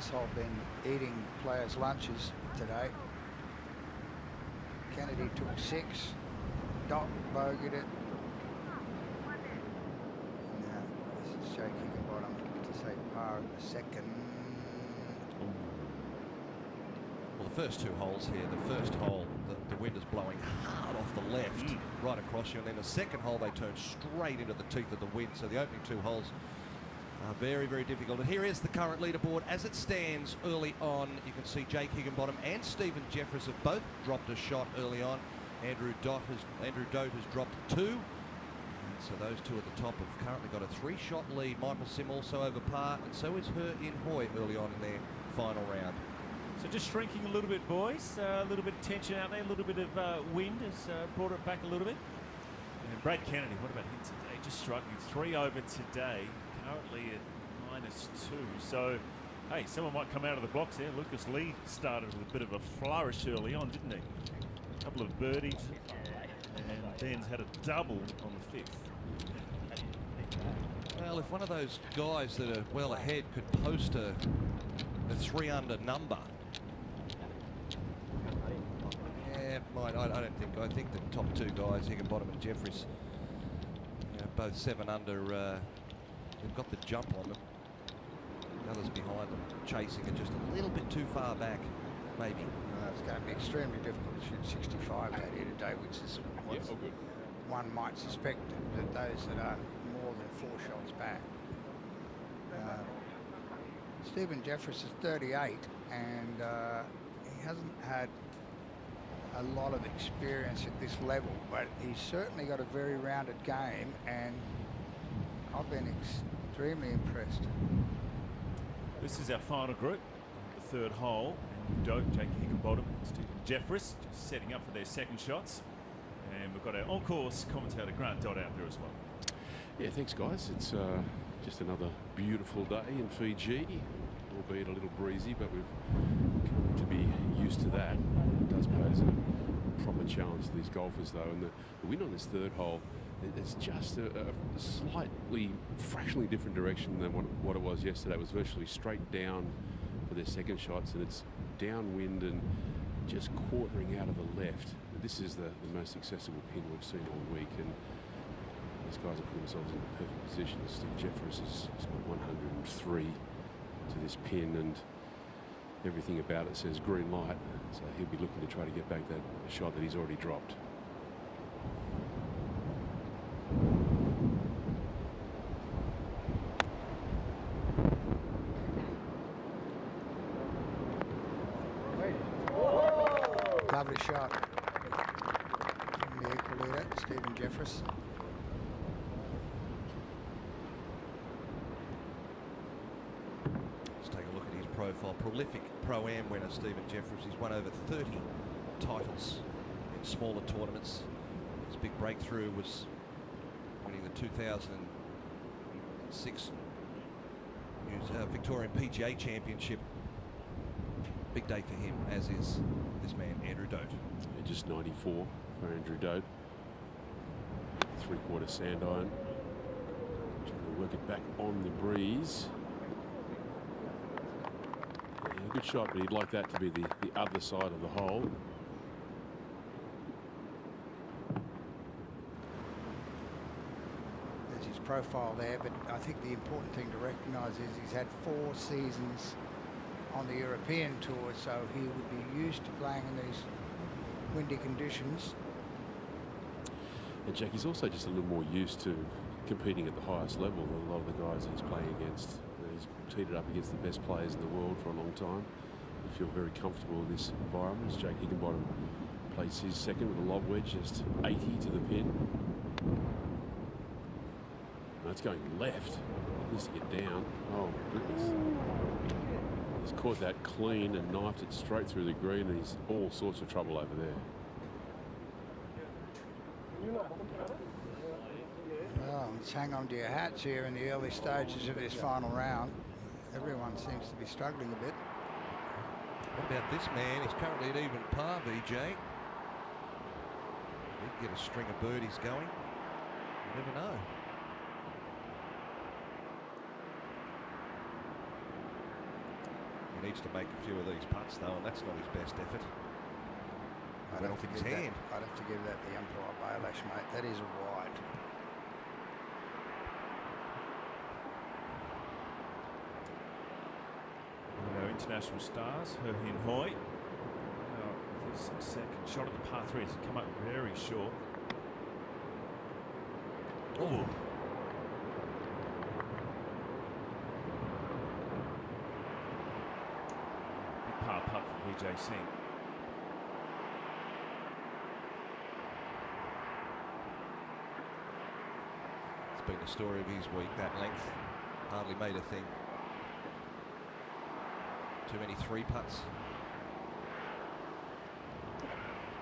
this hole been eating players' lunches today. Kennedy took 6. Dot bogeyed it. Now, this is Jake Higginbottom to say par in the second. Well, the first 2 holes here, the first hole, the wind is blowing hard off the left, right across you, and then the second hole they turn straight into the teeth of the wind. So the opening 2 holes are very, very difficult. And here is the current leaderboard as it stands early on. You can see Jake Higginbottom and Stephen Jeffers have both dropped a shot early on. Andrew Dote has dropped 2. And so those 2 at the top have currently got a 3-shot lead. Michael Sim also over par, and so is He In Hoy early on in their final round. So just shrinking a little bit, boys. A little bit of tension out there. A little bit of wind has brought it back a little bit. And Brad Kennedy, what about him today? Just striking 3 over today. Currently at -2. So, hey, someone might come out of the blocks there. Lucas Lee started with a bit of a flourish early on, didn't he? A couple of birdies, and Ben's had a double on the 5th. Well, if one of those guys that are well ahead could post a 3-under number. Yeah, I think the top 2 guys, Higginbottom and Jeffries, both 7 under, they've got the jump on them. The others behind them chasing it just a little bit too far back, maybe. It's going to be extremely difficult to shoot 65 out here today, which is what one might suspect that those that are more than 4 shots back. Stephen Jeffers is 38, and he hasn't had a lot of experience at this level, but he's certainly got a very rounded game, and I've been extremely impressed. This is our final group, the 3rd hole. Andrew Dote, Jake Higginbottom, and Stephen Jeffers just setting up for their second shots. And we've got our on-course commentator Grant Dodd out there as well. Yeah, thanks guys. It's just another beautiful day in Fiji, albeit a little breezy, but we've come to be used to that. It does pose a proper challenge to these golfers though, and the wind on this 3rd hole, it's just a slightly, fractionally different direction than what it was yesterday. It was virtually straight down for their second shots, and it's downwind and just quartering out of the left. This is the most accessible pin we've seen all week, and these guys have put themselves in a perfect position. Steve Jeffers has got 103 to this pin, and everything about it says green light, so he'll be looking to try to get back that shot that he's already dropped. Lovely shot from the equal leader, Stephen Jeffers. Let's take a look at his profile. Prolific Pro-Am winner, Stephen Jeffers. He's won over 30 titles in smaller tournaments. His big breakthrough was winning the 2006 Victorian PGA Championship. Big day for him, as is this man, Andrew Dote. Yeah, just 94 for Andrew Dote. 3/4 sand iron. Trying to work it back on the breeze. Yeah, good shot, but he'd like that to be the other side of the hole. There's his profile there, but I think the important thing to recognise is he's had 4 seasons on the European tour, so he would be used to playing in these windy conditions. And Jackie's also just a little more used to competing at the highest level than a lot of the guys he's playing against. He's teed it up against the best players in the world for a long time. I feel very comfortable in this environment as Jake Higginbottom plays his second with a lob wedge, just 80 to the pin. No, it's going left. He needs to get down. Oh my goodness. He's caught that clean and knifed it straight through the green, and he's all sorts of trouble over there. Well, let's hang on to your hats here in the early stages of this final round. Everyone seems to be struggling a bit. What about this man? He's currently at even par, VJ. He'd get a string of birdies going. You never know. He needs to make a few of these putts, though, and that's not his best effort. I'd have to give the umpire a baylash, mate. That is a wide. One of our international stars, He Hin Hoi. His second shot at the par 3 has come up very short. Oh. Big par putt for Vijay Singh. It's been the story of his week, that length. Hardly made a thing. Too many 3 putts.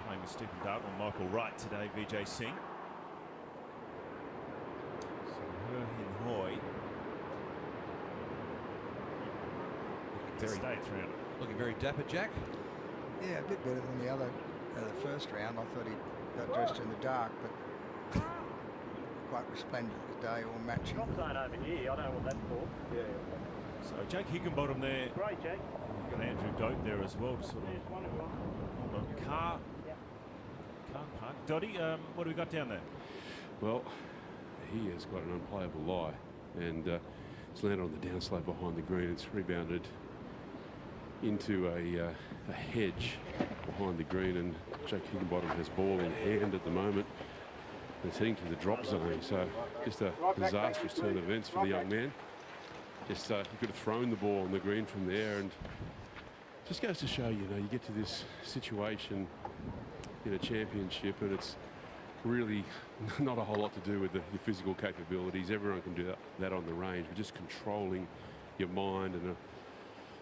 Playing with Stephen Dartwell and Michael Wright today, Vijay Singh. So He Hin Hoi. Looking very dapper, Jack. Yeah, a bit better than the other, the first round. I thought he got dressed in the dark, but quite resplendent today, all matching. Drop zone over here. I don't know what that's for. Yeah. So Jake Higginbottom there. Great, Jake. Got Andrew Dope there as well to sort of hold on. Car park. Dotty, what do we got down there? Well, he has got an unplayable lie, and it's landed on the downslope behind the green. It's rebounded into a hedge behind the green, and Jake Higginbottom has ball in hand at the moment. It's heading to the drop zone, so just a disastrous turn of events for the young man. Just he could have thrown the ball on the green from there, and just goes to show, you get to this situation in a championship, and it's really not a whole lot to do with your physical capabilities. Everyone can do that on the range, but just controlling your mind and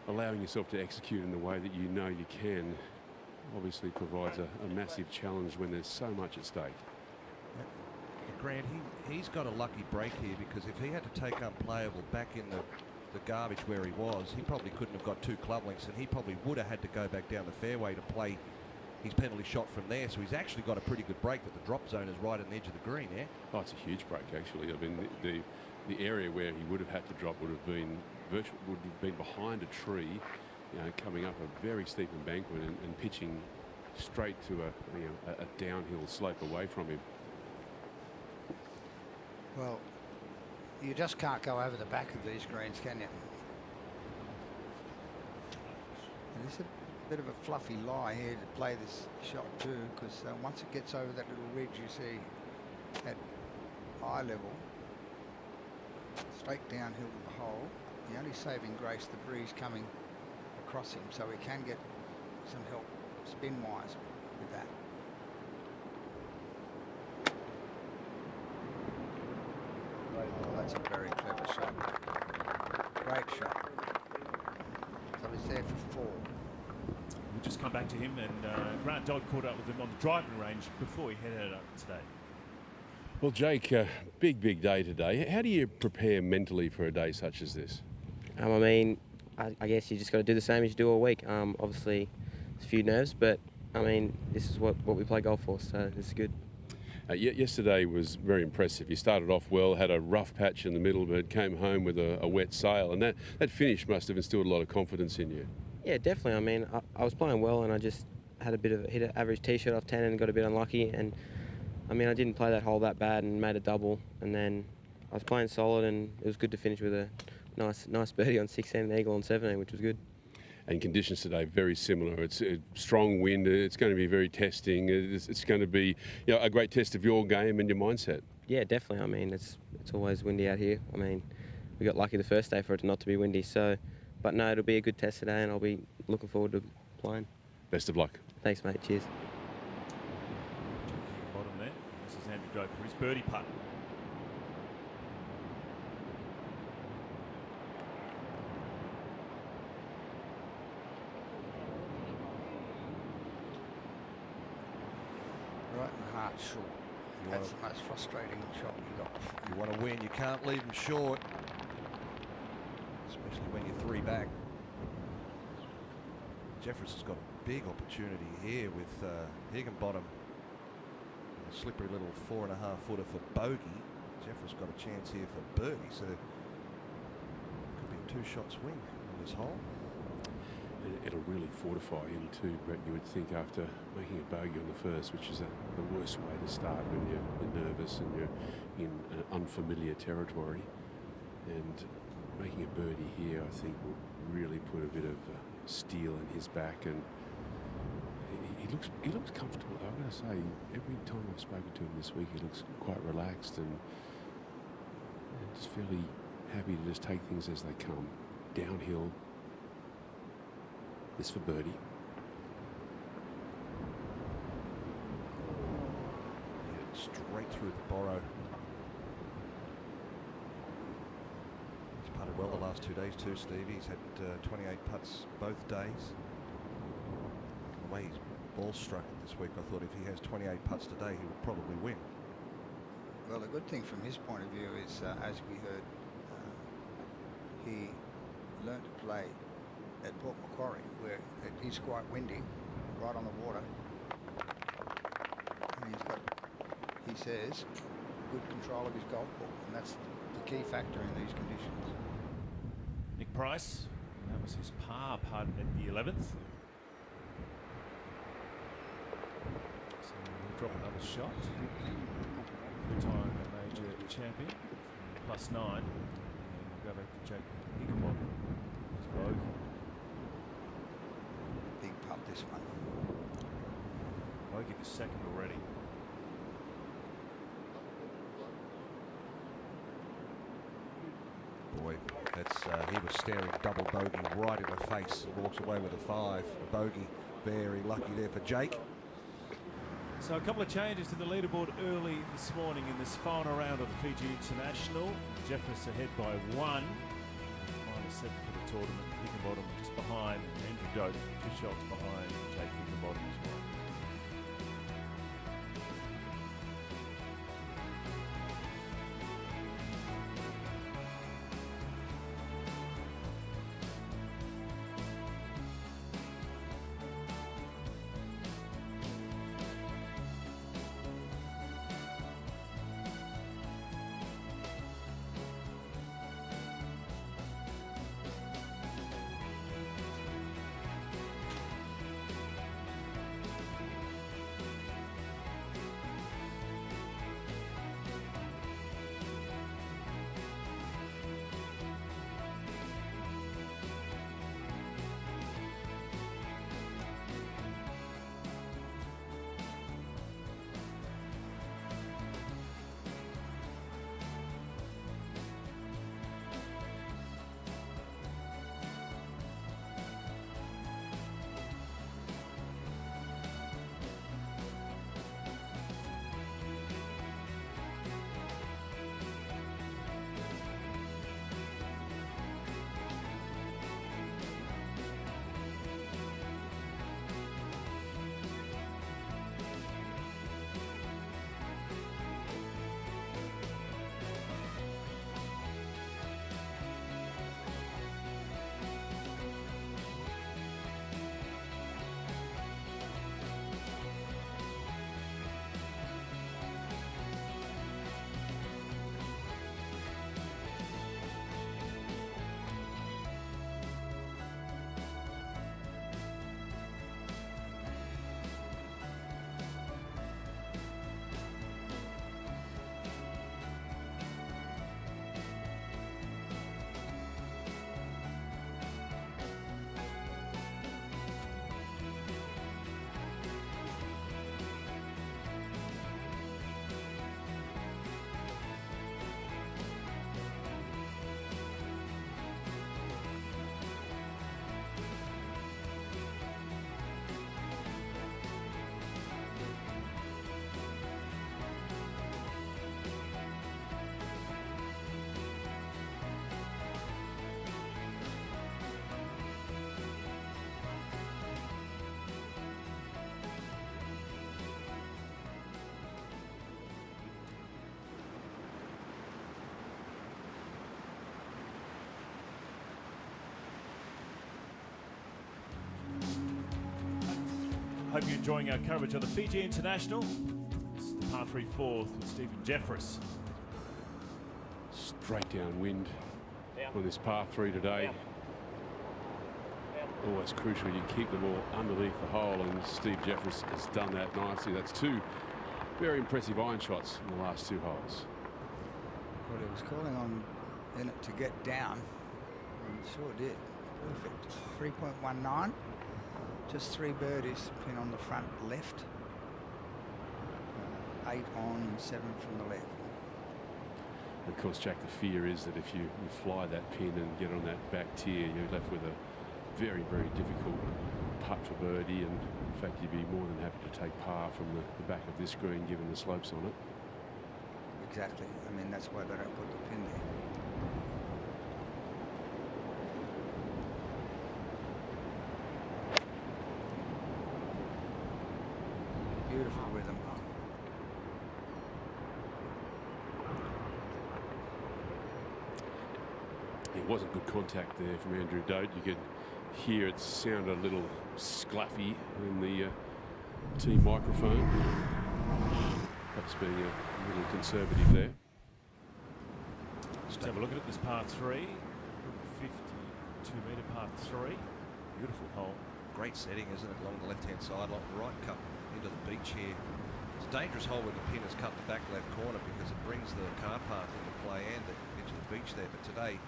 allowing yourself to execute in the way that you know you can obviously provides a massive challenge when there's so much at stake. Grant, he's got a lucky break here, because if he had to take unplayable back in the garbage where he was, he probably couldn't have got 2 club links, and he probably would have had to go back down the fairway to play his penalty shot from there. So he's actually got a pretty good break, that the drop zone is right on the edge of the green. Oh, it's a huge break, actually. I mean, the area where he would have had to drop would have been behind a tree, coming up a very steep embankment and pitching straight to a downhill slope away from him. Well, you just can't go over the back of these greens, can you? It is a bit of a fluffy lie here to play this shot too, because once it gets over that little ridge you see at eye level, straight downhill to the hole, the only saving grace, the breeze coming across him, so he can get some help spin-wise with that. Oh, that's a very clever shot. Great shot. So he's there for 4. We'll just come back to him, and Grant Dodd caught up with him on the driving range before he headed up today. Well, Jake, big day today. How do you prepare mentally for a day such as this? I mean, I guess you just got to do the same as you do all week. Obviously, it's a few nerves, but I mean, this is what we play golf for, so this is good. Yesterday was very impressive. You started off well, had a rough patch in the middle, but came home with a wet sail, and that finish must have instilled a lot of confidence in you. Yeah, definitely. I mean, I was playing well, and I just had a bit of hit an average tee shot off 10 and got a bit unlucky. And I mean, I didn't play that hole that bad and made a double, and then I was playing solid, and it was good to finish with a nice birdie on 16 and eagle on 17, which was good. And conditions today very similar. It's a strong wind. It's going to be very testing. It's going to be a great test of your game and your mindset. Yeah, definitely. I mean, it's always windy out here. I mean, we got lucky the first day for it not to be windy. So, but no, it'll be a good test today, and I'll be looking forward to playing. Best of luck. Thanks, mate. Cheers. Bottom there. This is Andrew Dope for his birdie putt. Right in the heart, short. That's the most frustrating shot you got. You want to win, you can't leave them short, especially when you're 3 back. Jeffers has got a big opportunity here with Higginbottom. A slippery little 4.5 footer for bogey. Jeffers got a chance here for birdie, so it could be a 2-shot swing in this hole. it'll really fortify him too, Brett, you would think, after making a bogey on the first, which is the worst way to start when you're nervous and you're in an unfamiliar territory. And making a birdie here, I think, will really put a bit of steel in his back. And he looks comfortable. I'm going to say, every time I've spoken to him this week, he looks quite relaxed and just fairly happy to just take things as they come. Downhill. This for birdie. Yeah, straight through the borrow. He's putted well the last 2 days too, Steve. He's had 28 putts both days. The way he's ball struck this week, I thought if he has 28 putts today, he would probably win. Well, the good thing from his point of view is, as we heard, he learned to play at Port Macquarie, where it is quite windy, right on the water. And he's got, he says, good control of his golf ball, and that's the key factor in these conditions. Nick Price, that was his par putt at the 11th. So he'll drop another shot. Two-time major champion, +9. And we'll go back to Jake Higginbottom. His bogey. Big putt, this one. Bogey the second already. Boy, that's he was staring double bogey right in the face and walks away with a 5. A bogey, very lucky there for Jake. So a couple of changes to the leaderboard early this morning in this final round of the Fiji International. Jeffress ahead by 1. -7 for the tournament. Higginbottom just behind. Andrew Doak 2 shots behind Jake Higginbottom as well. Hope you're enjoying our coverage of the Fiji International. It's the par 3 fourth with Stephen Jeffress. Straight downwind on this par 3 today. always crucial. You keep the ball underneath the hole, and Steve Jeffress has done that nicely. That's 2 very impressive iron shots in the last 2 holes. Well, he was calling on Bennett to get down, and sure did. Perfect. 3.19. Just 3 birdies. Pin on the front left. 8 on, 7 from the left. Of course, Jack, the fear is that if you fly that pin and get on that back tier, you're left with a very, very difficult putt for birdie. And in fact, you'd be more than happy to take par from the back of this green, given the slopes on it. Exactly. I mean, that's why they don't put the pin there. Beautiful rhythm. It wasn't good contact there from Andrew Dodd. You could hear it sounded a little scluffy in the team microphone. Perhaps being a little conservative there. Let's have a look at it. This par 3, 52-metre par 3. Beautiful hole. Great setting, isn't it? Along the left-hand side, like right cut into the beach here. It's a dangerous hole when the pin has cut the back left corner because it brings the car path into play and the edge of the beach there. But today,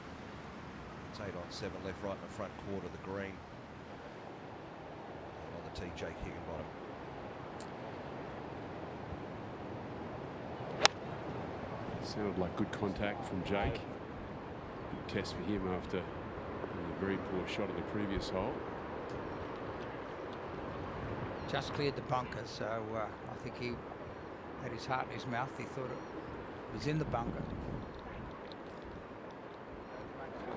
it's 8 on 7 left, right in the front quarter of the green. On the tee, Jake Higginbottom. Sounded like good contact from Jake. Big test for him after a very poor shot at the previous hole. Just cleared the bunker, so I think he had his heart in his mouth. He thought it was in the bunker.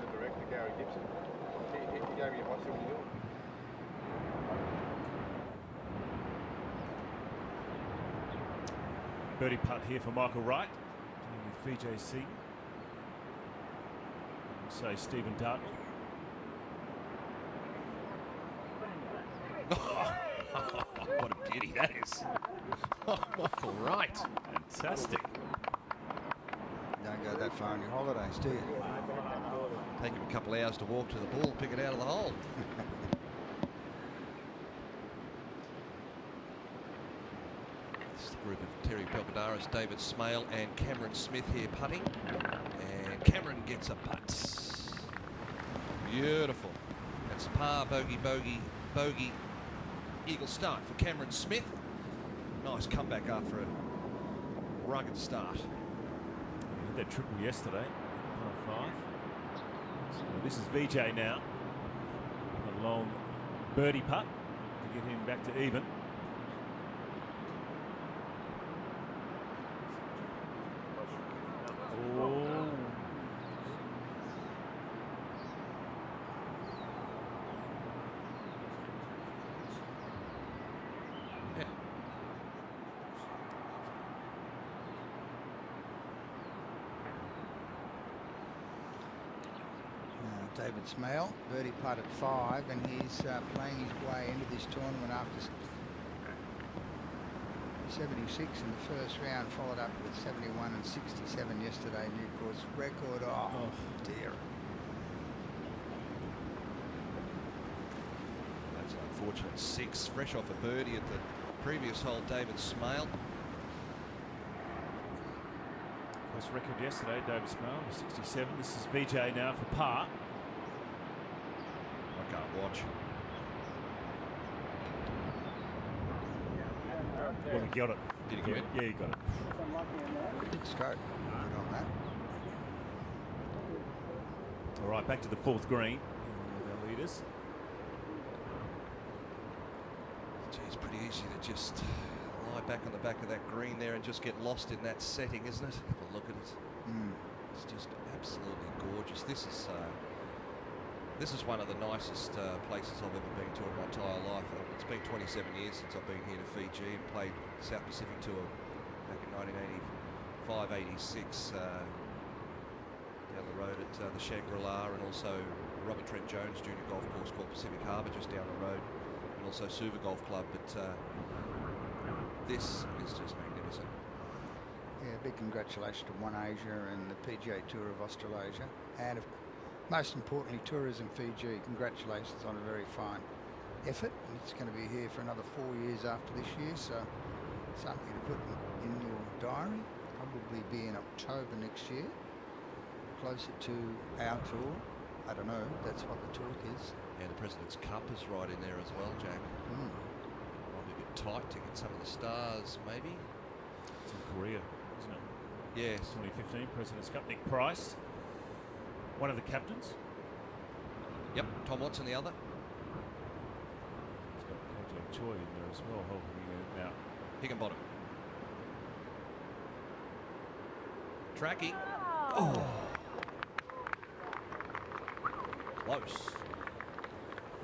The director, Gary Gibson, he gave me a what's doing. Birdie putt here for Michael Wright. With Fiji Seaton. So Stephen Dartnell. What a beauty that is. Michael Wright. Fantastic. Don't go that far on your holidays, do you? Take him a couple hours to walk to the ball, pick it out of the hole. It's the group of Terry Pelpadaris, David Smale and Cameron Smith here putting. And Cameron gets a putt. Beautiful. That's par, bogey, bogey, bogey. Eagle start for Cameron Smith. Nice comeback after a rugged start. He had that triple yesterday, par 5. So this is VJ now. A long birdie putt to get him back to even. Oh. David Smale, birdie putt at 5, and he's playing his way into this tournament after 76 in the first round, followed up with 71 and 67 yesterday. New course record. Oh dear. That's an unfortunate 6, fresh off a birdie at the previous hole, David Smale. First record yesterday, David Smale, 67. This is VJ now for par. I can't watch. Well, he got it. Did he get it? Yeah, he got it. Good stroke. Good on that. All right, back to the 4th green. Our leaders. Gee, it's pretty easy to just lie back on the back of that green there and just get lost in that setting, isn't it? Have a look at it. It's just absolutely gorgeous. This is one of the nicest places I've ever been to in my entire life. It's been 27 years since I've been here to Fiji and played South Pacific Tour back in 1985-86 down the road at the Shangri-La, and also Robert Trent Jones Junior Golf Course called Pacific Harbour just down the road, and also Suva Golf Club. But this is just magnificent. Yeah, big congratulations to One Asia and the PGA Tour of Australasia, and most importantly, Tourism Fiji, congratulations on a very fine effort. It's going to be here for another 4 years after this year, so something to put in your diary. Probably be in October next year, closer to our tour. I don't know, that's what the talk is. Yeah, the President's Cup is right in there as well, Jack. Might be a bit tight to get some of the stars, maybe. It's in Korea, isn't it? Yes. 2015 President's Cup. Nick Price, one of the captains. Yep, Tom Watson the other. He's got KJ Choi in there as well, helping him out. Higginbottom. Tracking. Oh! Close.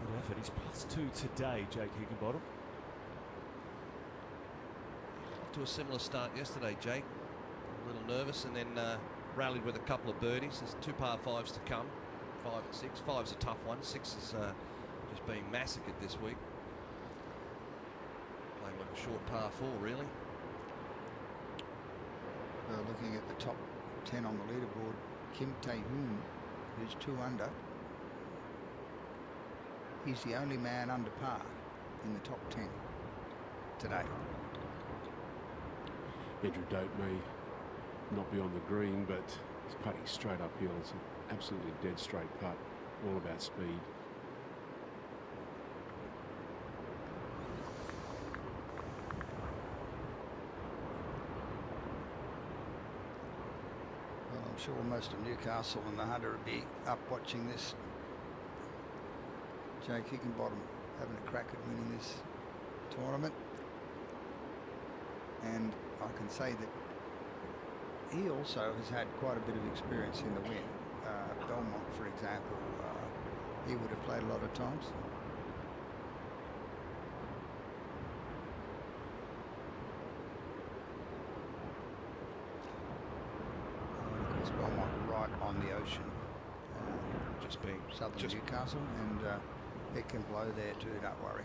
Good effort. He's +2 today, Jake Higginbottom. To a similar start yesterday, Jake. A little nervous and then rallied with a couple of birdies. There's 2 par 5s to come. 5 and 6. 5's a tough one. 6 is just being massacred this week. Playing like a short par 4, really. Looking at the top 10 on the leaderboard, Kim Tae-hoon, who's 2 under. He's the only man under par in the top 10 today. Andrew Dope may not be on the green, but he's putting straight uphill. It's an absolutely dead straight putt, all about speed. Well, I'm sure most of Newcastle and the Hunter will be up watching this. Jake Higginbottom having a crack at winning this tournament. And I can say that he also has had quite a bit of experience in the win. Belmont, for example, he would have played a lot of times. And of course, Belmont right on the ocean. Just being Southern Newcastle, and it can blow there too, don't worry.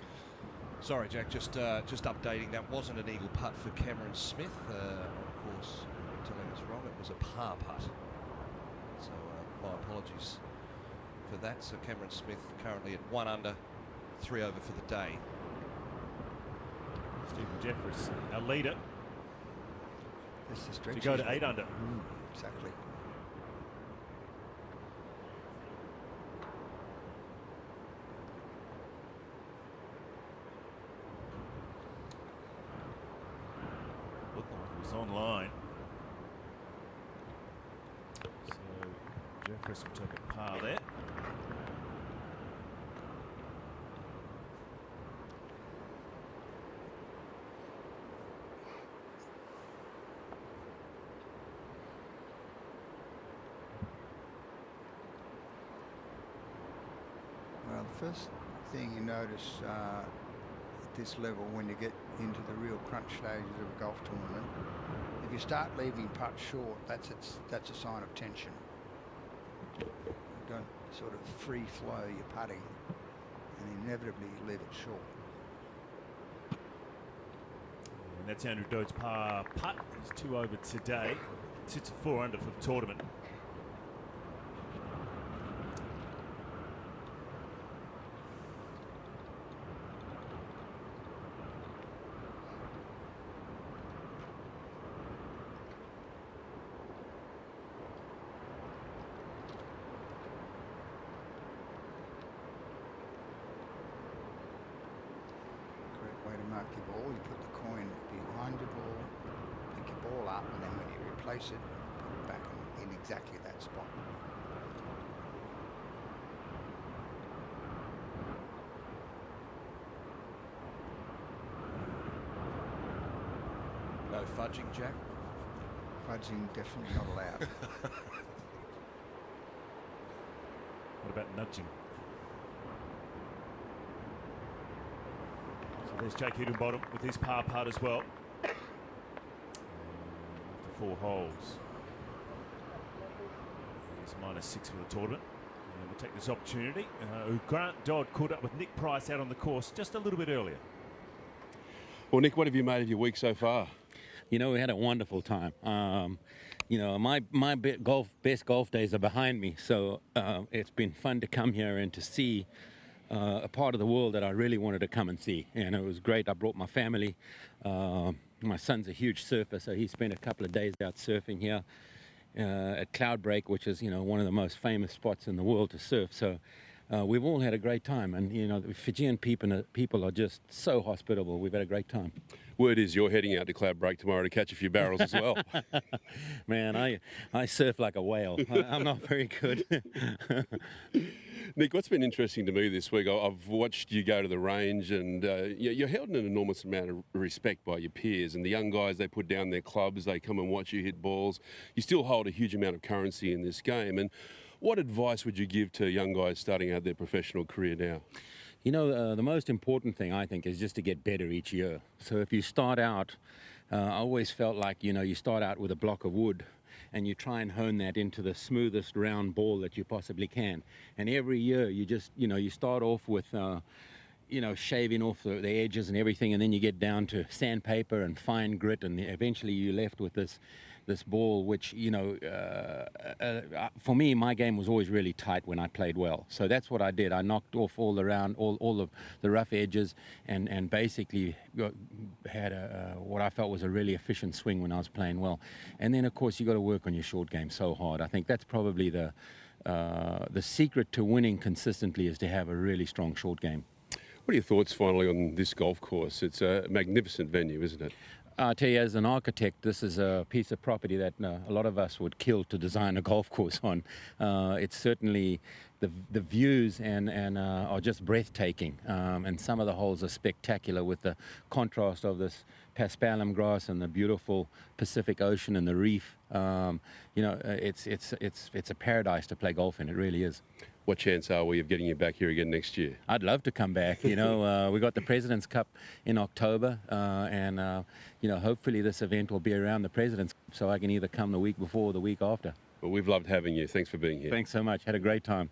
Sorry, Jack, just updating. That wasn't an eagle putt for Cameron Smith. Of course, telling us wrong. It was a par putt. So my apologies for that. So Cameron Smith currently at 1 under, 3 over for the day. Stephen Jeffers, our leader, This is stretch to go to 8 under. Exactly. Looked like he was online. So Jeffers will take a par there. Well, the first thing you notice at this level when you get into the real crunch stages of a golf tournament, if you start leaving putts short, that's a sign of tension. You don't sort of free flow your putting, and inevitably you leave it short. And that's Andrew Dode's par putt. He's 2 over today. Sits at 4 under for the tournament. Correct way to mark your ball. You put the coin behind your ball, pick your ball up, and then when you replace it, put it back in exactly that spot. No fudging, Jack. Fudging definitely not allowed. What about nudging? So there's Jake Higginbottom with his par putt as well. After 4 holes. He's -6 for the tournament. And we'll take this opportunity. Grant Dodd caught up with Nick Price out on the course just a little bit earlier. Well, Nick, what have you made of your week so far? You know, we had a wonderful time. You know, my best golf days are behind me, so it's been fun to come here and to see a part of the world that I really wanted to come and see. And it was great. I brought my family. My son's a huge surfer, so he spent a couple of days out surfing here at Cloudbreak, which is, you know, one of the most famous spots in the world to surf. So we've all had a great time, and you know, the Fijian people are just so hospitable. We've had a great time. Word is you're heading out to Cloudbreak tomorrow to catch a few barrels as well. Man, I surf like a whale. I'm not very good. Nick, what's been interesting to me this week, I've watched you go to the range, and you're held in an enormous amount of respect by your peers. And the young guys, they put down their clubs, they come and watch you hit balls. You still hold a huge amount of currency in this game. And what advice would you give to young guys starting out their professional career now? You know, the most important thing, I think, is just to get better each year. So if you start out, I always felt like, you know, you start out with a block of wood and you try and hone that into the smoothest round ball that you possibly can. And every year you just, you know, you start off with, you know, shaving off the edges and everything, and then you get down to sandpaper and fine grit, and eventually you're left with this ball, which, you know, for me, my game was always really tight when I played well. So that's what I did. I knocked off all of the rough edges, and basically had what I felt was a really efficient swing when I was playing well. And then, of course, you got to work on your short game so hard. I think that's probably the secret to winning consistently, is to have a really strong short game. What are your thoughts finally on this golf course? It's a magnificent venue, isn't it? I tell you, as an architect, this is a piece of property that a lot of us would kill to design a golf course on. It's certainly, the views and are just breathtaking, and some of the holes are spectacular with the contrast of this paspalum grass and the beautiful Pacific Ocean and the reef. You know, it's a paradise to play golf in. It really is. What chance are we of getting you back here again next year? I'd love to come back. You know, we got the President's Cup in October, and you know, hopefully this event will be around the President's Cup, so I can either come the week before or the week after. Well, we've loved having you. Thanks for being here. Thanks so much. Had a great time.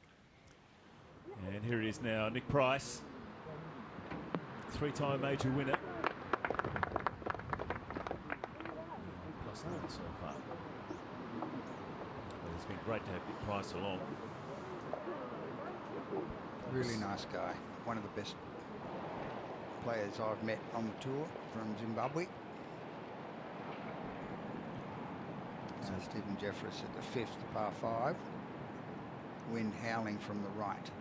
And here it is now, Nick Price, three-time major winner. Plus 9 so far. Well, it's been great to have Nick Price along. Really nice guy. One of the best players I've met on the tour from Zimbabwe. Stephen Jeffress at the fifth, par 5. Wind howling from the right.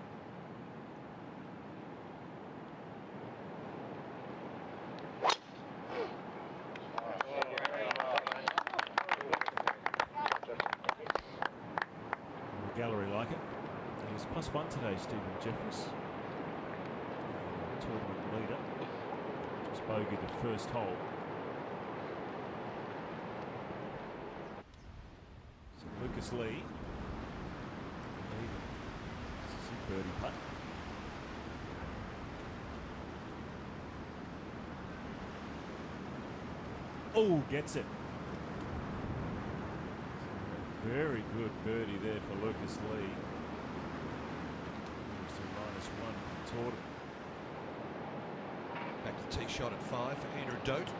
The gallery like it. He's +1 today, Stephen Jeffress. Tournament leader. Just bogeyed the first hole. So Lucas Lee. This is a birdie putt. Oh, gets it. Very good birdie there for Lucas Lee. -1 from Tournament. Back to tee shot at 5 for Andrew Dote.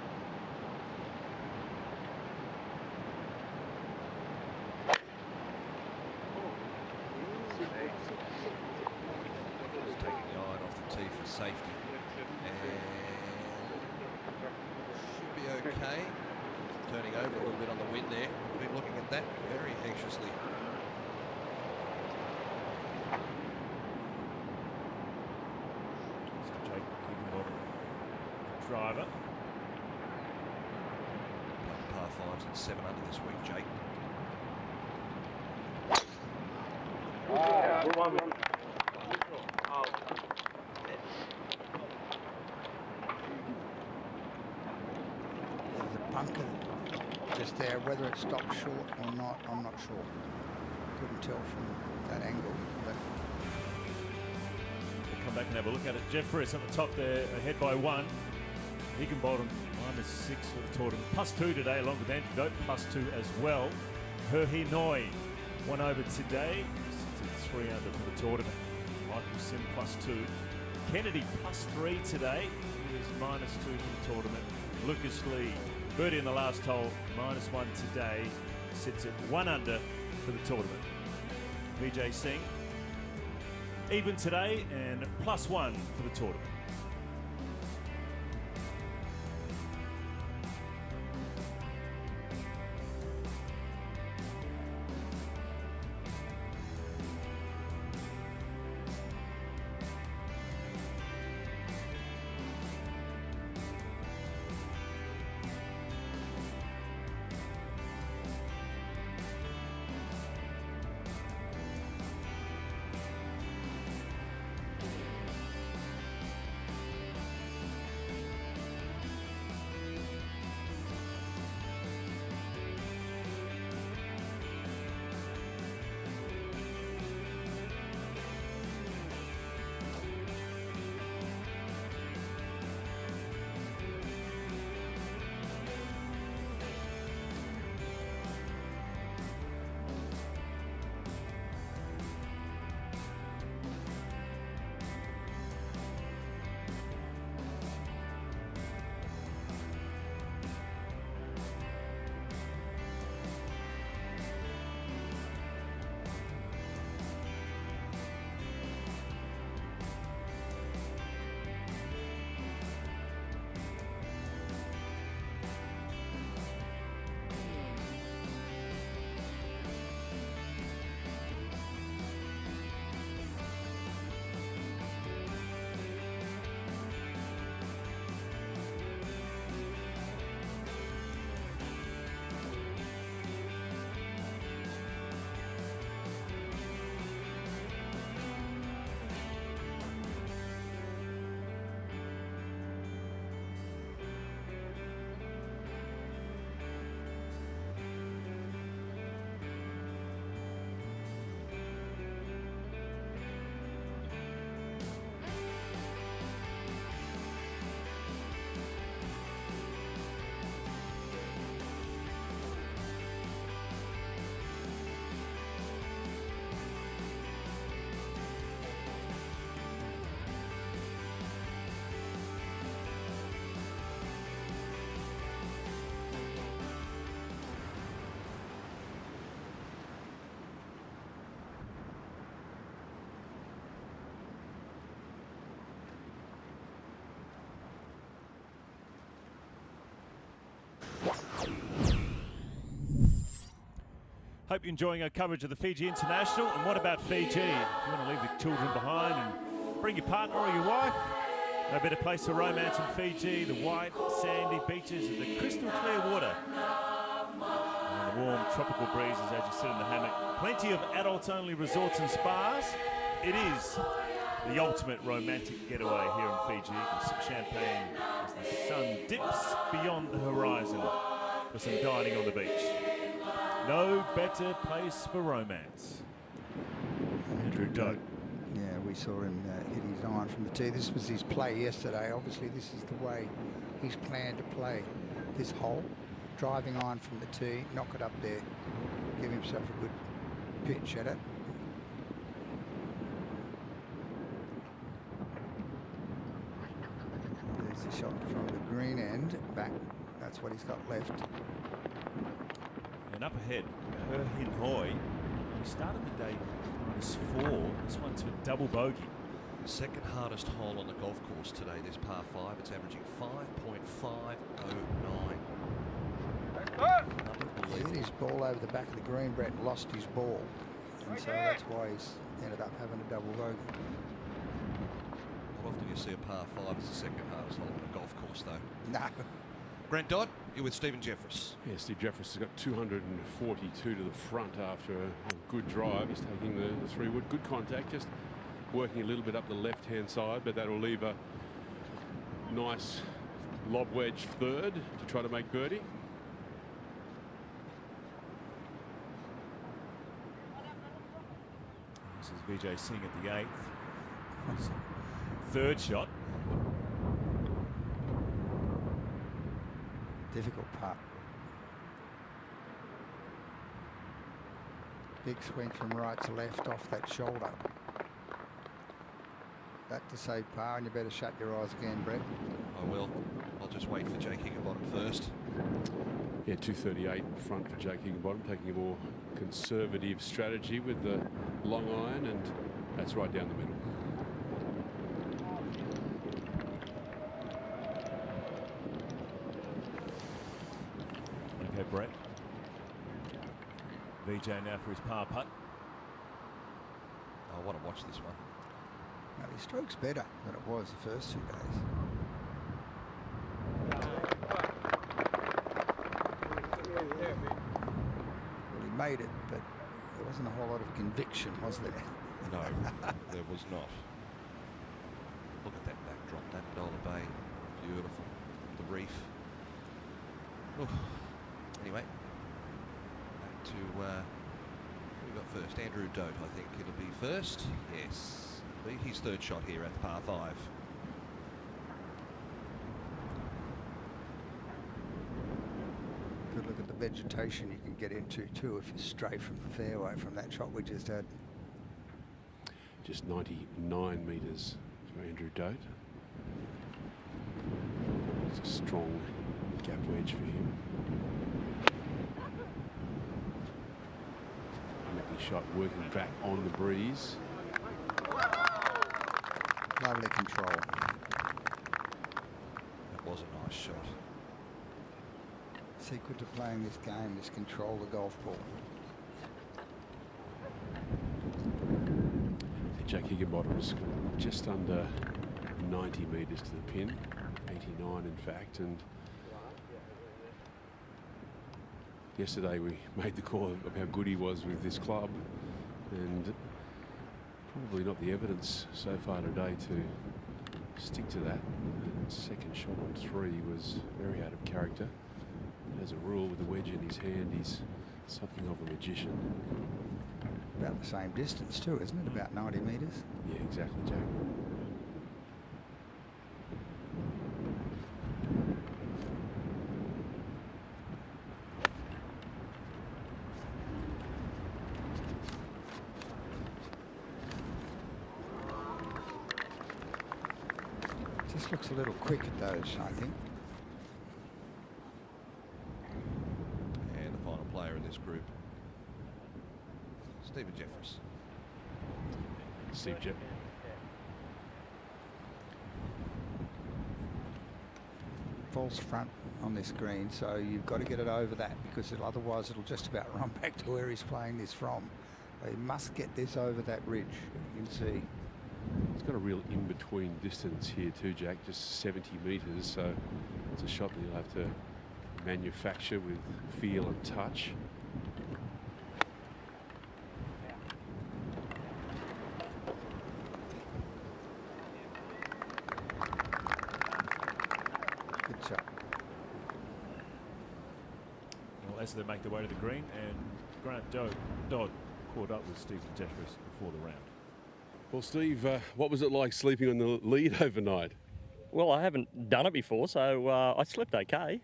Just taking the iron off the tee for safety. And should be okay. Turning over a little bit on the wind there. We've been looking at that very anxiously. Driver. Playing par 5s and 7 under this week, Jake. There's a bunker just there. Whether it stopped short or not, I'm not sure. Couldn't tell from that angle. But We'll come back and have a look at it. Jeffress at the top there, ahead by 1. Higginbottom -6 for the tournament. +2 today, along with Andrew Dote, +2 as well. Herhinoi 1 over today. Sits at 3 under for the tournament. Michael Sim +2. Kennedy +3 today. He is -2 for the tournament. Lucas Lee, birdie in the last hole, -1 today. sits at 1 under for the tournament. Vijay Singh, even today and +1 for the tournament. Hope you're enjoying our coverage of the Fiji International. And what about Fiji? If you want to leave the children behind and bring your partner or your wife, no better place for romance in Fiji. The white, sandy beaches and the crystal clear water. And the warm tropical breezes as you sit in the hammock. Plenty of adults-only resorts and spas. It is the ultimate romantic getaway here in Fiji. You can sip champagne as the sun dips beyond the horizon for some dining on the beach. No better place for romance. Andrew Dodd. Yeah, we saw him hit his iron from the tee. This was his play yesterday. Obviously, this is the way he's planned to play this hole. Driving iron from the tee, knock it up there, give himself a good pitch at it. There's the shot from the green end back. That's what he's got left. And up ahead, Her Hin Hoi. He started the day -4. This one's for double bogey. Second hardest hole on the golf course today, this par 5. It's averaging 5.509. He hit his ball over the back of the green, Brett, and lost his ball. And so that's why he's ended up having a double bogey. Not often you see a par 5 as the second hardest hole on a golf course, though. No. Grant Dodd, you're with Stephen Jeffress. Yeah, Steve Jeffress has got 242 to the front after a good drive. He's taking the 3-wood. Good contact, just working a little bit up the left-hand side, but that'll leave a nice lob wedge third to try to make birdie. This is Vijay Singh at the 8th. His third shot. Difficult putt. Big swing from right to left off that shoulder. that to save par, and you better shut your eyes again, Brett. I will. I'll just wait for Jake Higginbottom first. Yeah, 238 in front for Jake Higginbottom, taking a more conservative strategy with the long iron, and that's right down the middle. Okay, Brett. VJ now for his par putt. I want to watch this one. No, his stroke's better than it was the first 2 days. Well, he made it, but there wasn't a whole lot of conviction, was there? No, there was not. Look at that backdrop, that Dollar Bay. Beautiful. The reef. Oof. Anyway, back to who we got first. Andrew Dote, I think it'll be first. Yes, it'll be his third shot here at the par 5. Good look at the vegetation you can get into too if you're straight from the fairway from that shot we just had. Just 99 metres for Andrew Dote. It's a strong gap wedge for him. Unlucky shot working back on the breeze. Lovely control. That was a nice shot. Secret to playing this game is control the golf ball. Jake Higginbottom's just under 90 metres to the pin, 89 in fact, and yesterday we made the call of how good he was with this club, and probably not the evidence so far today to stick to that. And second shot on 3 was very out of character. As a rule, with the wedge in his hand, he's something of a magician. About the same distance too, isn't it? About 90 metres. Yeah, exactly, Jack. Just looks a little quick at those, I think. And the final player in this group, Stephen Jeffers. Steve Jeff. False front on this green, so you've got to get it over that, because otherwise it'll just about run back to where he's playing this from. They must get this over that ridge, you can see. He's got a real in-between distance here too, Jack, just 70 metres, so it's a shot that you'll have to manufacture with feel and touch. Good shot. Well, as they make their way to the green, and Grant Dodd caught up with Stephen Jeffers before the round. Well, Steve, what was it like sleeping on the lead overnight? Well, I haven't done it before, so I slept okay.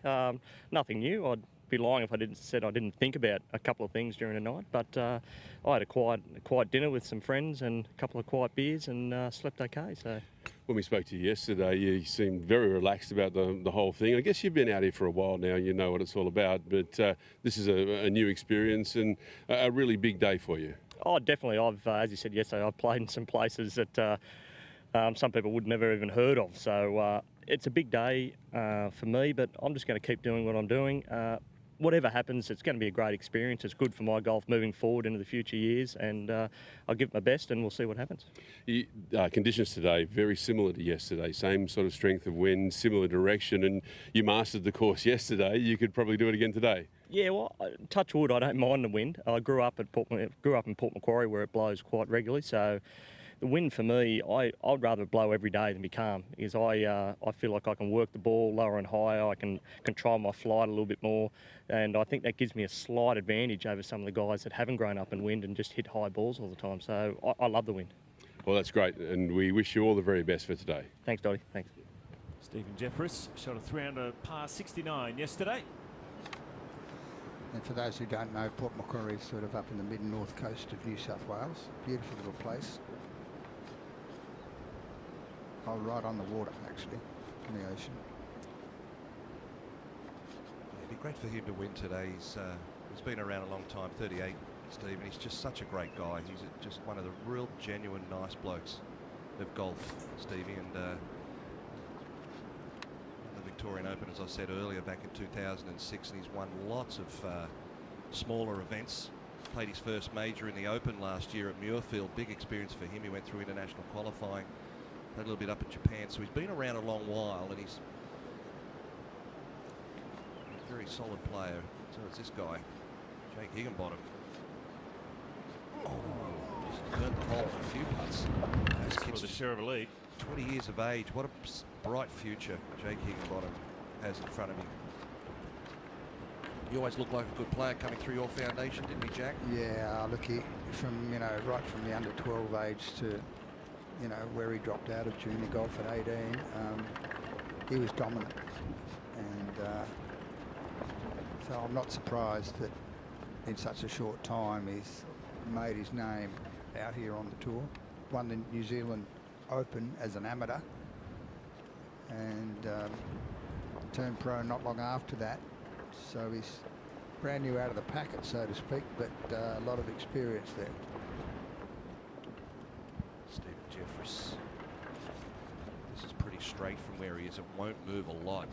Nothing new. I'd be lying if I didn't think about a couple of things during the night. But I had a quiet dinner with some friends and a couple of quiet beers, and slept okay. So. When we spoke to you yesterday, you seemed very relaxed about the whole thing. I guess you've been out here for a while now, you know what it's all about, but this is a new experience and a really big day for you. Oh, definitely. I've, as you said yesterday, I've played in some places that some people would never even heard of. So it's a big day for me, but I'm just going to keep doing what I'm doing. Whatever happens, it's going to be a great experience. It's good for my golf moving forward into the future years, and I'll give it my best, and we'll see what happens. Conditions today very similar to yesterday, same sort of strength of wind, similar direction, and you mastered the course yesterday. You could probably do it again today. Yeah, well, touch wood, I don't mind the wind. I grew up in Port Macquarie, where it blows quite regularly, so the wind for me, I'd rather blow every day than be calm, because I feel like I can work the ball lower and higher. I can control my flight a little bit more, and I think that gives me a slight advantage over some of the guys that haven't grown up in wind and just hit high balls all the time. So I love the wind. Well, that's great, and we wish you all the very best for today. Thanks, Dottie. Thanks. Stephen Jeffers shot a 3-under par 69 yesterday. And for those who don't know, Port Macquarie is sort of up in the mid-north coast of New South Wales. Beautiful little place. Oh, right on the water, actually, in the ocean. It'd be great for him to win today. He's been around a long time, 38, Steve, and he's just such a great guy. He's just one of the real genuine nice blokes of golf, Stevie, and the Victorian Open, as I said earlier, back in 2006, and he's won lots of smaller events. Played his first major in the Open last year at Muirfield. Big experience for him. He went through international qualifying, played a little bit up in Japan, so he's been around a long while, and he's a very solid player. So is this guy, Jake Higginbottom. Oh, just turned the hole a few putts. That's for the share of a lead. 20 years of age. What a bright future Jake Higginbottom has in front of him. You always looked like a good player coming through your foundation, didn't he, Jack? Yeah, look, he, right from the under 12 age to, where he dropped out of junior golf at 18, he was dominant. And so I'm not surprised that in such a short time he's made his name out here on the tour. Won the New Zealand Open as an amateur and turned pro not long after that. So he's brand new out of the packet, so to speak, but a lot of experience there. Stephen Jeffress. This is pretty straight from where he is. It won't move a lot.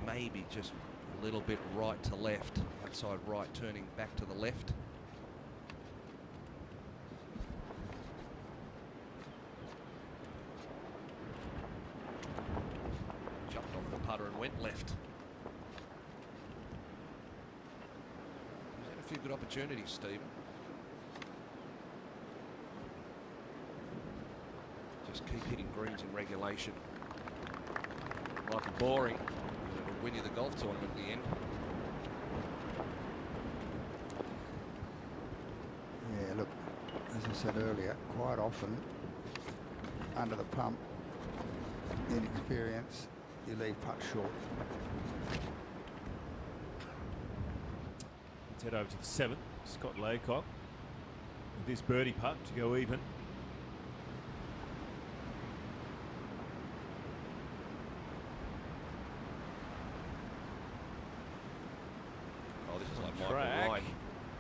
Maybe just a little bit right to left. Outside right, turning back to the left. Jumped off the putter and went left. He's had a few good opportunities, Stephen. Just keep hitting greens in regulation. Might be boring, but it'll win you the golf tournament in the end. Yeah, look, as I said earlier, quite often under the pump, inexperience, you leave putt short. Let's head over to the 7th. Scott Laycock with this birdie putt to go even. Oh, this is like Track. Michael Ryan.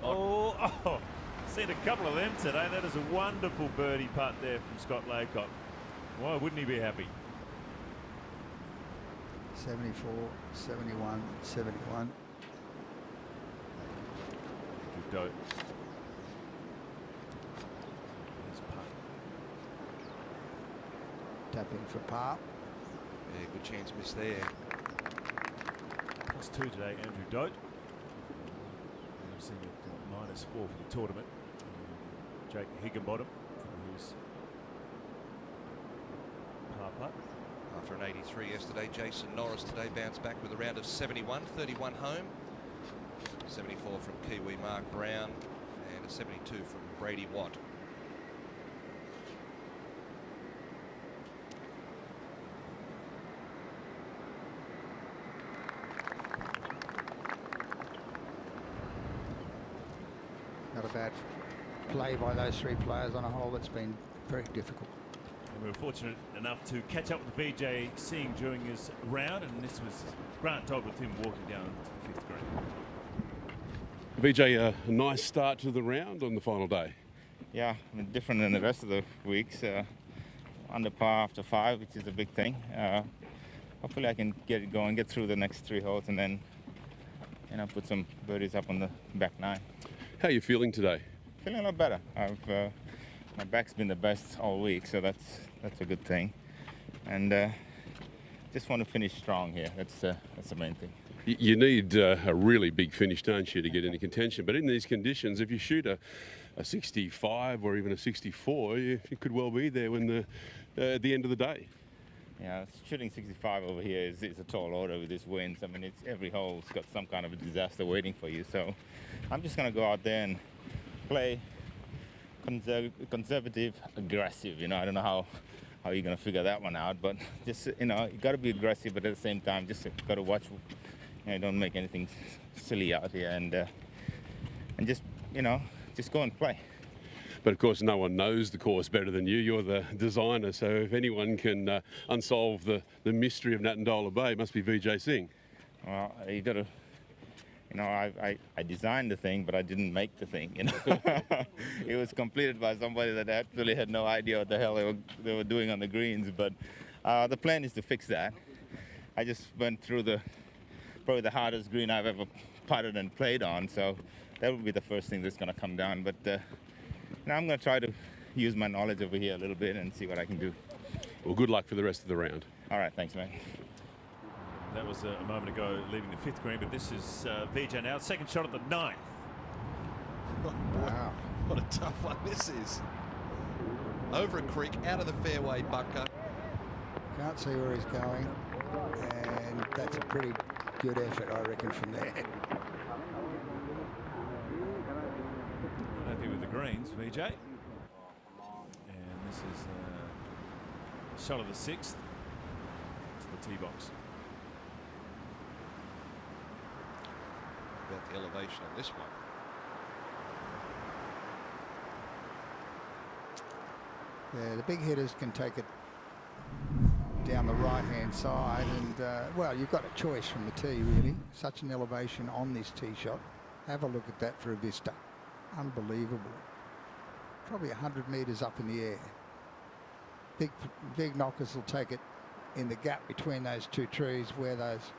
Oh, seen a couple of them today. That is a wonderful birdie putt there from Scott Laycock. Why wouldn't he be happy? 74, 71, 71. Good dope. Nice putt. Tapping for par. Yeah, good chance missed there. +2 today, Andrew Dote. I'm seeing it -4 for the tournament. Jake Higginbottom for his par putt. After an 83 yesterday, Jason Norris today bounced back with a round of 71, 31 home. 74 from Kiwi Mark Brown and a 72 from Brady Watt. Not a bad play by those three players on a hole that's been very difficult. And we were fortunate enough to catch up with VJ Singh during his round, and this was Grant Todd with him walking down to the 5th green. VJ, a nice start to the round on the final day. Yeah, I mean, different than the rest of the weeks. Under par after 5, which is a big thing. Hopefully I can get it going, get through the next 3 holes, and then put some birdies up on the back 9. How are you feeling today? Feeling a lot better. My back's been the best all week, so that's a good thing. And just want to finish strong here. That's the main thing. You need a really big finish, don't you, to get into contention. But in these conditions, if you shoot a 65 or even a 64, you could well be there when at the end of the day. Yeah, shooting 65 over here is a tall order with these winds. I mean, it's every hole's got some kind of a disaster waiting for you. So I'm just going to go out there and play conservative, aggressive. I don't know how you're going to figure that one out, but just, you got to be aggressive, but at the same time, just got to watch, don't make anything silly out here, and just go and play. But of course, no one knows the course better than you. You're the designer, so if anyone can unsolve the mystery of Natandola Bay, it must be Vijay Singh. Well, you got to. You know, I designed the thing, but I didn't make the thing. You know, it was completed by somebody that actually had no idea what the hell they were doing on the greens. But the plan is to fix that. I just went through probably the hardest green I've ever putted and played on, so that would be the first thing that's going to come down. But now I'm going to try to use my knowledge over here a little bit and see what I can do. Well, good luck for the rest of the round. All right, thanks, man. That was a moment ago, leaving the 5th green, but this is Vijay now. Second shot at the 9th. Wow. What a tough one this is. Over a creek, out of the fairway bunker. Can't see where he's going, and that's a pretty good effort, I reckon, from there. Happy with the greens, Vijay. And this is shot of the 6th to the tee box. About the elevation on this one. Yeah, the big hitters can take it down the right-hand side, and well, you've got a choice from the tee, really. Such an elevation on this tee shot. Have a look at that for a vista. Unbelievable. Probably 100 metres up in the air. Big knockers will take it in the gap between those two trees where those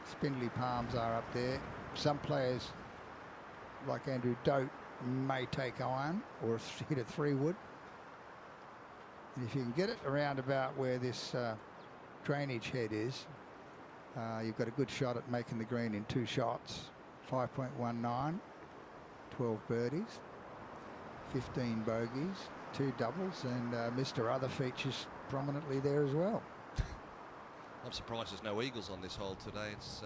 spindly palms are up there. Some players, like Andrew Dote, may take iron or hit a 3-wood. And if you can get it around about where this drainage head is, you've got a good shot at making the green in 2 shots. 5.19, 12 birdies, 15 bogeys, 2 doubles, and Mr. Other features prominently there as well. I'm surprised there's no eagles on this hole today. It's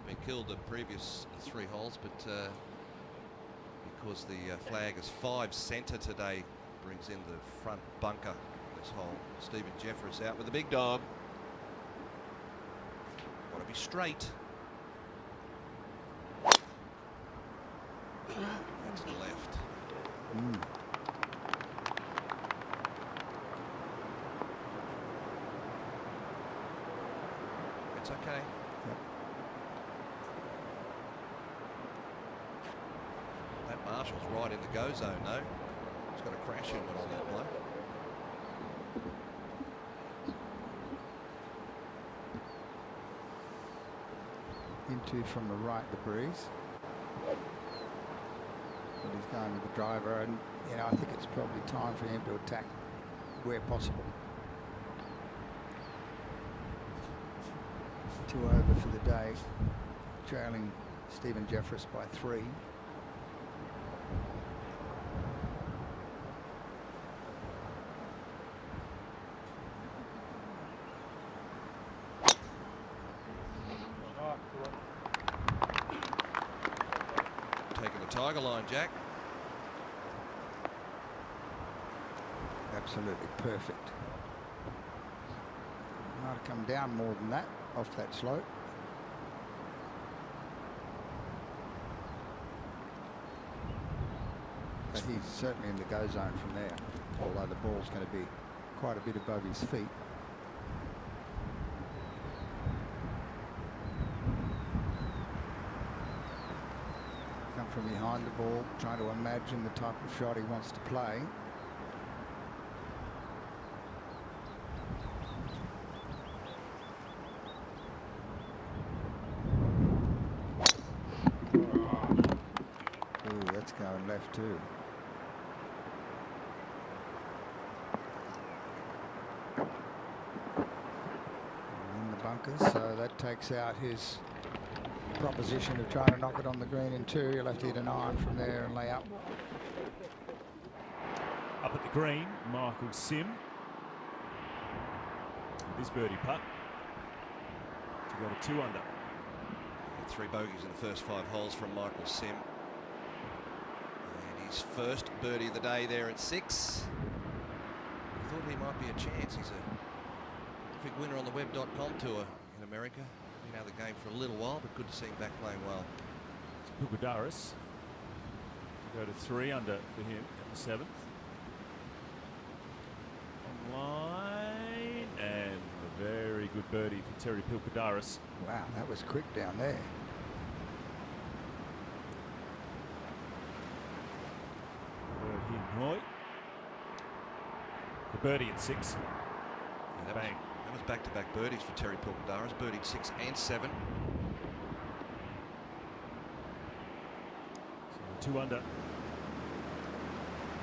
been killed the previous 3 holes, but because the flag is 5 centre today, brings in the front bunker this hole. Stephen Jeffress out with the big dog. Want to be straight. That's to the left. It's okay. Yep. That Marshall's right in the go zone, though. He's got a crash helmet on that bloke. Into from the right, the breeze. But he's going with the driver, and you know, I think it's probably time for him to attack where possible. 2 over for the day, trailing Stephen Jeffress by 3. Taking the tiger line, Jack. Absolutely perfect. Might have come down more than that off that slope. But he's certainly in the go zone from there, although the ball's going to be quite a bit above his feet. Come from behind the ball, trying to imagine the type of shot he wants to play. Ooh, that's going left too. In the bunkers, so that takes out his proposition of trying to knock it on the green in 2. You'll have to hit an iron from there and lay up. Up at the green, Michael Sim with his birdie putt to go to 2 under. 3 bogeys in the first 5 holes from Michael Sim. And his first birdie of the day there at 6. I thought he might be a chance. He's a big winner on the web.com tour in America. Been out of the game for a little while, but good to see him back playing well. It's Pugadaris. Go to 3 under for him at the 7th. Online, and a very good birdie for Terry Pilkadaris. Wow, that was quick down there. Hinoy. The birdie at 6. Yeah, that was back-to-back birdies for Terry Pilkadaris. Birdied 6 and 7. So 2 under.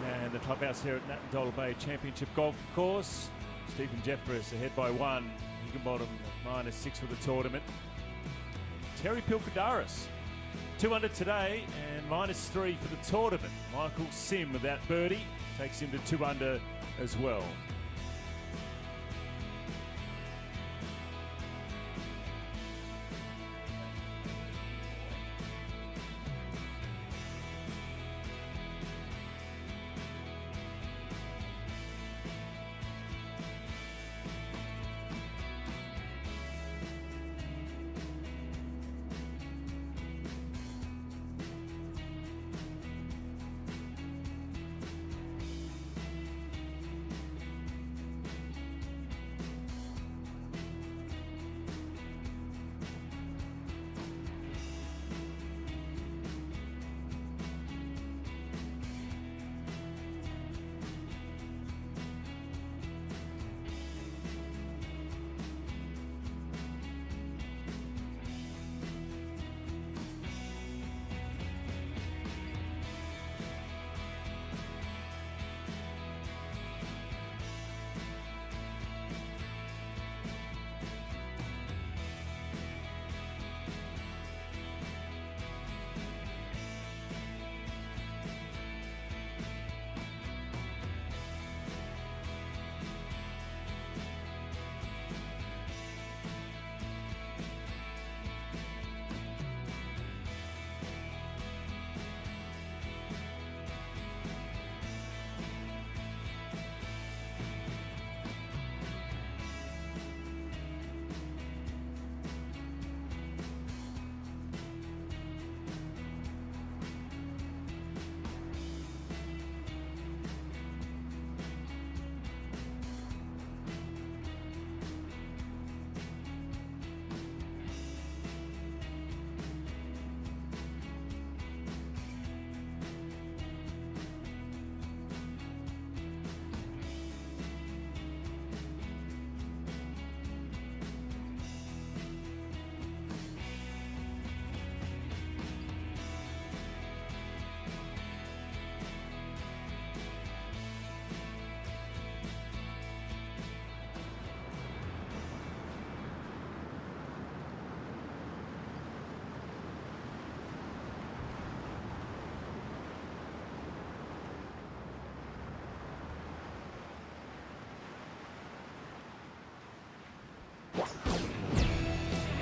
And the clubhouse here at Natandola Bay Championship Golf Course. Stephen Jeffress ahead by 1. Higginbottom -6 for the tournament. Terry Pilkadaris 2 under today and -3 for the tournament. Michael Sim with that birdie takes him to 2 under as well.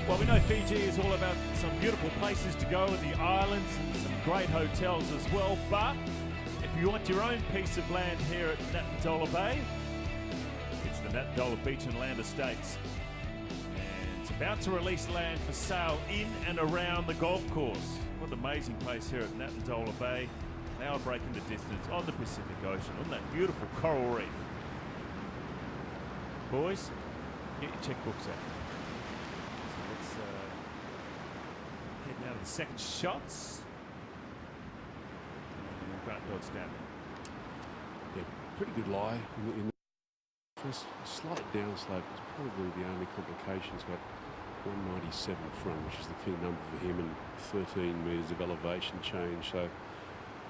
Well, we know Fiji is all about some beautiful places to go in the islands and some great hotels as well. But if you want your own piece of land here at Natandola Bay, it's the Natandola Beach and Land Estates. And it's about to release land for sale in and around the golf course. What an amazing place here at Natandola Bay. Now breaking the distance on the Pacific Ocean on that beautiful coral reef. Boys, get your checkbooks out. Head now to the second shots. And Grant Dodd's down there. Yeah, pretty good lie in the first slight downslope is probably the only complication. He's got 197 front, which is the key number for him, and 13 metres of elevation change. So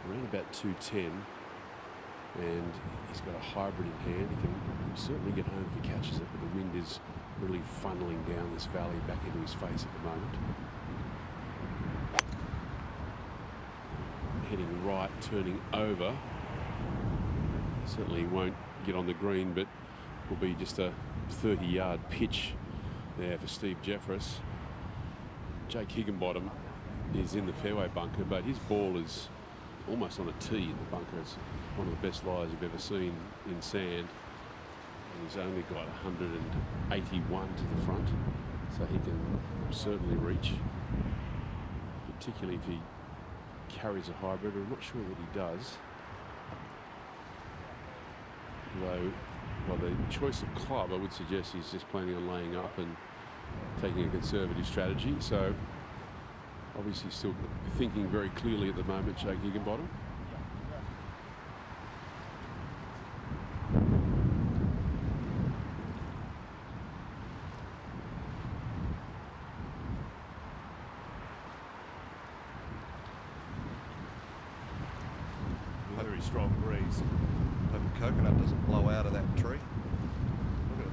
around about 210. And he's got a hybrid in hand. He can certainly get home if he catches it, but the wind is really funneling down this valley back into his face at the moment. Heading right, turning over. Certainly won't get on the green, but will be just a 30-yard pitch there for Steve Jeffress. Jake Higginbottom is in the fairway bunker, but his ball is almost on a tee in the bunker. It's one of the best lies you've ever seen in sand. And he's only got 181 to the front, so he can certainly reach, particularly if he carries a hybrid. I'm not sure that he does. Though, well, the choice of club, I would suggest he's just planning on laying up and taking a conservative strategy. So, obviously still thinking very clearly at the moment, Jake Higginbottom. Very strong breeze. Hope the coconut doesn't blow out of that tree. Look at it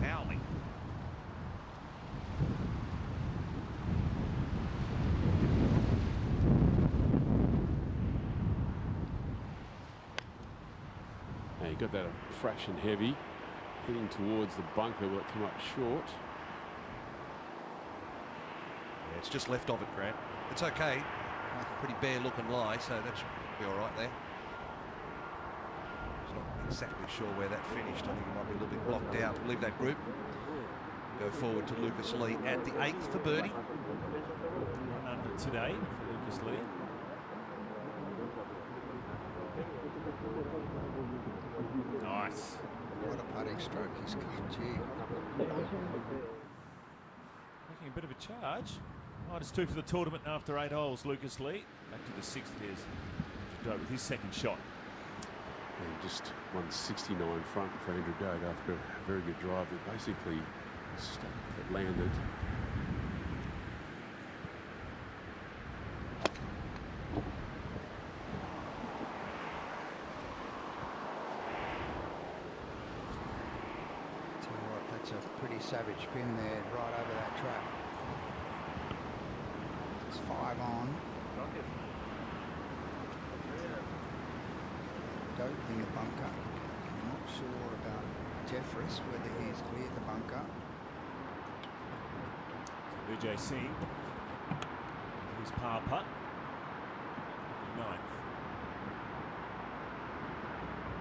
howling. Now you got that a fraction heavy, heading towards the bunker, will it come up short? Yeah, it's just left of it, Grant. It's okay. Pretty bare looking lie, so that should be all right there. He's not exactly sure where that finished. I think he might be a little bit blocked out. Leave that group. Go forward to Lucas Lee at the 8th for birdie. 1 under today for Lucas Lee. Nice. What a putting stroke he's got, gee. Making a bit of a charge. -2 for the tournament after 8 holes, Lucas Lee. Back to the 6th here's with his second shot. And just 169 front for Andrew Dodd after a very good drive that basically stopped, that landed. Tell you what, that's a pretty savage pin there, right over that trap. It's 5 on. Dope in the bunker. I'm not sure about Jeffress, whether he's cleared the bunker. Vijay Singh, his par putt, 9th.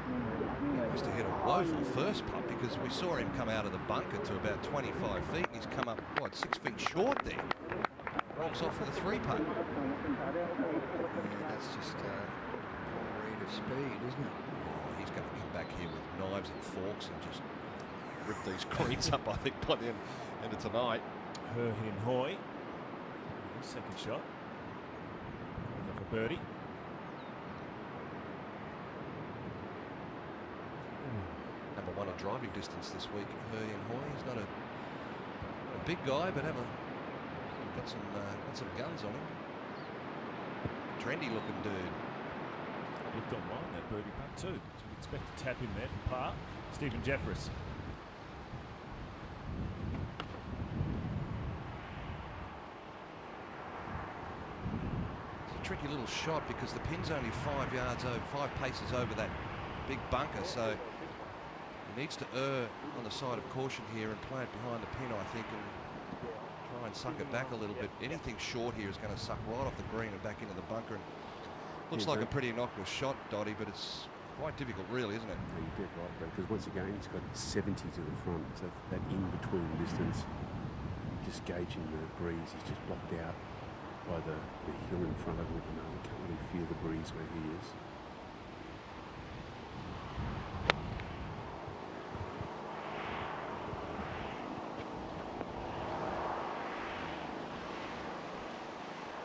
He must have hit a woeful first putt because we saw him come out of the bunker to about 25 feet and he's come up, what, 6 feet short there. Rolls off with a 3-putt. Yeah, that's just read of speed, isn't it? Oh, he's going to come back here with knives and forks and just rip these greens up, I think, by the end of tonight. Hin Hoi, his second shot. Going for birdie. Number 1 on driving distance this week, Hin Hoi. He's not a big guy, but got some guns on him. Trendy looking dude. Looked online, that birdie putt too. So we expect to tap in there for par. Stephen Jeffress. It's a tricky little shot because the pin's only 5 paces over that big bunker, so he needs to err on the side of caution here and play it behind the pin, I think, and try and suck it back a little bit. Anything short here is going to suck right off the green and back into the bunker. And looks like a pretty innocuous shot, Dotty, but it's quite difficult, really, isn't it? Yeah, you're dead right, because once again he's got 70 to the front, so that in-between distance, just gauging the breeze, he's just blocked out by the hill in front of him at the moment. Can't really feel the breeze where he is.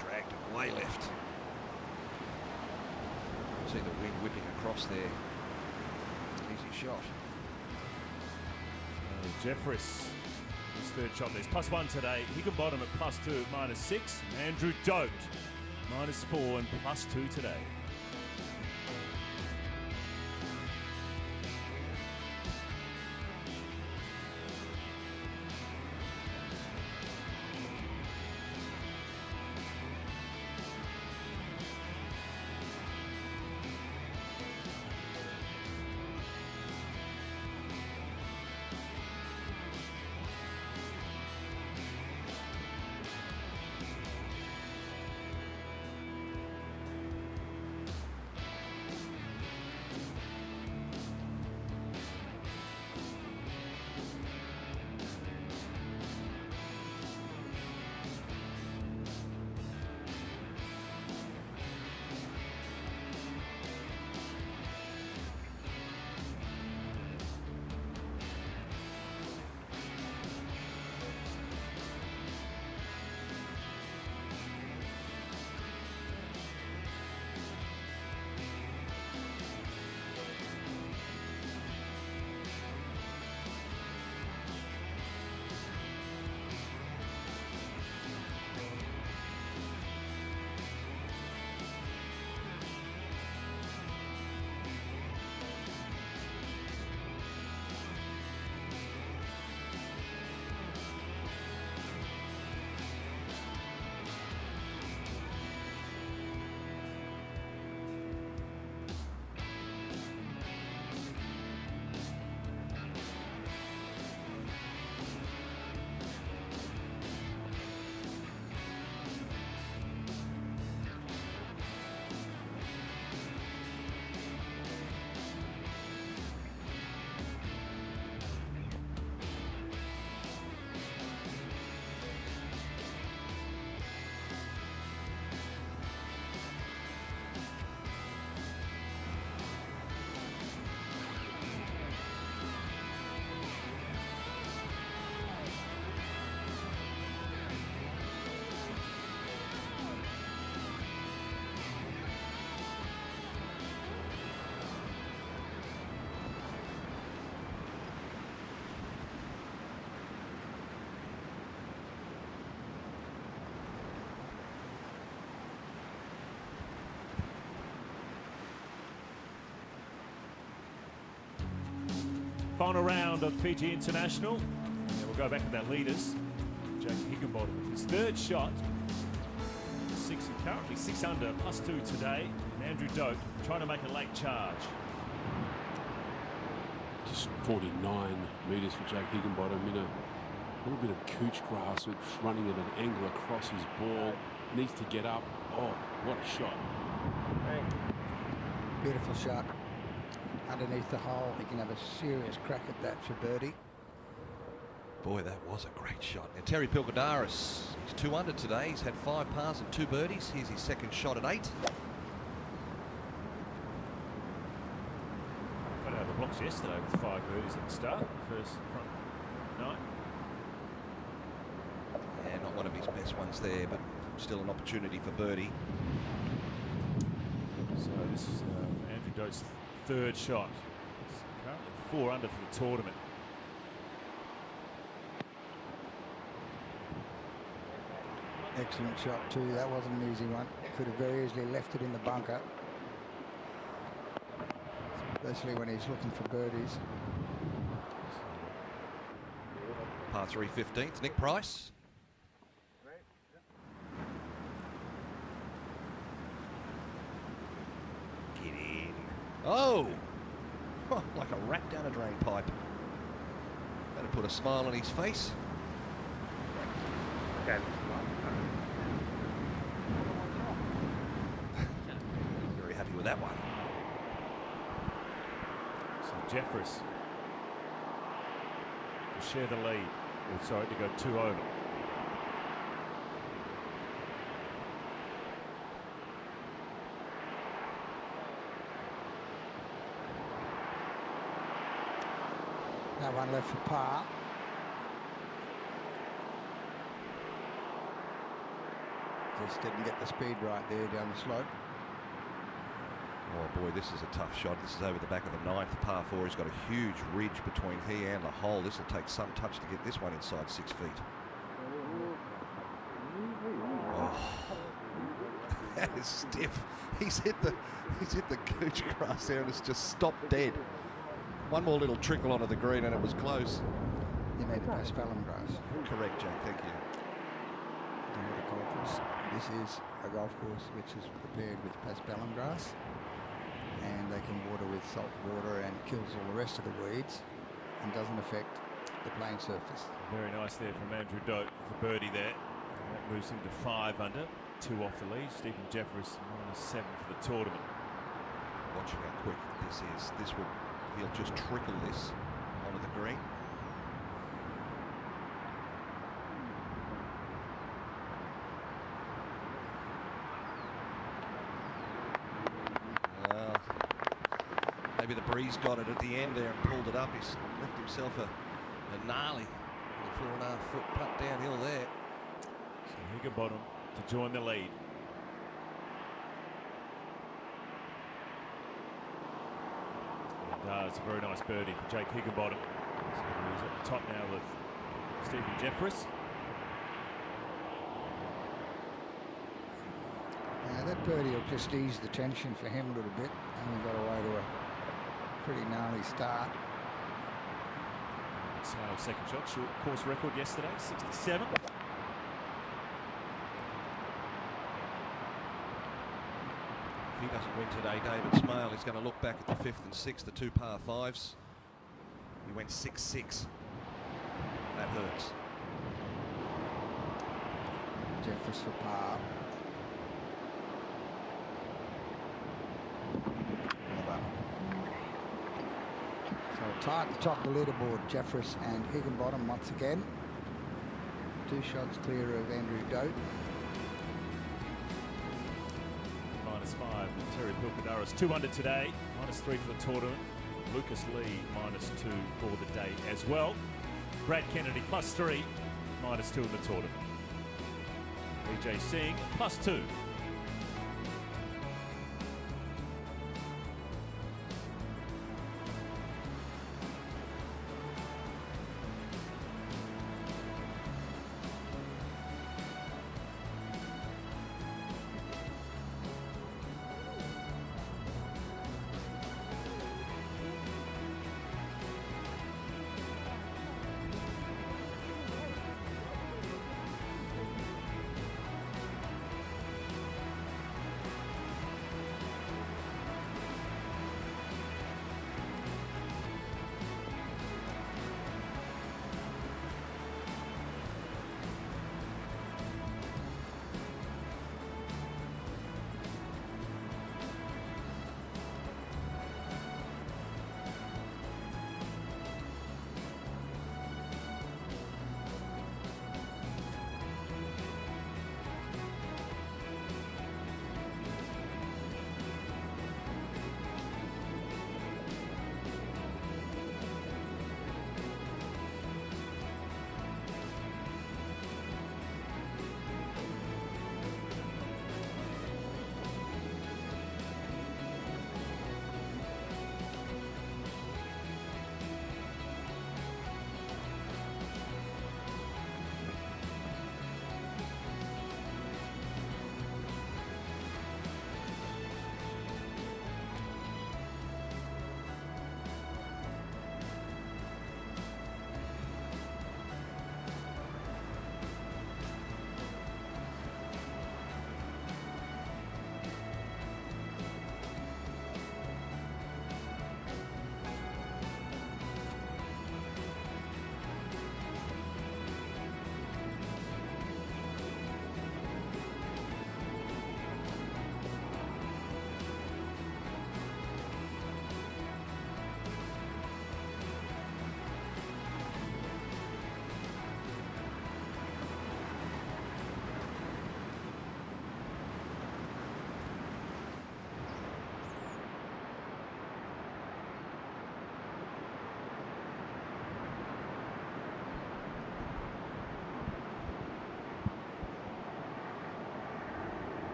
Dragged it way left. See the wind whipping across there. Easy shot. Jeffress, his third shot. There's +1 today. Higginbottom at +2, -6. Andrew Dodd, -4 and +2 today. Final round of Fiji International. And we'll go back to that leaders. Jake Higginbottom with his third shot. Currently 6 under, +2 today. And Andrew Doak trying to make a late charge. Just 49 metres for Jake Higginbottom in a little bit of couch grass, with running at an angle across his ball. Needs to get up. Oh, what a shot. Beautiful shot. Underneath the hole, he can have a serious crack at that for birdie. Boy, that was a great shot. Now, Terry Pilkadaris, he's 2 under today. He's had 5 pars and 2 birdies. Here's his second shot at 8. Got out of the blocks yesterday with 5 birdies at the start. First front 9. Yeah, not one of his best ones there, but still an opportunity for birdie. So this is Andrew Doak's third shot. He's currently 4 under for the tournament. Excellent shot too. That wasn't an easy one. Could have very easily left it in the bunker. Especially when he's looking for birdies. Par 3 15th, Nick Price. Get in. Oh! Like a rat down a drain pipe. That'll put a smile on his face. Okay. Very happy with that one. So Jeffress to share the lead. Or sorry, to go 2 over. That one left for par. Just didn't get the speed right there down the slope. Oh boy, this is a tough shot. This is over the back of the 9th, par 4. He's got a huge ridge between he and the hole. This will take some touch to get this one inside 6 feet. Oh, that is stiff. He's hit the gooch grass there and it's just stopped dead. One more little trickle onto the green and it was close. You made the paspalum grass. Correct, Jake. Thank you. This is a golf course which is prepared with paspalum grass, and they can water with salt water and kills all the rest of the weeds and doesn't affect the playing surface. Very nice there from Andrew Doak, the birdie there. And that moves him to 5 under, 2 off the lead. Stephen Jeffress -7 for the tournament. Watching how quick this is. He'll just trickle this onto the green. Maybe the breeze got it at the end there and pulled it up. He's left himself a gnarly 4.5-foot putt downhill there. So Higginbottom to join the lead. And it's a very nice birdie for Jake Higginbottom. So he's at the top now with Stephen Jeffress. That birdie will just ease the tension for him a little bit, and we got away to a pretty gnarly start. Smale's second shot, short course record yesterday, 67. If he doesn't win today, David Smale is going to look back at the 5th and 6th, the 2 par 5s. He went 6-6. That hurts. Jeffress for par. So tied at the top of the leaderboard, Jeffress and Higginbottom once again. 2 shots clear of Andrew Doak. -5. Terry Pilkadaris 2 under today, -3 for the tournament. Lucas Lee -2 for the day as well. Brad Kennedy +3, -2 in the tournament. BJ Singh +2.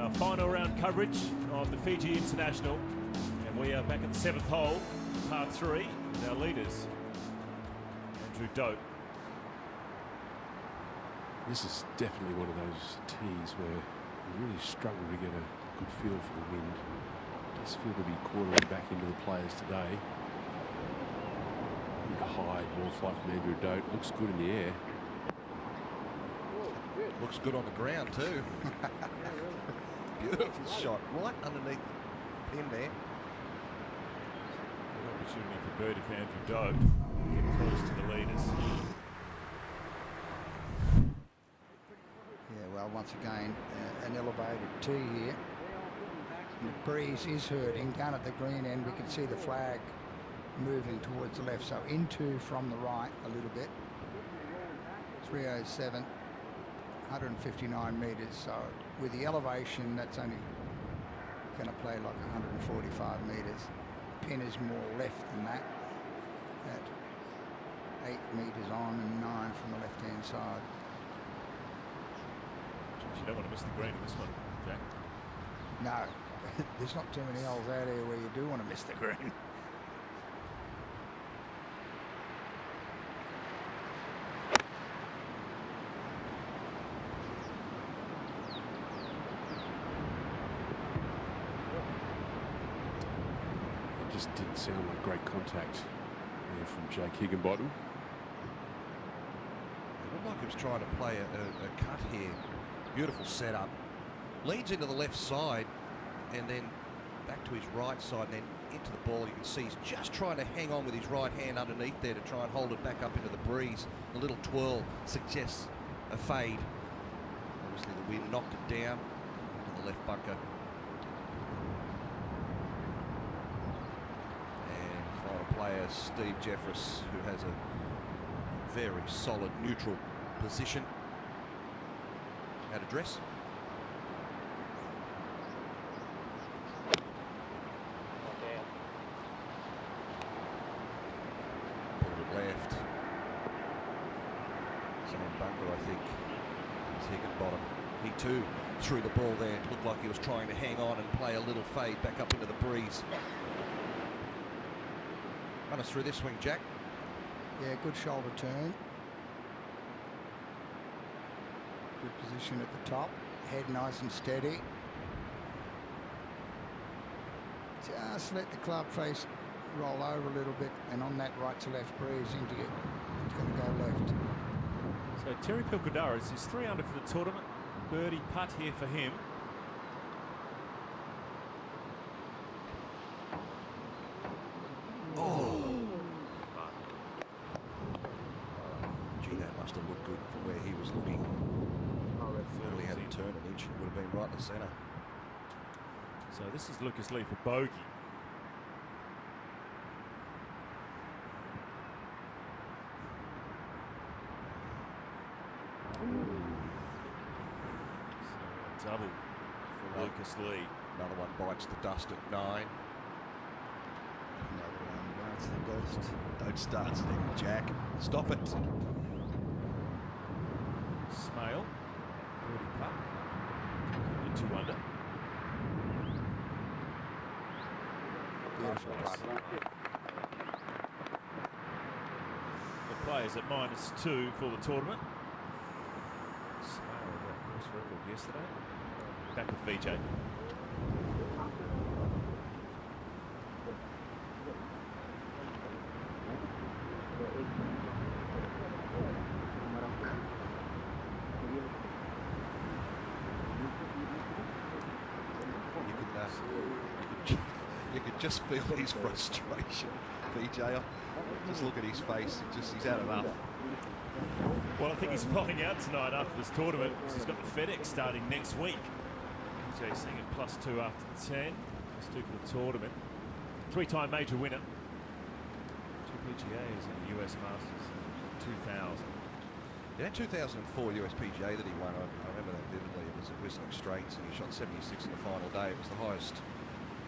our final round coverage of the Fiji International. And we are back at the 7th hole, par 3, with our leaders, Andrew Dope. This is definitely one of those tees where you really struggle to get a good feel for the wind. It does feel to be quartering back into the players today. Big high ball flight from Andrew Dope. Looks good in the air. Looks good on the ground too. Beautiful shot, right underneath the pin there. Good opportunity for birdie for Andrew Dope. Get close to the leaders. Yeah, well, once again, an elevated tee here. And the breeze is hurting. Down at the green end, we can see the flag moving towards the left, so into from the right a little bit. 307, 159 metres. So with the elevation, that's only going to play like 145 metres. Pin is more left than that, at 8 metres on and 9 from the left-hand side. You don't want to miss the green in this one, Jack. No, there's not too many holes out here where you do want to miss the green. It just didn't sound like great contact there from Jake Higginbottom. It looked like he was trying to play a cut here. Beautiful setup. Leads into the left side and then back to his right side and then into the ball. You can see he's just trying to hang on with his right hand underneath there to try and hold it back up into the breeze. A little twirl suggests a fade. Obviously the wind knocked it down into the left bunker. And final player Steve Jeffress, who has a very solid neutral position. At address. Pulled it left. Same bunker, I think. Second bottom. He too threw the ball there. Looked like he was trying to hang on and play a little fade back up into the breeze. Run us through this swing, Jack. Yeah, good shoulder turn. Good position at the top, head nice and steady. Just let the club face roll over a little bit, and on that right to left breeze into it, it's going to go left. So Terry Pilkadaris is 3 under for the tournament. Birdie putt here for him. Oh! Gee, that must have looked good from where he was looking. Only had to turn an inch, it would have been right in the centre. So this is Lucas Lee for bogey. So a double for Lucas Lee. Another one bites the dust at 9. Another one bites the dust. Don't start sticking, Jack. Stop it. Smale. Birdie putt. 2 under. Beautiful putt. The players at -2 for the tournament. Smale got course record yesterday. Back with VJ. You could just feel his frustration, VJ. Just look at his face. He's had enough. Well, I think he's flying out tonight after this tournament because he's got the FedEx starting next week. VJ seeing at +2 after 10. +2 for the tournament. 3-time major winner. 2 PGAs and the US Masters in 2000. Yeah, that 2004 US PGA that he won, I remember that vividly. It was at Whistling Straits and he shot 76 in the final day. It was the highest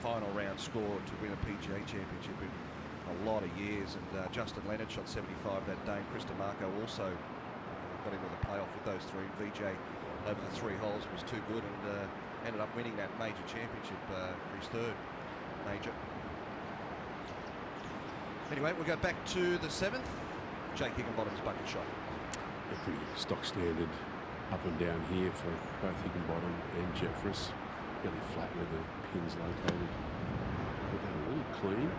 final round score to win a PGA championship in a lot of years. And Justin Leonard shot 75 that day. And Chris DeMarco also got into the playoff with those three. VJ over the 3 holes was too good, and ended up winning that major championship for his third major. Anyway, we'll go back to the 7th. Jake Higginbottom's bucket shot. A pretty stock standard up and down here for both Higginbottom and Jeffress. Fairly flat where the pin's located. Put that a little clean.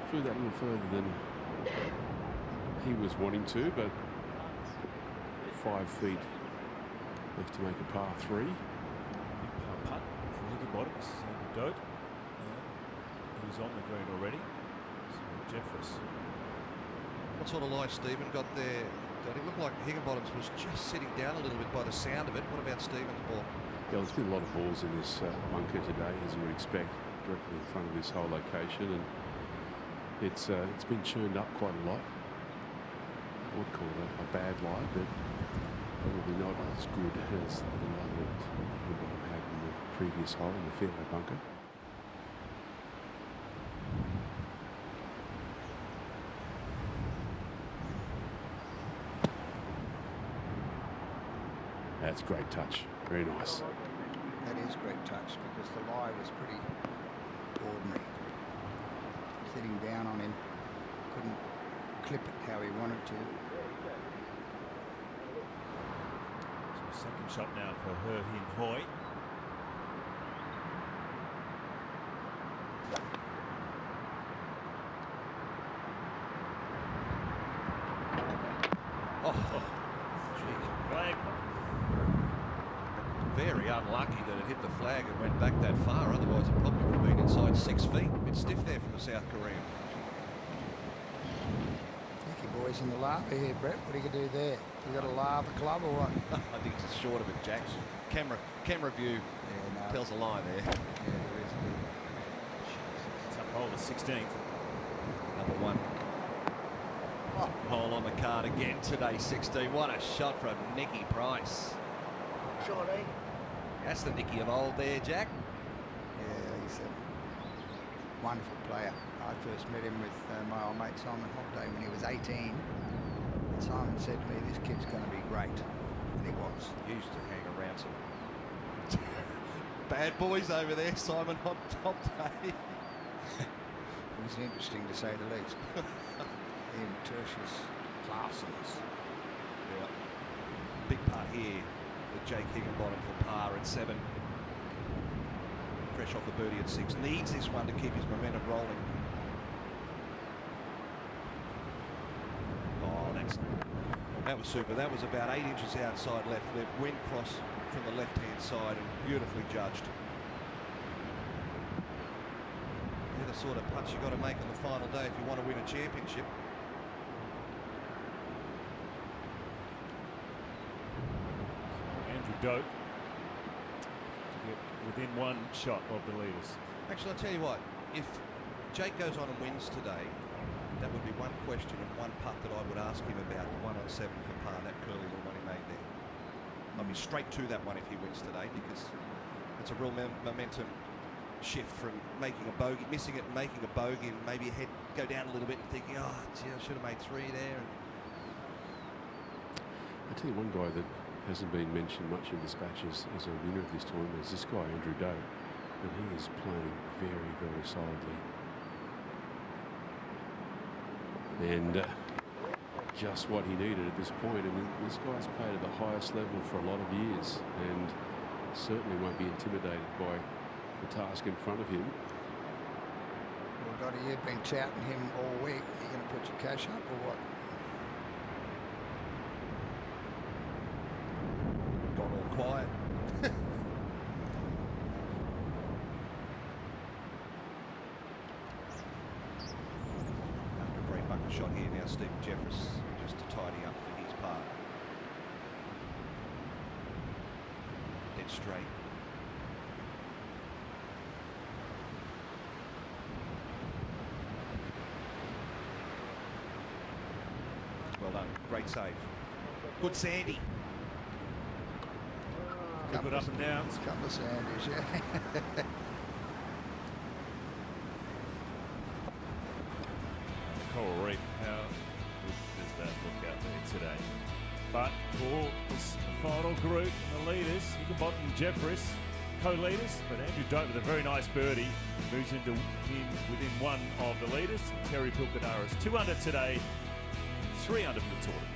Flew that a little further than he was wanting to, but 5 feet left to make a par 3. Big par putt for Higginbottom. This is Andrew Dote. He's on the green already. So Jeffress. What sort of lie Stephen got there? Did it look like Higginbottom's was just sitting down a little bit by the sound of it? What about Stephen's ball? Yeah, there's been a lot of balls in this bunker today, as you would expect, directly in front of this whole location, and it's been churned up quite a lot. I would call it a bad lie, but probably not as good as the lie that Higginbottom had in the previous hole in the fairway bunker. That's a great touch. Very nice. That is great touch because the lie was pretty ordinary. Sitting down on him, couldn't clip it how he wanted to. So second shot now for He Hin Hoi. Flag. Very unlucky that it hit the flag and went back that far. Otherwise, it probably would have been inside 6 feet. A bit stiff there from the South Korean. Nicky boy's in the lava here, Brett. What are you going to do there? You got a lava club or what? I think it's short of it, Jack. Camera view tells a lie there. Yeah, there is. Tough hole, the 16th. Number 1. Hole on the card again today, 16. What a shot from Nicky Price. Shot, eh? That's the Nicky of old there, Jack. Yeah, he's a wonderful player. I first met him with my old mate Simon Hopday when he was 18. And Simon said to me, this kid's going to be great. And he was. He used to hang around some bad boys over there, Simon Hopday. It was interesting to say the least. In Tertius classes. Yeah. Big putt here for Jake Higginbottom for par at 7. Fresh off the birdie at 6. Needs this one to keep his momentum rolling. Oh, that was super. That was about 8 inches outside left. Wind cross from the left-hand side and beautifully judged. They're the sort of putts you got to make on the final day if you want to win a championship. Dote to get within 1 shot of the leaders. Actually, I'll tell you what, if Jake goes on and wins today, that would be one question and one putt that I would ask him about, the 1 on 7 for par, that curly little one he made there. I'll be straight to that one if he wins today, because it's a real momentum shift from making a bogey, missing it and making a bogey, and maybe your head go down a little bit and thinking, oh, gee, I should have made 3 there. And I tell you one guy that hasn't been mentioned much in dispatches as a winner of this tournament is this guy, Andrew Doe, and he is playing very, very solidly. And just what he needed at this point. I mean, this guy's played at the highest level for a lot of years and certainly won't be intimidated by the task in front of him. Well, Dottie, you've been touting him all week. Are you going to put your cash up or what? got all quiet. After a great bucket shot here now, Stephen Jeffress just to tidy up for his part. Dead straight. Well done. Great save. Good Sandy. Good up and downs. Couple of Sandys, yeah. Coral Reef, how good does that look out there today? But for this final group, the leaders, Higginbottom and Jeffress, co-leaders, but Andrew Dope with a very nice birdie moves into within one of the leaders. Terry Pilkadaris 2 under today, 3 under for the tournament.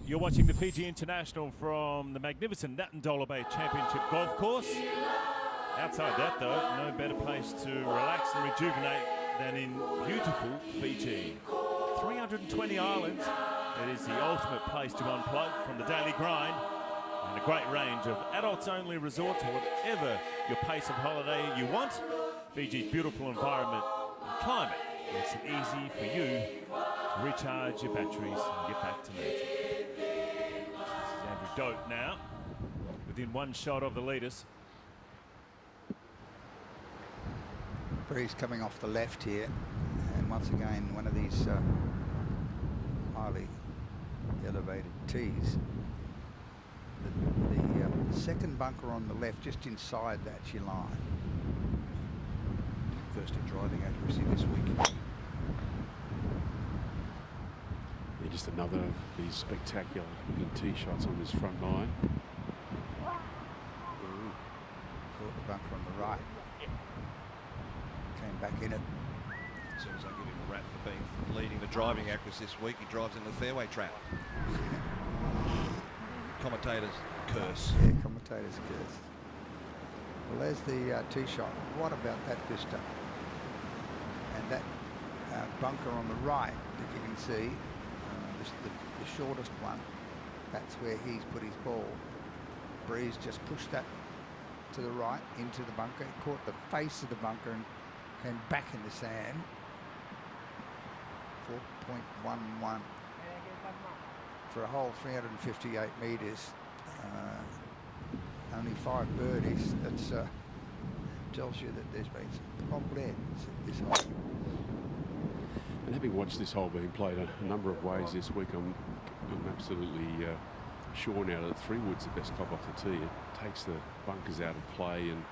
You're watching the Fiji International from the magnificent Natandola Bay Championship Golf Course. Outside that, though, no better place to relax and rejuvenate than in beautiful Fiji. 320 islands. It is the ultimate place to unplug from the daily grind, and a great range of adults-only resorts, or whatever your pace of holiday you want. Fiji's beautiful environment and climate makes it easy for you to recharge your batteries and get back to nature. Dope now, within one shot of the leaders. Breeze coming off the left here, and once again one of these highly elevated tees. The second bunker on the left, just inside that's your line. First in driving accuracy this week. Just another of these spectacular looking tee shots on this front nine. Caught the bunker on the right. Came back in it. As soon as I give him a rap for being leading the driving accuracy this week, he drives in the fairway trap. Commentators curse. Yeah, commentators curse. Well, there's the tee shot. What about that vista? And that bunker on the right that you can see. The shortest one, that's where he's put his ball. Breeze just pushed that to the right into the bunker. It caught the face of the bunker and came back in the sand. 4.11 for a hole 358 metres. Only 5 birdies. That tells you that there's been some problems this hole. And having watched this hole being played a number of ways this week, I'm absolutely sure now that 3 wood's the best club off the tee. It takes the bunkers out of play, and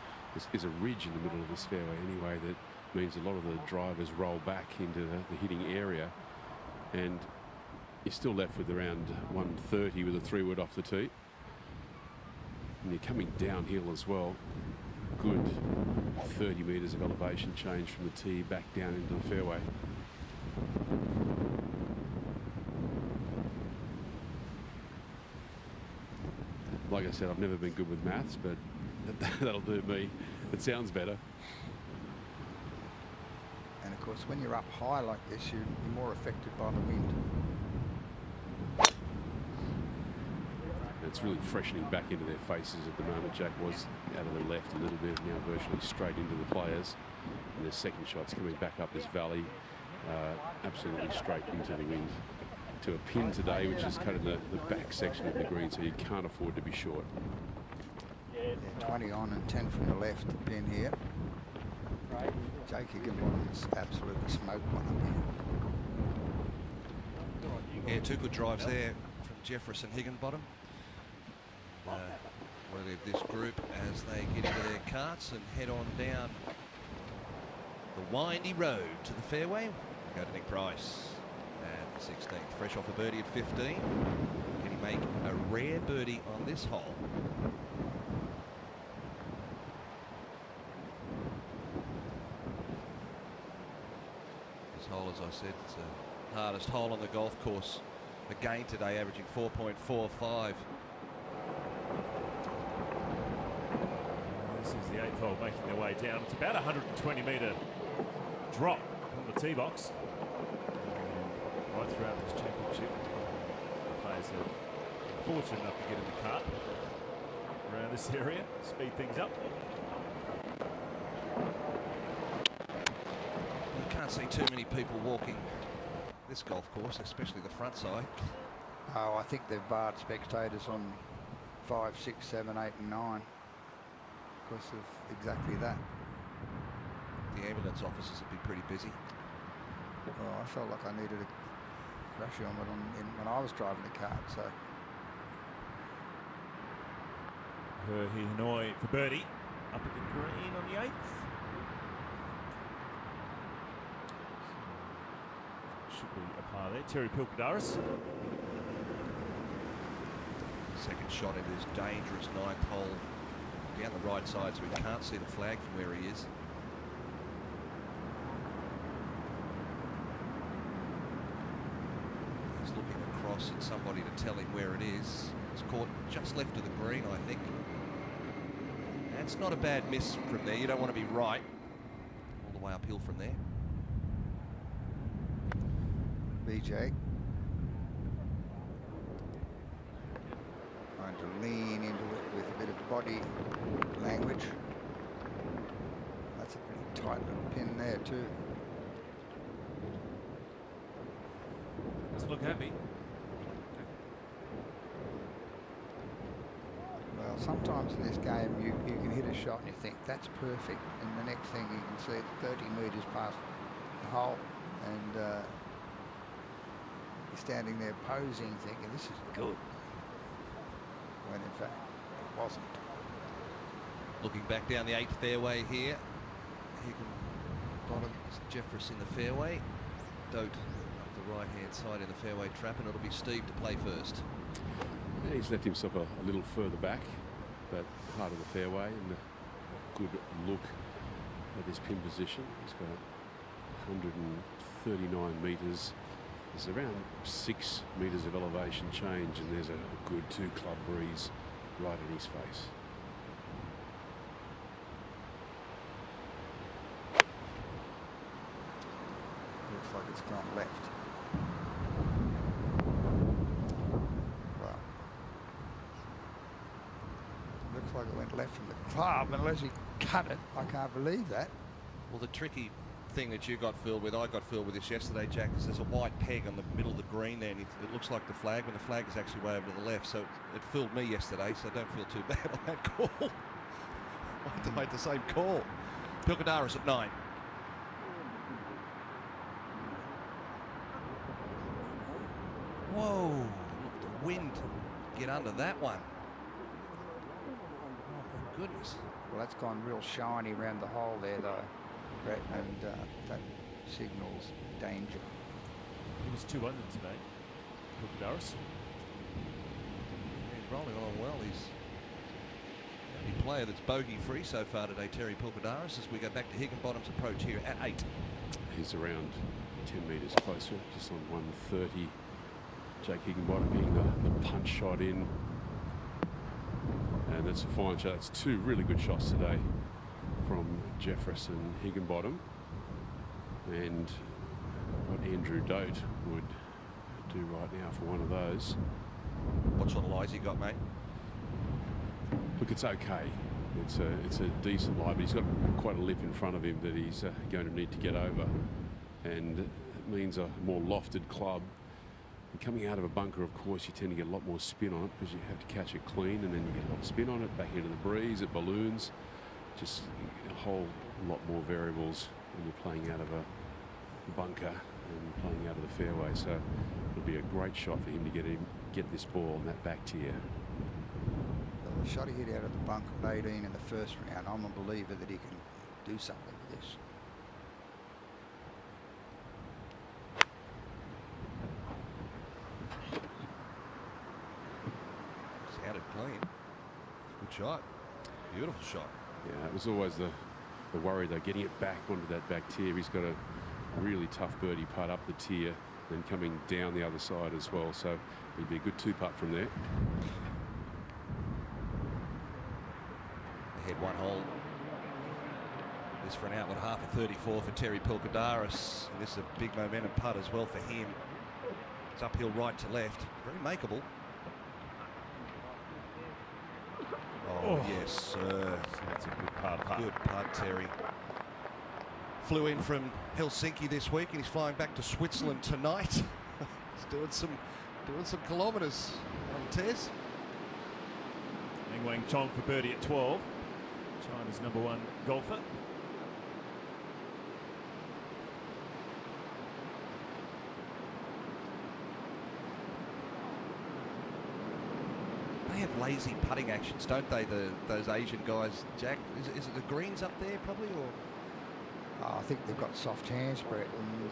there's a ridge in the middle of this fairway anyway that means a lot of the drivers roll back into the hitting area. And you're still left with around 130 with a 3-wood off the tee. And you're coming downhill as well. Good 30 metres of elevation change from the tee back down into the fairway. Like I said, I've never been good with maths, but that'll do me. It sounds better. And of course, when you're up high like this, you're more affected by the wind. It's really freshening back into their faces at the moment. Jack was out of the left a little bit, now virtually straight into the players. And their second shot's coming back up this valley, absolutely straight into the wind. To a pin today, which is kind of the back section of the green, so you can't afford to be short. Yeah, 20 on and 10 from the left pin here. Jake Higginbottom's absolutely smoked one up here. Yeah, two good drives there from Jeffress and Higginbottom. Worthy of this group as they get into their carts and head on down the windy road to the fairway. Go to Nick Price at the 16th, fresh off a birdie at 15. Can he make a rare birdie on this hole? This hole, as I said, it's the hardest hole on the golf course. Again today, averaging 4.45. This is the 8th hole making their way down. It's about a 120-metre drop from the tee box. Right throughout this championship, the players are fortunate enough to get in the cart around this area, speed things up. You can't see too many people walking this golf course, especially the front side. Oh, I think they've barred spectators on 5, 6, 7, 8 and 9 because of exactly that. The ambulance officers have been pretty busy. Well, I felt like I needed a crash helmet when I was driving the cart, so. Hanoi for birdie up at the green on the 8th. Should be a par there. Terry Pilkadaris. Second shot into this dangerous 9th hole down the right side, so we can't see the flag from where he is. He's looking across at somebody to tell him where it is. It's caught just left of the green, I think. That's not a bad miss from there. You don't want to be right all the way uphill from there. BJ trying to lean into it with a bit of body language. That's a pretty tight little pin there too. Doesn't look happy. Well, sometimes in this game you can hit a shot and you think that's perfect, and the next thing you can see it's 30 metres past the hole, and you're standing there posing thinking this is good, when in fact it wasn't. Looking back down the 8th fairway here. Higginbottom, Jeffress in the fairway. Dote up the right-hand side in the fairway trap, and it'll be Steve to play first. Yeah, he's left himself a little further back, but part of the fairway, and a good look at his pin position. He's got 139 metres. There's around 6 metres of elevation change, and there's a good 2-club breeze right in his face. Looks like it's gone left. Well, looks like it went left from the club, unless he cut it. I can't believe that. Well, the tricky thing that you got filled with, I got filled with this yesterday, Jack, is there's a white peg on the middle of the green there, and it looks like the flag, when the flag is actually way over to the left. So it fooled me yesterday, so don't feel too bad on that call. I had to make the same call. Pilkadaris at 9. Whoa, look, the wind get under that one. Oh, my goodness. Well, that's gone real shiny around the hole there, though, Brett, and that signals danger. He was 2 under today. Pukudaris. He's rolling along well. He's the only player that's bogey-free so far today, Terry Pukudaris, as we go back to Higginbottom's approach here at 8. He's around 10 metres closer, just on 130. Jake Higginbottom hitting the punch shot in. And that's a fine shot. It's two really good shots today from Jeffress and Higginbottom. And what Andrew Dote would do right now for one of those. What sort of lies he got, mate? Look, it's okay. It's a decent lie, but he's got quite a lip in front of him that he's going to need to get over. And it means a more lofted club. And coming out of a bunker, of course, you tend to get a lot more spin on it because you have to catch it clean, and then you get a lot of spin on it, back into the breeze, it balloons. Just a whole lot more variables when you're playing out of a bunker and playing out of the fairway. So it'll be a great shot for him to get this ball on that back tier. The shot he hit out of the bunker at 18 in the first round, I'm a believer that he can do something with this. Sounded clean. Good shot. Beautiful shot. Yeah, it was always the worry though, getting it back onto that back tier. He's got a really tough birdie putt up the tier, then coming down the other side as well. So it'd be a good 2-putt from there. Ahead 1 hole. This for an outward half of 34 for Terry Pukudaris. This is a big momentum putt as well for him. It's uphill right to left. Very makeable. Oh, yes, sir. That's a good putt. Good putt, Terry. Flew in from Helsinki this week and he's flying back to Switzerland tonight. He's doing some kilometres on Tez. Meng Wang Chong for birdie at 12. China's #1 golfer. They have lazy putting actions, don't they, those Asian guys, Jack? Is it the greens up there probably, or? Oh, I think they've got soft hands, Brett, and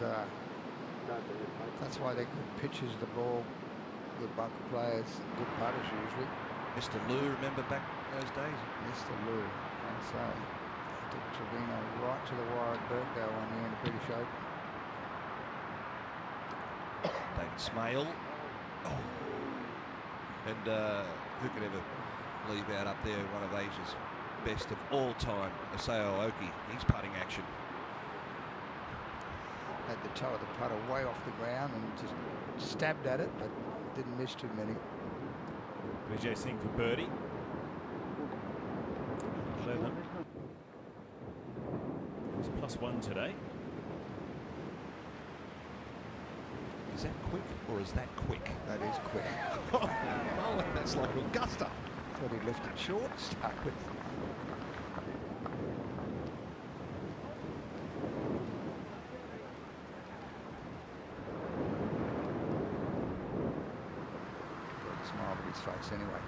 that's why they're good pitchers of the ball, good bunker players, good putters usually. Mr. Lou, remember back those days? Mr. Lou, and so he took Trevino right to the wire at Birkdale on the end of British Open. David Smale. Oh. And who could ever leave out up there one of Asia's best of all time, Asao Aoki. He's putting action. Had the toe of the putter way off the ground and just stabbed at it, but didn't miss too many. Vijay Singh for birdie. 11. He's +1 today. Is that quick or is that quick? That is quick. Oh, that's like Augusta. Thought he left it short, stuck with. Got a smile on his face anyway.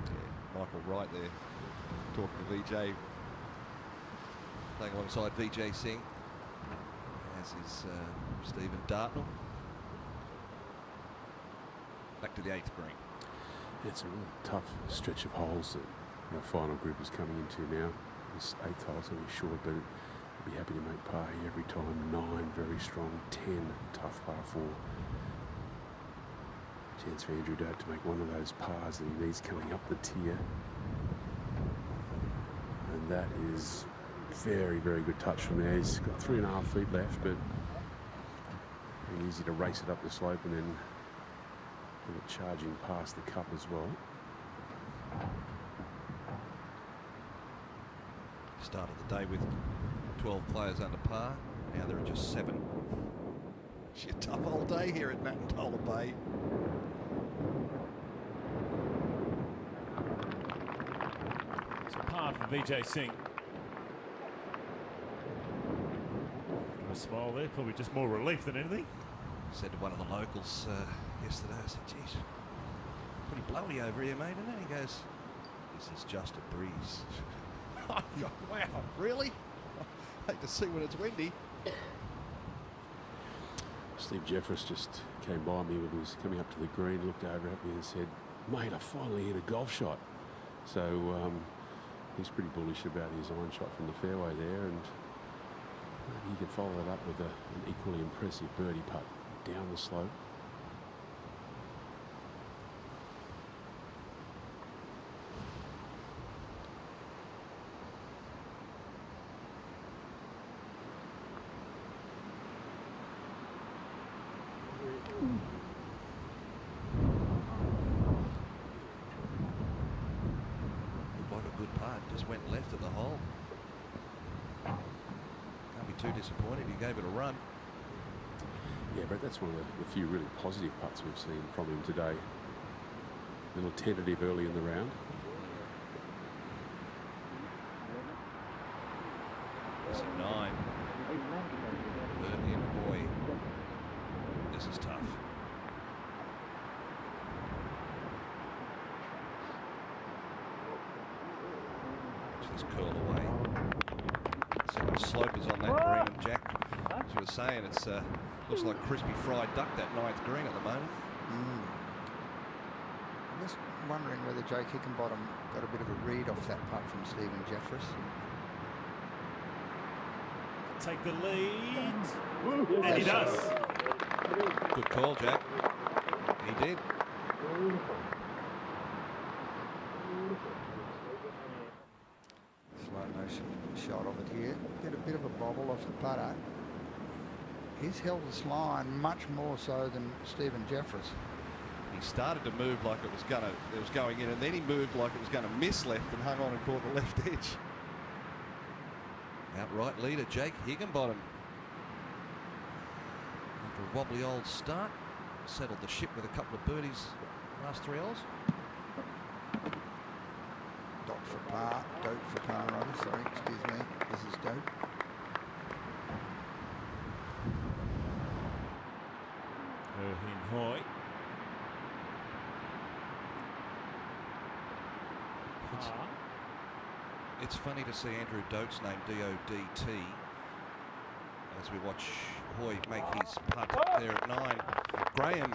Yeah, Michael Wright there talking to VJ, playing alongside Vijay Singh, as is Stephen Dartnell. Back to the 8th green. It's a real tough stretch of holes that our final group is coming into now. This 8th hole's going to be short, but I'd be happy to make par here every time. 9 very strong, 10 tough par 4. Chance for Andrew Dote to make one of those pars that he needs coming up the tier. And that is very, very good touch from there. He's got 3.5 feet left, but very easy to race it up the slope and then get it charging past the cup as well. Started the day with 12 players under par. Now there are just 7. It's a tough old day here at Matintola Bay. It's a par for Vijay Singh. Got a smile there, probably just more relief than anything. Said to one of the locals yesterday, I said, geez, pretty blowy over here, mate, isn't it? He goes, this is just a breeze. I go, wow, really? I hate to see when it's windy. Steve Jeffress just came by me when he was coming up to the green, looked over at me and said, "Mate, I finally hit a golf shot." So he's pretty bullish about his iron shot from the fairway there, and maybe he can follow that up with an equally impressive birdie putt down the slope. Looked like a good putt, just went left at the hole. Can't be too disappointed, he gave it a run. Yeah, but that's one of the few really positive putts we've seen from him today. A little tentative early in the round. It's a 9. Birdie and boy. This is tough. Just curl away. See what slope is on that green, and Jack, as you were saying, it's looks like crispy fried duck, that 9th green at the moment. I'm just wondering whether Jake Hickenbottom got a bit of a read off that putt from Stephen Jeffress. Take the lead. And he does. Good call, Jack. He did. Slow motion shot of it here. Did a bit of a bobble off the putter. He's held this line much more so than Stephen Jeffress. He started to move like it was going in, and then he moved like it was going to miss left and hung on and caught the left edge. Outright leader Jake Higginbottom, after a wobbly old start, settled the ship with a couple of birdies last 3 holes. Dot for par, dope for par, rather. Sorry, excuse me. This is dope. Hin Hoi. It's funny to see Andrew Dote's name, D-O-D-T, as we watch Hoy make his putt there at 9. Graham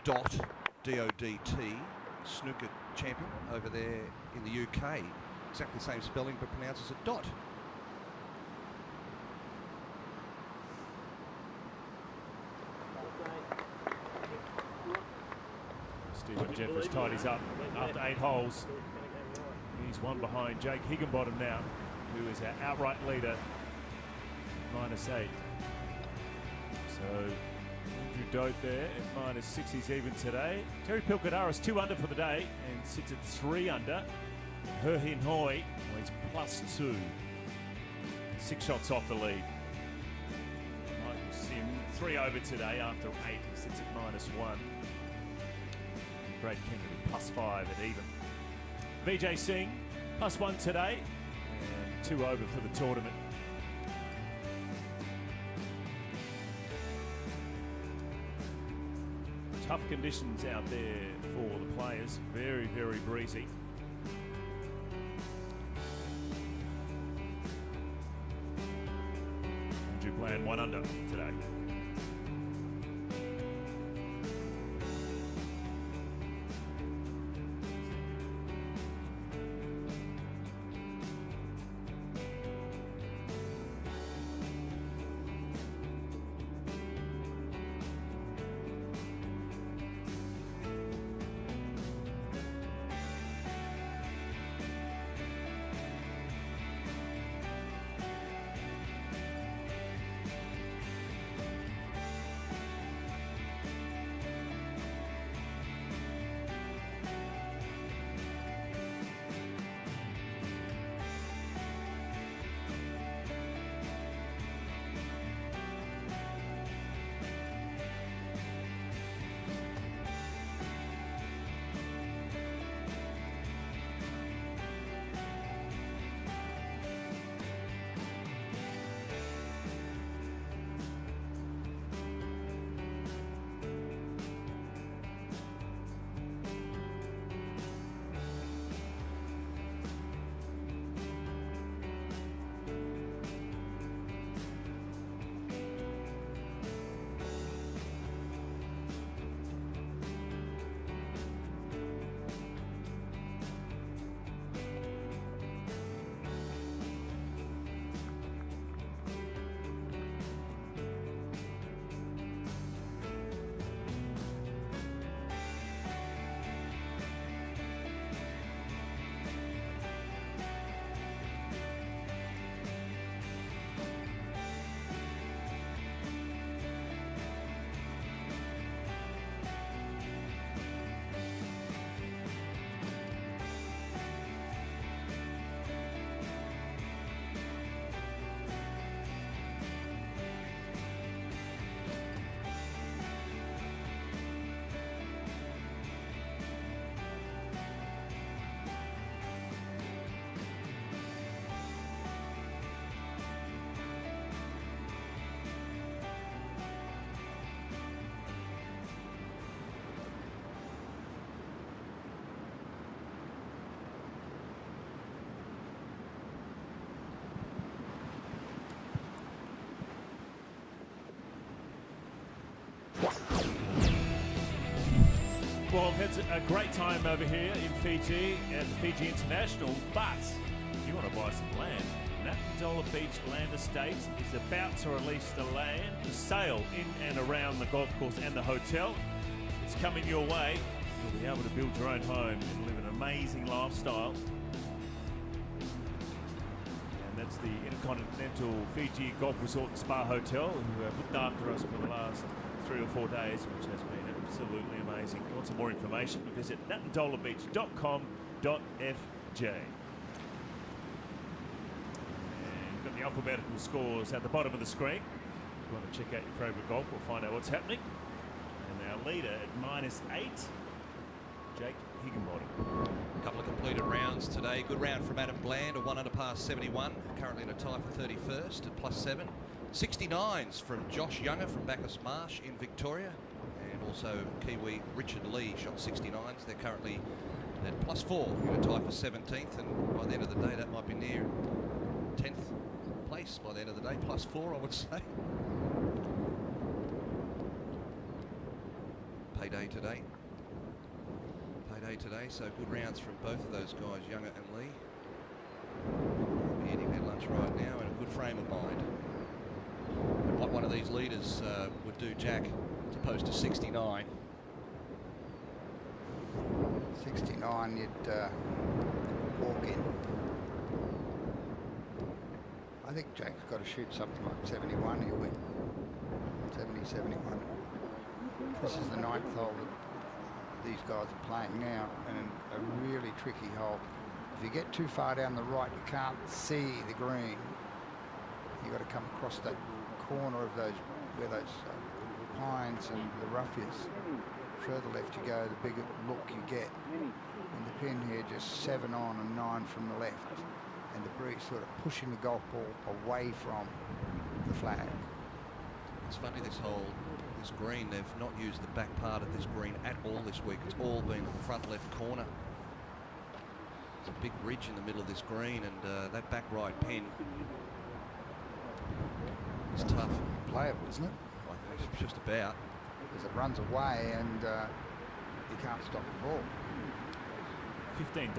Dot, D-O-D-T, snooker champion over there in the UK. Exactly the same spelling, but pronounces it Dot. Stephen Jeffress tidies up after 8 holes. He's one behind Jake Higginbottom now, who is our outright leader, -8. So Andrew Dote there at -6. He's even today. Terry Pilkadaris 2 under for the day and sits at 3 under. Hin Hoi, well, he's +2. 6 shots off the lead. Michael Sim 3 over today after 8. He sits at -1. Brad Kennedy +5 at even. Vijay Singh +1 today and 2 over for the tournament. Tough conditions out there for the players. Very, very breezy. Andrew playing 1 under today. Well, I've had a great time over here in Fiji at the Fiji International, but if you want to buy some land, Natadola Beach Land Estate is about to release the land for sale in and around the golf course and the hotel. It's coming your way. You'll be able to build your own home and live an amazing lifestyle. And that's the Intercontinental Fiji Golf Resort and Spa Hotel, who have looked after us for the last 3 or 4 days, which has been absolutely amazing. If you want some more information, visit natandolabeach.com.fj. And you've got the alphabetical scores at the bottom of the screen. If you want to check out your favourite golf, we'll find out what's happening. And our leader at -8, Jake Higginbottom. A couple of completed rounds today. Good round from Adam Bland, a 1 under par 71. Currently in a tie for 31st at +7. 69s from Josh Younger from Bacchus Marsh in Victoria. And also Kiwi Richard Lee shot 69s. They're currently at +4 in a tie for 17th. And by the end of the day, that might be near 10th place by the end of the day. +4, I would say. Payday today. So good rounds from both of those guys, Younger and Lee. Be eating their lunch right now in a good frame of mind. And what one of these leaders would do, Jack, as opposed to 69. 69, you'd walk in. I think Jack's got to shoot something like 71, he'll win. 70, 71. This is the 9th hole that these guys are playing now, and a really tricky hole. If you get too far down the right, you can't see the green. You've got to come across that corner of those, where those pines and the rough is. Further left you go, the bigger look you get. And the pin here just 7 on and 9 from the left. And the breeze sort of pushing the golf ball away from the flag. It's funny, this green, they've not used the back part of this green at all this week. It's all been the front left corner. There's a big ridge in the middle of this green, and that back right pin is tough. Playable, isn't it? I think it's just about. Because it runs away and you can't stop the ball. 15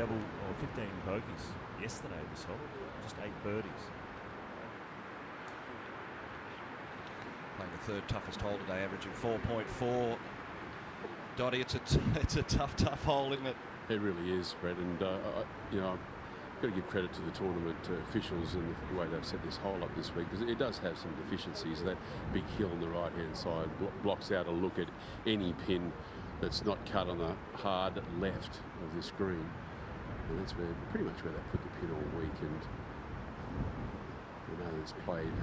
bogeys yesterday this hole, just 8 birdies. Playing the 3rd toughest hole today, averaging 4.4. Dottie, it's a tough hole, isn't it? It really is, Brett, and you know, I've got to give credit to the tournament officials and the way they've set this hole up this week, because it does have some deficiencies. That big hill on the right-hand side blocks out a look at any pin that's not cut on the hard left of this green, and that's pretty much where they put the pin all week. And you know, it's played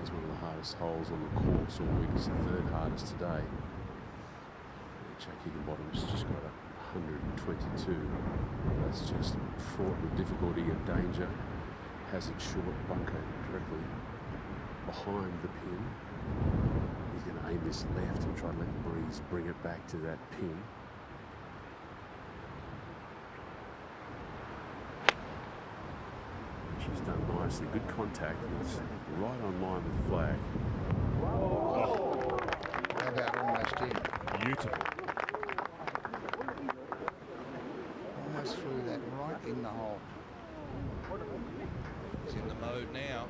as one of the hardest holes on the course all week. It's the 3rd hardest today. Jake Higginbottom's just got 122. That's just fraught with difficulty and danger. Has it short, bunker directly behind the pin. He's going to aim this left and try to let the breeze bring it back to that pin. She's done nicely. Good contact. And it's right on line with the flag. Oh. How about almost in? Beautiful. Almost threw that right in the hole. He's in the mode now.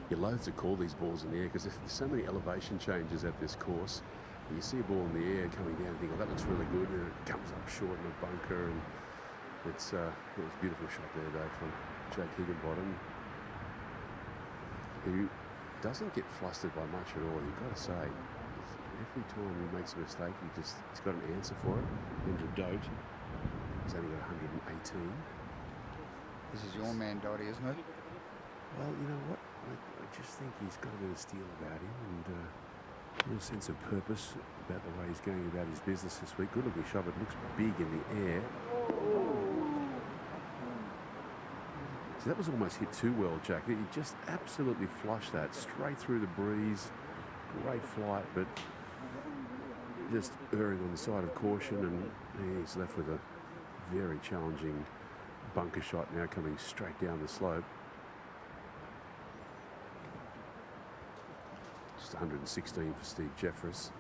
You're loath to call these balls in the air because there's so many elevation changes at this course. When you see a ball in the air coming down, you think, oh, that looks really good, and it comes up short in a bunker. And it was a beautiful shot there, though, from Jake Higginbottom, who doesn't get flustered by much at all. You've got to say, every time he makes a mistake, he's got an answer for it. Indra Dote, he's only got 118. This is your man, Dottie, isn't it? Well, you know what? I just think he's got a bit of steel about him, and a real sense of purpose about the way he's going about his business this week. Good looking shot, it looks big in the air. So that was almost hit too well, Jack. He just absolutely flushed that straight through the breeze. Great flight, but just erring on the side of caution, and he's left with a very challenging bunker shot now coming straight down the slope. Just 116 for Steve Jeffress.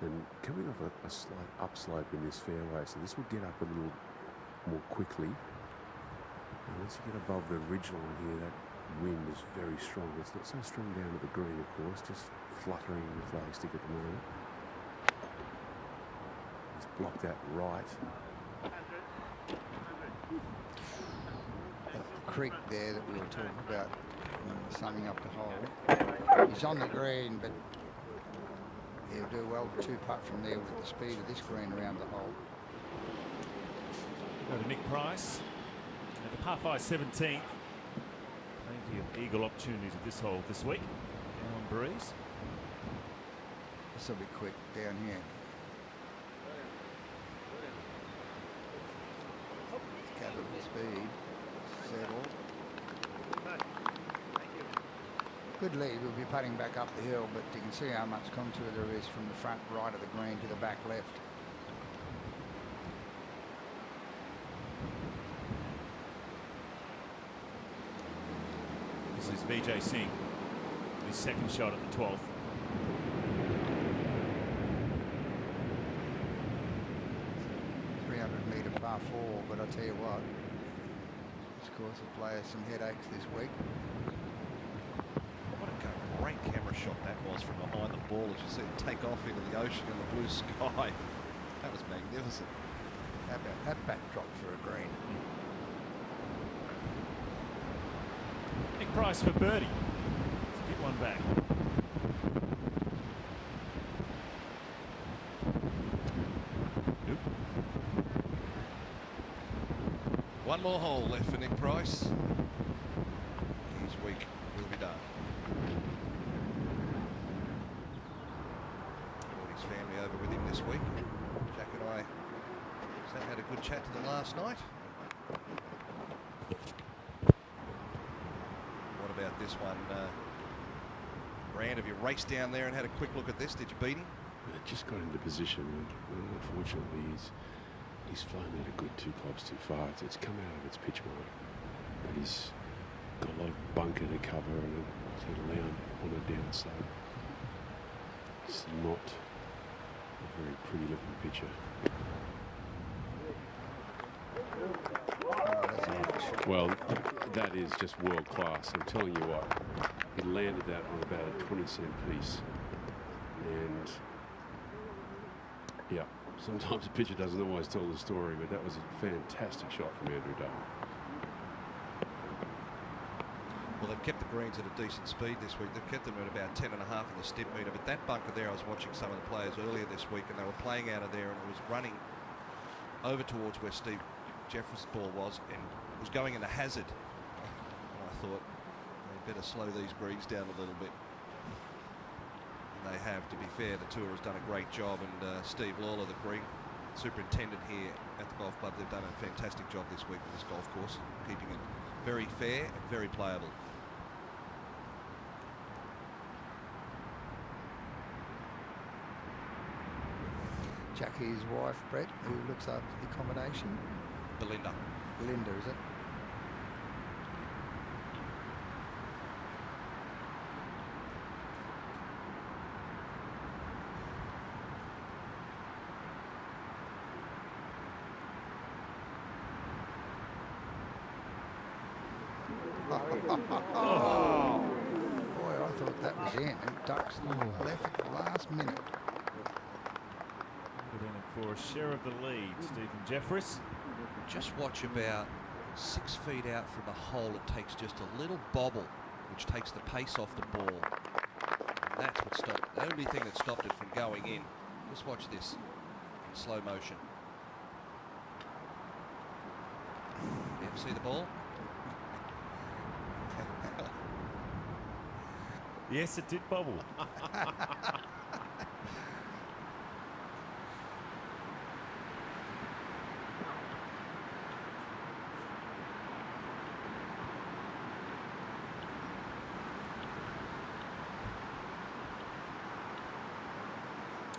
And coming off a slight upslope in this fairway, so this will get up a little more quickly. And once you get above the ridgeline here, that wind is very strong. It's not so strong down at the green, of course, just fluttering the flagstick at the moment. He's blocked that right. That creek there that we were talking about, summing up the hole. He's on the green, but he'll do well to two-putt from there with the speed of this green around the hole. Go to Nick Price at the par 5 17th. Plenty of eagle opportunities at this hole this week. Down on breeze. This will be quick down here. Gather the speed. Settle. Good lead. We'll be putting back up the hill, but you can see how much contour there is from the front right of the green to the back left. This is Vijay Singh. His second shot at the 12th. Par 4, but I tell you what, this caused the players some headaches this week. What a great camera shot that was from behind the ball as you see it take off into the ocean and the blue sky. That was magnificent. How about that backdrop for a green? Nick Price for birdie. Let's get one back. One more hole left for Nick Price. His week will be done. Brought his family over with him this week. Jack and I had a good chat to them last night. What about this one? Grant, have you raced down there and had a quick look at this? Did you beat him? Just got into position, and unfortunately he's flown out a good 2 clubs too far. It's come out of its pitch mark, but he's got a lot of bunker to cover and to land on a downslope. It's not a very pretty looking picture. Well, that is just world class. I'm telling you what, he landed that on about a 20-cent piece, and yeah. Sometimes a pitcher doesn't always tell the story, but that was a fantastic shot from Andrew Dale. Well, they've kept the greens at a decent speed this week. They've kept them at about 10.5 in the stip meter. But that bunker there, I was watching some of the players earlier this week, and they were playing out of there, and it was running over towards where Steve Jeffress' ball was, and it was going in a hazard. And I thought, they better slow these greens down a little bit. They have, to be fair. The tour has done a great job, and Steve Lawler, the green superintendent here at the golf club, they've done a fantastic job this week with this golf course, keeping it very fair and very playable. Jackie's wife, Brett, who looks after the accommodation. Belinda. Belinda, is it? Oh, boy, I thought that was in. And ducks left at the last minute. For a share of the lead, Stephen Jeffress. Just watch about 6 feet out from the hole. It takes just a little bobble, which takes the pace off the ball. And that's what stopped. The only thing that stopped it from going in. Just watch this in slow motion. You ever see the ball? Yes, it did bobble.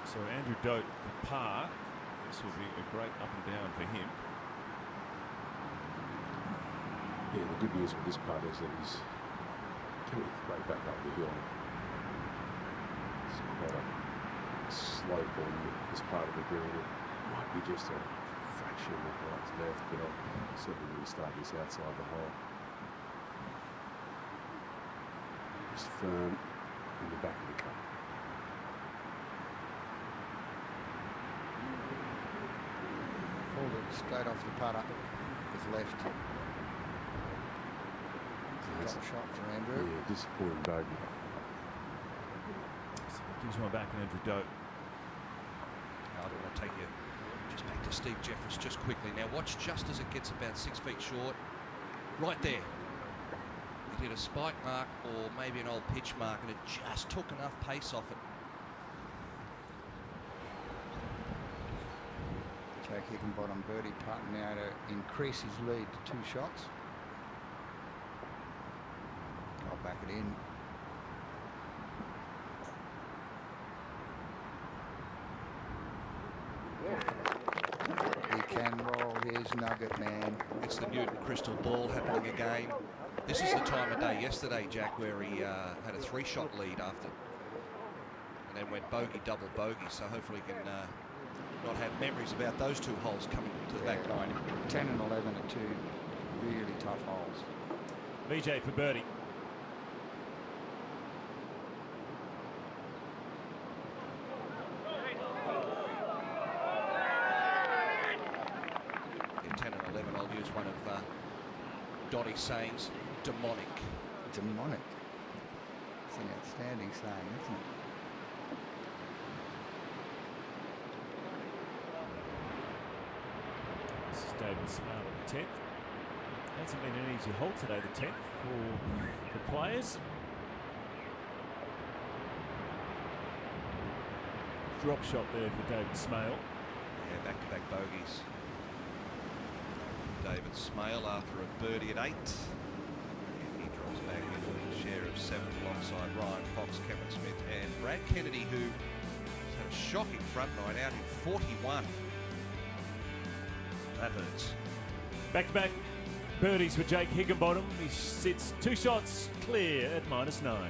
So Andrew Dote for par. This will be a great up and down for him. Yeah, the good news with this putt is that he's coming right back up the hill. It's quite slope on this part of the green. It might be just a fraction of right to left, but I'll certainly restart this outside the hole. Just firm in the back of the cup. Pulled it straight off the putter with left. Drop shot for Andrew. Yeah, disappointing bogey. So it gives one back to Andrew Doe. I don't want to take you just back to Steve Jeffers just quickly. Now watch just as it gets about 6 feet short. Right there. It hit a spike mark or maybe an old pitch mark, and it just took enough pace off it. Jack Higginbottom birdie putt now to increase his lead to 2 shots. I'll back it in. He can roll his nugget, man. It's the Newton crystal ball happening again. This is the time of day yesterday, Jack, where he had a 3-shot lead after, and then went bogey, double bogey. So hopefully he can not have memories about those 2 holes coming to the back nine. 10 and 11 are 2 really tough holes. VJ for birdie. In 10 and 11, I'll use one of Donnie's sayings, demonic. Demonic. It's an outstanding saying, isn't it? This is David Smale at the 10th. Hasn't been an easy hole today, the 10th, for the players. Drop shot there for David Smale. Yeah, back-to-back bogeys. David Smale after a birdie at 8. And he drops back into a share of 7th alongside Ryan Fox, Cameron Smith and Brad Kennedy, who had a shocking front nine out in 41. That hurts. Back-to-back birdies for Jake Higginbottom. He sits 2 shots clear at -9.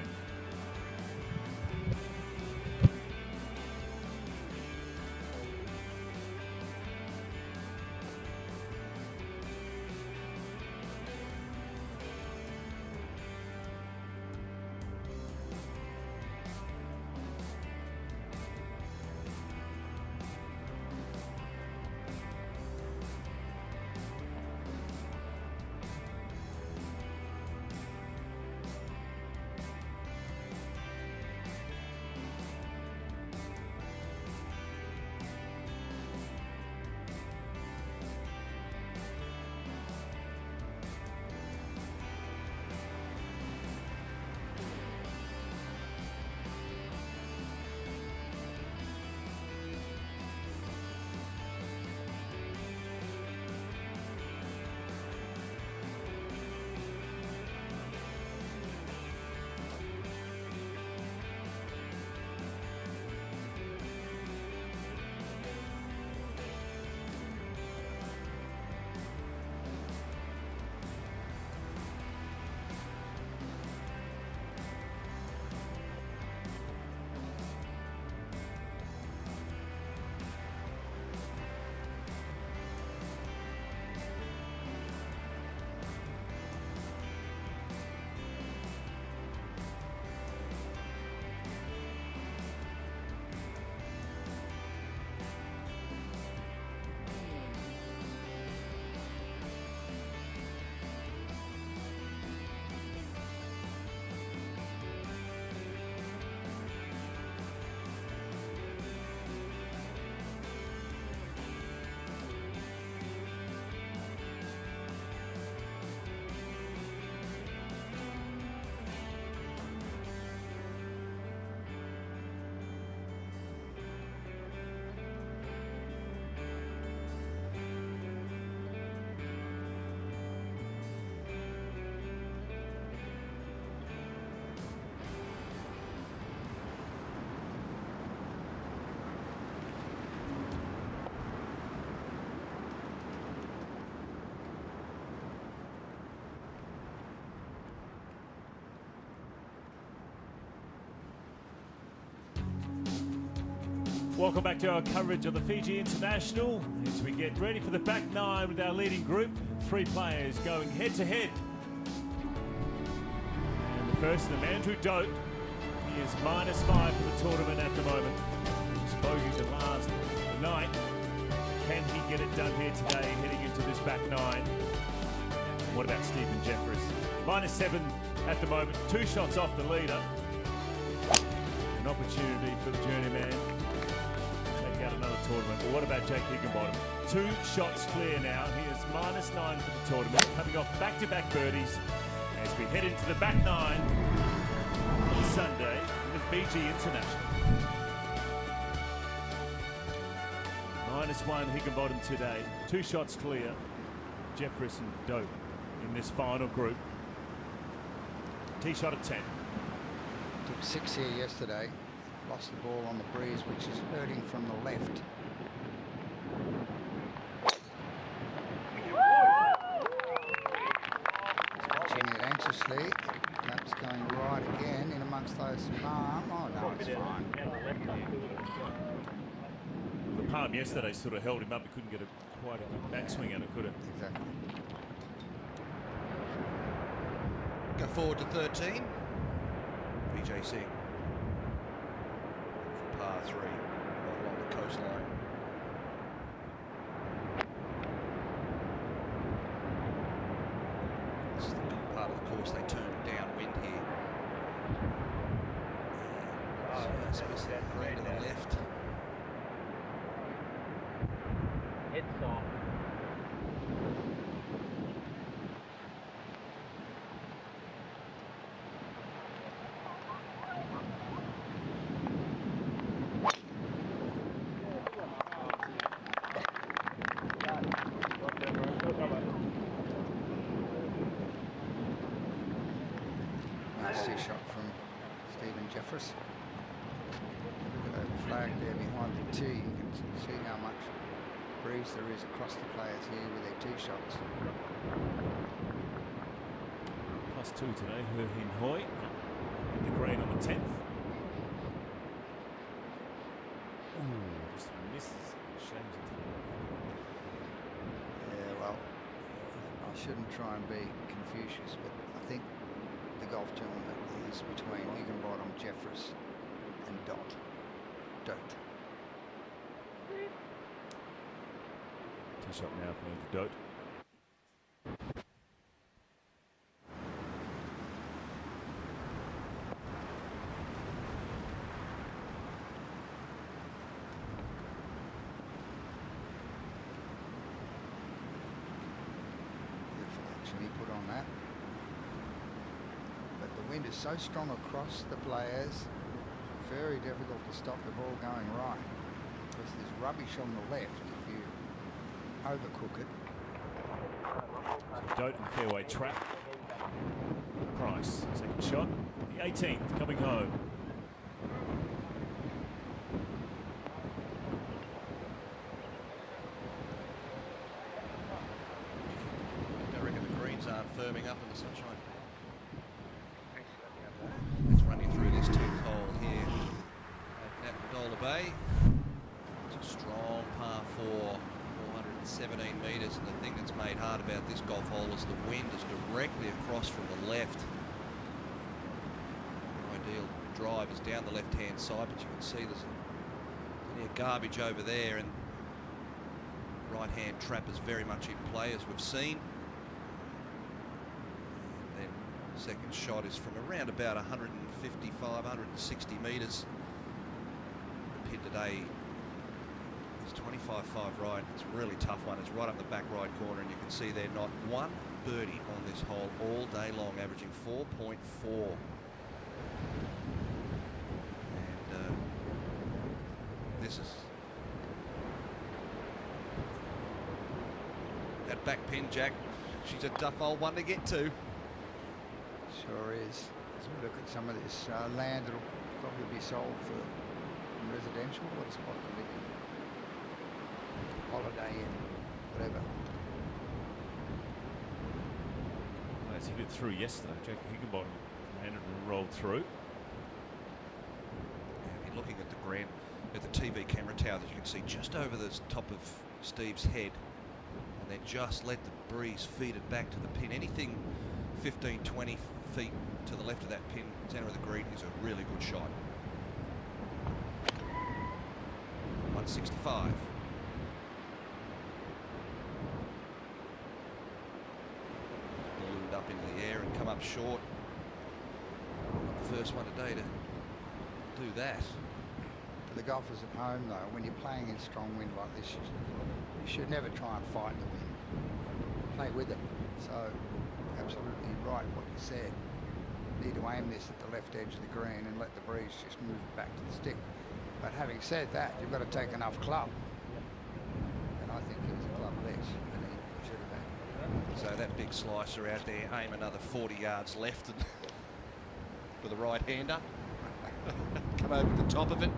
Welcome back to our coverage of the Fiji International as we get ready for the back nine with our leading group. 3 players going head to head. And the first of them, Andrew Dote. He is -5 for the tournament at the moment. He's bogeyed the last night. Can he get it done here today heading into this back nine? What about Stephen Jeffers? -7 at the moment, 2 shots off the leader. An opportunity for the journeyman to take out another tournament. But what about Jake Higginbottom? 2 shots clear now. He is -9 for the tournament, coming off back-to-back birdies as we head into the back nine on Sunday in the Fiji International. -1 Higginbottom today, 2 shots clear. Jeffress and Dope in this final group. Tee shot at 10. Took 6 here yesterday. Lost the ball on the breeze, which is hurting from the left. Watching it anxiously. That's going right again in amongst those palm. Oh no, it's fine. The palm yesterday sort of held him up. He couldn't get quite a good backswing at it, could it? Exactly. Go forward to 13. Vijay Singh. Par 3 along the coastline. This is the part of the course they turn downwind here. Space that green to the left. It's off. Nice tee shot from Stephen Jeffress. Look at that flag there behind the tee. You can see how much breeze there is across the players here with their tee shots. +2 today, He Hin Hoi in the green on the 10th. Ooh, just misses. Shames it to the left. Yeah, well, I shouldn't try and be Confucius, but I think the golf tournament is between Higginbottom, Jeffress and Dote. Tee shot now for Andrew Dote. Beautiful action he put on that. But the wind is so strong across the players, very difficult to stop the ball going right. Because there's rubbish on the left if you overcook it. Dote in fairway trap. Price, second shot. The 18th coming home. I reckon the greens aren't firming up in the sunshine. Let's run you through this 10th hole here at Dollar Bay. It's a strong par 4, 417 metres, and the thing that's made hard about this golf hole is the wind is directly across from the left. Ideal drive is down the left-hand side, but you can see there's plenty of garbage over there, and right-hand trap is very much in play, as we've seen. And then the second shot is from around about 155, 160 metres. The pin today is 25-5 right. It's a really tough one. It's right up the back right corner, and you can see there not one birdie on this hole all day long, averaging 4.4. And this is that back pin, Jack. She's a tough old one to get to. Sure is. As we look at some of this land, it'll probably be sold for residential. What a spot to live in. Holiday Inn, whatever. Let's hit it through yesterday. Jack Higginbottom landed and rolled through. Looking at the green, at the TV camera tower that you can see just over the top of Steve's head, and then just let the breeze feed it back to the pin. Anything 15, 20 feet to the left of that pin, centre of the green, is a really good shot. 165. Ballooned up into the air and come up short. Not the first one today to do that. For the golfers at home, though, when you're playing in strong wind like this, you should never try and fight the wind. Play with it. So, absolutely right what you said. Need to aim this at the left edge of the green and let the breeze just move it back to the stick. But having said that, you've got to take enough club. And I think it was a club less than he should have had. So that big slicer out there, aim another 40 yards left and for the right-hander. Come over the top of it.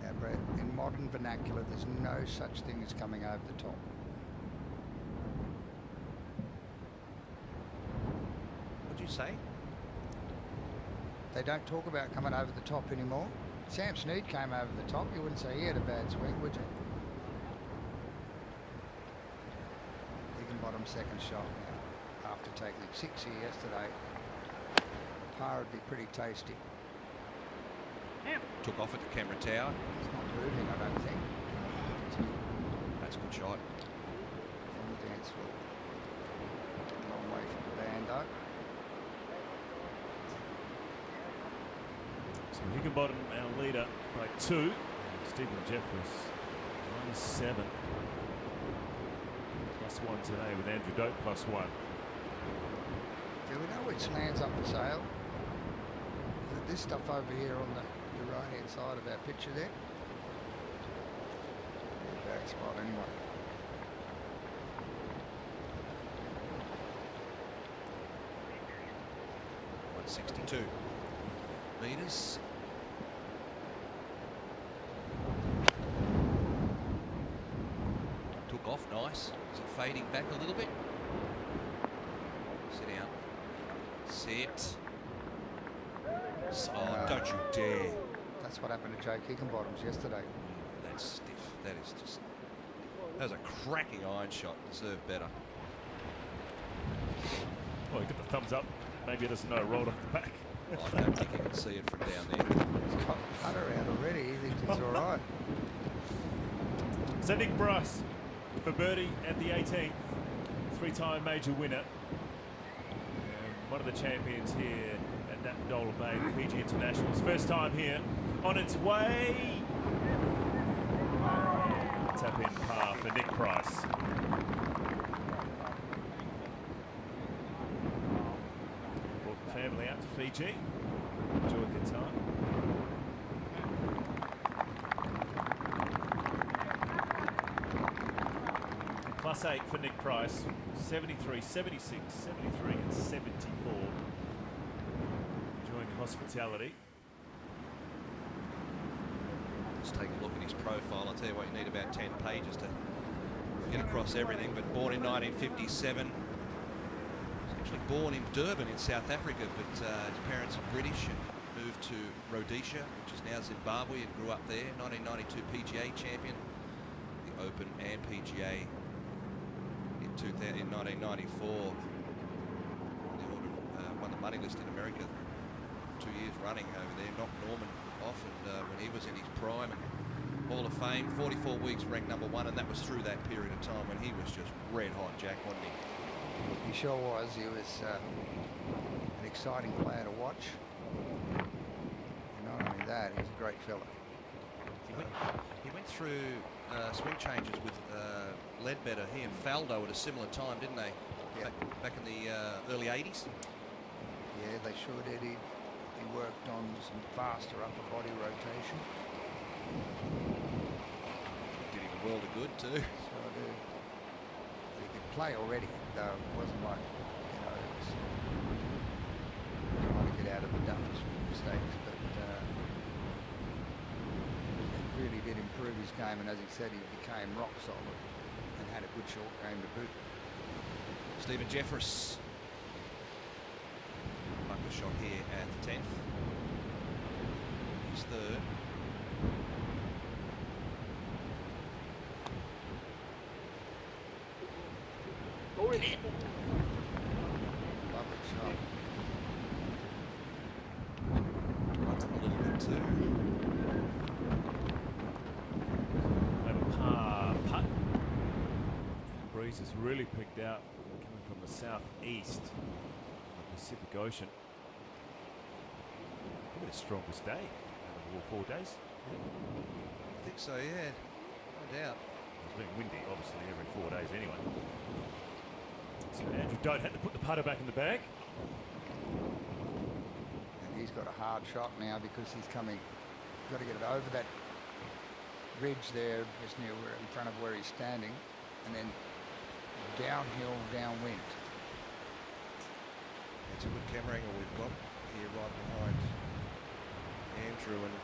Now, Brett, in modern vernacular, there's no such thing as coming over the top. What'd you say? They don't talk about coming over the top anymore. Sam Snead came over the top. You wouldn't say he had a bad swing, would you? Higginbottom's second shot now, after taking 6 here yesterday. Par would be pretty tasty. Took off at the camera tower. It's not moving, I don't think. That's a good shot. On the dance floor. Long way from the bando. So Higginbottom, our leader, by 2. Stephen Jeffers, -7. +1 today with Andrew Doak +1. Do we know which land's up for sale? Is it this stuff over here on the right-hand side of our picture there? Bad spot anyway. .162 metres. Took off nice. Is it fading back a little bit? Sit down. Sit. Oh, don't you dare. That's what happened to Jake Higginbottoms yesterday. That's stiff. That is just... That was a cracking iron shot. Deserved better. Well, he got the thumbs up. Maybe he doesn't know it rolled off the back. I don't think you can see it from down there. He's got the putter out already. He thinks he's all right. So Nick Bryce for birdie at the 18th. 3-time major winner. And one of the champions here at Natandola Bay, the Fiji International's first time here. On its way. Tap in par for Nick Bryce. Brought the family out to Fiji. Enjoyed their time. +8 for Nick Price, 73, 76, 73 and 74. Enjoying hospitality. Let's take a look at his profile. I'll tell you what, you need about 10 pages to get across everything. But born in 1957. He's actually born in Durban in South Africa, but his parents are British and moved to Rhodesia, which is now Zimbabwe, and grew up there. 1992 PGA champion, the Open and PGA. In 1994, won the money list in America 2 years running over there, knocked Norman off, and when he was in his prime, and Hall of Fame, 44 weeks ranked #1, and that was through that period of time when he was just red hot, Jack, wasn't he? He sure was. He was an exciting player to watch. And not only that, he's a great fella. He went through swing changes with Ledbetter. He and Faldo at a similar time, didn't they? Yeah. Back in the early 80s. Yeah, they sure did. He worked on some faster upper body rotation. Did him a world of good too. So I do. He could play already, though. It wasn't like, you know, it was trying to get out of the dumbest mistakes, but really did improve his game, and as he said, he became rock solid and had a good short game to boot. Stephen Jeffers. Bunker shot here at the 10th. He's third. Lovely shot. Runs up a little bit too. Have a par putt. The breeze has really picked out coming from the southeast of the Pacific Ocean. Probably the strongest day out of all 4 days. I think so, yeah. No doubt. It's been windy, obviously, every 4 days anyway. So Andrew Dodd had to put the putter back in the bag. And he's got a hard shot now because he's coming. He's got to get it over that ridge there, just near where, in front of where he's standing, and then downhill, downwind. It's a good camera angle we've got here right behind Andrew, and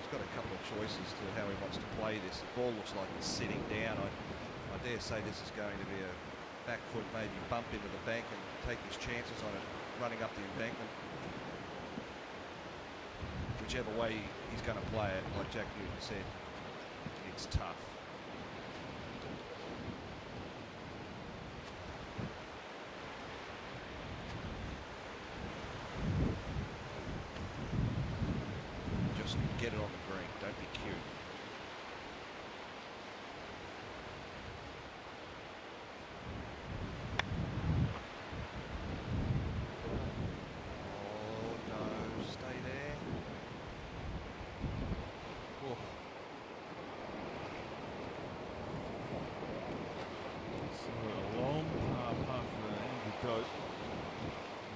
he's got a couple of choices to how he wants to play this. The ball looks like it's sitting down. I dare say this is going to be a back foot, maybe bump into the bank and take his chances on it running up the embankment. Whichever way he's going to play it, like Jack Newton said, it's tough. Just get it on the green, don't be cute.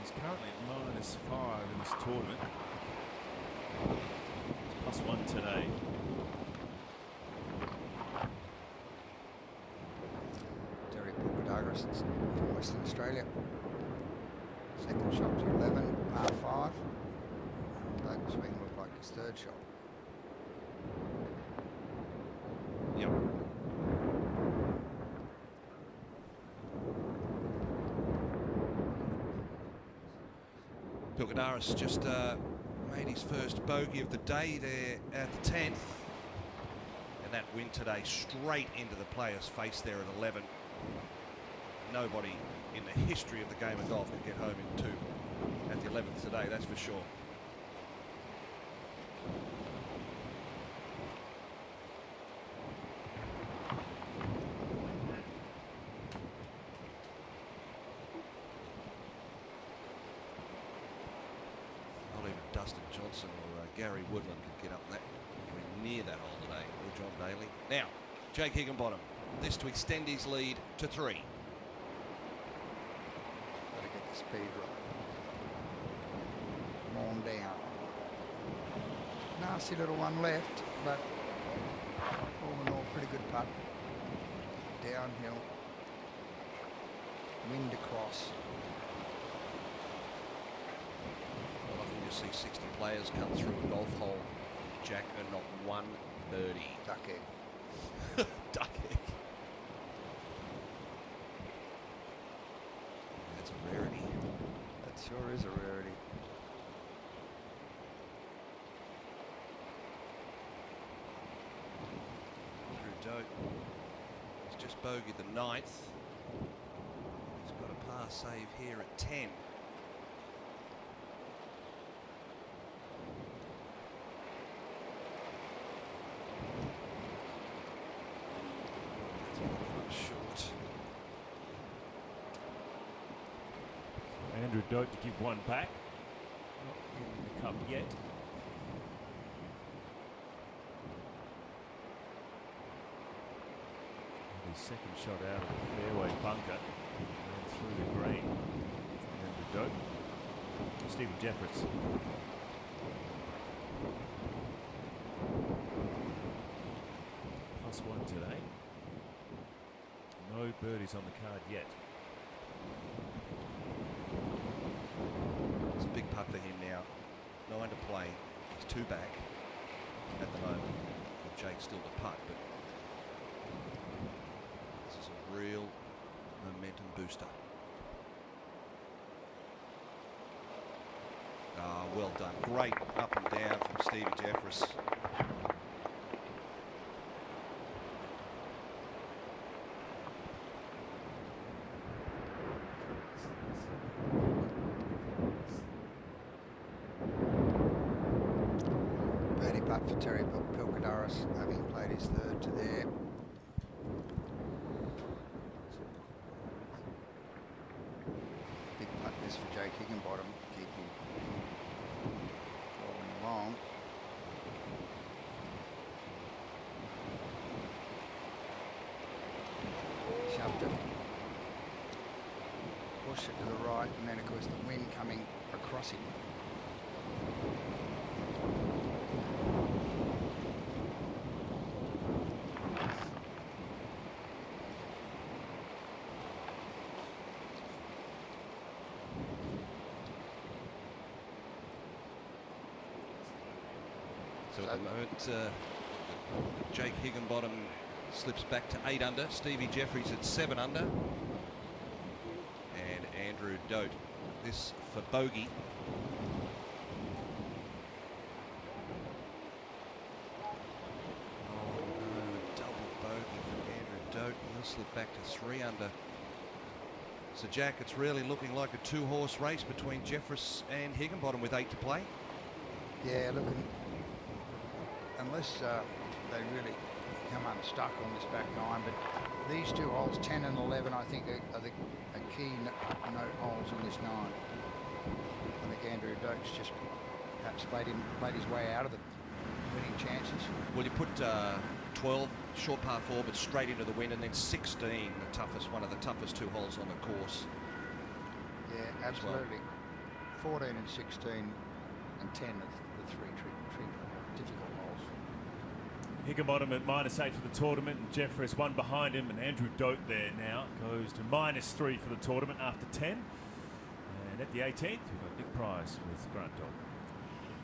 He's currently at -5 in this tournament. It's +1 today. Derek Douglas from Western Australia. Second shot to 11, par 5. That swing looked like his third shot. Yep. Pilkadaris just made his first bogey of the day there at the 10th. And that win today straight into the player's face there at 11. Nobody in the history of the game of golf could get home in 2 at the 11th today, that's for sure. Dustin Johnson or Gary Woodland could get up that near that hole today, or John Daly. Now, Jake Higginbottom, this to extend his lead to 3. Got to get the speed right. Come on down. Nasty little one left, but all in all, pretty good putt. Downhill. Wind across. You see 60 players come through a golf hole, Jack, and not one birdie. Duck egg. Duck egg. That's a rarity. That sure is a rarity. Andrew Doak has just bogeyed the 9th. He's got a par save here at 10. Andrew Doak to give one back. Not in the cup yet. And his second shot out of the fairway bunker and through the green from Andrew Doak. Stephen Jeffers. +1 today. No birdies on the card yet. It's a big putt for him now. 9 to play. He's 2 back at the moment. With Jake still to putt, but this is a real momentum booster. well done. Great up and down from Stevie Jeffress. Birdie putt for Terry Pilkadaris, having played his third to there. Big putt this for Jake Higginbottom, keep him rolling along. Shoved it, pushed it to the right, and then of course the wind coming across him. So at the moment, Jake Higginbottom slips back to 8 under. Stevie Jeffries at 7 under. And Andrew Dote, this for bogey. Oh no, a double bogey for Andrew Dote. He'll slip back to 3 under. So Jack, it's really looking like a 2-horse race between Jeffries and Higginbottom with 8 to play. Yeah, looking, unless they really come unstuck on this back 9, but these 2 holes, 10 and 11, I think are the key note holes on this 9. I think Andrew Doakes just perhaps played his way out of the winning chances. Well, you put 12 short par 4, but straight into the wind, and then 16, the toughest, one of the toughest 2 holes on the course. Yeah, absolutely. 14 and 16 and 10 of the 3 difficult holes. Higginbottom at -8 for the tournament, and Jeffress one behind him, and Andrew Dote there now goes to -3 for the tournament after 10. And at the 18th, we've got a big prize with Grant Dog.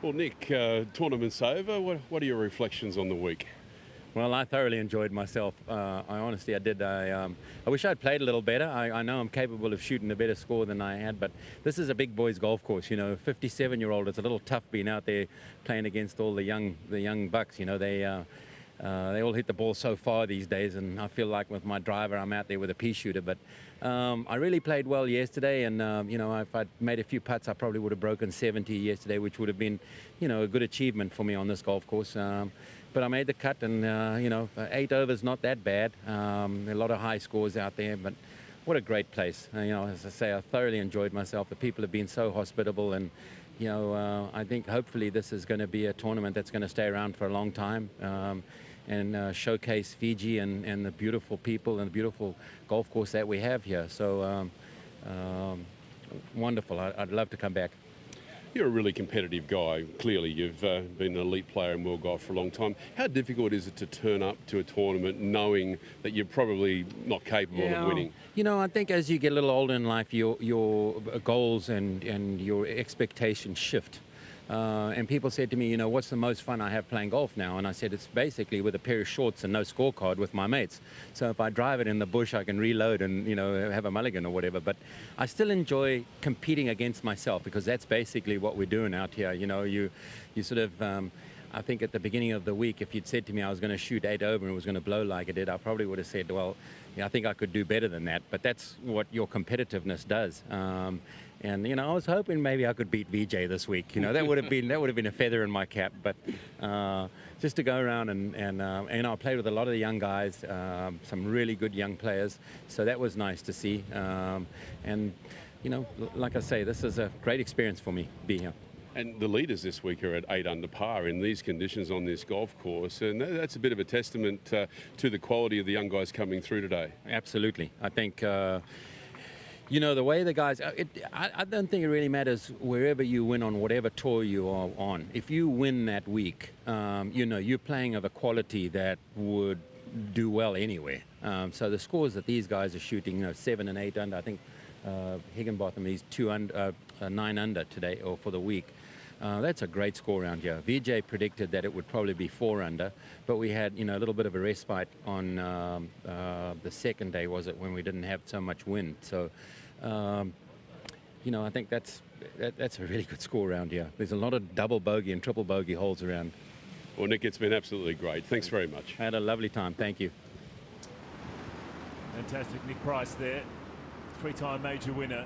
Well, Nick, tournament's over. What are your reflections on the week? Well, I thoroughly enjoyed myself. I honestly did. I wish I'd played a little better. I know I'm capable of shooting a better score than I had, but this is a big boys golf course. You know, 57-year-old. It's a little tough being out there playing against all the young bucks. You know, they all hit the ball so far these days, and I feel like with my driver, I'm out there with a pea shooter. But I really played well yesterday, and you know, if I'd made a few putts, I probably would have broken 70 yesterday, which would have been, you know, a good achievement for me on this golf course. But I made the cut, and you know, 8 overs not that bad. A lot of high scores out there, but what a great place. You know, as I say, I thoroughly enjoyed myself. The people have been so hospitable, and you know, I think hopefully this is going to be a tournament that's going to stay around for a long time. And showcase Fiji and the beautiful people and the beautiful golf course that we have here. So wonderful. I'd love to come back. You're a really competitive guy. Clearly, you've been an elite player in world golf for a long time. How difficult is it to turn up to a tournament knowing that you're probably not capable of winning? You know, I think as you get a little older in life, your goals and your expectations shift. And people said to me, you know, what's the most fun I have playing golf now? And I said, it's basically with a pair of shorts and no scorecard with my mates. So if I drive it in the bush, I can reload and, you know, have a mulligan or whatever. But I still enjoy competing against myself, because that's basically what we're doing out here. You know, you sort of, I think at the beginning of the week, if you'd said to me I was going to shoot 8 over and it was going to blow like it did, I probably would have said, well, yeah, I think I could do better than that. But that's what your competitiveness does. And you know, I was hoping maybe I could beat VJ this week. You know, that would have been a feather in my cap. But just to go around and I played with a lot of the young guys, some really good young players. So that was nice to see. And you know, like I say, this is a great experience for me being here. And the leaders this week are at 8 under par in these conditions on this golf course, and that's a bit of a testament to the quality of the young guys coming through today. Absolutely, I think. You know, the way the guys, I don't think it really matters wherever you win on whatever tour you are on. If you win that week, you know, you're playing of a quality that would do well anywhere. So the scores that these guys are shooting, you know, 7 and 8 under, I think Higginbottom is 9 under today, or for the week. That's a great score around here. VJ predicted that it would probably be 4 under, but we had, you know, a little bit of a respite on the second day, was it, when we didn't have so much wind. So, you know, I think that's a really good score around here. There's a lot of double bogey and triple bogey holes around. Well, Nick, it's been absolutely great. Thanks very much. I had a lovely time. Thank you. Fantastic. Nick Price there, three-time major winner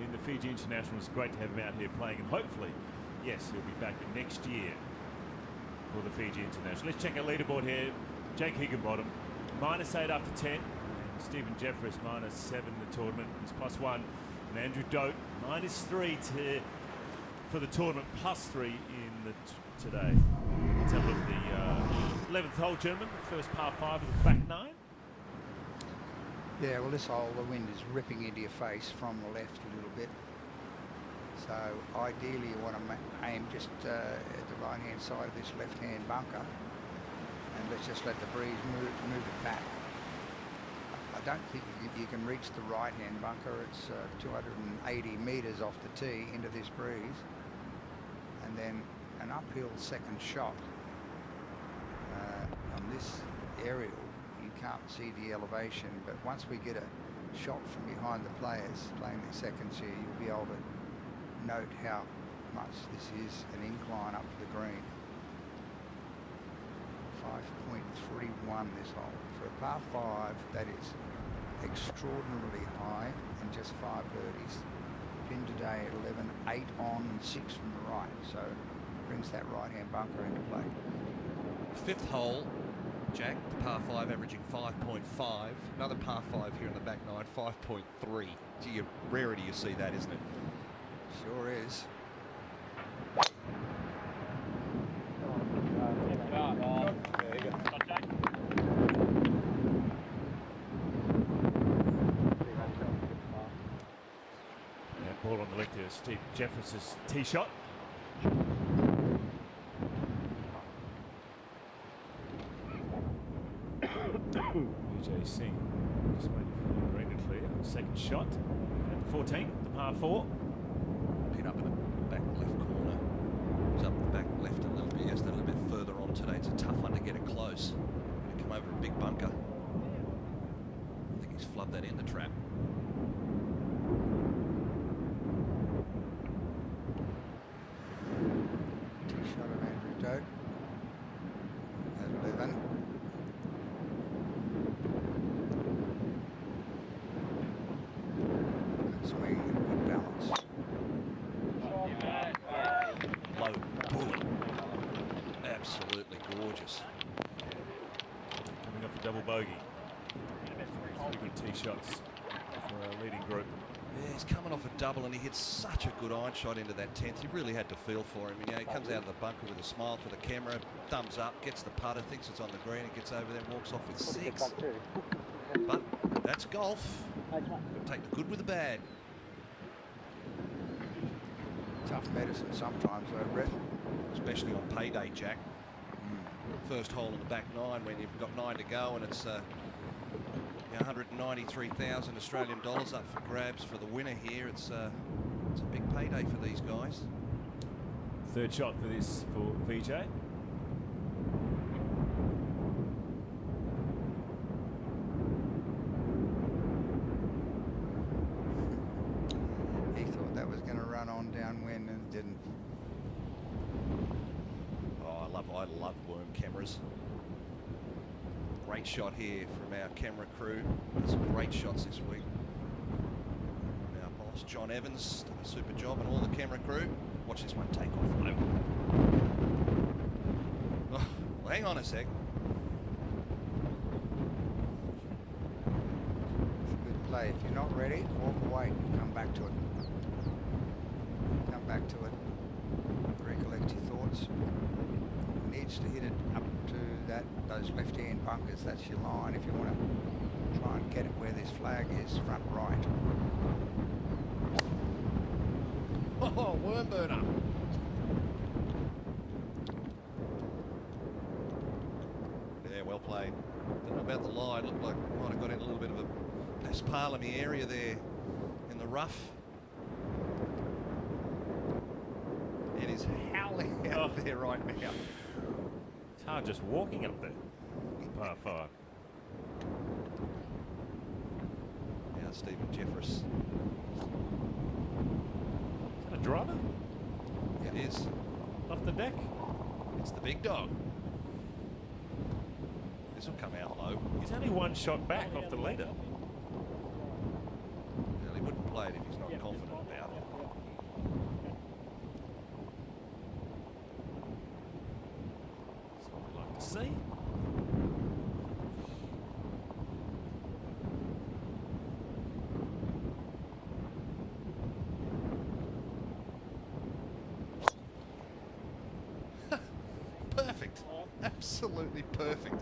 in the Fiji International. It's great to have him out here playing, and hopefully, yes, he'll be back next year for the Fiji International. Let's check our leaderboard here. Jake Higginbottom, -8 after 10. And Stephen Jeffress, -7 in the tournament. He's +1. And Andrew Dote, -3 for the tournament, +3 in the today. Let's have a look at the 11th hole, gentlemen. First par 5 of the back 9. Yeah, well, this hole, the wind is ripping into your face from the left a little bit. So ideally you want to aim just at the right-hand side of this left-hand bunker, and let's just let the breeze move it back. I don't think you can reach the right-hand bunker. It's 280 metres off the tee into this breeze, and then an uphill second shot on this aerial. You can't see the elevation, but once we get a shot from behind the players playing their seconds here, you'll be able to note how much this is an incline up to the green. 5.31 this hole. For a par 5, that is extraordinarily high, and just 5 birdies. Pin today at 11, 8 on and 6 from the right, so brings that right-hand bunker into play. 5th hole, Jack, the par 5 averaging 5.5. Another par 5 here in the back 9, 5.3. Gee, rarity you see that, isn't it? Sure is. Ball on the left here, Steve Jeffress's tee shot. Vijay Singh just waiting for the green to clear. Second shot at 14, the par 4. Pin up in the back left corner. It's up the back left a little bit. Yes, a little bit further on today. It's a tough one to get it close. Going to come over a big bunker. I think he's flubbed that in the trap. Shot of Andrew Dote at 11. Good swing and good balance. Low bullet. Absolutely gorgeous. Coming off a double bogey. Three good tee shots for our leading group. Yeah, he's coming off a double and he hits such a good iron shot into that 10th. You really had to feel for him. You know, he comes out of the bunker with a smile for the camera, thumbs up, gets the putter, thinks it's on the green, and gets over there and walks off with 6. But that's golf. Got to take the good with the bad. Tough medicine sometimes, though, Brett. Especially on payday, Jack. First hole in the back 9 when you've got 9 to go and it's 193,000 Australian dollars up for grabs for the winner here. It's a big payday for these guys. Third shot for this for Vijay. He thought that was going to run on downwind and it didn't. Oh, I love worm cameras. Great shot here from our camera crew. Some great shots this week. Our boss, John Evans, done a super job, and all the camera crew. Watch this one take off. Oh, well, hang on a sec. Good play. If you're not ready, walk away. Come back to it. Come back to it. Recollect your thoughts. Needs to hit it up to those left-hand bunkers. That's your line if you want to try and get it where this flag is, front right. Oh, worm burner. Yeah, well played. Don't know about the lie. Looked like might have got in a little bit of a Paspalamy area there in the rough. It is howling out there right now. It's hard just walking up there. Par 5. Now Stephen Jeffress. driver? It is. Off the deck? It's the big dog. This will come out low. He's only one shot back off the leader. Well, he wouldn't play it if he's not confident about it. That's what we like to see. Perfect. Absolutely perfect.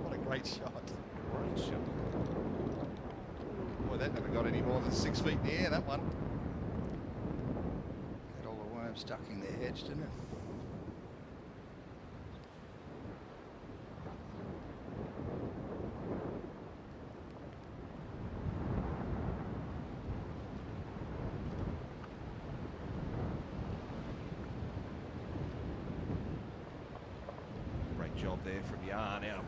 What a great shot. Great shot. Boy, that never got any more than 6 feet in the air, that one. Had all the worms stuck in their heads, didn't it? Great job there from Yarn, our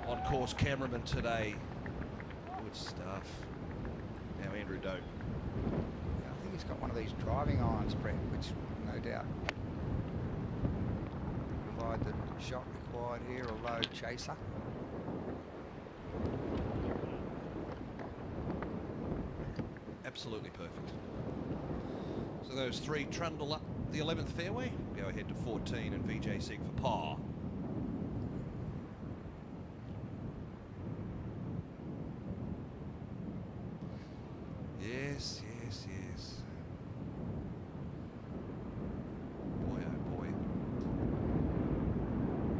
on-course cameraman today. Good stuff. Now Andrew Doak. Yeah, I think he's got one of these driving irons, Brett, which no doubt provide the shot required here, a low chaser. Absolutely perfect. So those three trundle up the 11th fairway. Go ahead to 14 and VJ seek for par. Yes, yes, yes. Boy, oh boy.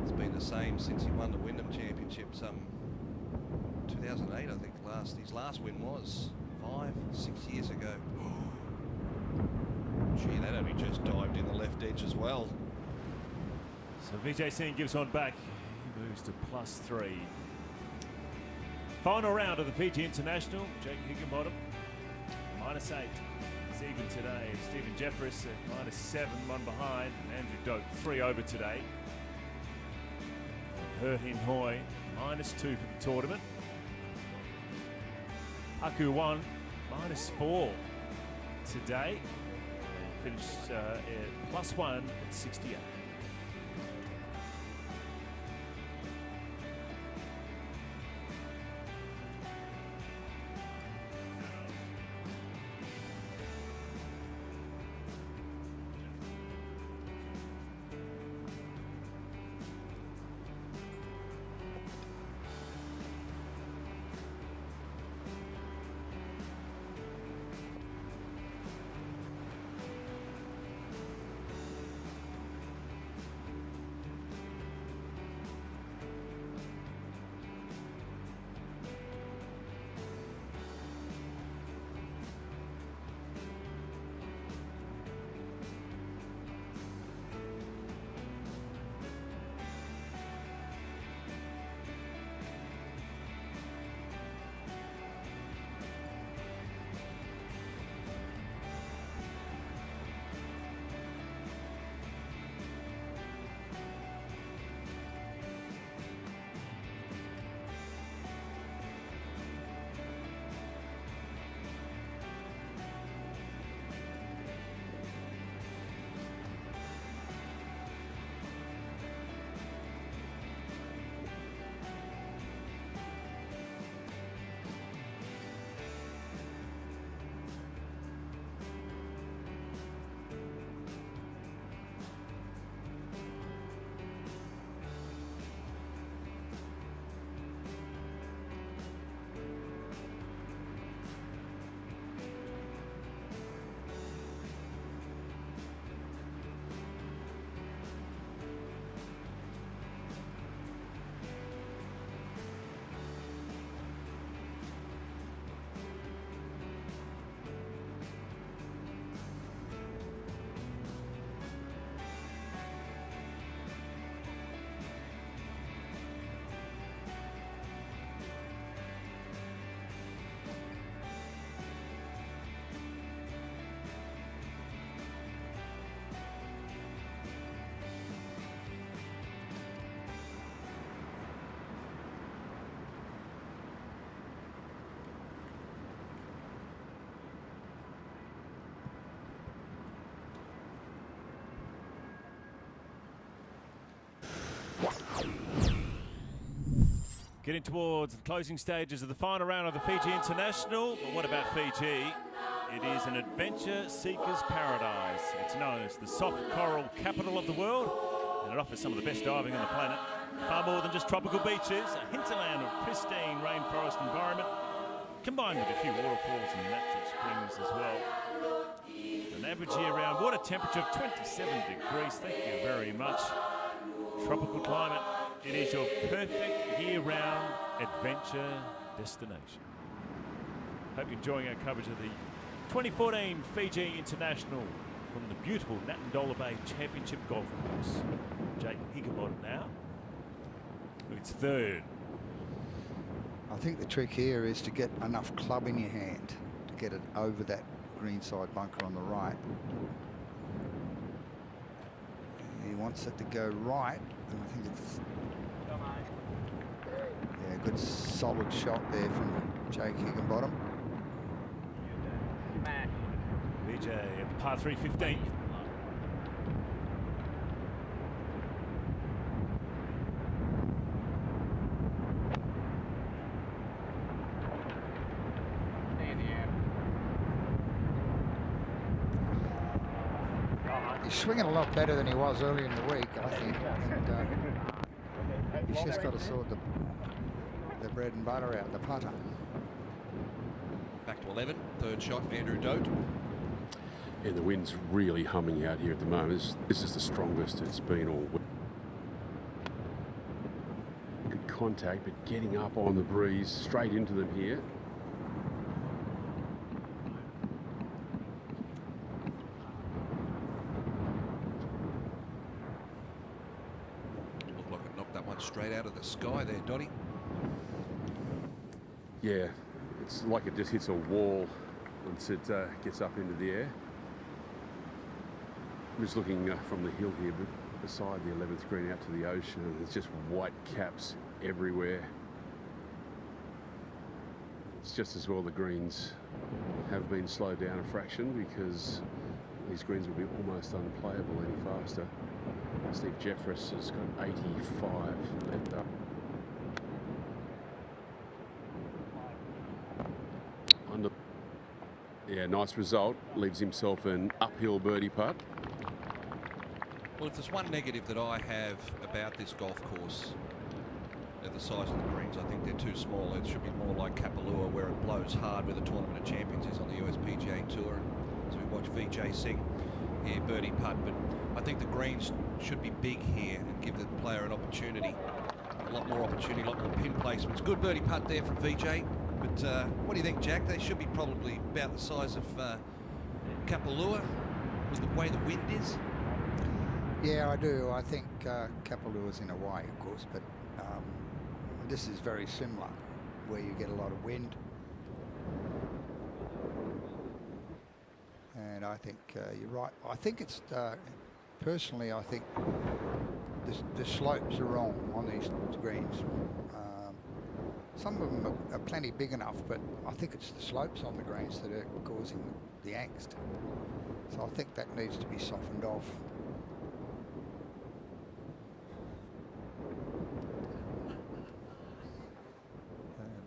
It's been the same since he won the Wyndham Championship some 2008, I think his last win was 5-6 years ago. Gee, that only just dived in the left edge as well. So Vijay Singh gives one back. He moves to +3. Final round of the Fiji International. Jake Higginbottom, -8. It's even today. Stephen Jeffress at -7, one behind. And Andrew Doak, 3 over today. He Hin Hoi, -2 for the tournament. Haku Wan, -4 today. Finished at +1 at 68. getting towards the closing stages of the final round of the Fiji International. But what about Fiji? It is an adventure seeker's paradise. It's known as the soft coral capital of the world, and it offers some of the best diving on the planet. Far more than just tropical beaches, a hinterland of pristine rainforest environment, combined with a few waterfalls and natural springs as well. An average year-round water temperature of 27 degrees. Thank you very much. Tropical climate. It is your perfect year-round adventure destination. Hope you're enjoying our coverage of the 2014 Fiji International from the beautiful Natandola Bay Championship Golf Course. Jake Higginbottom now with its third. I think the trick here is to get enough club in your hand to get it over that greenside bunker on the right. He wants it to go right, and I think it's a good solid shot there from Jake Higginbottom. VJ at the par 3 15th. He's swinging a lot better than he was earlier in the week, I think. And he's just got to sort the bread and butter out, the putter. Back to 11, third shot, Andrew Dote. And the wind's really humming out here at the moment. This is the strongest it's been all week. Good contact, but getting up on the breeze straight into them here. Looked like it knocked that one straight out of the sky there, Dotty. Yeah, it's like it just hits a wall once it gets up into the air. I'm just looking from the hill here, but beside the 11th green out to the ocean, and there's just white caps everywhere. It's just as well the greens have been slowed down a fraction, because these greens will be almost unplayable any faster. Steve Jeffress has got 85 left up. Yeah, nice result. Leaves himself an uphill birdie putt. Well, if there's one negative that I have about this golf course, at the size of the greens, I think they're too small. It should be more like Kapalua, where it blows hard, where the Tournament of Champions is on the USPGA Tour. And as we watch VJ Singh here, birdie putt. But I think the greens should be big here and give the player an opportunity. A lot more opportunity, a lot more pin placements. Good birdie putt there from VJ. But what do you think, Jack? They should be probably about the size of Kapalua with the way the wind is. Yeah, I do. I think Kapalua's in Hawaii, of course, but this is very similar, where you get a lot of wind. And I think you're right. I think it's, personally, I think the slopes are wrong on these greens. Some of them are plenty big enough, but I think it's the slopes on the greens that are causing the angst. So I think that needs to be softened off.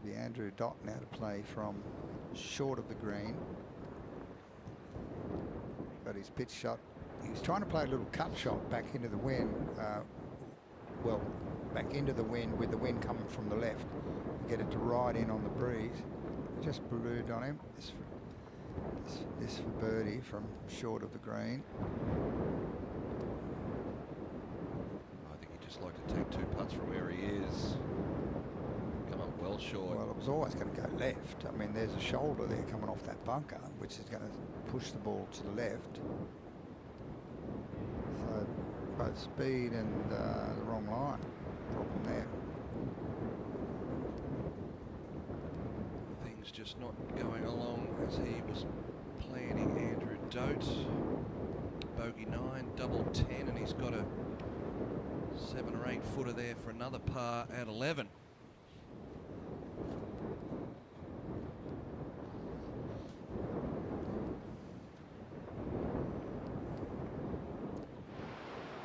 The Andrew Dot now to play from short of the green. Got his pitch shot. He's trying to play a little cut shot back into the wind. Well, back into the wind with the wind coming from the left. Get it to ride in on the breeze. Just blued on him. This for birdie from short of the green. I think he'd just like to take two putts from where he is. Come up well short. Well, it was always going to go left. I mean, there's a shoulder there coming off that bunker, which is going to push the ball to the left. So both speed and the wrong line. Problem there. Things just not going along as he was planning. Andrew Dote, bogey 9, double 10, and he's got a 7 or 8 footer there for another par at 11.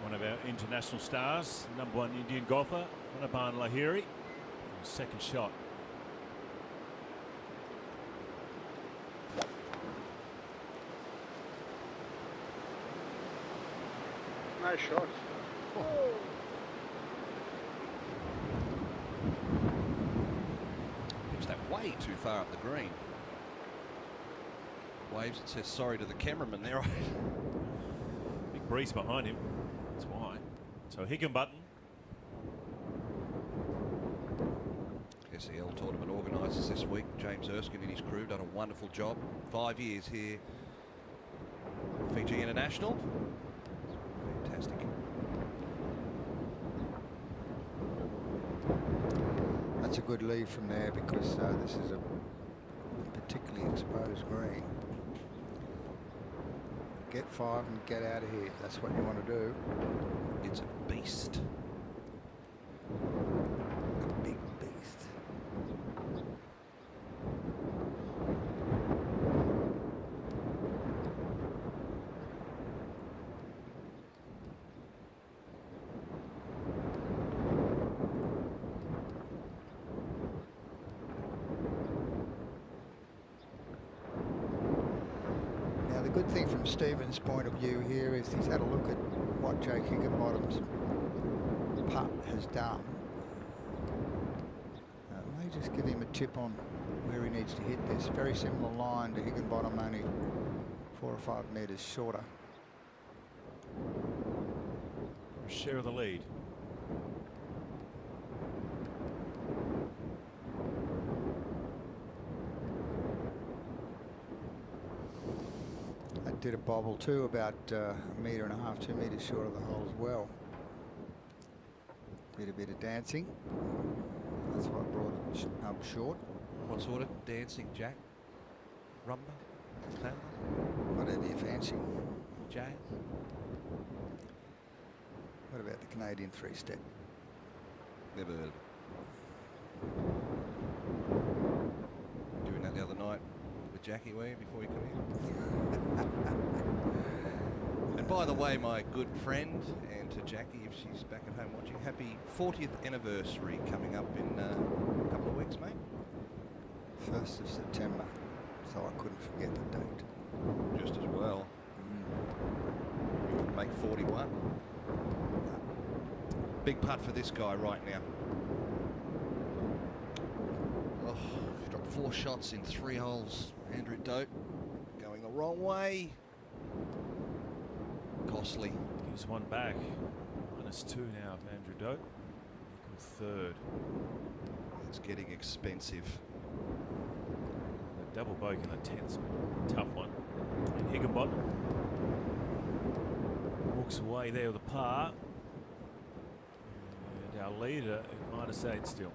One of our international stars, #1 Indian golfer, Anirban Lahiri. Second shot. Nice shot. Pitched that way too far up the green. Waves and says sorry to the cameraman there. Big breeze behind him. That's why. So Higginbottom. SEL tournament organisers this week. James Erskine and his crew done a wonderful job. 5 years here. Fiji International. Fantastic. That's a good lead from there because this is a particularly exposed green. Get 5 and get out of here if that's what you want to do. It's a beast. A big beast. Now the good thing from Stephen's point of view here is he's had a look at what Jake Higginbottom's putt has done. May just give him a tip on where he needs to hit this. Very similar line to Higginbottom, only 4 or 5 metres shorter. Share of the lead. That did a bobble too, about 1.5 metres, 2 metres short of the hole as well. Did a bit of dancing. That's what brought it up short. What sort of dancing, Jack? Rumba? Samba? Whatever you fancy. Jazz? What about the Canadian 3-step? Never heard of it. Doing that the other night with Jackie, were you, before you come here? And by the way, my good friend, and to Jackie, if she's back at home watching, happy 40th anniversary coming up in a couple of weeks, mate. 1st of September, so I couldn't forget the date. Just as well. Make 41. Big putt for this guy right now. Oh, he's dropped 4 shots in 3 holes. Andrew Dote going the wrong way. Costly. Gives one back. -2 now to Andrew Dote. Good third. It's getting expensive. The double bogey in the 10th. Tough one. And Higginbottom walks away there with a par. And our leader at -8 still.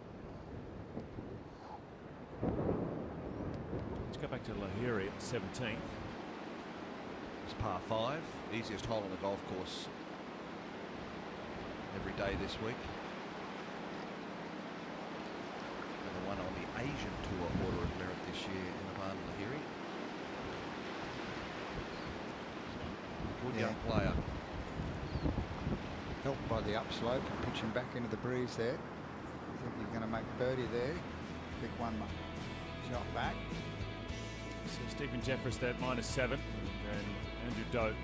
Let's go back to Lahiri at the 17th. It's par 5, easiest hole on the golf course every day this week. And the one on the Asian Tour Order of Merit this year in Ivan Lahiri. Good young player. Helped by the upslope and pitching back into the breeze there. I think you're going to make birdie there. Big one shot back. So Stephen Jeffress there at -7, and Andrew Dote,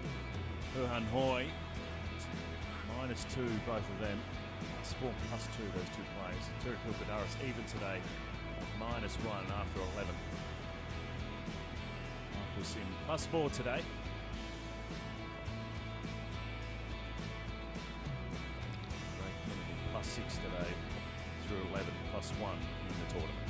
Huhan Hoy, -2, both of them. +4, +2, those two players. Terry Pilpadaris even today, -1 after 11. Michael Sim +4 today. Ray Kennedy +6 today, through 11, +1 in the tournament.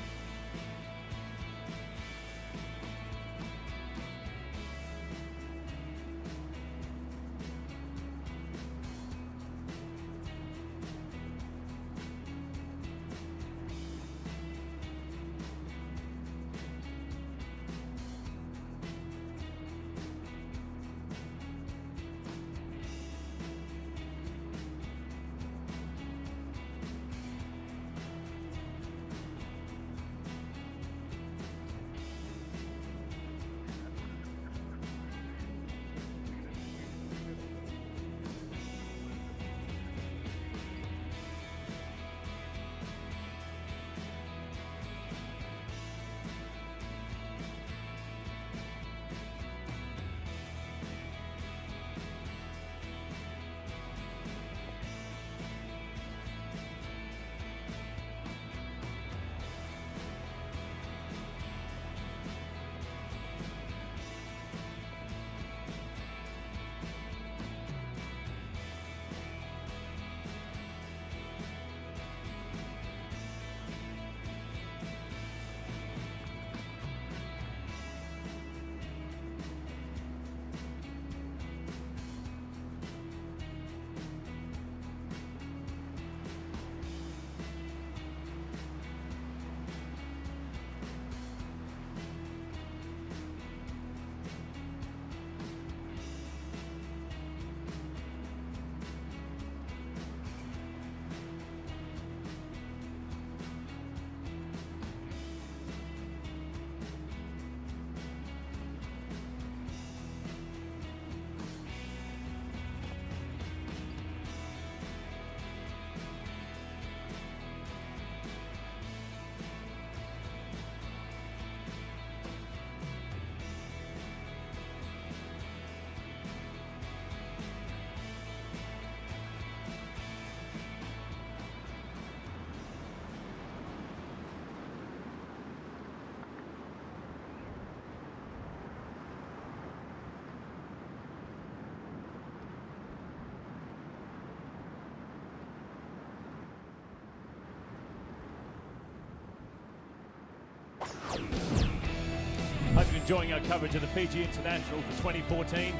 enjoying our coverage of the Fiji International for 2014,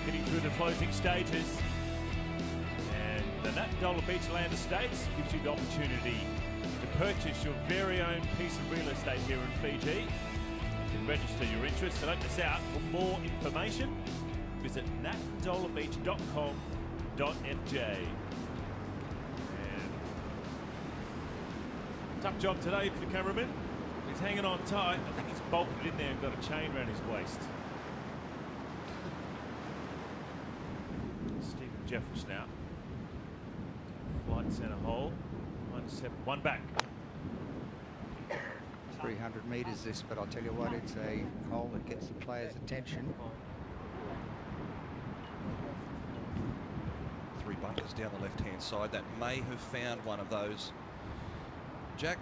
getting through the closing stages. And the Nat Dollar Beach Land Estates gives you the opportunity to purchase your very own piece of real estate here in Fiji. You can register your interest, so don't miss out. For more information, visit natdollarbeach.com.fj. And tough job today for the cameraman. He's hanging on tight. I think he's bolted in there and got a chain around his waist. Stephen Jeffress now. Flight centre hole. -7, one back. 300 metres this, but I'll tell you what, it's a hole that gets the players' attention. 3 bunkers down the left-hand side. That may have found one of those. Jack,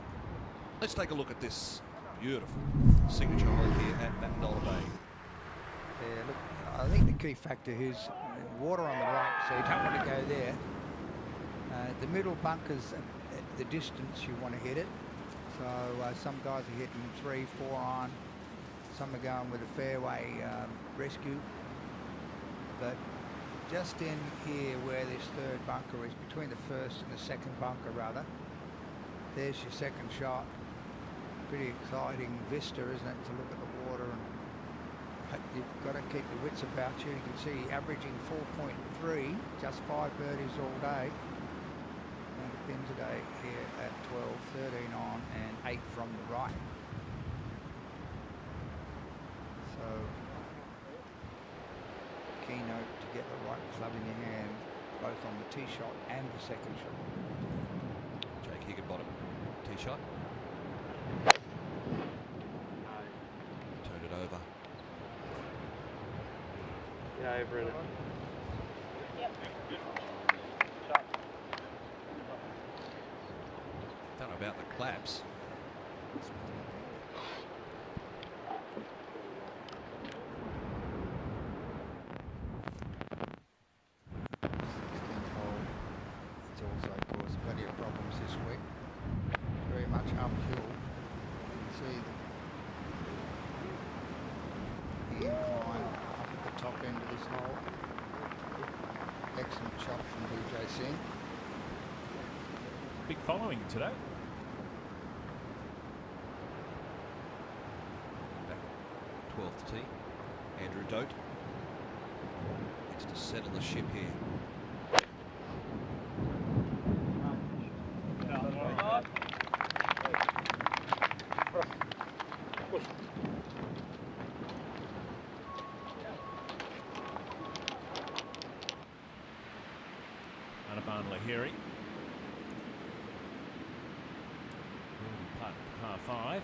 let's take a look at this beautiful signature hole here at Nat Dollar Bay. Yeah, look, I think the key factor is water on the right, so you don't want to go there. The middle bunkers, at the distance you want to hit it. So some guys are hitting 3, 4 on. Some are going with a fairway rescue. But just in here where this third bunker is, between the first and the second bunker rather, there's your second shot. Pretty exciting vista, isn't it, to look at the water, and you've got to keep your wits about you. You can see averaging 4.3, just 5 birdies all day. And the pin today here at 12, 13 on and 8 from the right. So keynote to get the right club in your hand, both on the tee shot and the second shot. Jake Higginbottom, tee shot. Turn it over. Yeah, over in it. Don't know about the claps. 16th hole. It's also caused plenty of problems this week. Very much uphill. You can see the incline up at the top end of this hole. Excellent shot from DJ Singh. Big following today. Back 12th tee. Andrew Dote needs to settle the ship here. Anaban Lahiri. Putt, par 5.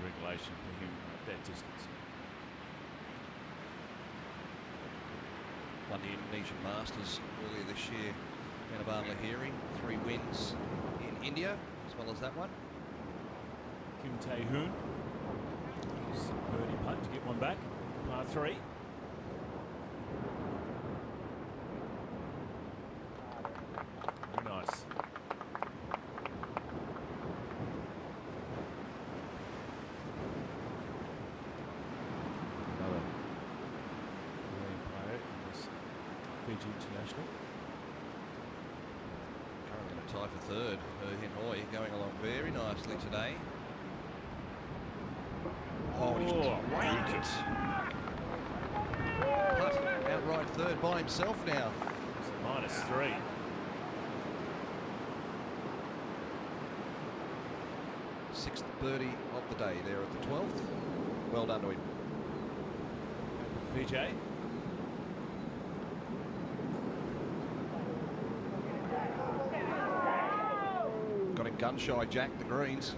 Regulation for him at that distance. Won the Indonesian Masters earlier this year. Anaban Lahiri, 3 wins in India, as well as that one. Kim Tae-hoon. Birdie putt to get one back. Par 3. Very nice. Another Korean player in this Fiji International. Currently in a tie for third. Hin Hoi going along very nicely today. Oh, he's whacked it. Putt outright third by himself now. It's -3. Sixth birdie of the day there at the 12th. Well done to him. VJ. Got him gun shy, Jack, the greens.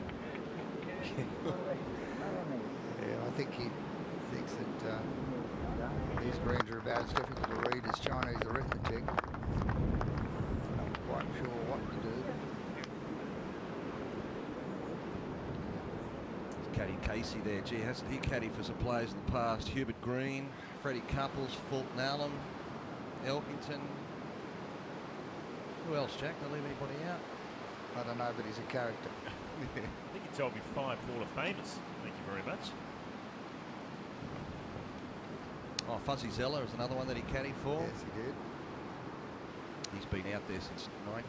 Yeah, I think he thinks that these greens are about as difficult to read as Chinese arithmetic. Not quite sure what to do. Caddy Casey there. Gee, hasn't he caddied for some players in the past? Hubert Green, Freddie Couples, Fulton Allen, Elkington. Who else, Jack? Don't leave anybody out. I don't know, but he's a character. I think he told me 5 Hall of Famers. Thank you very much. Oh, Fuzzy Zeller is another one that he caddied for. Yes, he did. He's been out there since I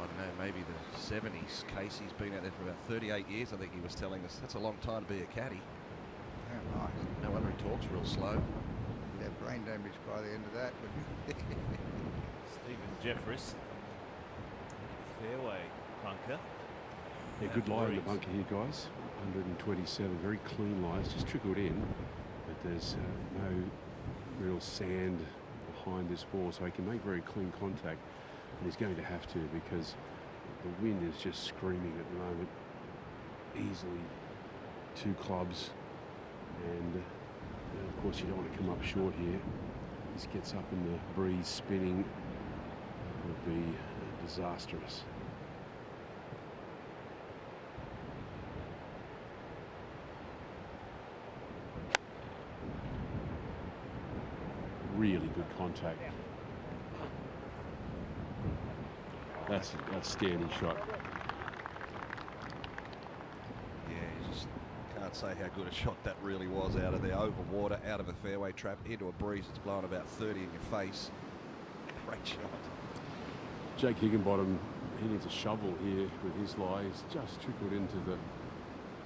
don't know, maybe the 70s. Casey's been out there for about 38 years, I think he was telling us. That's a long time to be a caddy. Yeah, right. No wonder he talks real slow. He'd have brain damage by the end of that, wouldn't he? Stephen Jeffress. Fairway bunker. Yeah, good lie in the bunker here, guys. 127, very clean lies, just trickled in, but there's no real sand behind this ball, so he can make very clean contact, and he's going to have to because the wind is just screaming at the moment. Easily 2 clubs, and of course you don't want to come up short here. This gets up in the breeze spinning, would be disastrous. Really good contact. That's an outstanding shot. Yeah, you just can't say how good a shot that really was out of there. Over water, out of a fairway trap, into a breeze that's blowing about 30 in your face. Great shot. Jake Higginbottom, he needs a shovel here with his lie. He's just trickled into the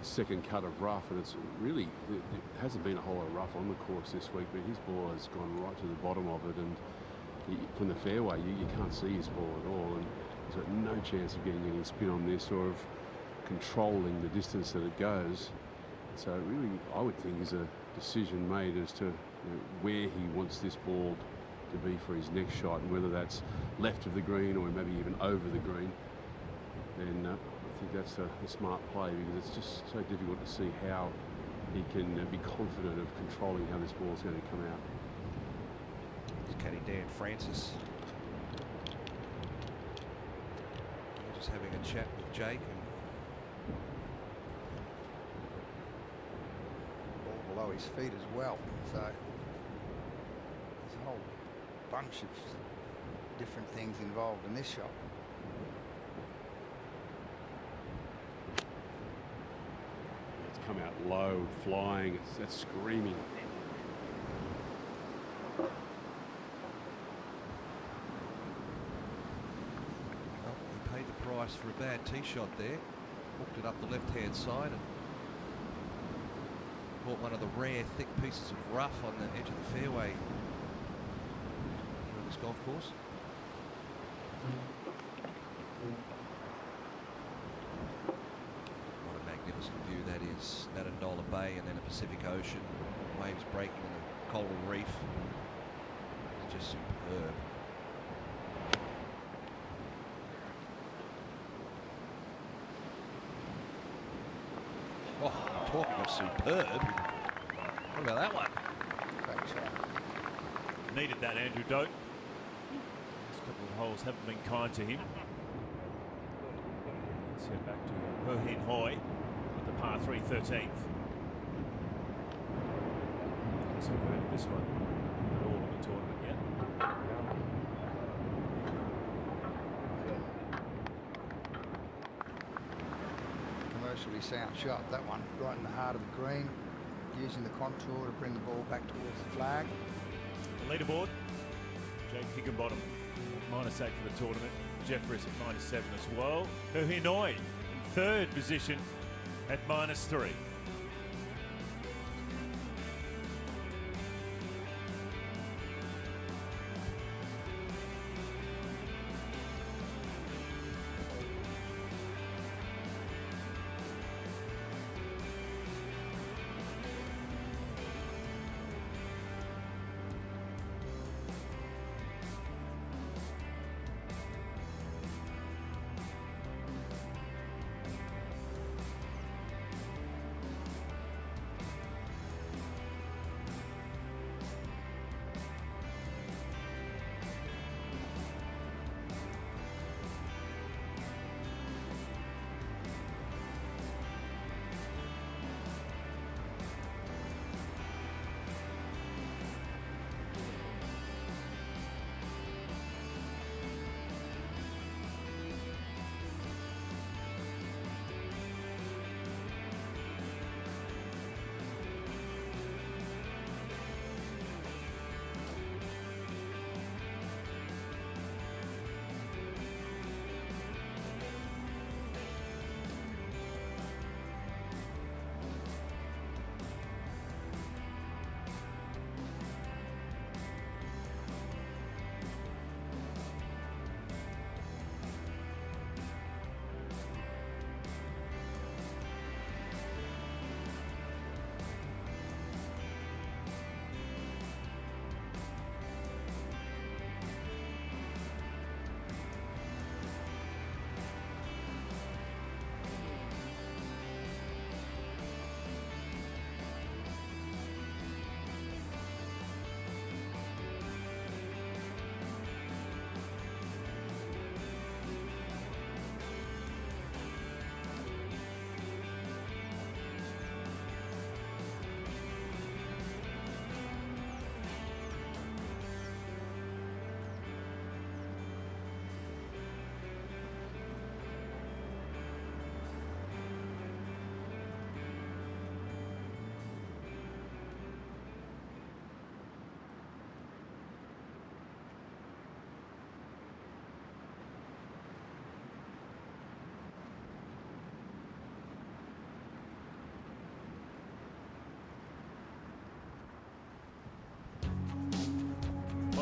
second cut of rough, and it's really, it hasn't been a whole lot of rough on the course this week, but his ball has gone right to the bottom of it, and from the fairway you can't see his ball at all, and he's got no chance of getting any spin on this or of controlling the distance that it goes. So really, I would think is a decision made as to where he wants this ball to be for his next shot, and whether that's left of the green or maybe even over the green. Then I think that's a smart play, because it's just so difficult to see how he can be confident of controlling how this ball is going to come out. It's caddy Dan Francis. Just having a chat with Jake, and Ball below his feet as well. So there's a whole bunch of different things involved in this shot. It's come out low, flying. That's screaming. Well, he paid the price for a bad tee shot there. Hooked it up the left-hand side and caught one of the rare thick pieces of rough on the edge of the fairway on this golf course. What a magnificent view that is. Nadandola Bay and then a Pacific Ocean. Waves breaking on the coral reef. It's just superb. Oh, talking of superb. What about that one? Great shot. Needed that, Andrew Dote. This couple of holes haven't been kind to him. Let's head back to Ho Hin Hoi with the par 3 13th. Hasn't heard this one at all in the tournament yet. Commercially sound shot, that one, right in the heart of the green, using the contour to bring the ball back towards the flag. The leaderboard, Jake Higginbottom -8 for the tournament. Jeffress at -7 as well. Ho Hin Hoi in 3rd position at -3.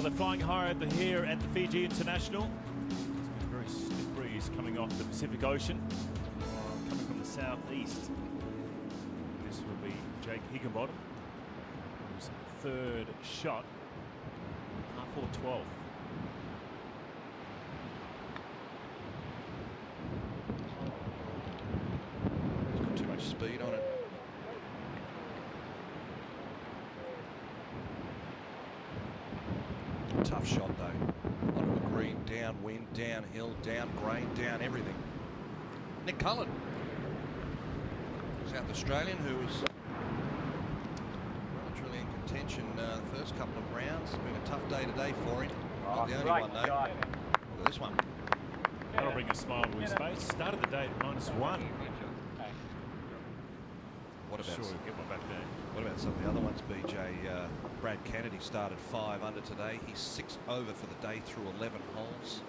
Well, they're flying higher here at the Fiji International. It's been a very stiff breeze coming off the Pacific Ocean, coming from the southeast. This will be Jake Higginbottom, whose third shot, half 4-12. It's got too much speed on it. Tough shot though. Onto a green, downwind, downhill, down grain, down everything. Nick Cullen, South Australian, who was truly in contention the first couple of rounds. It's been a tough day today for him. Not the only one though. Look at this one. That'll bring a smile to his face. Started the day at -1. What about Sure, get one back there. What about some of the other ones, BJ? Brad Kennedy started 5 under today. He's 6 over for the day through 11 holes.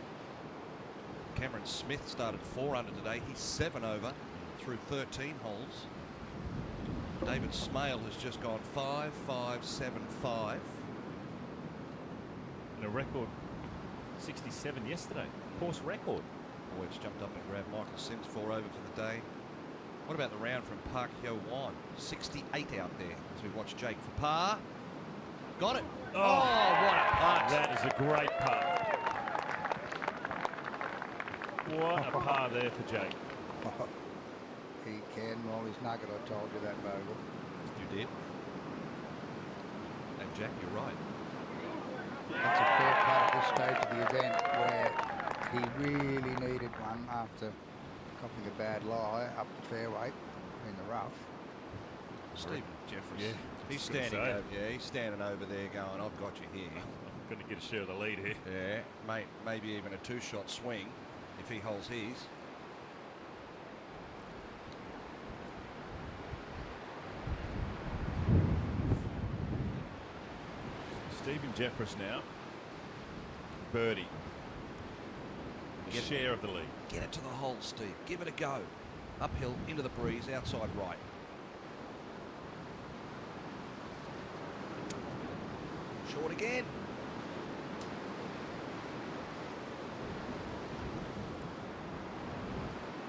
Cameron Smith started 4 under today. He's 7 over through 13 holes. David Smale has just gone 5, 5, 7, 5. And a record 67 yesterday. Course record. Boy, it's jumped up and grabbed Michael Sims 4 over for the day. What about the round from Park Hyo Wan? 68 out there as we watch Jake for par. Got it. Oh, what a putt. That is a great putt. What a par there for Jake. He can roll his nugget, I told you that, Bogle. You did. And Jack, you're right. That's a fair putt at this stage of the event where he really needed one after copying a bad lie up the fairway in the rough. Stephen Jeffers. Yeah, he's just gonna standing say. over, yeah, he's standing over there going, I've got you here. Going to get a share of the lead here. Yeah, mate, maybe even a 2-shot swing if he holds his. Stephen Jeffers now. Birdie. Share of the lead. Get it to the hole, Steve. Give it a go. Uphill, into the breeze, outside right. Short again.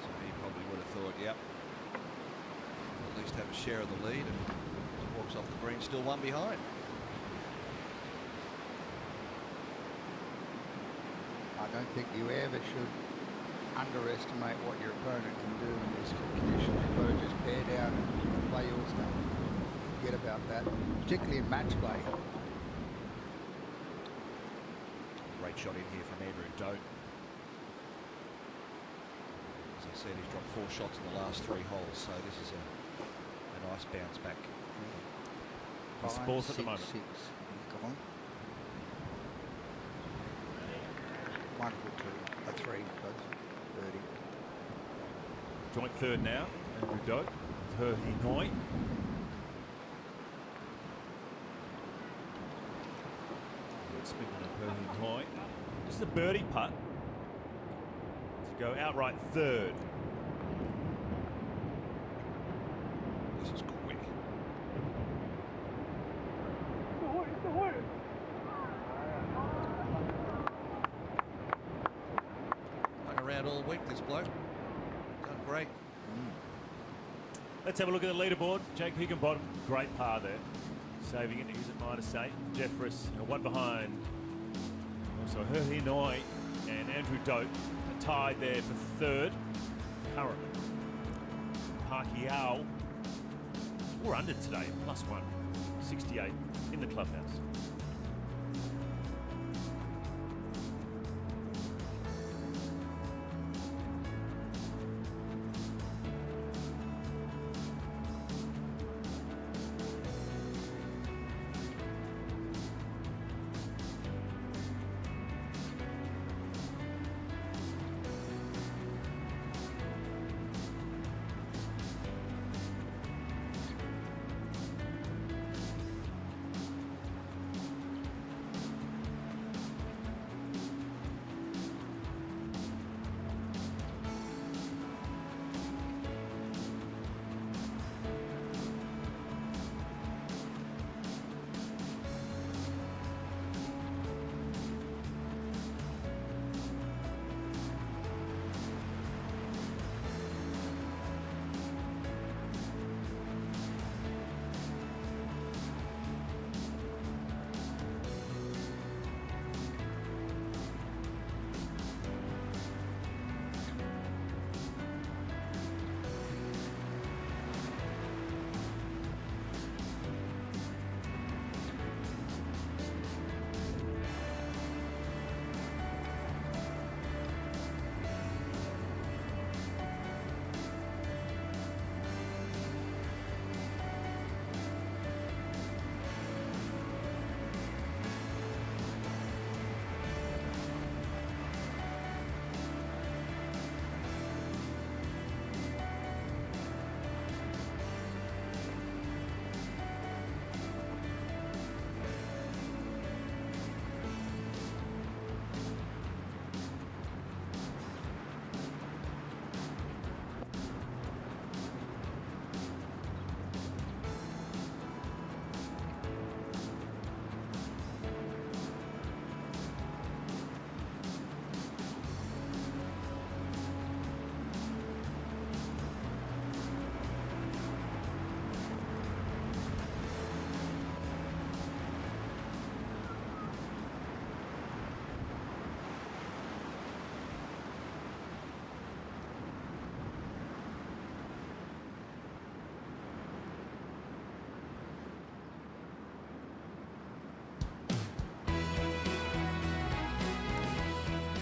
So he probably would have thought, yep, at least have a share of the lead, and walks off the green, still one behind. I don't think you ever should underestimate what your opponent can do in these conditions. You've got to just bear down and play your stuff. Forget about that, particularly in match play. Great shot in here from Andrew Dote. As I said, he's dropped 4 shots in the last 3 holes, so this is a nice bounce back. He's fourth at the moment. 6. He's gone. 1 for 2, a 3, close. 30. Joint third now. Andrew Dote. Her Hanoi. Speaking of her Hanoi, this is a birdie putt to go outright third. This is quick. Hung around all week, this bloke. Done great. Let's have a look at the leaderboard. Jake Higginbottom, great par there. Saving it, he's at -8. Jeffress, one behind. Also, Her Hanoi and Andrew Dote are tied there for third currently. Pacquiao, 4 under today, +1, 68 in the clubhouse.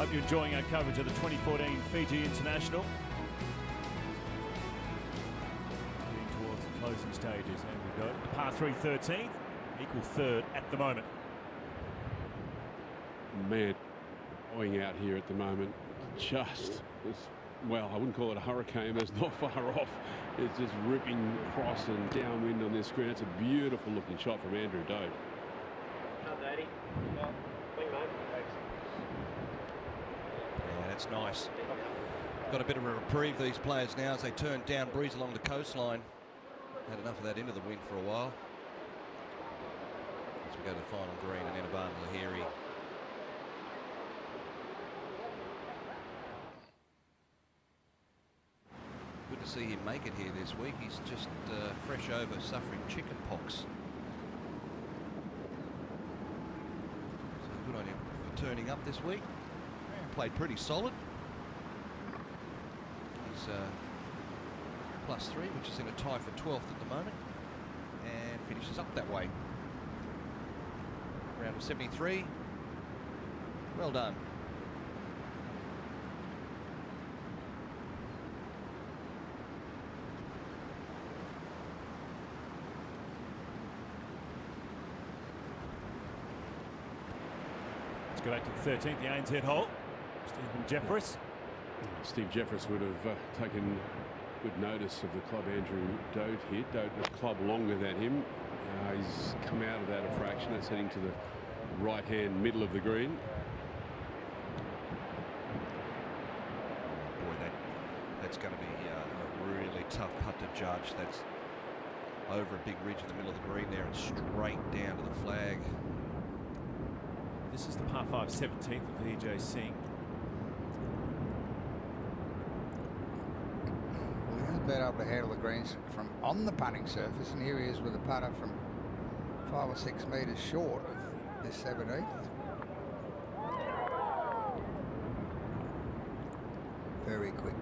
Hope you're enjoying our coverage of the 2014 Fiji International. Getting towards the closing stages, and we've got the par 3 13th, equal third at the moment. Man, blowing out here at the moment. Just, well, I wouldn't call it a hurricane, but it's not far off. It's just ripping across and downwind on this screen. It's a beautiful looking shot from Andrew Doe. Yeah, that's nice. Got a bit of a reprieve, these players, now as they turn down, breeze along the coastline. Had enough of that into the wind for a while. As we go to the final green, and Eniban Lahiri. Good to see him make it here this week. He's just fresh over suffering chicken pox. So good on him for turning up this week. Played pretty solid. He's +3, which is in a tie for 12th at the moment, and finishes up that way. Round of 73. Well done. Let's go back to the 13th, the ANZ hole. Stephen Jeffress. Steve Jeffress would have taken good notice of the club Andrew Dote hit. Dote, a club longer than him. He's come out of that a fraction. That's heading to the right-hand middle of the green. Boy, that's going to be a really tough putt to judge. That's over a big ridge in the middle of the green there and straight down to the flag. This is the par 5 17th of VJ Singh. Well, he hasn't been able to handle the greens from on the putting surface, and here he is with a putter from 5 or 6 metres short of this 17th. Very quick.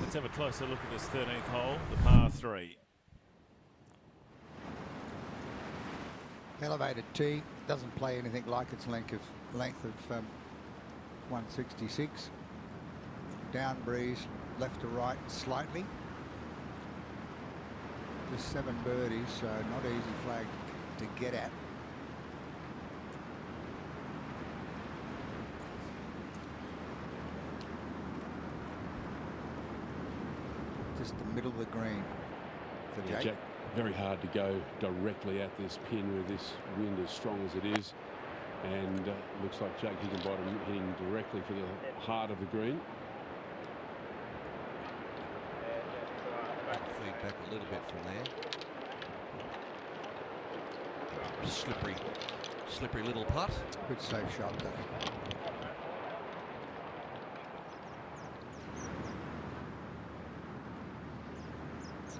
Let's have a closer look at this 13th hole, the par 3. Elevated tee, doesn't play anything like its length of 166. Down breeze, left to right slightly. Just 7 birdies, so not easy flag to get at. Just the middle of the green for Yeah, Jake. Jack, very hard to go directly at this pin with this wind as strong as it is. And looks like Jake Higginbottom hitting directly for the heart of the green. Feed back a little bit from there. Slippery little putt. Good safe shot though.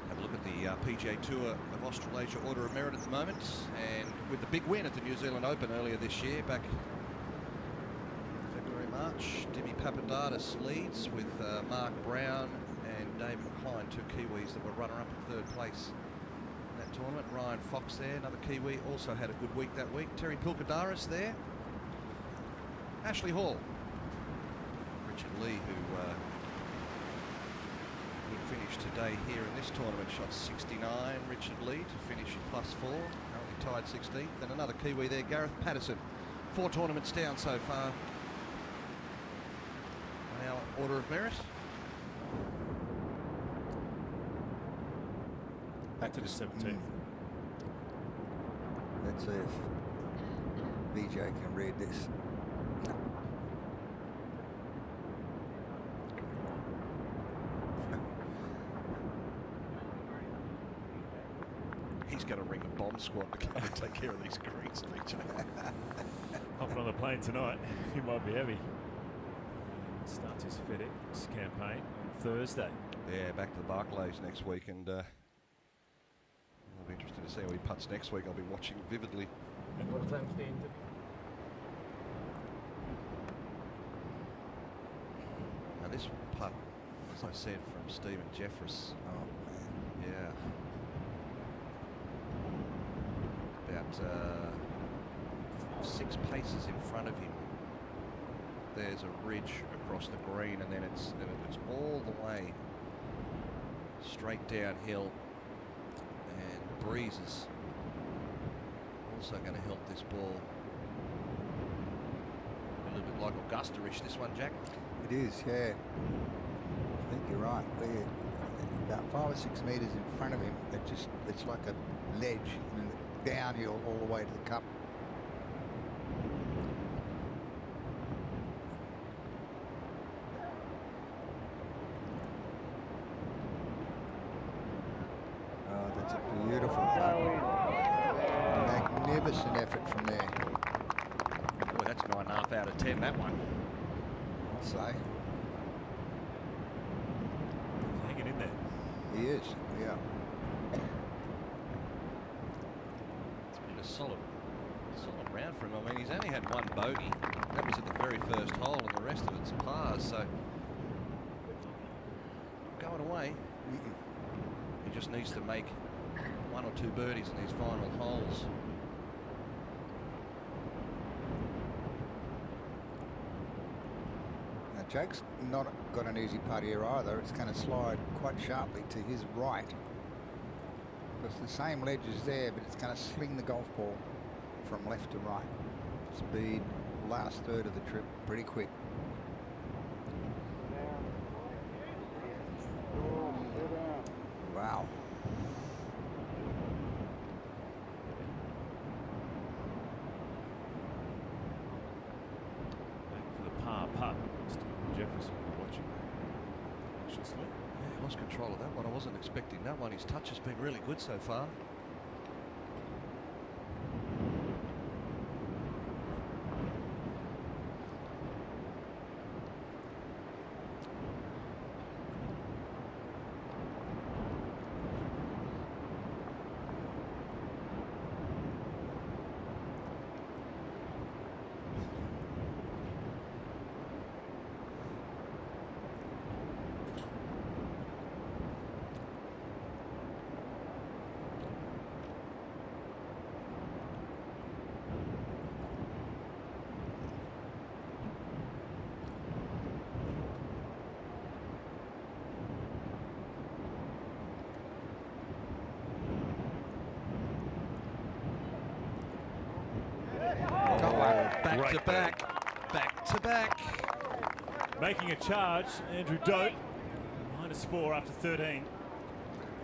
Have a look at the PGA Tour of Australasia Order of Merit at the moment, and with the big win at the New Zealand Open earlier this year, back February, March, Dimi Papadakis leads with Mark Brown and David Klein, 2 Kiwis that were runner-up in 3rd place in that tournament. Ryan Fox there, another Kiwi, also had a good week that week. Terry Pilkadaris there. Ashley Hall. Richard Lee, who finished today here in this tournament, shot 69. Richard Lee to finish at +4, currently tied 16th. Then another Kiwi there, Gareth Patterson, 4 tournaments down so far on our order of merit. Back to the 17th. Let's see if VJ can read this. He's going to ring the bomb squad to come and take care of these greens, VJ. Hopping on the plane tonight, he might be heavy. Starts his FedEx campaign on Thursday. Yeah, back to the Barclays next week, and it'll be interesting to see how he putts next week. I'll be watching vividly. And what time's the interview? Now this putt, as I said, from Stephen Jeffress. Oh man. Yeah. About 6 paces in front of him. There's a ridge across the green, and then it's all the way straight downhill, and the breeze is also going to help this ball. A little bit like Augusta-ish, this one, Jack. It is, yeah. I think you're right. We're about 5 or 6 metres in front of him. It's like a ledge and downhill all the way to the cup. Oh, that's a beautiful putt. Magnificent effort from there. Boy, that's 9.5 out of 10, that one. I'll say. Hanging in there. He is, yeah. It's been a solid round for him. I mean, he's only had 1 bogey. That was at the very first hole, and the rest of it's pars, so going away. He just needs to make 1 or 2 birdies in these final holes. Now, Jake's not got an easy putt here either. It's going to slide quite sharply to his right. Because the same ledge is there, but it's going to sling the golf ball from left to right. Speed, last third of the trip, pretty quick. Wow. Back for the par putt. Stephen Jeffers will be watching anxiously. Yeah, he lost control of that one. I wasn't expecting that one. His touch has been really good so far. Back to back. Making a charge, Andrew Dote, -4 after 13.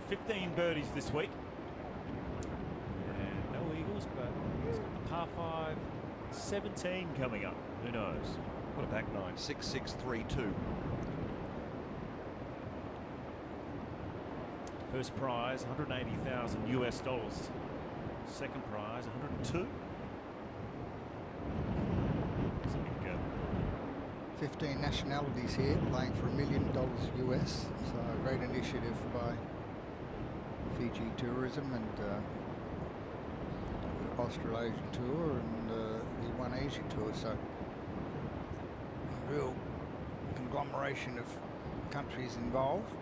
15 birdies this week. And no eagles, but he's got the par 5, 17 coming up. Who knows? What a back nine, 6-6-3-2. First prize, $180,000 US. Second prize, 102. 15 nationalities here playing for $1 million US. So a great initiative by Fiji Tourism and Australasian Tour and the One Asia Tour. So a real conglomeration of countries involved.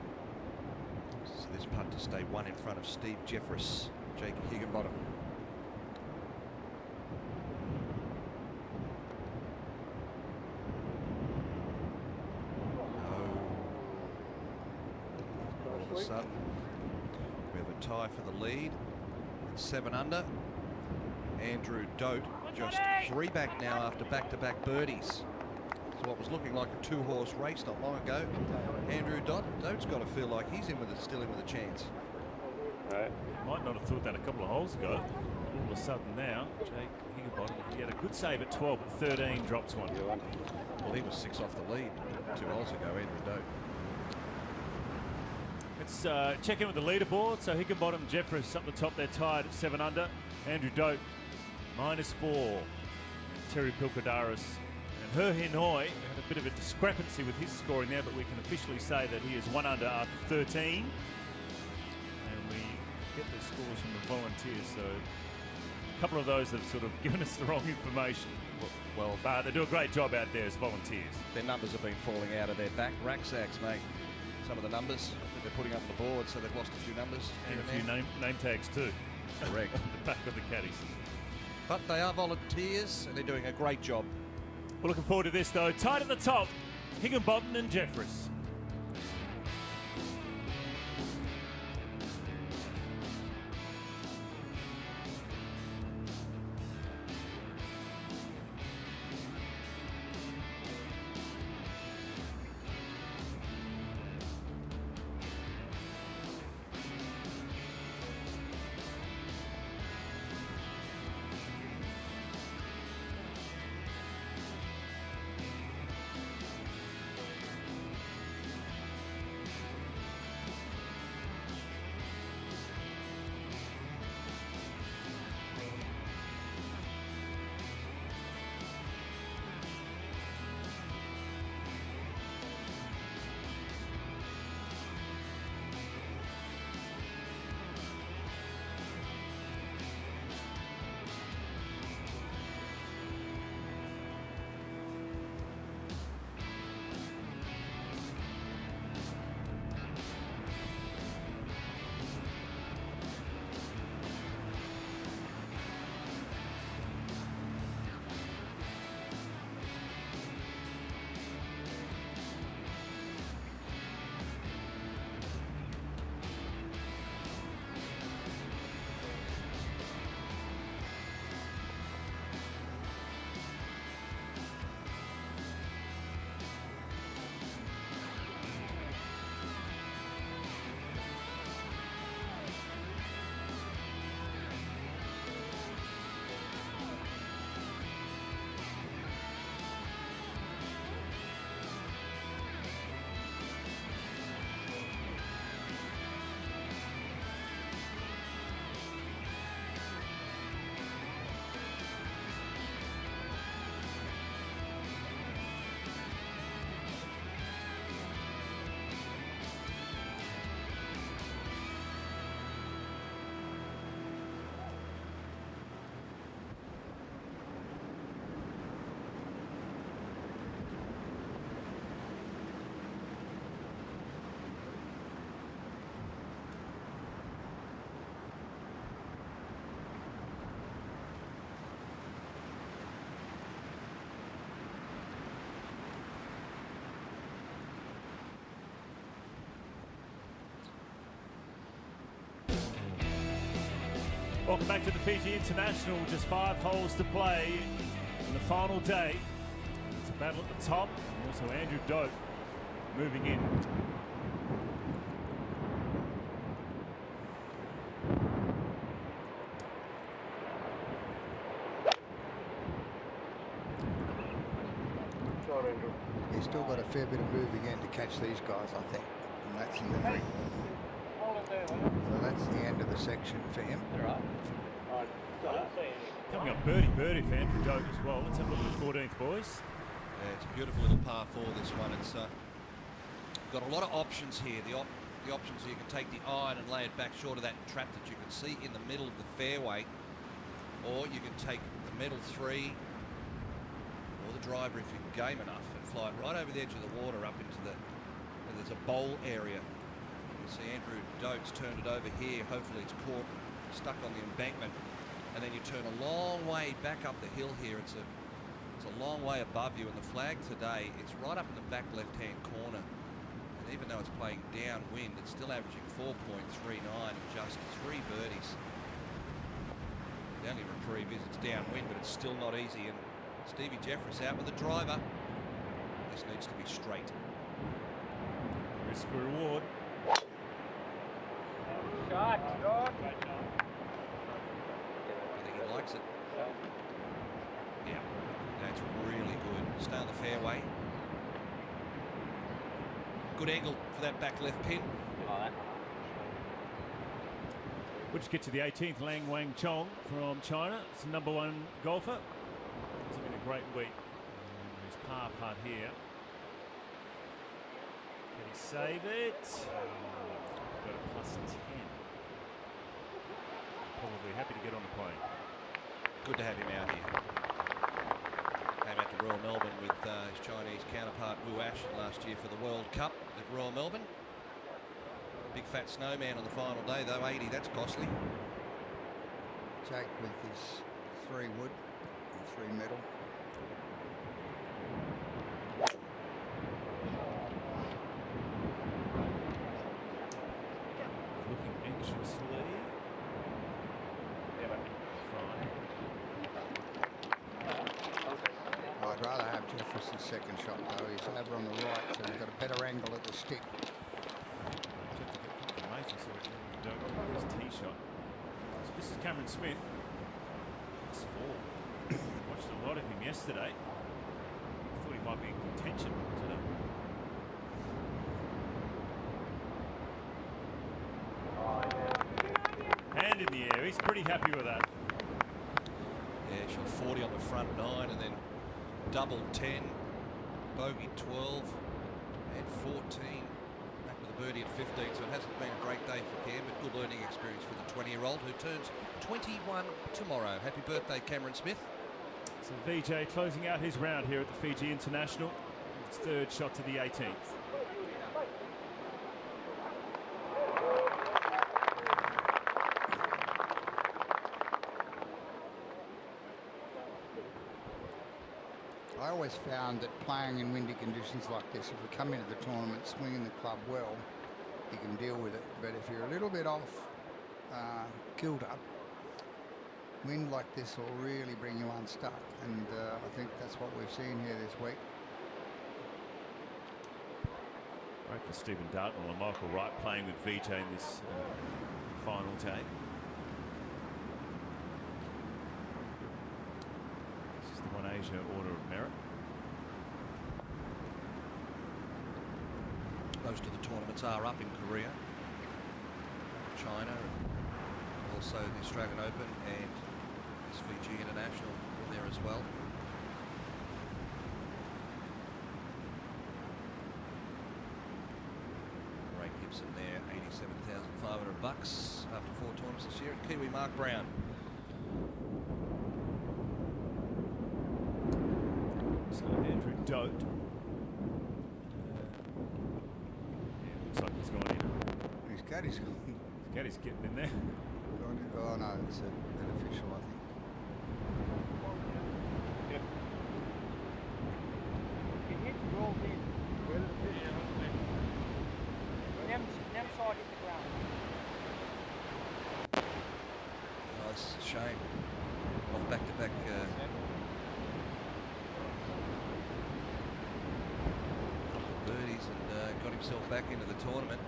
So this putt to stay 1 in front of Steve Jeffress, Jake Higginbottom. Sudden, we have a tie for the lead. It's 7 under. Andrew Dote just 3 back now after back-to-back birdies. So what was looking like a 2-horse race not long ago. Andrew Dote's got to feel like he's still in with a chance. Might not have thought that a couple of holes ago. All of a sudden now, Jake Higginbottom, he had a good save at 12, but 13 drops one. Well, he was 6 off the lead 2 holes ago, Andrew Dote. Let's check in with the leaderboard. So Higginbottom, Jeffress up the top, they're tied at 7 under. Andrew Dote, -4. Terry Pilkadaris and Her Hinoi had a bit of a discrepancy with his scoring there, but we can officially say that he is 1 under after 13. And we get the scores from the volunteers, so a couple of those have sort of given us the wrong information. Well, but they do a great job out there as volunteers. Their numbers have been falling out of their back rucksacks, mate. Some of the numbers that they're putting up on the board, so they've lost a few numbers. And a few name tags too. Correct. The back of the caddies. But they are volunteers and they're doing a great job. We're looking forward to this though. Tight at the top, Higginbotham and Jeffries. Welcome back to the Fiji International. Just 5 holes to play in the final day. It's a battle at the top, and also Andrew Doak moving in. He's still got a fair bit of moving in to catch these guys, I think. And that's in the ring. So that's the end of the section for him. Coming up birdie for Andrew Doak as well. Let's have a look at the 14th, boys. Yeah, it's a beautiful little par 4, this one. It's got a lot of options here. The options here, you can take the iron and lay it back short of that trap that you can see in the middle of the fairway, or you can take the middle 3 or the driver if you're game enough and fly it right over the edge of the water up into the, there's a bowl area. You see Andrew Doak's turned it over here. Hopefully it's caught, stuck on the embankment, and then you turn a long way back up the hill here. It's a long way above you, and the flag today, it's right up in the back left-hand corner. And even though it's playing downwind, it's still averaging 4.39 and just 3 birdies. The only reprieve is it's downwind, but it's still not easy. And Stevie Jeffries out with the driver. This needs to be straight. Risk reward. I think he likes it. Yeah, that's really good. Stay on the fairway. Good angle for that back left pin. We'll just get to the 18th. Lang Wang Chong from China. It's the #1 golfer. It's been a great week. His par putt here. Can he save it? Got a +10. Probably happy to get on the plane. Good to have him out here. Came out to Royal Melbourne with his Chinese counterpart Wu Ash last year for the World Cup at Royal Melbourne. Big fat snowman on the final day though, 80, that's costly. Jake with his 3 wood, or 3 metal. Looking anxiously. Fine. I'd rather have Jefferson's second shot though. He's over on the right, so he's got a better angle at the stick. Just have to get confirmation so we can do his tee shot. So this is Cameron Smith. That's 4. Watched a lot of him yesterday. Thought he might be in contention today. Hand in the air. He's pretty happy with that. Yeah, shot 40 on the front 9 and then double 10, bogey 12 and 14. Back with a birdie at 15, so it hasn't been a great day for Cam, but good learning experience for the 20-year-old who turns 21 tomorrow. Happy birthday, Cameron Smith. So VJ closing out his round here at the Fiji International. His 3rd shot to the 18th. I always found that playing in windy conditions like this, if you come into the tournament swinging the club well, you can deal with it. But if you're a little bit off kilter, wind like this will really bring you unstuck. And I think that's what we've seen here this week. Great for Stephen Dartnell and Michael Wright playing with VJ in this final day. This is the One Asia Order of Merit. Most of the tournaments are up in Korea, China, and also the Australian Open and this Fiji International in there as well. Ray Gibson there, $87,500 after 4 tournaments this year. And Kiwi Mark Brown. So Andrew Dote. Yeah, looks like he's gone in. His caddy's gone. His caddy's getting in there. Oh no, it's an official, I think. Oh, it's a shame. Off back-to-back birdies and got himself back into the tournament.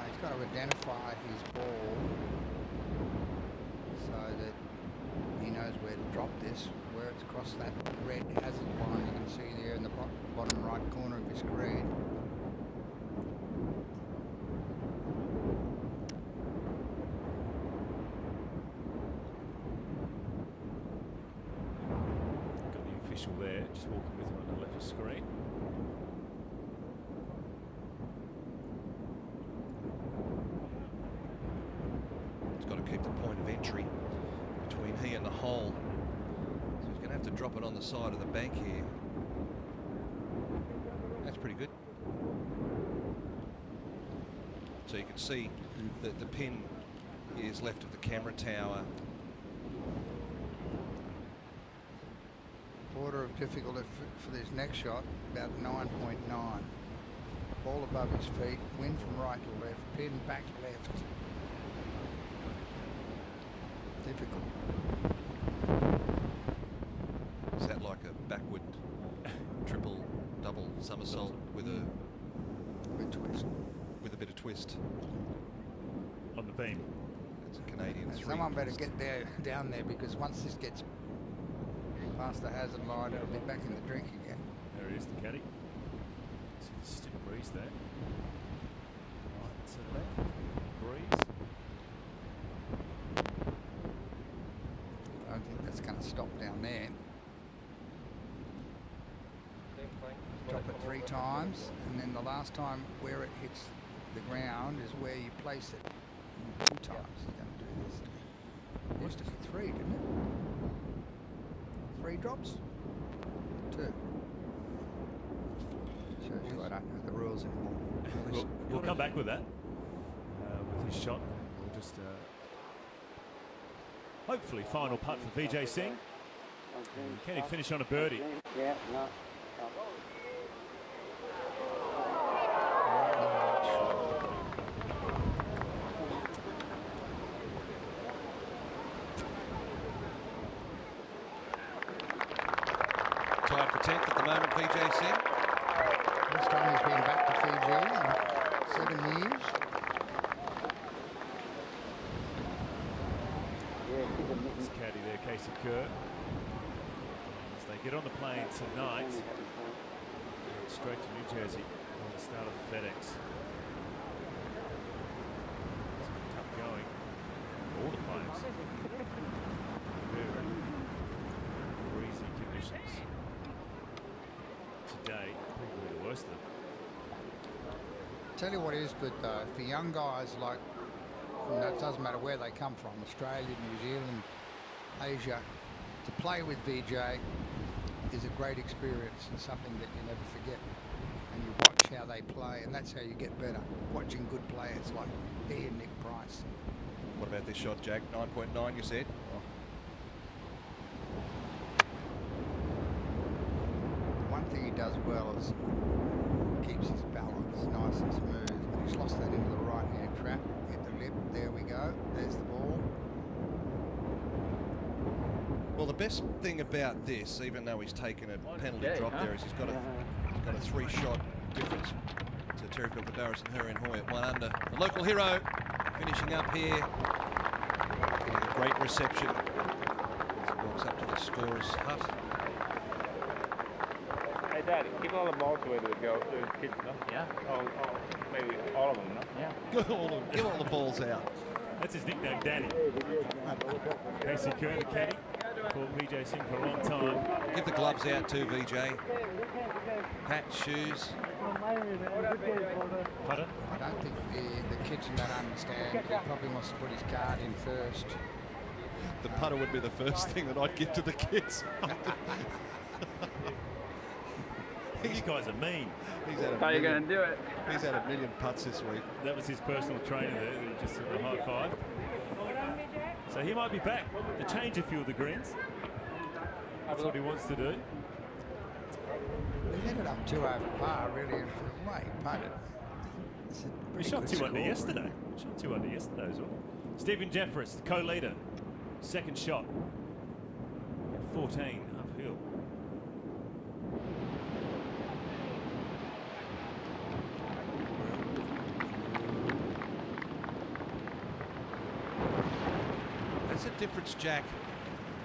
He's got to identify his ball so that he knows where to drop this, where it's across that red hazard line you can see there in the bottom right corner of his screen. Got the official there, just walking with him on the left screen. He's got to keep the point of entry between he and the hole. So he's going to have to drop it on the side of the bank here. That's pretty good. So you can see that the pin is left of the camera tower. Order of difficulty for this next shot, about 9.9. Ball above his feet, wind from right to left, pin back left. Difficult. Is that like a backward triple, double somersault with a twist? With a bit of twist. On the beam. It's a Canadian 3. Someone better get down there, because once this gets past the hazard line, it'll be back in the drink again. There is the caddy. See the stiff breeze there. Right to left. Breeze. I don't think that's going to stop down there. Drop it 3 times, and then the last time where it hits the ground is where you place it. 2 times it's going to do this. It used to be 3, didn't it? 3 drops? 2. So I don't know the rules anymore. We'll come back with that, with his shot. We'll just hopefully final putt for Vijay Singh. Can he finish on a birdie? Yeah, no. Tied for 10th at the moment, Vijay Singh. This time he's been back to Fiji in 7 years. This caddy there, Casey Kerr. As they get on the plane tonight, straight to New Jersey for the start of the FedEx. It's been tough going for all the players. Very breezy conditions today, probably the worst of them. Tell you what is good though, for young guys like, it doesn't matter where they come from, Australia, New Zealand, Asia, to play with Vijay is a great experience and something that you never forget. And you watch how they play, and that's how you get better, watching good players like he and Nick Price. What about this shot, Jack? 9.9, you said? One thing he does well is keeps his balance nice and smooth, but he's lost that into the right-hand trap. Hit the lip, there we go, there's the ball. Well, the best thing about this, even though he's taken a penalty drop there, is he's got a 3-shot difference to Terry Pilkadaris and Hurrien Hoy at 1 under. The local hero finishing up here, getting a great reception as he walks up to the scorer's hut. Hey, Daddy, give all the balls away to the girls, to the kids, no? Yeah. Maybe all of them, no? Yeah. Give all the balls out. That's his nickname, Daddy. Casey Kerr, the caddy for Vijay Singh for a long time. Give the gloves out too, Vijay. Hat, shoes. Putter. I don't think the kitchen don't understand. He probably wants to put his card in first. The putter would be the first thing that I'd give to the kids. These guys are mean. How are you going to do it? He's had 1 million putts this week. That was his personal trainer there, just a high five. So he might be back to change a few of the greens. That's what he wants to do. He ended up 2 over par, really, and for the way he putted. He shot 2 under yesterday. Shot 2 under yesterday as well. Stephen Jeffress, the co-leader. Second shot. 14 uphill. That's a difference, Jack.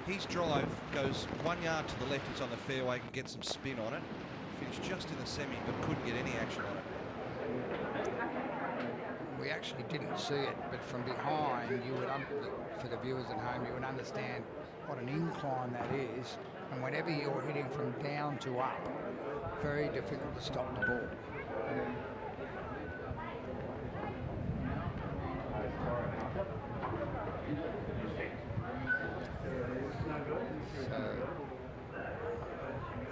His drive goes 1 yard to the left, it's on the fairway, can get some spin on it. Finished just in the semi, but couldn't get any action on it. We actually didn't see it, but from behind, you would, for the viewers at home, you would understand what an incline that is. And whenever you're hitting from down to up, very difficult to stop the ball. So,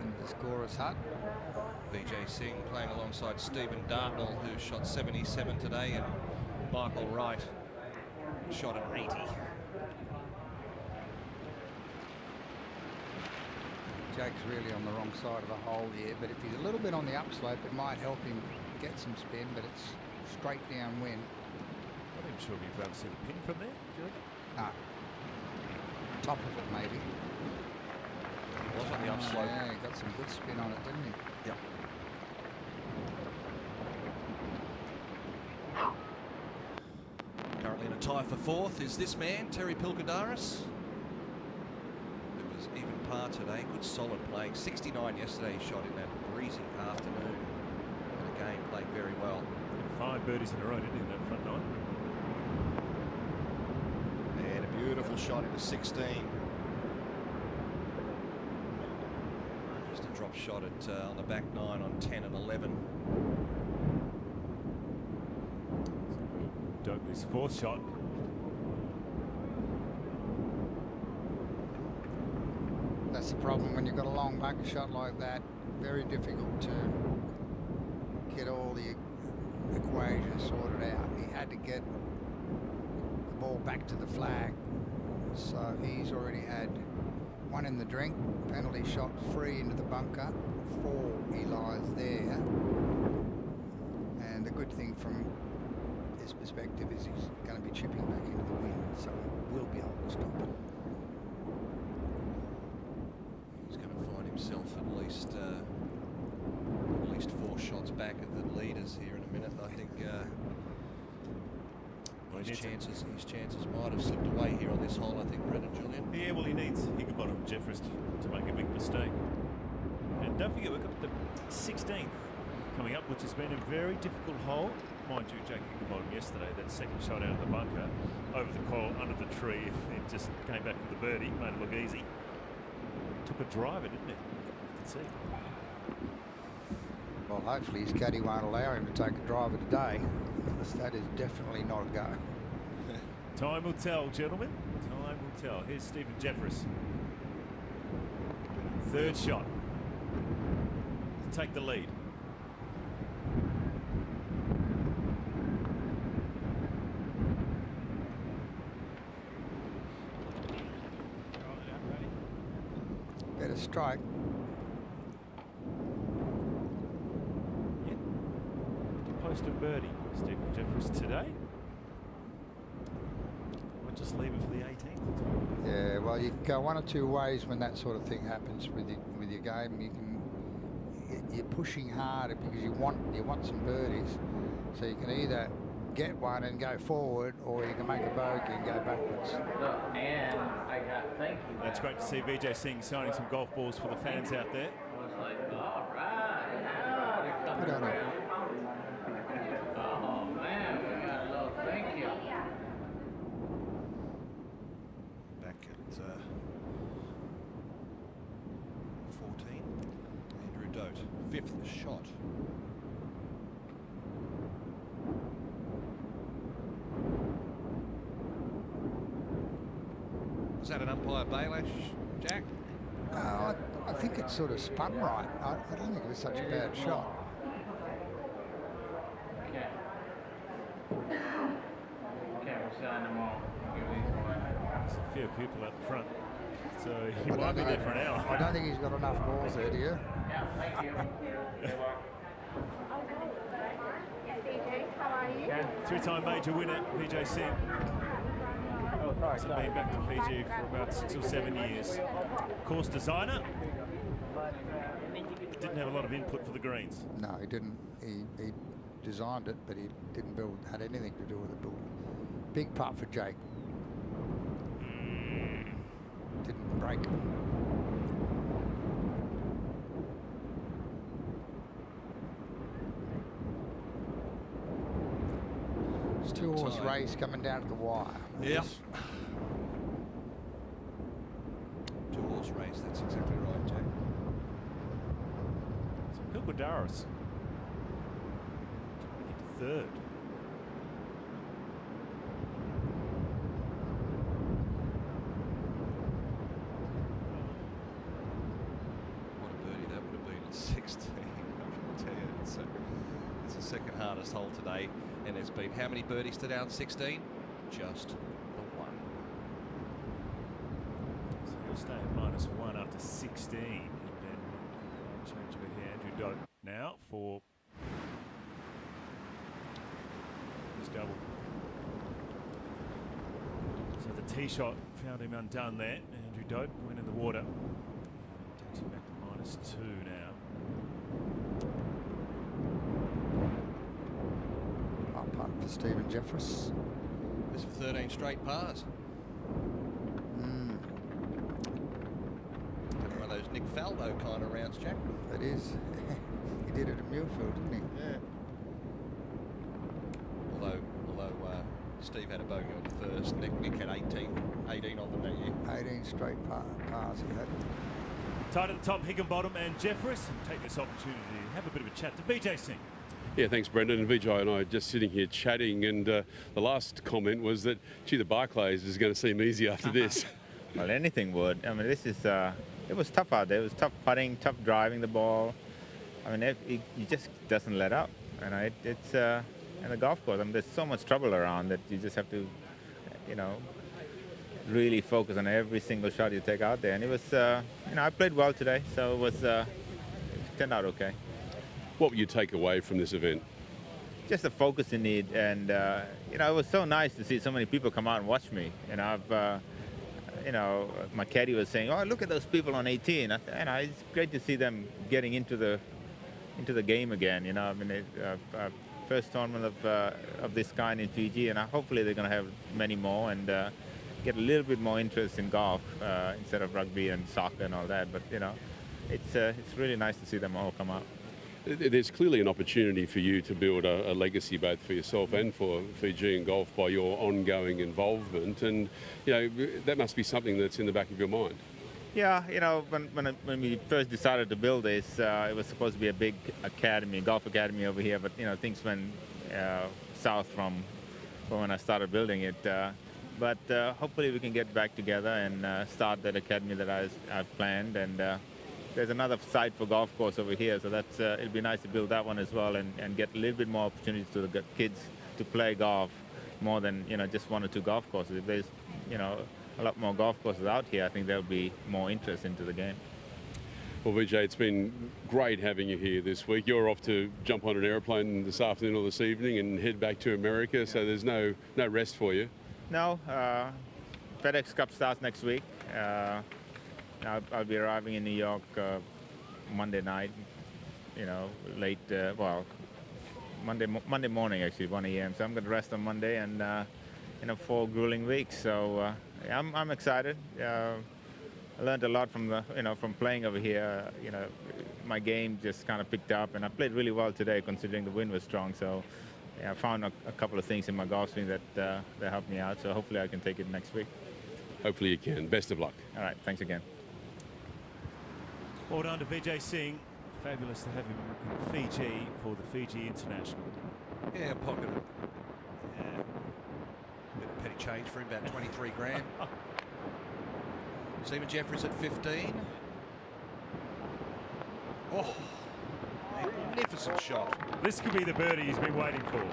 in the scorer's hut. Vijay Singh playing alongside Stephen Dartnell, who shot 77 today, and Michael Wright shot an 80. Jake's really on the wrong side of the hole here, but if he's a little bit on the upslope, it might help him get some spin, but it's straight downwind. I'm not even sure you'd be able to see the pin from there, do you reckon? No. Top of it, maybe. It was on the upslope. Yeah, he got some good spin on it, didn't he? Yep. Currently in a tie for 4th is this man, Terry Pilkadaris, who was even par today. Good solid playing. 69 yesterday he shot in that breezy afternoon. And again, played very well. 5 birdies in a row, didn't he, in that front 9? And a beautiful shot into 16. Just a drop shot at on the back 9 on 10 and 11. Douglas' 4th shot. That's the problem when you've got a long bunker shot like that. Very difficult to get all the equations sorted out. He had to get the ball back to the flag. So he's already had 1 in the drink, penalty shot, 3 into the bunker, 4 he lies there. And the good thing from his perspective is he's going to be chipping back into the wind, so he will be able to stop it. He's going to find himself at least 4 shots back of the leaders here in a minute. I think his chances might have slipped away here on this hole, I think, Brendan, Julian. Yeah, well, he needs Higginbottom and Jeffers to make a big mistake. And don't forget, we've got the 16th coming up, which has been a very difficult hole. Mind you, Jake Higginbottom yesterday, that second shot out of the bunker, over the coil, under the tree, it just came back with the birdie, made it look easy. Took a driver, didn't it? You can see. Well, hopefully his caddy won't allow him to take a driver today, because that is definitely not a go. Time will tell, gentlemen. Time will tell. Here's Stephen Jeffers. Third shot. Take the lead. Better strike. Yep. To post a birdie, Stephen Jeffers today. Might just leave it for the 18th. Yeah, well, you can go one or two ways when that sort of thing happens with your game. You're pushing harder because you want some birdies, so you can either get one and go forward, or you can make a bogey and go backwards. And I got thank you. That's great to see Vijay Singh signing some golf balls for the fans out there. I was like, all right, now they're coming Good on him. around. Oh man, we got a little thank you. Back at 14. Andrew Dote, 5th shot. Was that an umpire bailash, Jack? I think it sort of spun right. I don't think it was such a bad shot. Okay. Okay, we'll sign them all. Give these away. There's a fair people out the front, so he I might don't be know. there for an hour. I don't think he's got enough balls there, do you? Yeah, thank you. Good luck. Three-time major winner, Vijay Singh. Hasn't been back to Fiji for about 6 or 7 years. Course designer. Didn't have a lot of input for the greens. No, he didn't. He designed it, but he didn't had anything to do with the building. Big putt for Jake. Didn't break. It's 2-horse race coming down to the wire. Yep. 2-horse race, that's exactly right, Jack. So Pilkadaris trying to get to third. What a birdie that would have been at 16. I can tell you, it's the second hardest hole today, and there's been how many birdies to down 16? Just the one. So he'll stay at -1 after 16. And then change a bit here. Andrew Dodd now for his double. So the tee shot found him undone there. Andrew Dodd went in the water. Takes him back to -2 now. Up putt for Stephen Jeffers. This for 13 straight pars. One of those Nick Faldo kind of rounds, Jack. It is. He did it at Muirfield, didn't he? Yeah. Although Steve had a bogey on the first, Nick had 18 on them that year. 18 straight pars he had. Tight at the top, Higginbottom and Jeffers. Take this opportunity to have a bit of a chat to Vijay Singh. Yeah, thanks, Brendan. And Vijay and I are just sitting here chatting, and the last comment was that, gee, the Barclays is going to seem easy after this. Well, anything would. I mean, this is, it was tough out there. It was tough putting, tough driving the ball. I mean, he just doesn't let up. And it's in the golf course. I mean, there's so much trouble around that you just have to, you know, really focus on every single shot you take out there. And it was, you know, I played well today, so it turned out okay. What will you take away from this event? Just the focus you need, and you know, it was so nice to see so many people come out and watch me. You know, you know, my caddy was saying, "Oh, look at those people on 18." And it's great to see them getting into the game again. You know, I mean, first tournament of this kind in Fiji, and hopefully they're going to have many more and get a little bit more interest in golf instead of rugby and soccer and all that. But you know, it's really nice to see them all come out. There's clearly an opportunity for you to build a legacy both for yourself and for Fijian golf by your ongoing involvement, and you know that must be something that's in the back of your mind. Yeah, you know, when we first decided to build this, it was supposed to be a big academy, golf academy over here, but you know things went south from when I started building it. But hopefully we can get back together and start that academy that I've planned, and there's another site for golf course over here, so that's it'll be nice to build that one as well and get a little bit more opportunities to the kids to play golf more than, you know, just 1 or 2 golf courses. If there's, you know, a lot more golf courses out here, I think there'll be more interest into the game. Well, Vijay, it's been great having you here this week. You're off to jump on an aeroplane this afternoon or this evening and head back to America, so there's no rest for you. No, FedEx Cup starts next week. I'll be arriving in New York Monday night, you know, late, well, Monday morning actually, 1 a.m. So I'm going to rest on Monday and, you know, 4 grueling weeks. So yeah, I'm excited. I learned a lot from from playing over here. You know, my game just kind of picked up, and I played really well today considering the wind was strong. So yeah, I found a couple of things in my golf swing that helped me out. So hopefully I can take it next week. Hopefully you can. Best of luck. All right, thanks again. Well done to Vijay Singh. Fabulous to have him in Fiji for the Fiji International. Yeah, pocket of bit of petty change for him, about 23 grand. Stephen Jeffries at 15. Oh, magnificent shot. This could be the birdie he's been waiting for.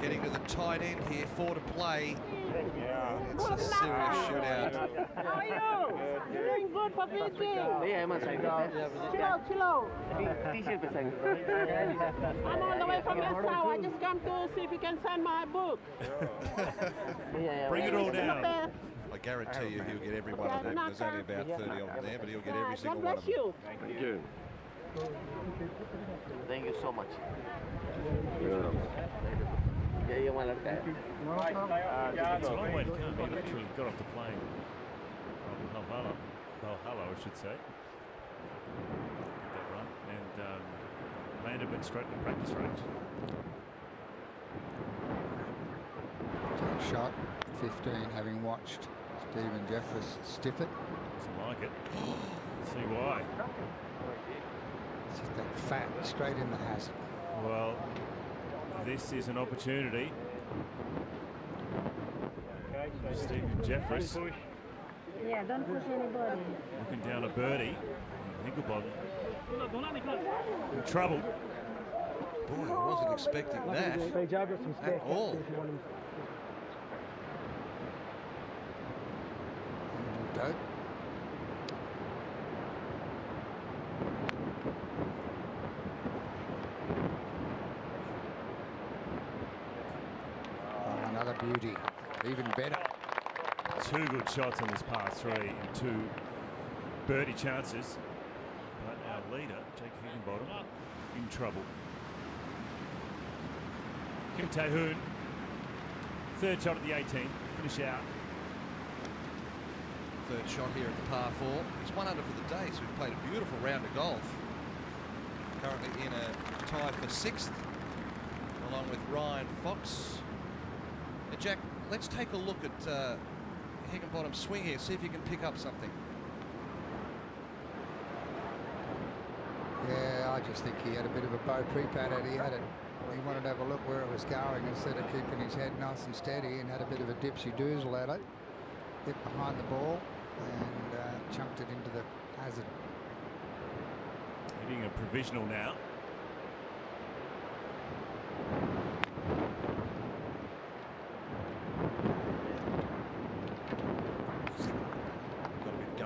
Getting to the tight end here, 4 to play. It's a serious shootout. How are you? You're doing good for Fiji. Chill out. I'm all the way from your side. I just come to see if you can sign my book. Bring it all down. I guarantee you he'll get every one of them. There's only about 30 of them there, but he'll get every single one of them. God bless you. Thank you. Thank you so much. It's a long way to come. He literally got off the plane from Valhalla, I should say. Get that right. And landed, went straight to the practice range. Top shot, 15, having watched Stephen Jeffries stiff it. Doesn't like it. See why. It's just that fat straight in the hazard. Well, this is an opportunity. Stephen Jeffries Yeah, don't push anybody. looking down a birdie. Higglebottom in trouble. Boy, I wasn't expecting that at all. Dope. Oh, another beauty, even better. 2 good shots on this par 3 and 2 birdie chances. But our leader, Jake Higginbottom, in trouble. Kim Tae-hoon, 3rd shot at the 18, finish out. 3rd shot here at the par 4. He's 1 under for the day, so he's played a beautiful round of golf. Currently in a tie for 6th, along with Ryan Fox. Now, Jack, let's take a look at Higginbottom's swing here, see if you can pick up something. Yeah, I just think he had a bit of a bow pre-pad. He wanted to have a look where it was going instead of keeping his head nice and steady, and had a bit of a dipsy-doozle at it. Hit behind the ball and chunked it into the hazard. Hitting a provisional now.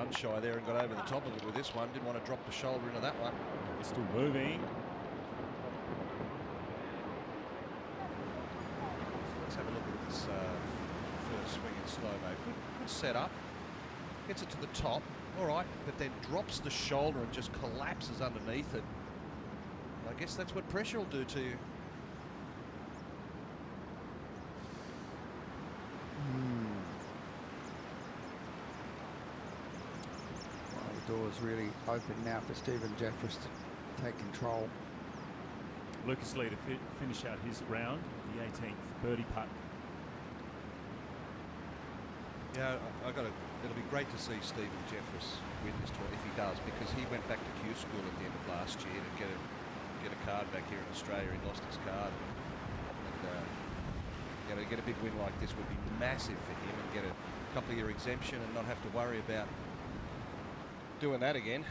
gun shy there and got over the top of it with this one. Didn't want to drop the shoulder into that one. Still moving. Let's have a look at this first swing in slow-mo. Good setup. Gets it to the top. All right, but then drops the shoulder and just collapses underneath it. I guess that's what pressure will do to you. Well, the door's really open now for Stephen Jeffers to take control. Lucas Lee to finish out his round, the 18th birdie putt. Yeah, it'll be great to see Stephen Jeffers win this tour if he does, because he went back to Q school at the end of last year to get a card back here in Australia. He lost his card, and to get a big win like this would be massive for him, and get a couple of year exemption and not have to worry about doing that again.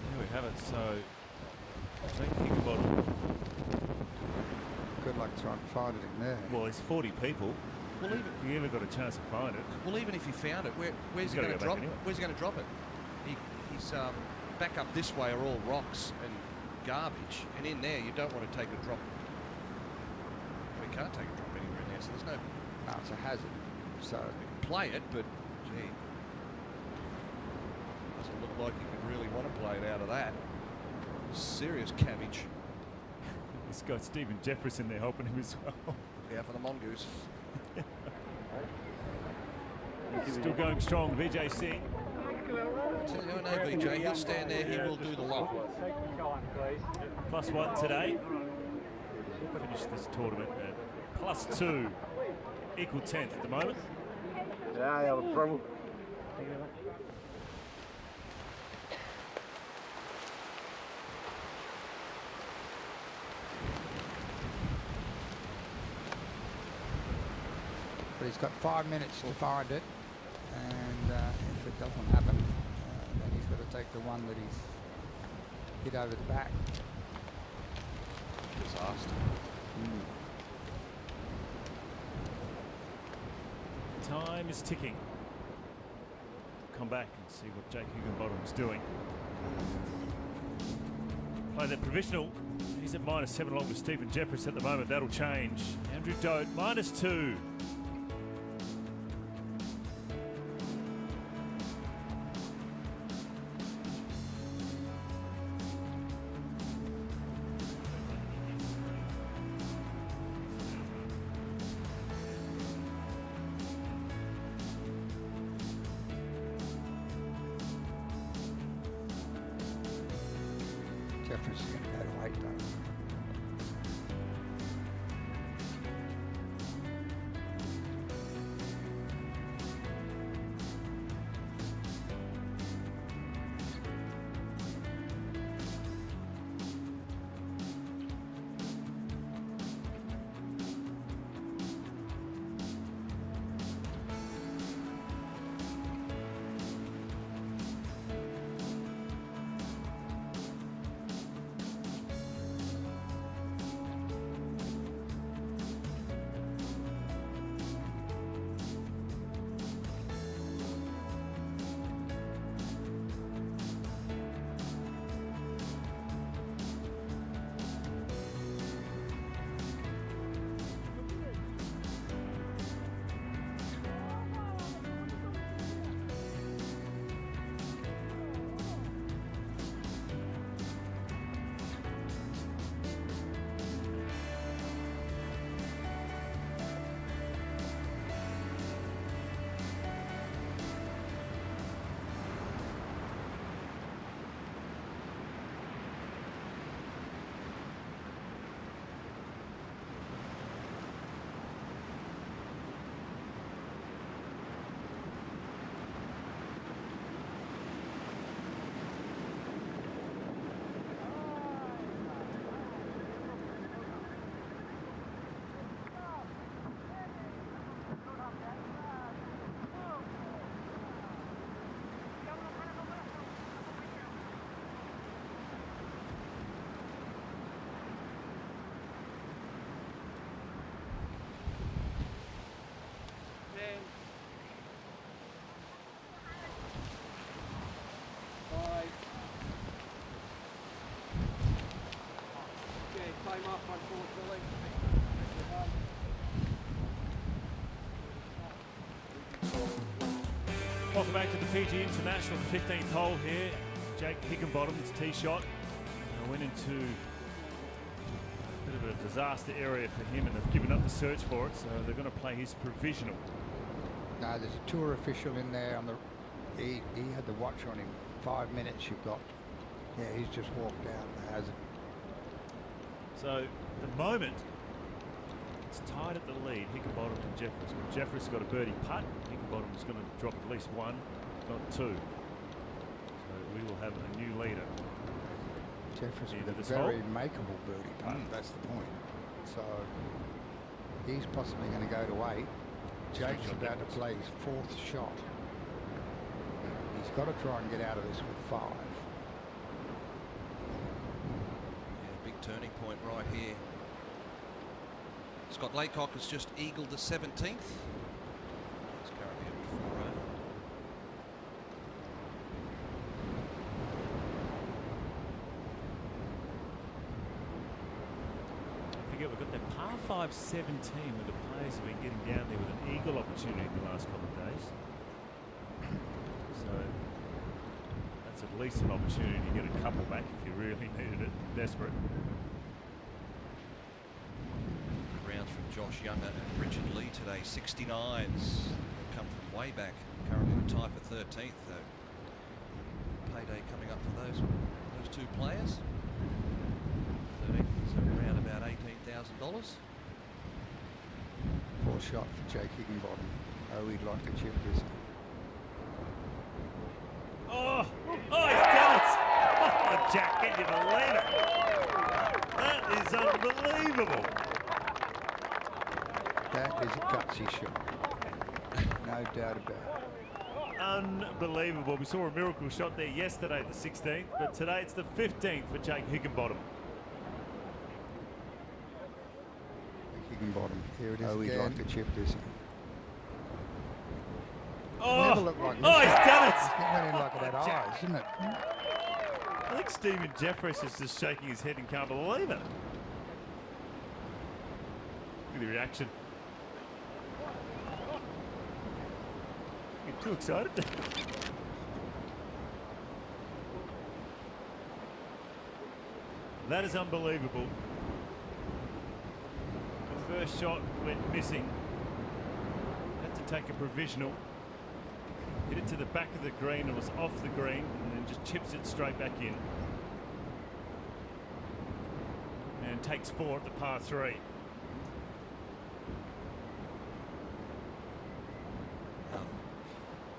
There we have it. So, Jake Higginbottom. Good luck trying to find it in there. Well, it's 40 people. Well, even if you ever got a chance to find it. Well, even if he found it, where's he going to drop it? Where's he going to drop it? He's back up this way are all rocks and garbage, and in there you don't want to take a drop. We can't take a drop anywhere in there, so there's no. No, it's a hazard. So we can play it, but gee, doesn't look like you can really want to play it out of that. Serious cabbage. He's got Stephen Jeffers in there helping him as well. Yeah, for the mongoose. Still going strong, Vijay Singh. No, VJ, he'll stand there, he will do the lot. +1 today. Finish this tournament at +2. Equal 10th at the moment. but he's got 5 minutes to find it, and if it doesn't happen, then he's got to take the one that he's hit over the back. Disaster. Time is ticking. Come back and see what Jake Higginbottom's doing. Play that provisional. He's at -7 along with Stephen Jeffers at the moment. That'll change. Andrew Dote -2. Jeffers is going to go to 8 though. Welcome back to the Fiji International, the 15th hole here. Jake Higginbottom's tee shot. Went into a bit of a disaster area for him, and they've given up the search for it, so they're going to play his provisional. No, there's a tour official in there on the. He had the watch on him. 5 minutes you've got. Yeah, he's just walked out and has it. So at the moment, it's tied at the lead, Higginbottom and Jeffers. But Jeffers got a birdie putt. Higginbottom's going to drop at least one, not two. So we will have a new leader. Jeffers with a very makeable birdie putt. That's the point. So he's possibly going to go to 8. Jake's about to play his 4th shot. He's got to try and get out of this with 5. Yeah, big turning point right here. Scott Laycock has just eagled the 17th. He's currently at 4 over. We've got that par 5 17 where the players have been getting down there with an eagle opportunity in the last couple of days. So that's at least an opportunity to get a couple back if you really needed it. Desperate. Rounds from Josh Younger and Richard Lee today. 69s. They've come from way back. Currently in a tie for 13th though. Payday coming up for those two players. 13th, so around about $18,000. 4th shot for Jake Higginbottom. Oh, he'd like to chip this. Oh, he's done it! Oh, Jack, can you believe it? That is unbelievable. That is a gutsy shot. No doubt about it. Unbelievable. We saw a miracle shot there yesterday, the 16th, but today it's the 15th for Jake Higginbottom. Higginbottom. Here it is. Oh, he'd like to chip this. Oh, Never looked like he's done it! It went in like it had eyes, didn't it? I think Stephen Jeffress is just shaking his head and can't believe it. Look at the reaction. Get too excited. That is unbelievable. The first shot went missing. Had to take a provisional. Hit it to the back of the green. It was off the green, and then just chips it straight back in. And takes 4 at the par 3.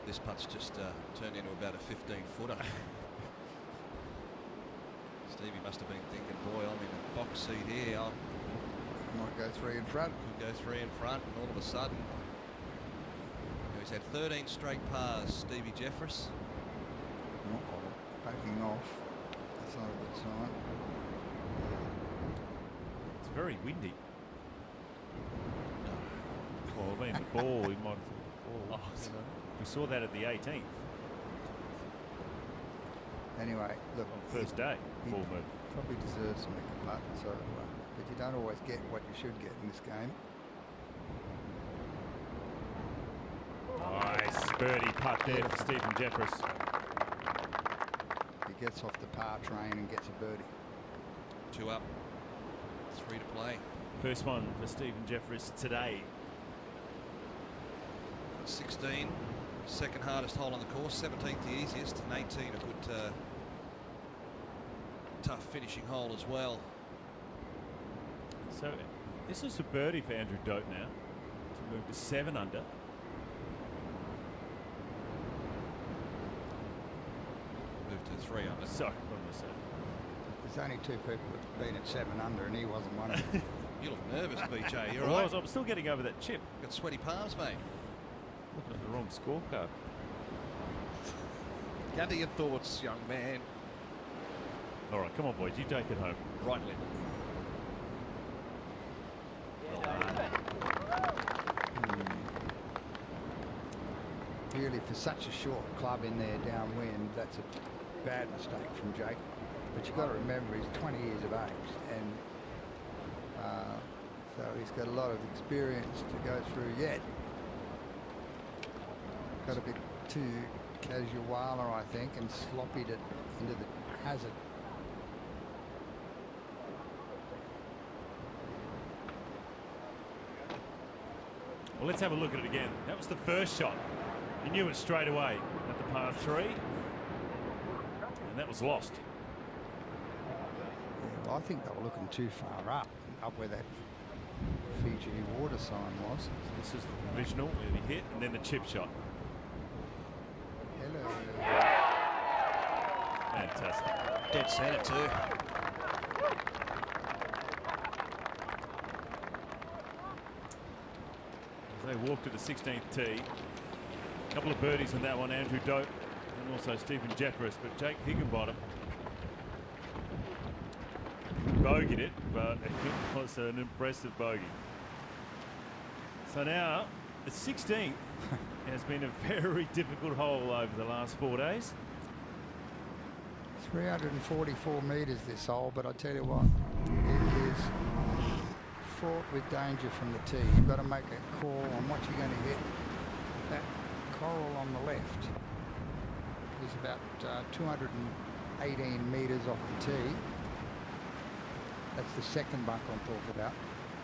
This putt's just turned into about a 15-footer. Stevie must have been thinking, boy, I'm in a box seat here. I might go 3 in front. Could go 3 in front, and all of a sudden, he's had 13 straight pars, Stevie Jeffress. Backing off. That's not a good sign. It's very windy. Well, I mean, the ball, we might have thought, we saw that at the 18th. Anyway, look. On first day, ball move. Probably deserves to make a putt, so, but you don't always get what you should get in this game. Nice birdie putt there for Stephen Jeffress. He gets off the par train and gets a birdie. 2 up, 3 to play. First one for Stephen Jeffress today. 16, second hardest hole on the course, 17th the easiest, and 18 a good tough finishing hole as well. So this is a birdie for Andrew Dote now to move to 7 under. Move to 3 under. Sorry, what am I saying? There's only 2 people that have been at 7 under, and he wasn't one of them. You look nervous, BJ. You're right. right. I'm still getting over that chip. Got sweaty palms, mate. Looking at the wrong scorecard. Gather your thoughts, young man. All right, come on, boys. You take it home. Right limb. Really, for such a short club in there downwind, that's a bad mistake from Jake. But you've got to remember, he's 20 years of age, and so he's got a lot of experience to go through yet. Got to be too casualer, I think, and sloppied it into the hazard. Well, let's have a look at it again. That was the first shot. He knew it straight away at the par 3. And that was lost. Yeah, well, I think they were looking too far up where that Fiji water sign was. So this is the provisional, and he hit, and then the chip shot. Hello. Fantastic. Dead centre too. As they walk to the 16th tee, a couple of birdies on that one, Andrew Dope and also Stephen Jeffress, but Jake Higginbottom bogeyed it, but it was an impressive bogey. So now the 16th has been a very difficult hole over the last 4 days. 344 metres this hole, but I tell you what, it is fraught with danger from the tee. You've got to make a call on what you're going to hit. That coral on the left is about 218 metres off the tee. That's the second bunker I'm talking about.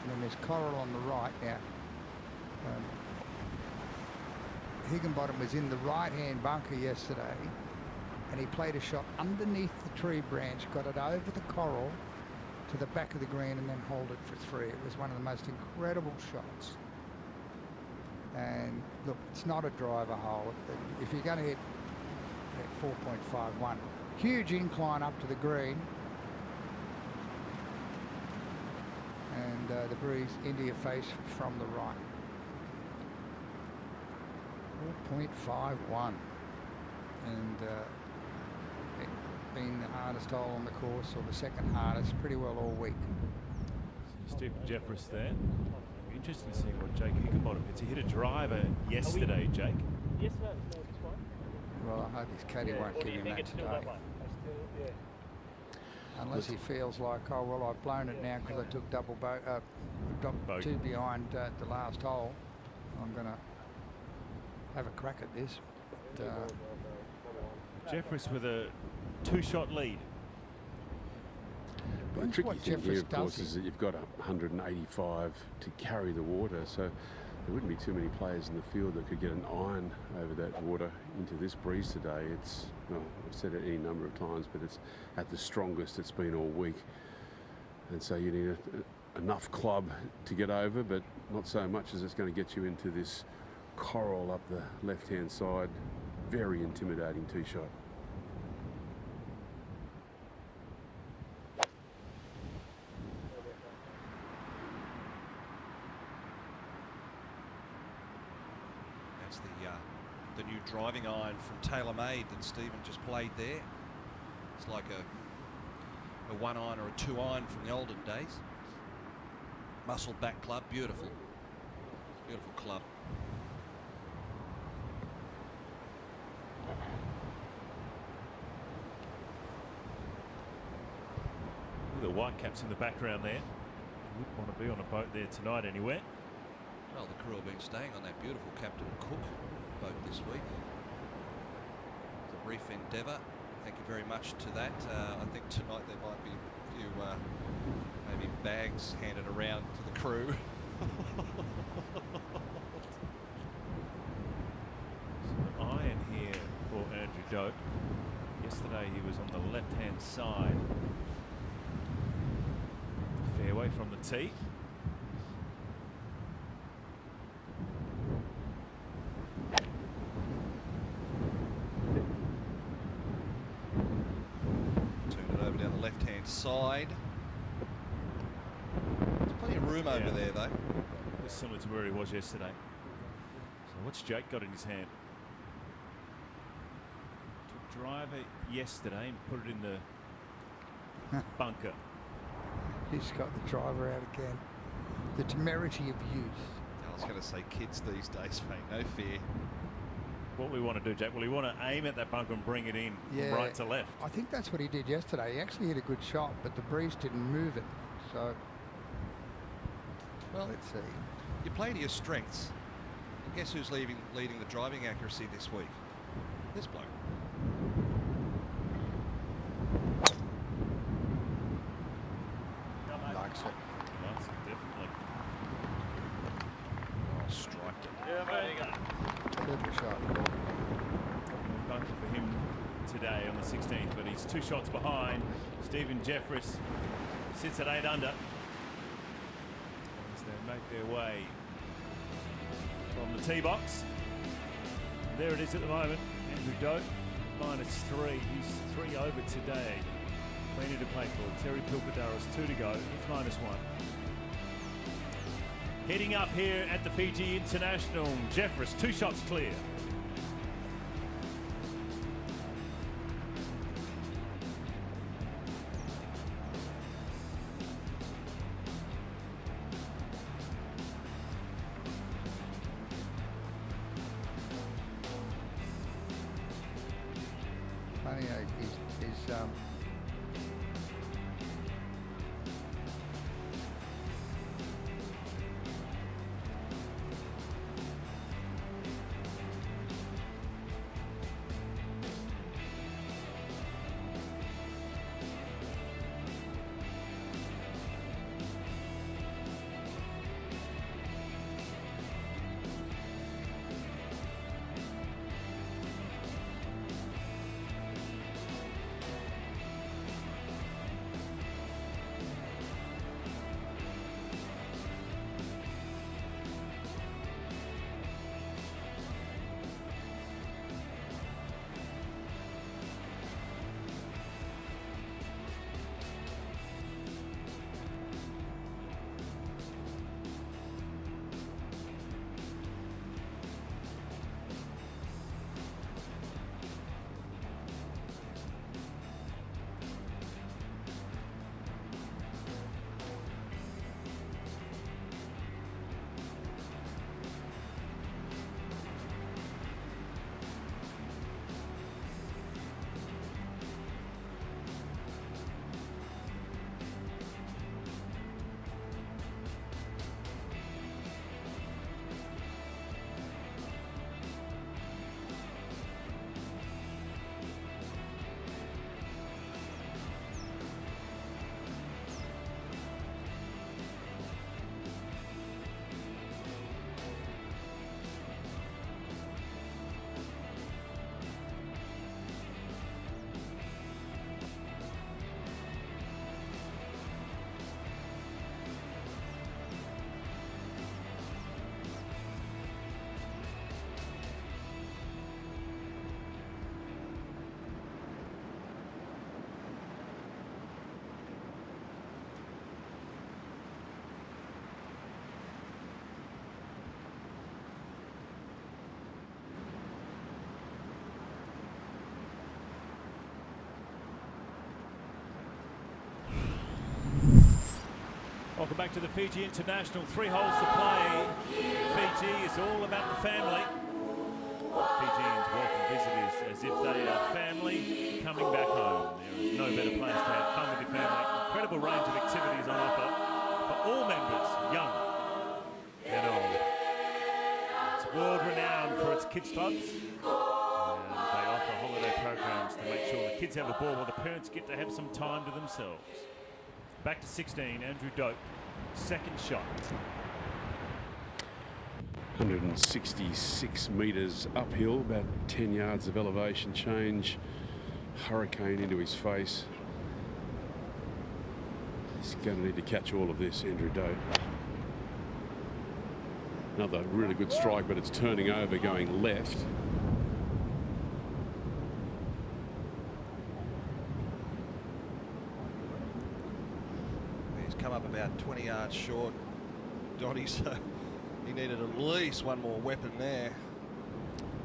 And then there's coral on the right. Now, Higginbottom was in the right-hand bunker yesterday, and he played a shot underneath the tree branch, got it over the coral to the back of the green, and then hold it for 3. It was one of the most incredible shots. And look, it's not a driver hole. If you're going to hit 4.51, huge incline up to the green, and the breeze into your face from the right. 4.51, and been the hardest hole on the course, or the second hardest, pretty well all week. Stephen Jeffress there. Interesting to see what Jake Higginbottom hits. He hit a driver yesterday, Jake. Yes, sir. No, it's fine. Well, I hope his caddy won't give him that today. Unless he feels like, oh, well, I've blown it now because I took dropped 2 behind the last hole. I'm going to have a crack at this. But, Jeffress with a 2-shot lead. The tricky thing here, of course, is that you've got 185 to carry the water, so there wouldn't be too many players in the field that could get an iron over that water into this breeze today. It's, well, I've said it any number of times, but it's at the strongest it's been all week. And so you need enough club to get over, but not so much as it's going to get you into this coral up the left-hand side. Very intimidating tee shot. That's the new driving iron from TaylorMade that Stephen just played there. It's like a 1 iron or a 2 iron from the olden days. Muscle back club, beautiful. Beautiful club. The Whitecaps in the background there. Wouldn't want to be on a boat there tonight anywhere. Well, the crew have been staying on that beautiful Captain Cook boat this week. The Reef Endeavour. Thank you very much to that. I think tonight there might be a few maybe bags handed around to the crew. Some iron here for Andrew Dope. Yesterday he was on the left-hand side. Fairway from the tee. Turn it over down the left-hand side. There's plenty of room over there, though. It's similar to where he was yesterday. So what's Jake got in his hand? Took driver yesterday and put it in the bunker. he's got the driver out again. The temerity of youth. I was going to say kids these days, mate. No fear. What we want to do, Jack, well, we want to aim at that bunker and bring it in from right to left. I think that's what he did yesterday. He actually hit a good shot, but the breeze didn't move it. So, well, let's see. You play to your strengths. Guess who's leading the driving accuracy this week? This bloke. Likes it. Likes it, definitely. Oh, striked it. Yeah, there you go. Super shot. Bunker for him today on the 16th, but he's 2 shots behind. Stephen Jeffress sits at 8 under as they make their way from the tee box. There it is at the moment. Andrew Doak, -3. He's 3 over today. Plenty to play for. Terry Pilkadaris, 2 to go. He's -1. Heading up here at the Fiji International, Jeffress, 2 shots clear. Funny, he's Welcome back to the Fiji International. 3 holes to play. Fiji is all about the family. Fijians welcome visitors as if they are family coming back home. There is no better place to have fun with your family. Incredible range of activities on offer for all members, young and old. It's world renowned for its kids clubs. And they offer holiday programs to make sure the kids have a ball while the parents get to have some time to themselves. Back to 16, Andrew Doak, 2nd shot. 166 metres uphill, about 10 yards of elevation change. Hurricane into his face. He's going to need to catch all of this, Andrew Doak. Another really good strike, but it's turning over, going left. Come up about 20 yards short, Donny, so he needed at least one more weapon there.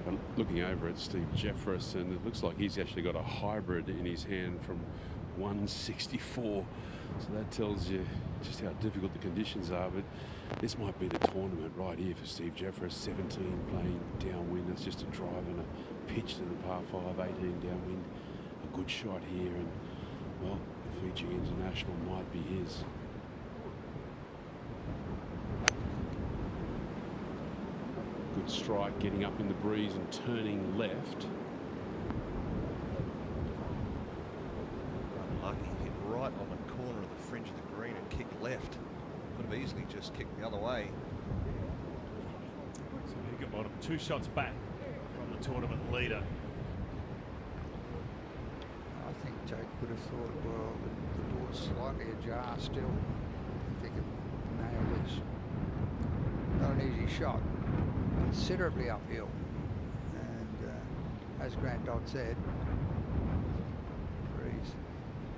I'm looking over at Steve Jeffress, and it looks like he's actually got a hybrid in his hand from 164. So that tells you just how difficult the conditions are. But this might be the tournament right here for Steve Jeffress. 17 playing downwind. That's just a drive and a pitch to the par 5, 18 downwind. A good shot here, and well, Fiji International might be his. good strike, getting up in the breeze and turning left. Unlucky, hit right on the corner of the fringe of the green and kicked left. Could have easily just kicked the other way. So Higginbottom 2 shots back from the tournament leader. I think Jake would have thought, well, the board's slightly ajar still. If he could nail this. Not an easy shot. Considerably uphill. And as Grant Dodd said, breeze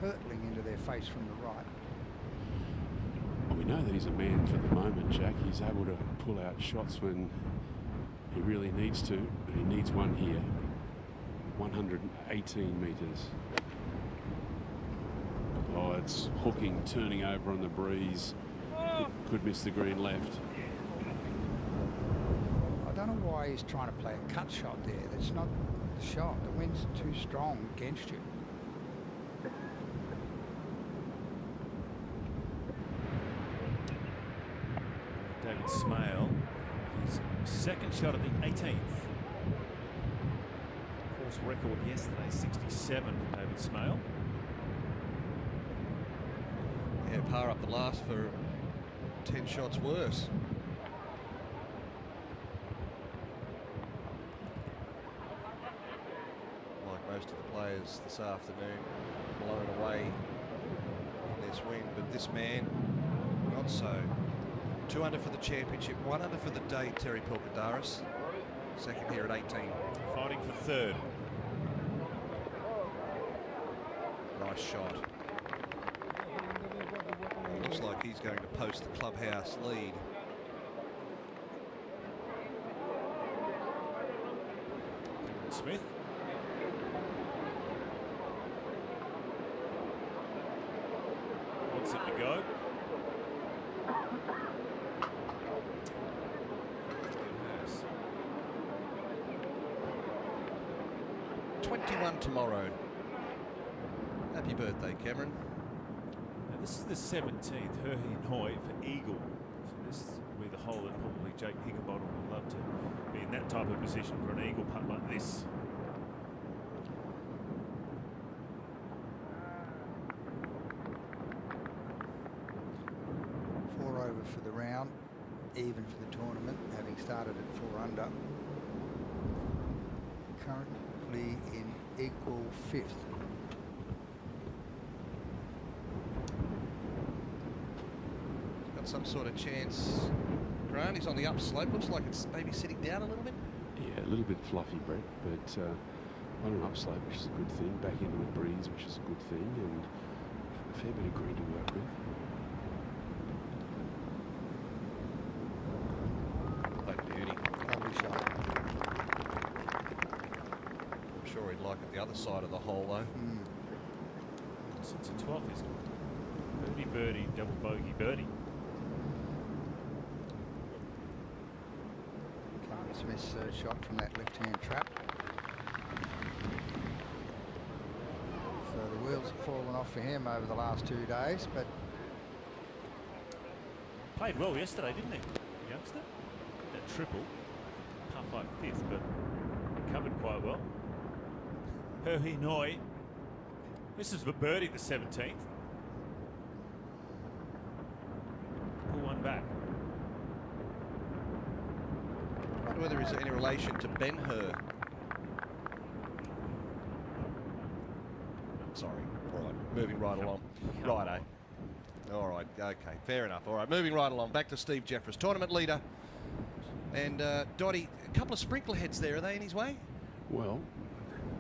hurtling into their face from the right. Well, we know that he's a man for the moment, Jack. He's able to pull out shots when he really needs to. He needs one here. 118 metres. Oh, it's hooking, turning over on the breeze. Could miss the green left. I don't know why he's trying to play a cut shot there. That's not the shot. The wind's too strong against you. David Smale, his second shot of the 18th. Course record yesterday, 67 for David Smale. Yeah, par up the last for 10 shots worse. Like most of the players this afternoon, blown away in this wind, but this man, not so. 2 under for the championship, 1 under for the day, Terry Pelkadaris. Second here at 18. Fighting for third. Nice shot. Looks like he's going to post the clubhouse lead. Smith. Wants it to go. 21 tomorrow. Happy birthday, Cameron. Now this is the 17th, Herhin Hoy for Eagle. So this will be the hole that probably Jake Higginbottom would love to be in that type of position for an Eagle putt like this. Four over for the round, even for the tournament, having started at 4 under. Currently in equal 5th. Got some sort of chance. Grant, he's on the upslope. Looks like it's maybe sitting down a little bit. Yeah, a little bit fluffy, Brett, but on an upslope, which is a good thing. Back into the breeze, which is a good thing, and a fair bit of green to work with. Lovely shot. I'm sure he'd like it the other side of the hole, though. Since the 12th is birdie, birdie, double bogey, birdie. Carter Smith's third shot from that left-hand trap. So the wheels have fallen off for him over the last 2 days, but Played well yesterday, didn't he, youngster? That triple, par 5 fifth, but recovered quite well. Herhin Hoy. This is for birdie the 17th. Pull one back. I wonder whether he's any relation to Ben Hur. Sorry. All right, moving right along. Righto. All right, okay, fair enough. All right, moving right along. Back to Steve Jeffers, tournament leader. And Dottie, a couple of sprinkler heads there. Are they in his way? Well,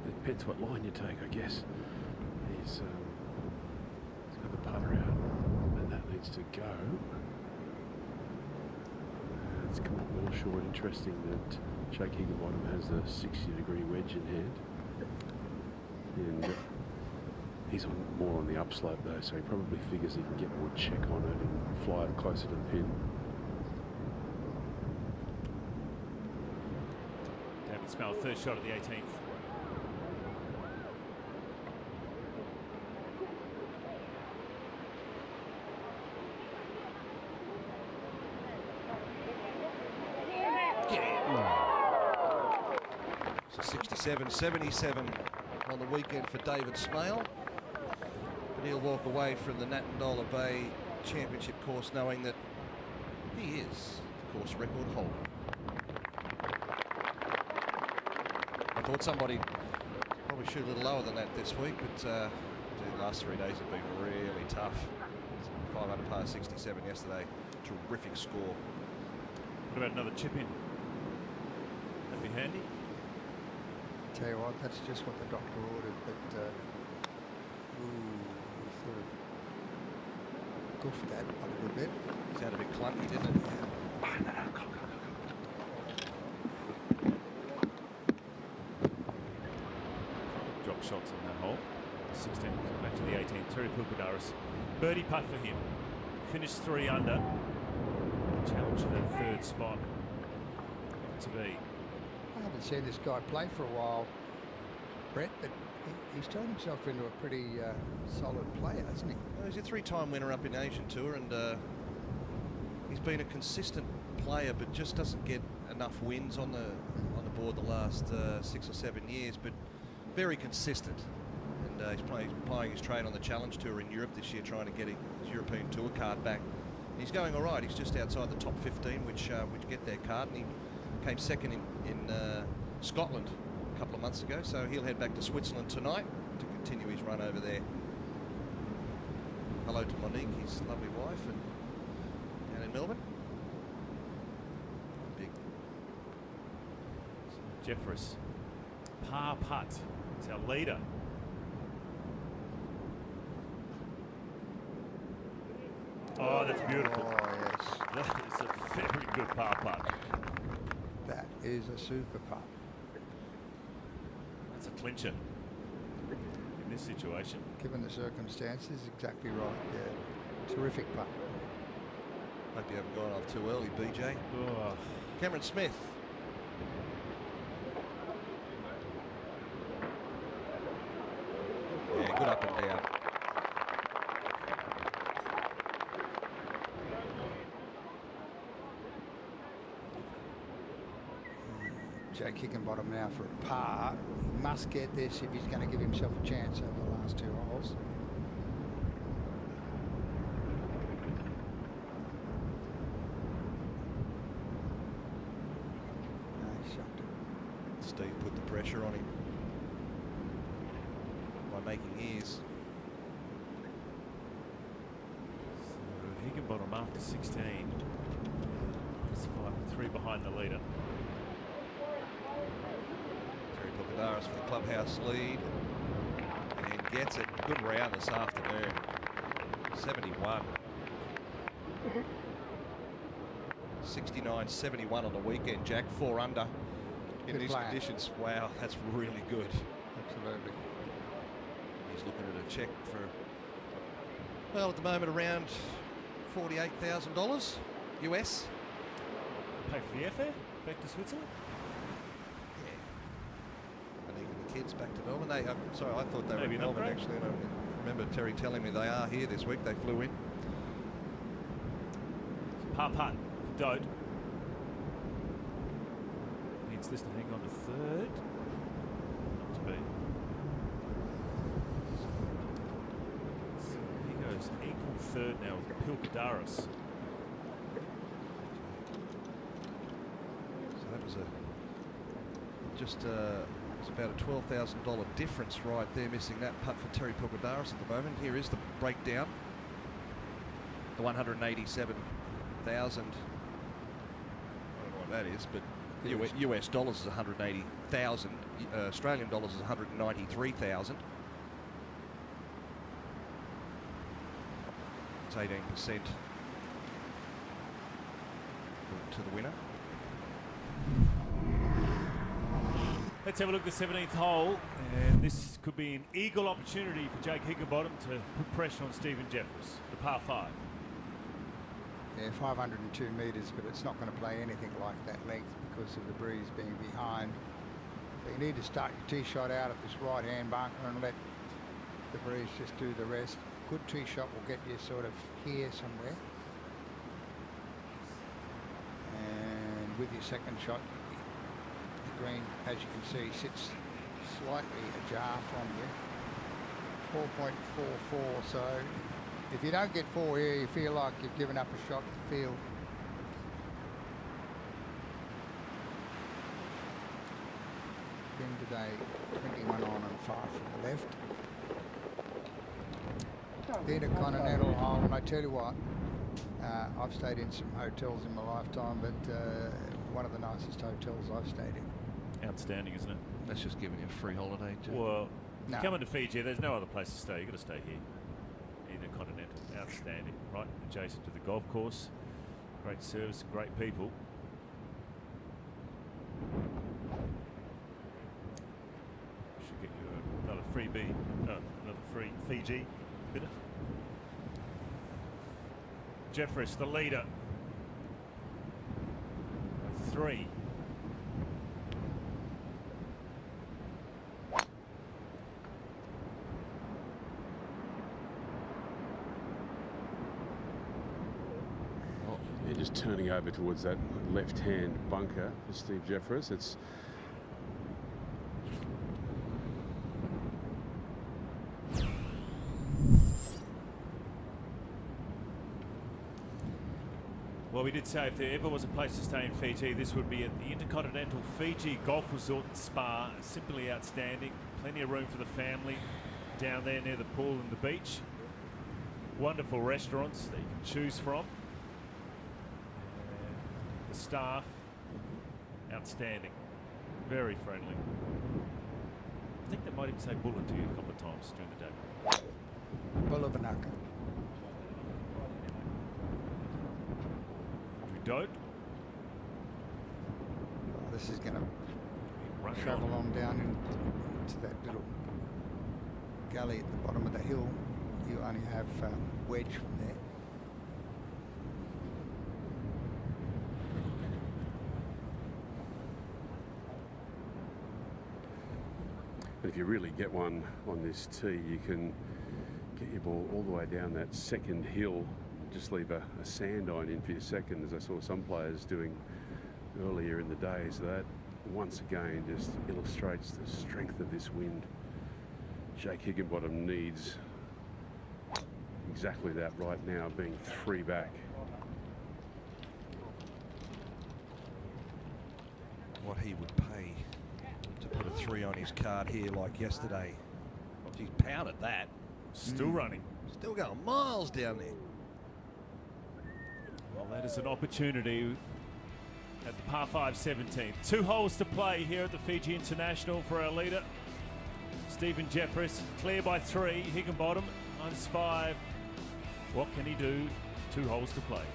it depends what line you take, I guess. He's got the putter out, and that needs to go. It's come up well short. Interesting that Jake Higginbottom has a 60-degree wedge in hand. And he's more on the upslope though, so he probably figures he can get more check on it and fly it closer to the pin. David Smale, third shot of the 18th. Get in. So 67, 77 on the weekend for David Smale. But he'll walk away from the Natandola Bay Championship course knowing that he is the course record holder. I thought somebody probably shoot a little lower than that this week, but the last 3 days have been really tough. 5 under par 67 yesterday. Terrific score. What about another chip in? That'd be handy. Tell you what, that's just what the doctor ordered, but we sort of goofed that a little bit. Sounded a bit clunky, didn't it? Drop shots on that hole. 16, back to the 18. Terry Pulpadaris. Birdie putt for him. Finished 3 under. Challenge for that 3rd spot. To be. I haven't seen this guy play for a while, Brett, but he's turned himself into a pretty solid player, hasn't he? Well, he's a 3-time winner up in Asian Tour, and he's been a consistent player, but just doesn't get enough wins on the board the last 6 or 7 years. But very consistent, and he's playing his trade on the Challenge Tour in Europe this year, trying to get his European Tour card back. He's going all right. He's just outside the top 15, which get their card, and he came second in Scotland a couple of months ago, so he'll head back to Switzerland tonight to continue his run over there. Hello to Monique, his lovely wife, and down in Melbourne. Big. Jeffress. Par putt. It's our leader. Oh, that's beautiful. Oh, yes. That is a very good par putt. That is a super putt. That's a clincher in this situation. Given the circumstances, exactly right. Yeah, terrific putt. Hope you haven't gone off too early, BJ. Oh. Cameron Smith. Yeah, good up and down. Jake Hickenbottom now for a par. He must get this if he's going to give himself a chance over the last 2 holes. No, he shucked it. Steve put the pressure on him by making ears. So Higginbottom after 16. He's 3 behind the leader. Terry Pulpadaris for the clubhouse lead, and gets it. Good round this afternoon. 71. 69-71 on the weekend, Jack. 4 under in Good these plan. conditions. Wow, that's really good. Absolutely. He's looking at a check for, well, at the moment around $48,000 US. Pay for the airfare back to Switzerland. And even the kids back to Melbourne. They, sorry, I thought they Maybe were in an Melbourne upgrade. actually. And I remember Terry telling me they are here this week. They flew in. Par putt for Dode. Needs this to hang on to 3rd. Not to be. So he goes equal 3rd now with Pulpadaris. So that was it's about a $12,000 difference right there, missing that putt for Terry Pulpadaris at the moment. Here is the breakdown. The 187,000. I don't know what that is, but US dollars is 180,000. Australian dollars is 193,000. It's 18% to the winner. Let's have a look at the 17th hole, and this could be an eagle opportunity for Jake Higginbottom to put pressure on Stephen Jeffress, the par 5. Yeah, 502 metres, but it's not going to play anything like that length because of the breeze being behind. So you need to start your tee shot out at this right-hand bunker and let the breeze just do the rest. Good tee shot will get you sort of here somewhere. And with your second shot, you've green, as you can see, sits slightly ajar from you. 4.44. So if you don't get 4 here, you feel like you've given up a shot at the field. Today, 21 on and 5 from the left. The Intercontinental hole, and I tell you what, I've stayed in some hotels in my lifetime, but one of the nicest hotels I've stayed in. Outstanding, isn't it? That's just giving you a free holiday, Jay. Well, No. coming to Fiji, there's no other place to stay. You've got to stay here. Intercontinental, outstanding. Right adjacent to the golf course. Great service, great people. Should get you another freebie, another free Fiji bidder. Jeffress, the leader. 3. Yeah, just turning over towards that left-hand bunker for Steve Jeffress. It's Well, we did say if there ever was a place to stay in Fiji, this would be at the Intercontinental Fiji Golf Resort and Spa. Simply outstanding. Plenty of room for the family down there near the pool and the beach. Wonderful restaurants that you can choose from. The staff, outstanding. Very friendly. I think they might even say bullet to you a couple of times during the day. Bullabanaka. Don't. Oh, this is going to travel on down into that little gully at the bottom of the hill. You only have wedge from there. But if you really get one on this tee, you can get your ball all the way down that second hill. Just leave a sand iron in for your second, as I saw some players doing earlier in the day. So that, once again, just illustrates the strength of this wind. Jake Higginbottom needs exactly that right now, being 3 back. What he would pay to put a 3 on his card here like yesterday. He's pounded that. Still running. Still going miles down there. Well, that is an opportunity at the par 5 17th. 2 holes to play here at the Fiji International for our leader, Stephen Jeffress. Clear by 3. Higginbottom -5. What can he do? 2 holes to play.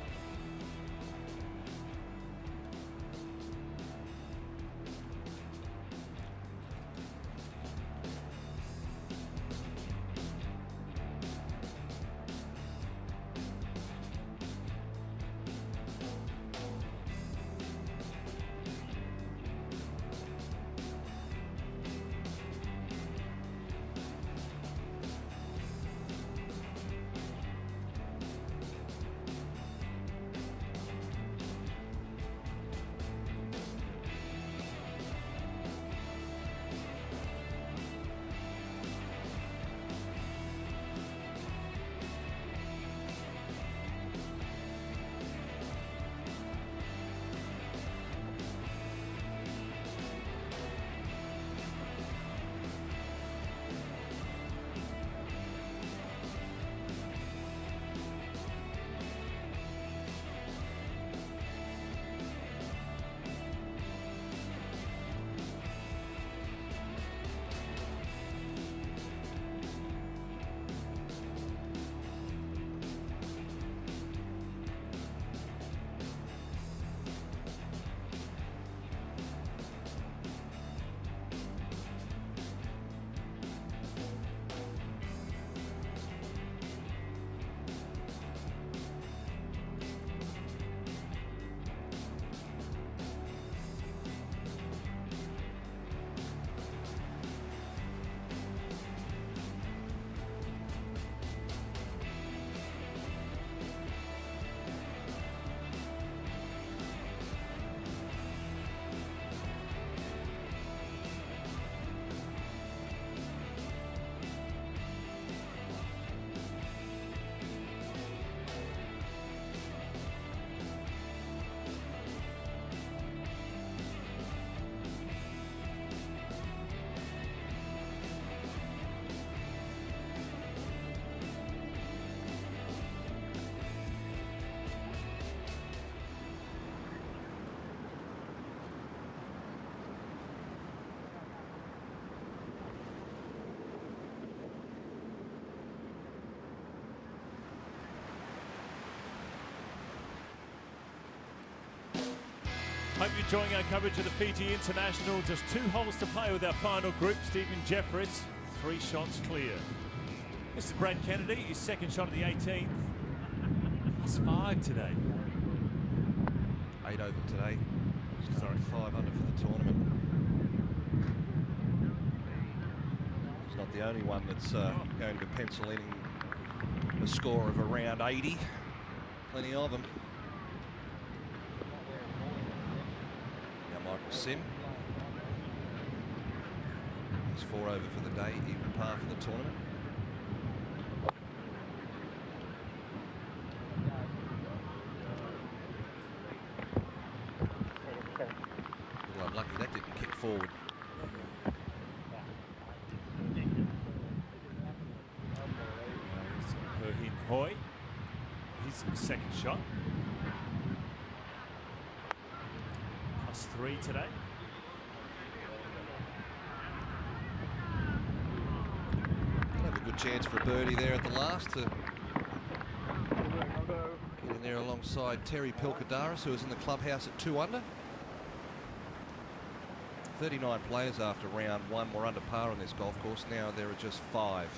Hope you're enjoying our coverage of the Fiji International. Just 2 holes to play with our final group. Stephen Jeffress, 3 shots clear. This is Brad Kennedy, his second shot of the 18th. +5 today. 8 over today. Sorry, 5 under for the tournament. He's not the only one that's going to pencil in a score of around 80. Plenty of them. Now Michael Sim. He's 4 over for the day, even par for the tournament. Well, unlucky that didn't kick forward. Hin Hoi, his second shot. +3 today. Have a good chance for a birdie there at the last to get in there alongside Terry Pilkadaris, who was in the clubhouse at 2 under. 39 players after round 1 were under par on this golf course. Now there are just 5.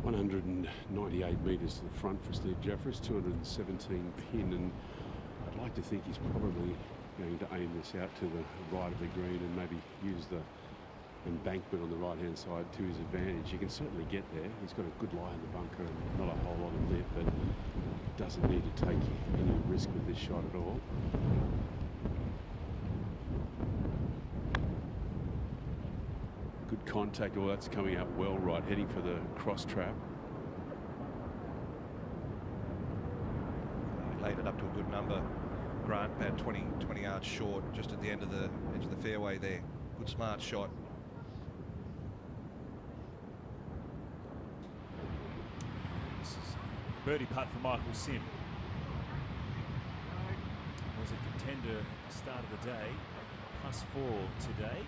198 metres to the front for Steve Jeffress, 217 pin, and I'd like to think he's probably going to aim this out to the right of the green and maybe use the embankment on the right-hand side to his advantage. He can certainly get there. He's got a good lie in the bunker and not a whole lot of lip, but doesn't need to take any risk with this shot at all. Good contact, all that's coming out well right, heading for the cross trap. He laid it up to a good number, Grant, about 20 yards short, just at the end of the edge of the fairway there. Good smart shot. This is a birdie putt for Michael Sim. Was a contender at the start of the day, +4 today.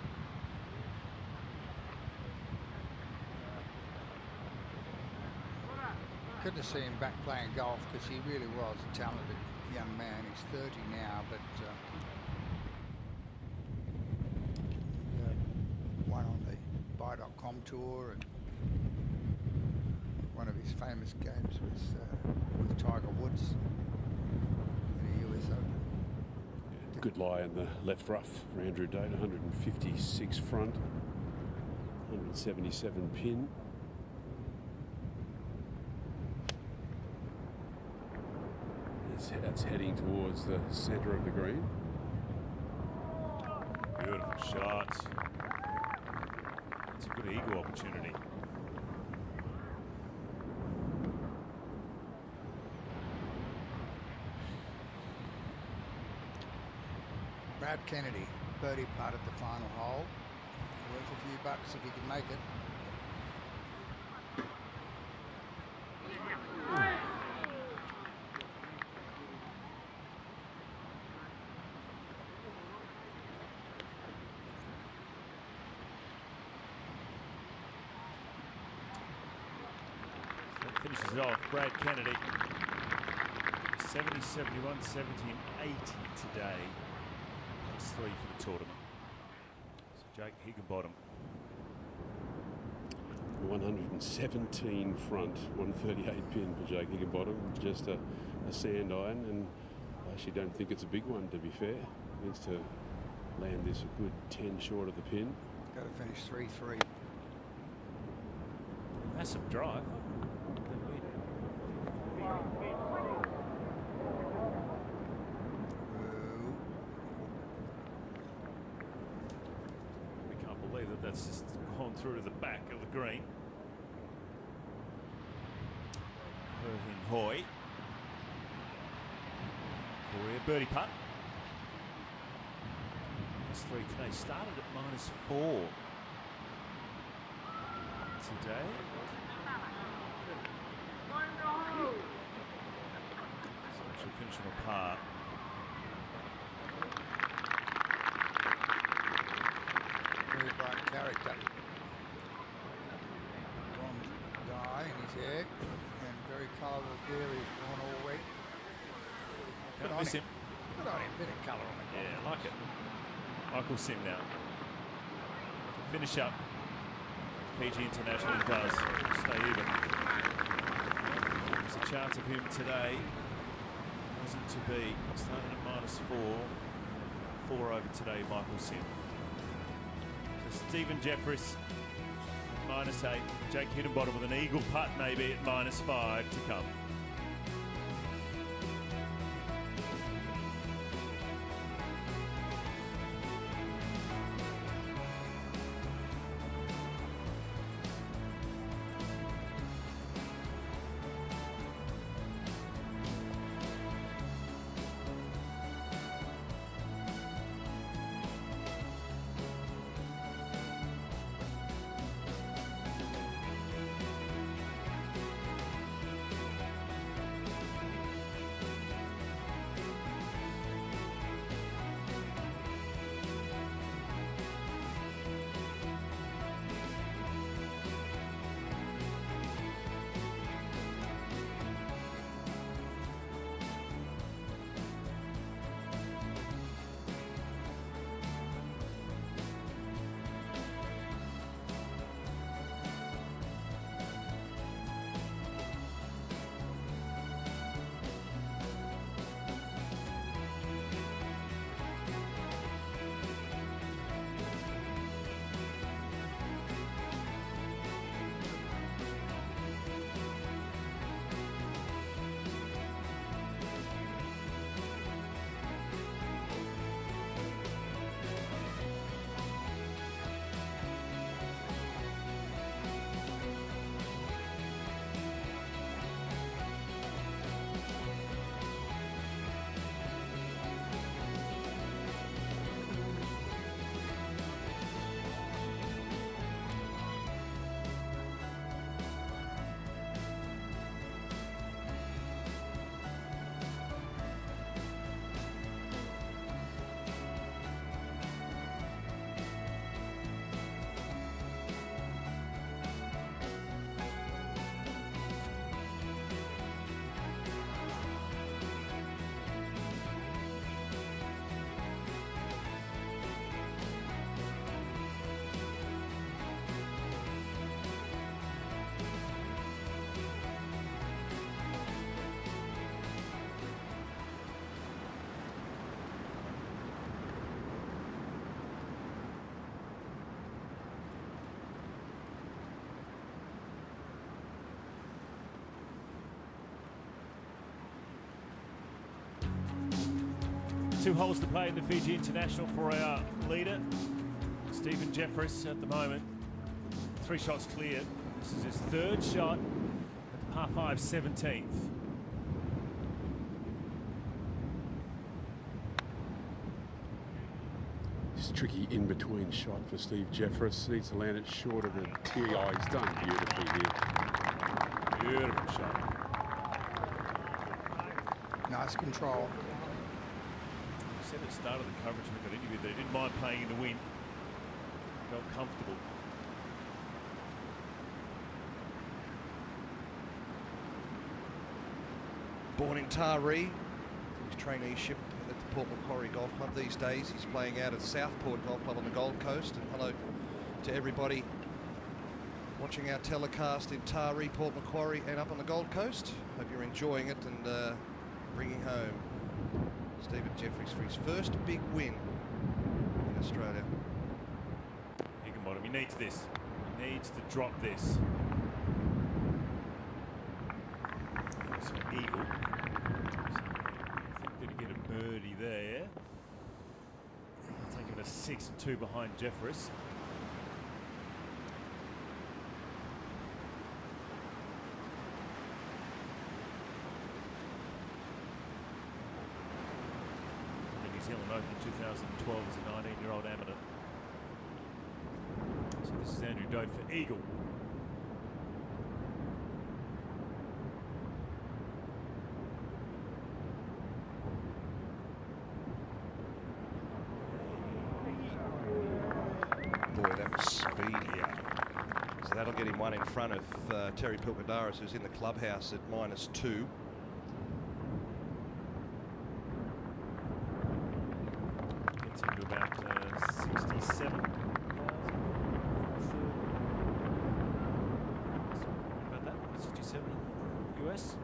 Good to see him back playing golf, because he really was a talented young man. He's 30 now, but won on the Buy.com tour, and one of his famous games was with Tiger Woods in the US Open. Good lie in the left rough for Andrew Date, 156 front, 177 pin. That's heading towards the centre of the green. Beautiful shot. It's a good eagle opportunity. Brad Kennedy, birdie putt at the final hole. Worth a few bucks if he can make it. Finishes off Brad Kennedy. 70, 71, 70 and 80 today. +3 for the tournament. So Jake Higginbottom. 117 front, 138 pin for Jake Higginbottom. Just a sand iron, and I actually don't think it's a big one, to be fair. Needs to land this a good 10 short of the pin. Got to finish 3-3. Massive drive. We can't believe that that's just gone through to the back of the green. Hin Hoi. Korea birdie putt. +3 today. Started at -4 today. So she'll finish on a par. Very bright character. Bronze dye in his hair, and very colourful gear he's worn all week. Good Can't on miss him. him. Good on him. Bit of colour on the golf. Yeah, I like it. Michael Sim now. Finish up. Fiji International does. Stay even. There's a chance of him today. Wasn't to be. Started at -4. 4 over today, Michael Sim. So Stephen Jeffries, -8. Jake Hiddenbottom with an eagle putt maybe at -5 to come. Two holes to play in the Fiji International for our leader, Stephen Jeffries, at the moment. 3 shots clear. This is his 3rd shot at the par 5 17th. It's tricky in between shot for Steve Jeffries. Needs to land it short of the tee. Oh, he's done beautifully here. Beautiful shot. Nice control. He said at the start of the coverage when we got interviewed that he didn't mind playing in the wind. Felt comfortable. Born in Taree, his traineeship at the Port Macquarie Golf Club these days. He's playing out at Southport Golf Club on the Gold Coast. And hello to everybody watching our telecast in Taree, Port Macquarie and up on the Gold Coast. Hope you're enjoying it and bringing home Stephen Jeffries for his first big win in Australia. Higginbottom, he needs this. He needs to drop this. So eagle. So I think they'd get a birdie there. Taking it a 6 and 2 behind Jeffries. New Zealand Open in 2012 as a 19-year-old amateur. So this is Andrew Doe for eagle. Boy, that was speedy. Yeah. So that'll get him one in front of Terry Pilkadaris, who's in the clubhouse at -2. 67. About that, 67 US.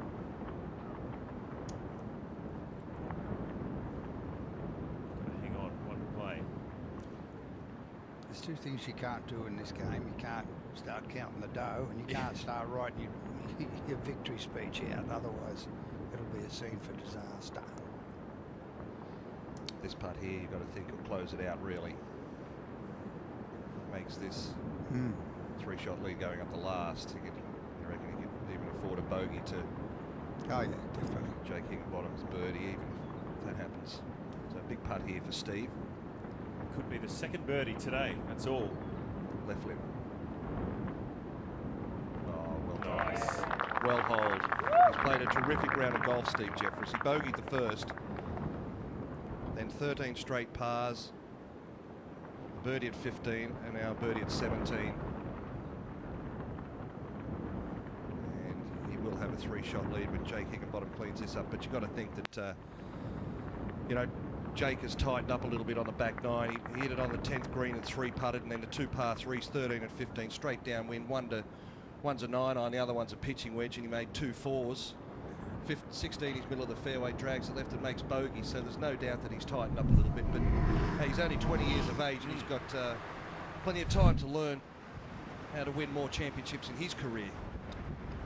Hang on, one to play. There's two things you can't do in this game. You can't start counting the dough, and you can't start writing your victory speech out. Otherwise, it'll be a scene for disaster. This putt here, you've got to think will close it out really. Makes this 3-shot lead going up the last. You reckon he could even afford a bogey to Oh yeah, definitely. Jake Higginbottom's birdie, even if that happens. So a big putt here for Steve. Could be the second birdie today, that's all. Left limb. Oh, well Nice. done. Well holed. He's played a terrific round of golf, Steve Jeffress. He bogeyed the first, then 13 straight pars, birdie at 15, and now birdie at 17. And he will have a 3-shot lead when Jake Higginbottom cleans this up. But you've got to think that, you know, Jake has tightened up a little bit on the back nine. He hit it on the 10th green and 3-putted, and then the 2 par 3s, 13 and 15, straight downwind. One's a 9-iron, the other one's a pitching wedge, and he made 2 4s. 16, he's middle of the fairway, drags it left and makes bogey, so there's no doubt that he's tightened up a little bit. But hey, he's only 20 years of age, and he's got plenty of time to learn how to win more championships in his career.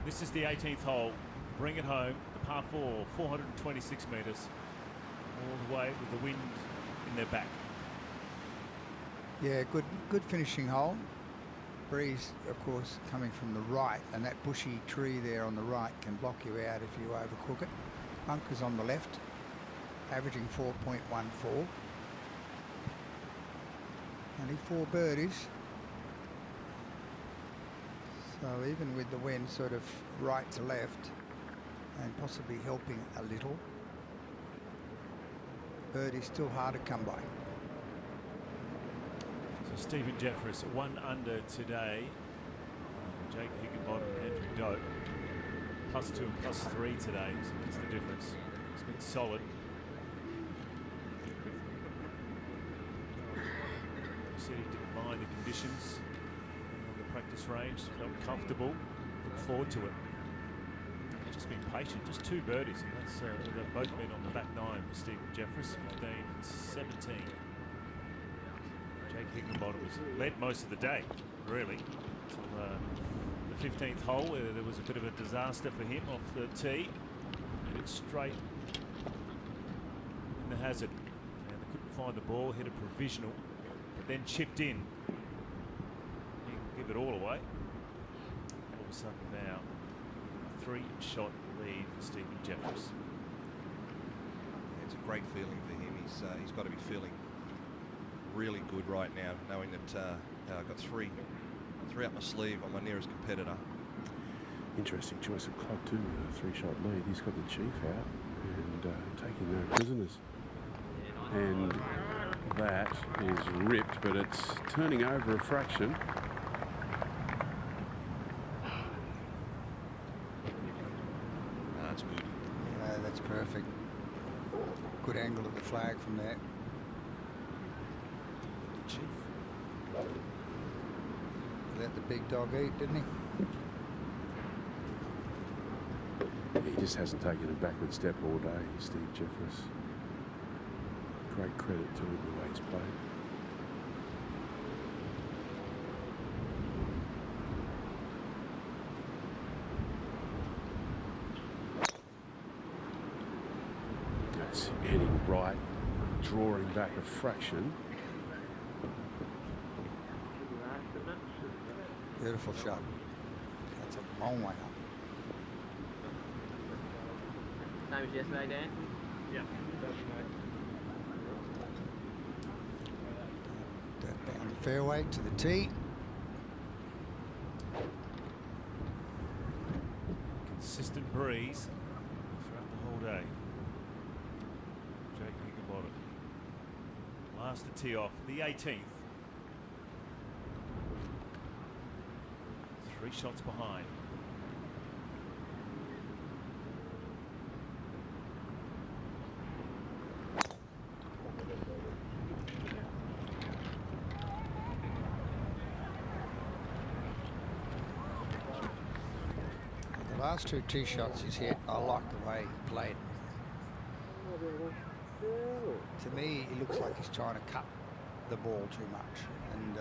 This is the 18th hole. Bring it home. The par 4, 426 metres. All the way with the wind in their back. Yeah, good finishing hole. Breeze, of course, coming from the right, and that bushy tree there on the right can block you out if you overcook it. Bunkers on the left, averaging 4.14. Only 4 birdies. So even with the wind sort of right to left and possibly helping a little, birdie's still hard to come by. So Stephen Jeffress 1 under today. Jake Higginbottom, Andrew Doak +2 and +3 today, so that's the difference. It's been solid. He said he didn't mind the conditions on the practice range, felt comfortable, looked forward to it. He's just been patient, just 2 birdies, and that's they've both been on the back nine for Stephen Jeffress, 15 and 17. Jake Higginbottom has led most of the day, really, until the 15th hole, where there was a bit of a disaster for him off the tee. Hit it straight in the hazard, and they couldn't find the ball. Hit a provisional, but then chipped in. He can give it all away. All of a sudden now, a 3-shot lead for Stephen Jeffress. It's a great feeling for him. He's got to be feeling really good right now, knowing that I've got three up my sleeve on my nearest competitor. Interesting choice of club too, a 3-shot lead. He's got the chief out and taking no prisoners. And that is ripped, but it's turning over a fraction. That's good. Yeah, that's perfect. Good angle of the flag from there. Chief. Let the big dog eat, didn't he? He just hasn't taken a backward step all day, Steve Jeffress. Great credit to him the way he's played. That's heading right, drawing back a fraction. Beautiful shot. That's a long way up. Same as yesterday, Dan? Yeah. Down the fairway to the tee. Consistent breeze throughout the whole day. Jake Higginbottom. Last to tee off, the 18th. 3 shots behind. Last 2 tee shots he's hit, I like the way he played. To me, he looks like he's trying to cut the ball too much. And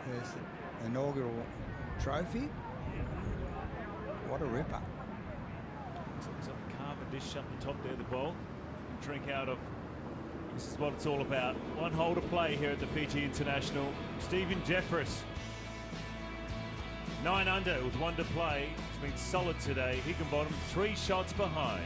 there's the inaugural trophy. What a ripper. Looks like the Cavendish up the top there, the ball. Drink out of. This is what it's all about. 1 hole to play here at the Fiji International. Stephen Jeffress, 9 under with 1 to play. He's been solid today. Higginbottom 3 shots behind.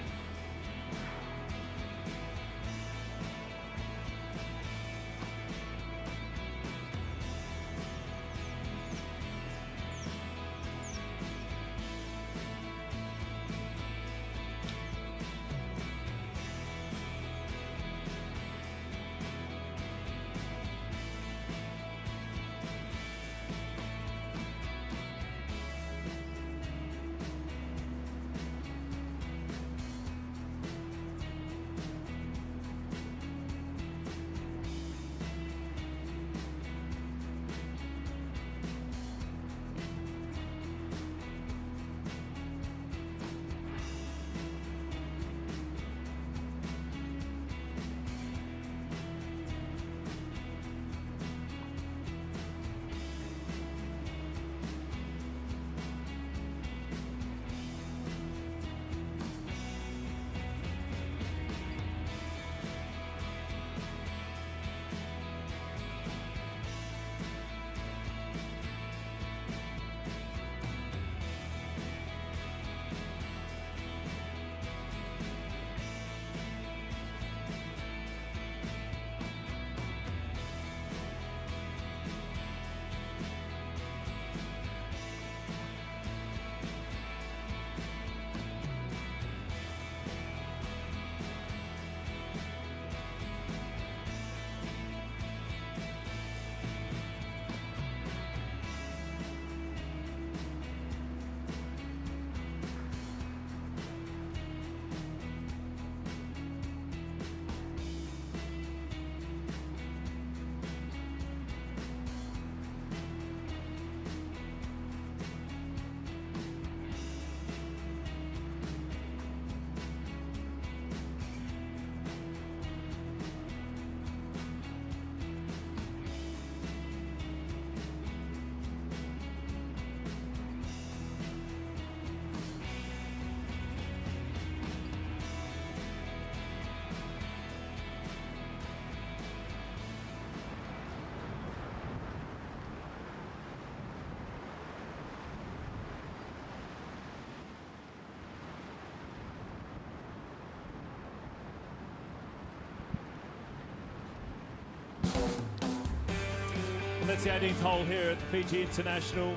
And that's the 18th hole here at the Fiji International.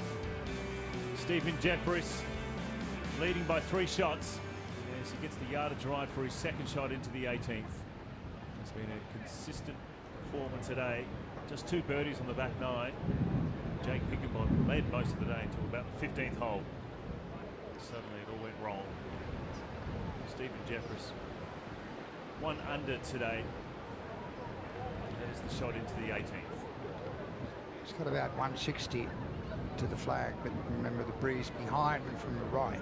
Stephen Jeffress leading by 3 shots as he gets the yardage right for his 2nd shot into the 18th. It's been a consistent performance today. Just 2 birdies on the back 9. Jake Higginbottom led most of the day until about the 15th hole. Suddenly it all went wrong. Stephen Jeffress 1 under today. That is the shot into the 18th. He's got about 160 to the flag, but remember the breeze behind and from the right.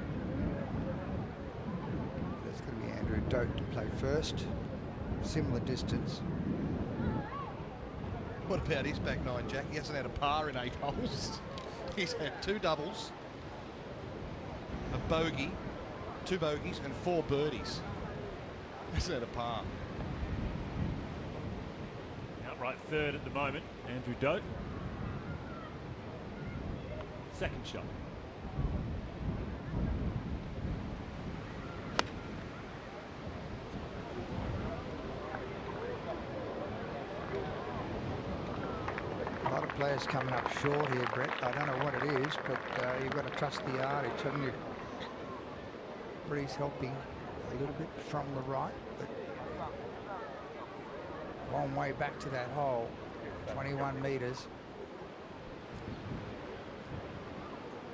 There's going to be Andrew Dote to play first. Similar distance. What about his back 9, Jack? He hasn't had a par in 8 holes. He's had 2 doubles, a bogey, 2 bogeys, and 4 birdies. Hasn't had a par. Outright 3rd at the moment, Andrew Dote. 2nd shot. A lot of players coming up short here, Brett. I don't know what it is, but you've got to trust the yardage, haven't you? Breeze helping a little bit from the right, but long way back to that hole, 21 metres.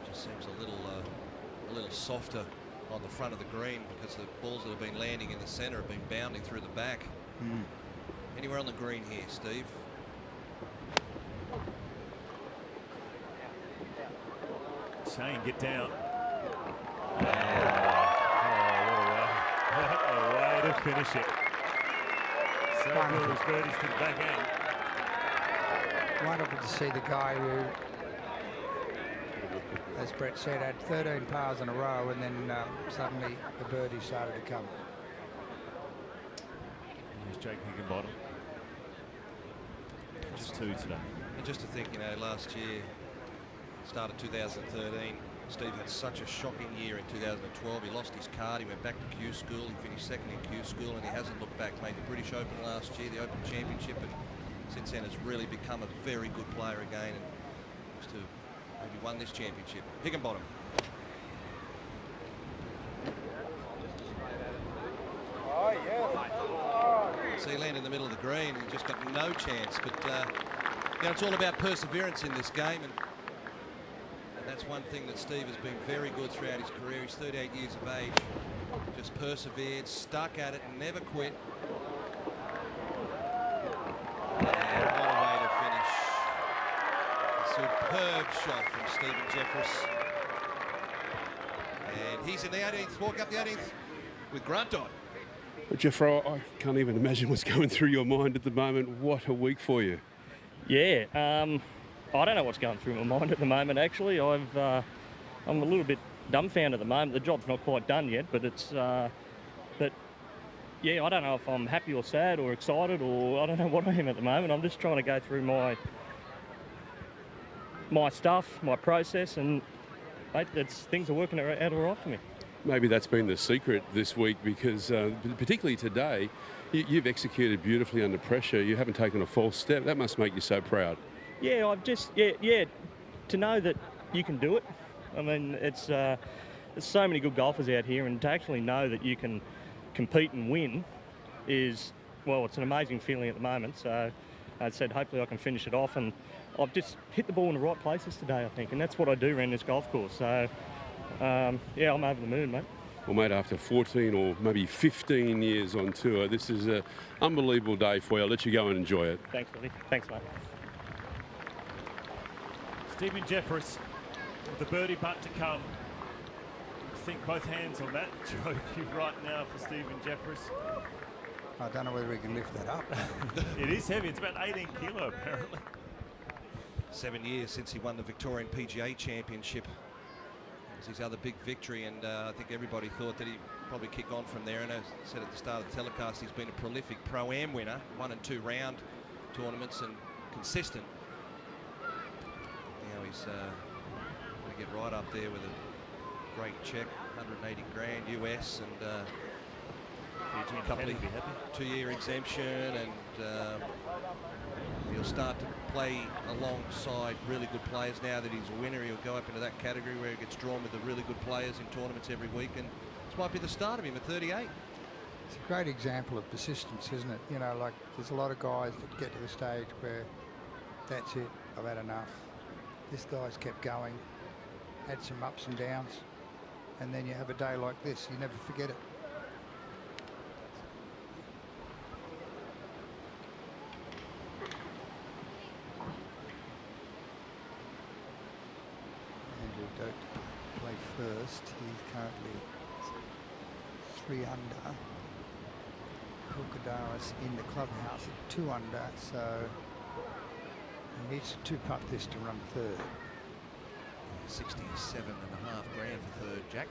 Just seems a little softer on the front of the green because the balls that have been landing in the centre have been bounding through the back. Anywhere on the green here, Steve? Shane, get down. Oh, what a way to finish it. Several birdies to the back end. Wonderful to see the guy who, as Brett said, had 13 pars in a row, and then suddenly the birdies started to come. Here's Jake Higginbottom. Just 2 today. And just to think, you know, last year, started 2013, Steve had such a shocking year in 2012. He lost his card, he went back to Q School, he finished second in Q School, and he hasn't looked back. Made the British Open last year, the Open Championship, and since then has really become a very good player again, and looks to maybe won this championship. Higginbottom. Oh, yeah. So he landed in the middle of the green and just got no chance, but you know, it's all about perseverance in this game, and that's one thing that Steve has been very good throughout his career. He's 38 years of age, just persevered, stuck at it, never quit. And what a way to finish. A superb shot from Stephen Jeffress. And he's in the 18th, walking up the 18th with Grant on. Jeffro, I can't even imagine what's going through your mind at the moment. What a week for you. Yeah, I don't know what's going through my mind at the moment, actually. I'm a little bit dumbfounded at the moment. The job's not quite done yet, but it's, yeah, I don't know if I'm happy or sad or excited, or I don't know what I am at the moment. I'm just trying to go through my stuff, my process, and mate, things are working out all right for me. Maybe that's been the secret this week, because particularly today, you've executed beautifully under pressure. You haven't taken a false step. That must make you so proud. Yeah, I've just, yeah, to know that you can do it. I mean, it's there's so many good golfers out here, and to actually know that you can compete and win is, well, it's an amazing feeling at the moment. So I said, hopefully I can finish it off, and I've just hit the ball in the right places today, I think, and that's what I do around this golf course. So, yeah, I'm over the moon, mate. Well, mate, after 14 or maybe 15 years on tour, this is an unbelievable day for you. I'll let you go and enjoy it. Thanks, buddy. Thanks, mate. Stephen Jeffress with the birdie putt to come. I think both hands on that trophy right now for Stephen Jeffress. I don't know whether we can lift that up. It is heavy. It's about 18 kilo, apparently. 7 years since he won the Victorian PGA Championship. It was his other big victory, and I think everybody thought that he'd probably kick on from there. And as I said at the start of the telecast, he's been a prolific Pro-Am winner, 1 and 2 round tournaments, and consistent. Now he's going to get right up there with a great check, 180 grand US, and a couple of 2-year exemption, and he'll start to play alongside really good players. Now that he's a winner, he'll go up into that category where he gets drawn with the really good players in tournaments every week, and this might be the start of him at 38. It's a great example of persistence, isn't it? You know, like, there's a lot of guys that get to the stage where that's it, I've had enough. This guy's kept going, had some ups and downs, and then you have a day like this, you never forget it. Andrew Doak to play first. He's currently 3 under. Pulkadaris in the clubhouse at 2 under, so he needs to 2-putt this to run third. 67.5 grand for third, Jack.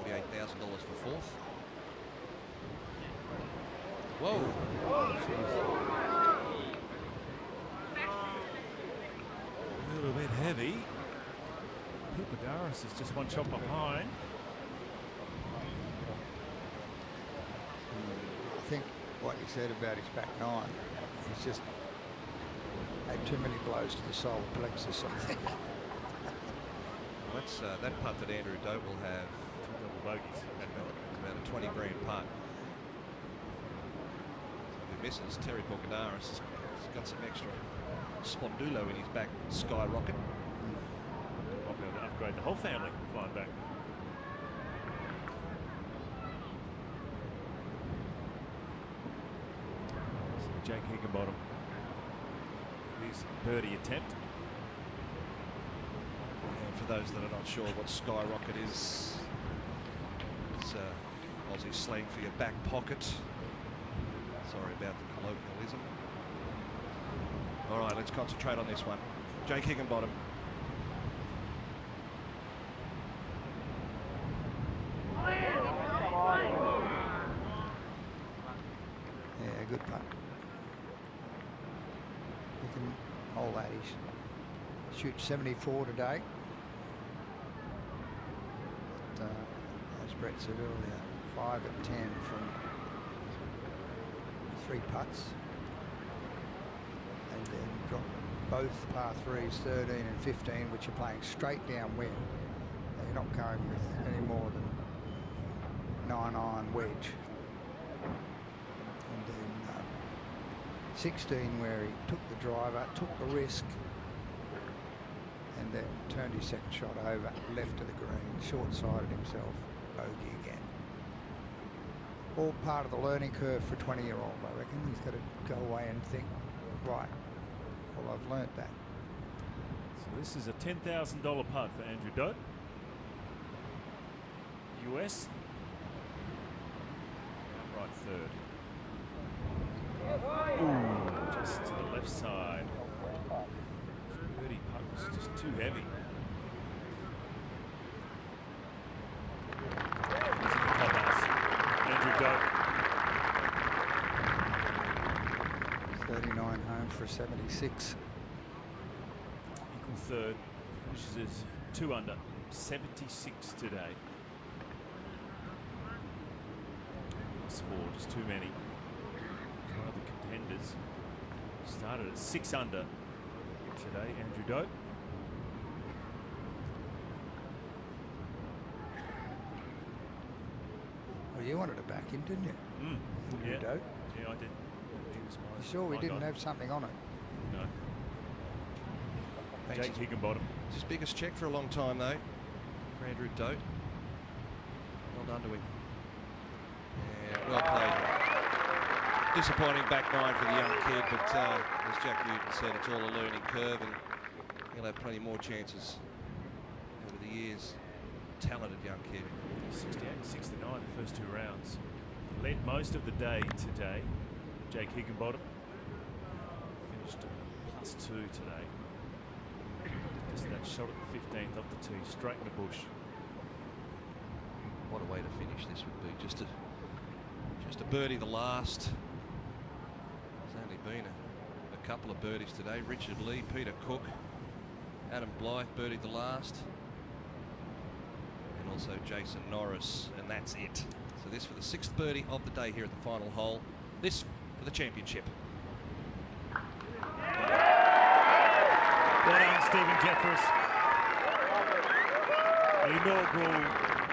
$48,000 for fourth. Whoa. A little bit heavy. Pulkadaris is just 1 shot behind. I think what you said about his back 9, he's just had too many blows to the solar plexus, I think. That's that putt that Andrew Doak will have. 2 double bogeys. About a 20 grand putt. If he misses, Terry Pulkadaris has got some extra spondulo in his back skyrocket. Might be able to upgrade the whole family flying back. So Jake Higginbottom, his birdie attempt. And for those that are not sure what skyrocket is, it's Aussie slang for your back pocket. Sorry about the colloquialism. All right, let's concentrate on this one. Jake Higginbottom. Yeah, good putt. He can hold that. He's shoot 74 today. But, as Brett said earlier, 5 of 10 from 3 putts. And then drop both par 3s, 13 and 15, which are playing straight downwind. They're not going with any more than 9-iron wedge. And then 16, where he took the driver, took the risk, and then turned his second shot over, left of the green, short-sided himself, bogey again. All part of the learning curve for a 20-year-old, I reckon. He's got to go away and think, right, well, I've learnt that. So this is a $10,000 putt for Andrew Dodd. US. Right third. Ooh, just to the left side. Birdie putt was just too heavy. He's in the clubhouse. Andrew Dodd. 39 home for 76. Equal third. Finishes as 2 under. 76 today. +4, just too many. One of the contenders. Started at 6 under today, Andrew Dodd. Well, you wanted to back him, didn't you? Yeah. Dodd? Yeah, I did. He was my, You sure we my didn't guy. have something on it? No. Thanks. Jake Higginbottom. It's his biggest check for a long time, though, for Andrew Dodd. Well done to him. Yeah, well played. Disappointing back 9 for the young kid, but as Jack Newton said, it's all a learning curve, and he'll have plenty more chances over the years. Talented young kid. 68 and 69 the first 2 rounds. Led most of the day today. Jake Higginbottom finished +2 today. Just that shot at the 15th off the tee, straight in the bush. What a way to finish this would be. Just a birdie the last. There's only been a couple of birdies today. Richard Lee, Peter Cook, Adam Blythe birdied the last. And also Jason Norris, and that's it. So this for the 6th birdie of the day here at the final hole. This for the championship. Well done, Stephen Jeffers. The inaugural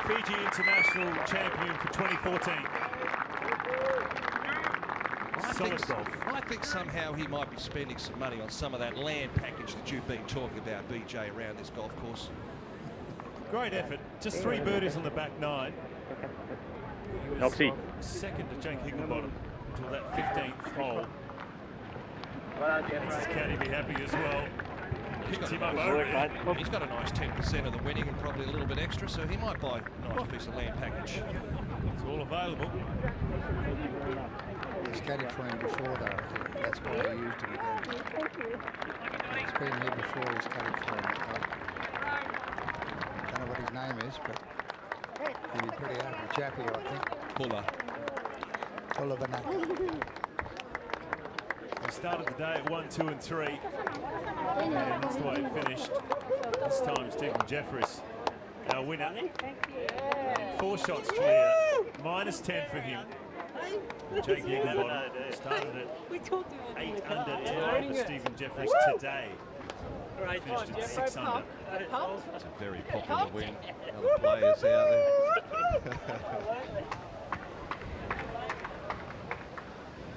Fiji International champion for 2014. I think somehow he might be spending some money on some of that land package that you've been talking about, BJ, around this golf course. Great effort. Just 3 birdies on the back 9. He was second to Jake Higginbottom until that 15th hole. Makes his caddy be happy as well. He's got, Him up over it. he's got a nice 10% of the winning and probably a little bit extra, so he might buy a nice piece of land package. It's all available. He's caddied for him before, though. I think that's why he used him again. He's been here before. He's caddied for him. I don't know what his name is, but he'd be pretty happy. Chappie, I think. Fuller. Full of a nut. We started the day at 1, 2 and 3. And that's the way it finished. This time Stephen Jeffers, our winner. And 4 shots clear. -10 for him. Jake Higginbottom started at 8 under tonight for Stephen Jeffers today. Finished at 6 under. It's a very popular win. Other players out there.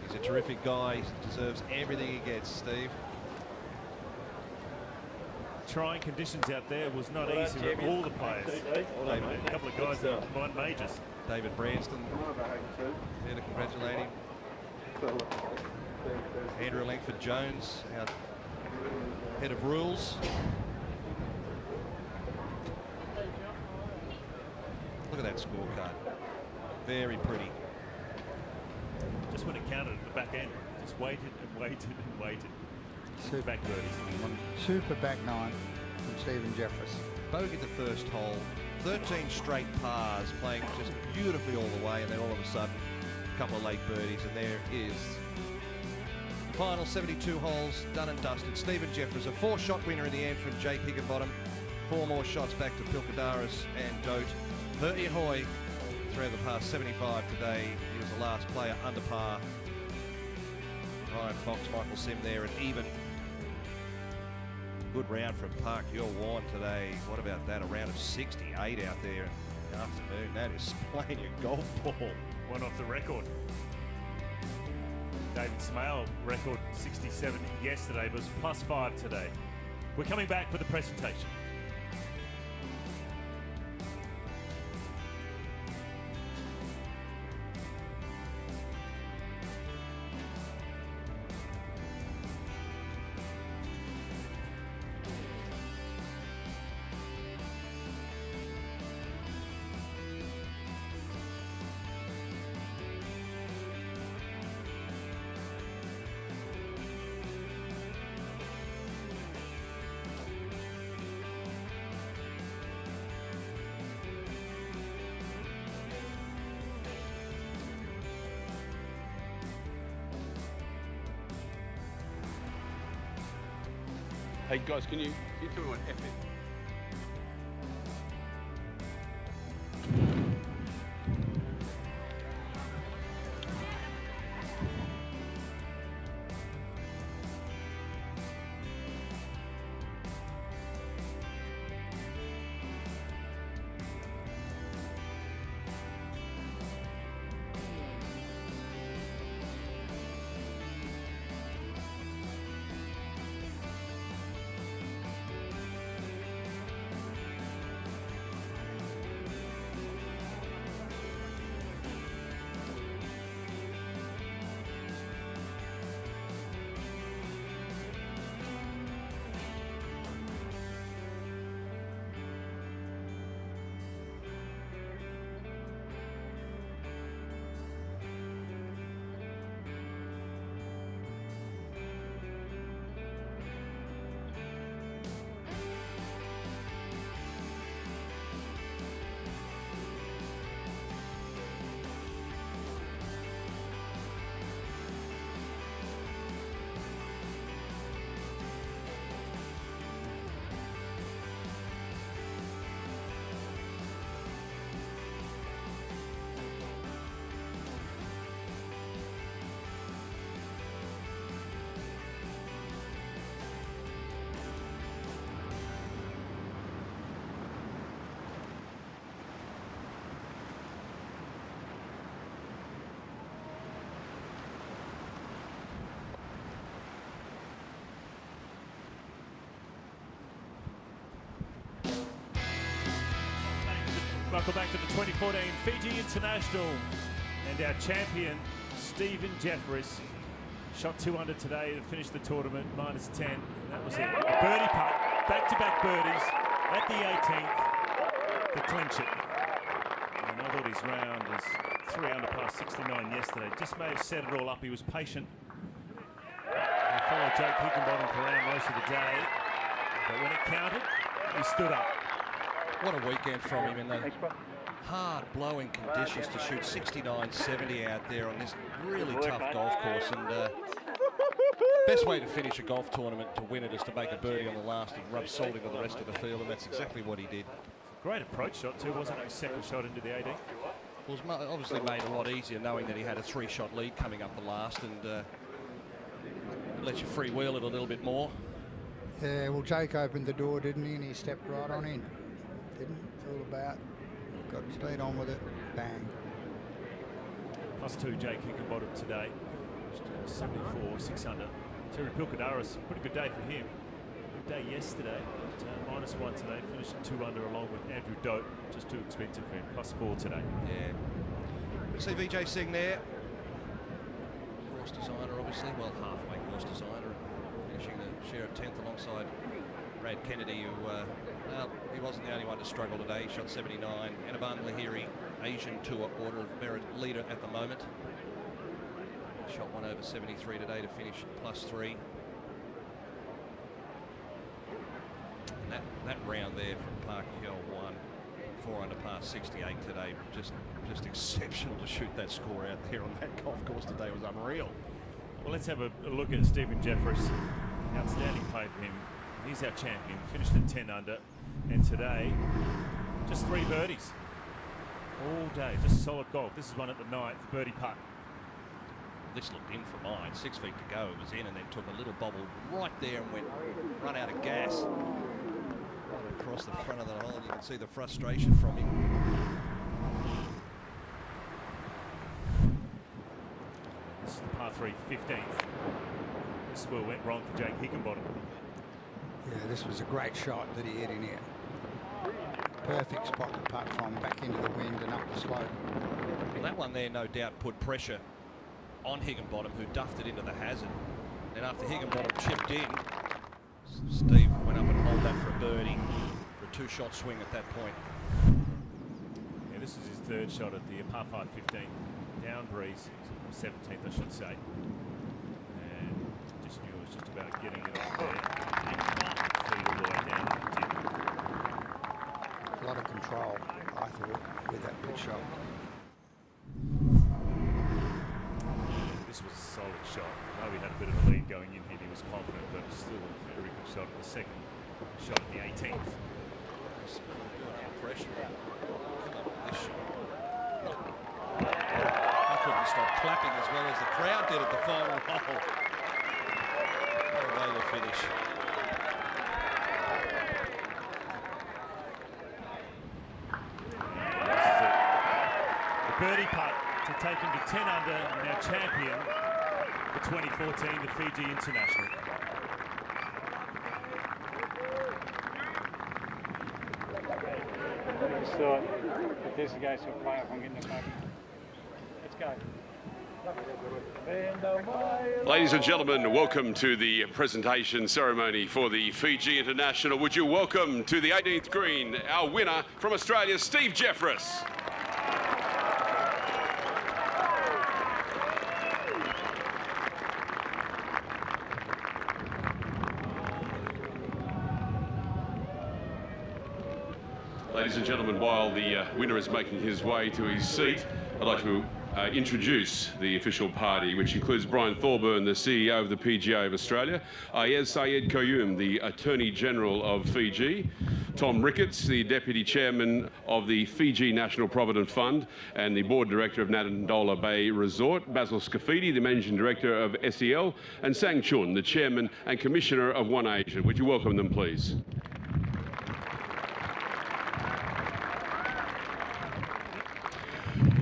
He's a terrific guy. He deserves everything he gets, Steve. Trying conditions out there was not easy for all the players. A couple of guys that won majors. David Branston, there to congratulate him. Andrew Langford-Jones, our head of rules. Look at that scorecard. Very pretty. Just when it counted at the back end, just waited and waited and waited. Super back birdies. Super back nine from Stephen Jeffress. Bogeyed the first hole, 13 straight pars, playing just beautifully all the way, and then all of a sudden, a couple of late birdies, and there is the final 72 holes done and dusted. Stephen Jeffress, a 4-shot winner in the end from Jake Higginbottom. 4 more shots back to Pilkadaris and Dote. Bertie Hoy, throughout the past 75 today, he was the last player under par. Ryan Fox, Michael Sim there, and even. Good round from Park Yor Warren today. What about that? A round of 68 out there in the afternoon. That is playing a golf ball. One off the record. David Smale record 67 yesterday, was +5 today. We're coming back for the presentation. Hey guys, can you tell me what F is? Welcome back to the 2014 Fiji International, and our champion Stephen Jeffress shot 2 under today to finish the tournament, -10, and that was it. A birdie putt, back-to-back birdies at the 18th to clinch it. And I thought his round was 3 under past 69 yesterday. Just may have set it all up. He was patient. He followed Jake Higginbottom for around most of the day, but when it counted, he stood up. What a weekend from him in the hard-blowing conditions to shoot 69-70 out there on this really tough golf course. And best way to finish a golf tournament, to win it, is to make a birdie on the last and rub salt into the rest of the field, and that's exactly what he did. Great approach shot too, wasn't it? Second shot into the 18th. Well, it was obviously made a lot easier knowing that he had a 3-shot lead coming up the last, and let you freewheel it a little bit more. Yeah, well, Jake opened the door, didn't he? And he stepped right on in. Didn't fool about. Got straight on with it. Bang. +2 Jake Higginbottom today. 74, 6 under. Terry Pilkadaris, pretty good day for him. Good day yesterday, but -1 today. Finished 2 under along with Andrew Dote. Just too expensive for him. +4 today. Yeah. We see Vijay Singh there. Course designer, obviously. Well, halfway course designer. Finishing the share of 10th alongside Brad Kennedy, who well, he wasn't the only one to struggle today. He shot 79. Anaban Lahiri, Asian Tour Order of Merit leader at the moment. Shot 1 over 73 today to finish +3. And that round there from Park Hill 1, 4 under par 68 today. Just exceptional to shoot that score out there on that golf course today. It was unreal. Well, let's have a look at Stephen Jeffress. Outstanding play for him. He's our champion. Finished at 10 under, and today just 3 birdies all day. Just solid golf. This is one at the 9th, birdie putt. This looked in for mine. 6 feet to go. It was in, and then took a little bobble right there and run out of gas. Right across the front of the hole. You can see the frustration from him. This is the par 3, 15th. This is where it went wrong for Jake Higginbottom. Yeah, this was a great shot that he hit in here. Perfect spot to putt from, back into the wind and up the slope. Well, that one there no doubt put pressure on Higginbottom, who duffed it into the hazard. Then after Higginbottom chipped in, Steve went up and holed that for a birdie for a 2-shot swing at that point. Yeah, this is his 3rd shot at the par 5, 15th. Down breeze, 17th I should say. And just knew it was just about getting it on there. Feed all the way down. A lot of control, I thought, with that pitch shot. This was a solid shot. I know he had a bit of a lead going in here. He was confident, but still a very good shot. The second shot at the 18th. Pressure. This shot. I couldn't stop clapping as well as the crowd did at the final hole. What a way to finish. This is it. The birdie putt to take him to 10 under and our champion for 2014, the Fiji International. Just thought, if this goes to a playoff, I'm getting the fucking. Let's go. Ladies and gentlemen, welcome to the presentation ceremony for the Fiji International. Would you welcome to the 18th green our winner from Australia, Steve Jeffress. Ladies and gentlemen, while the winner is making his way to his seat, I'd like to introduce the official party, which includes Brian Thorburn, the CEO of the PGA of Australia, Ayaz Sayed Qayyum, the Attorney General of Fiji, Tom Ricketts, the Deputy Chairman of the Fiji National Provident Fund and the Board Director of Natandola Bay Resort, Basil Scafidi, the Managing Director of SEL, and Sang Chun, the Chairman and Commissioner of One Asia. Would you welcome them, please?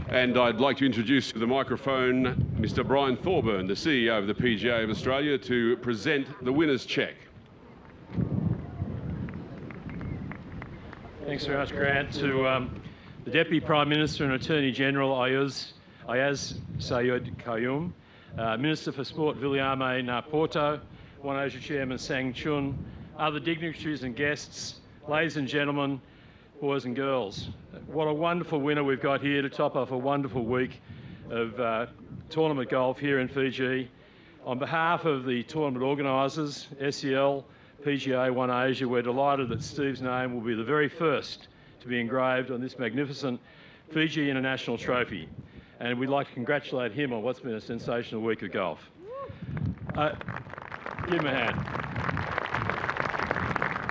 And I'd like to introduce to the microphone Mr. Brian Thorburn, the CEO of the PGA of Australia, to present the winner's cheque. Thanks very much, Grant. To the Deputy Prime Minister and Attorney General Ayaz Sayed Qayyum, Minister for Sport Viliame Naporto, One Asia Chairman Sang Chun, other dignitaries and guests, ladies and gentlemen, boys and girls. What a wonderful winner we've got here to top off a wonderful week of tournament golf here in Fiji. On behalf of the tournament organisers, SEL, PGA, One Asia, we're delighted that Steve's name will be the very first to be engraved on this magnificent Fiji International trophy. And we'd like to congratulate him on what's been a sensational week of golf. Give him a hand.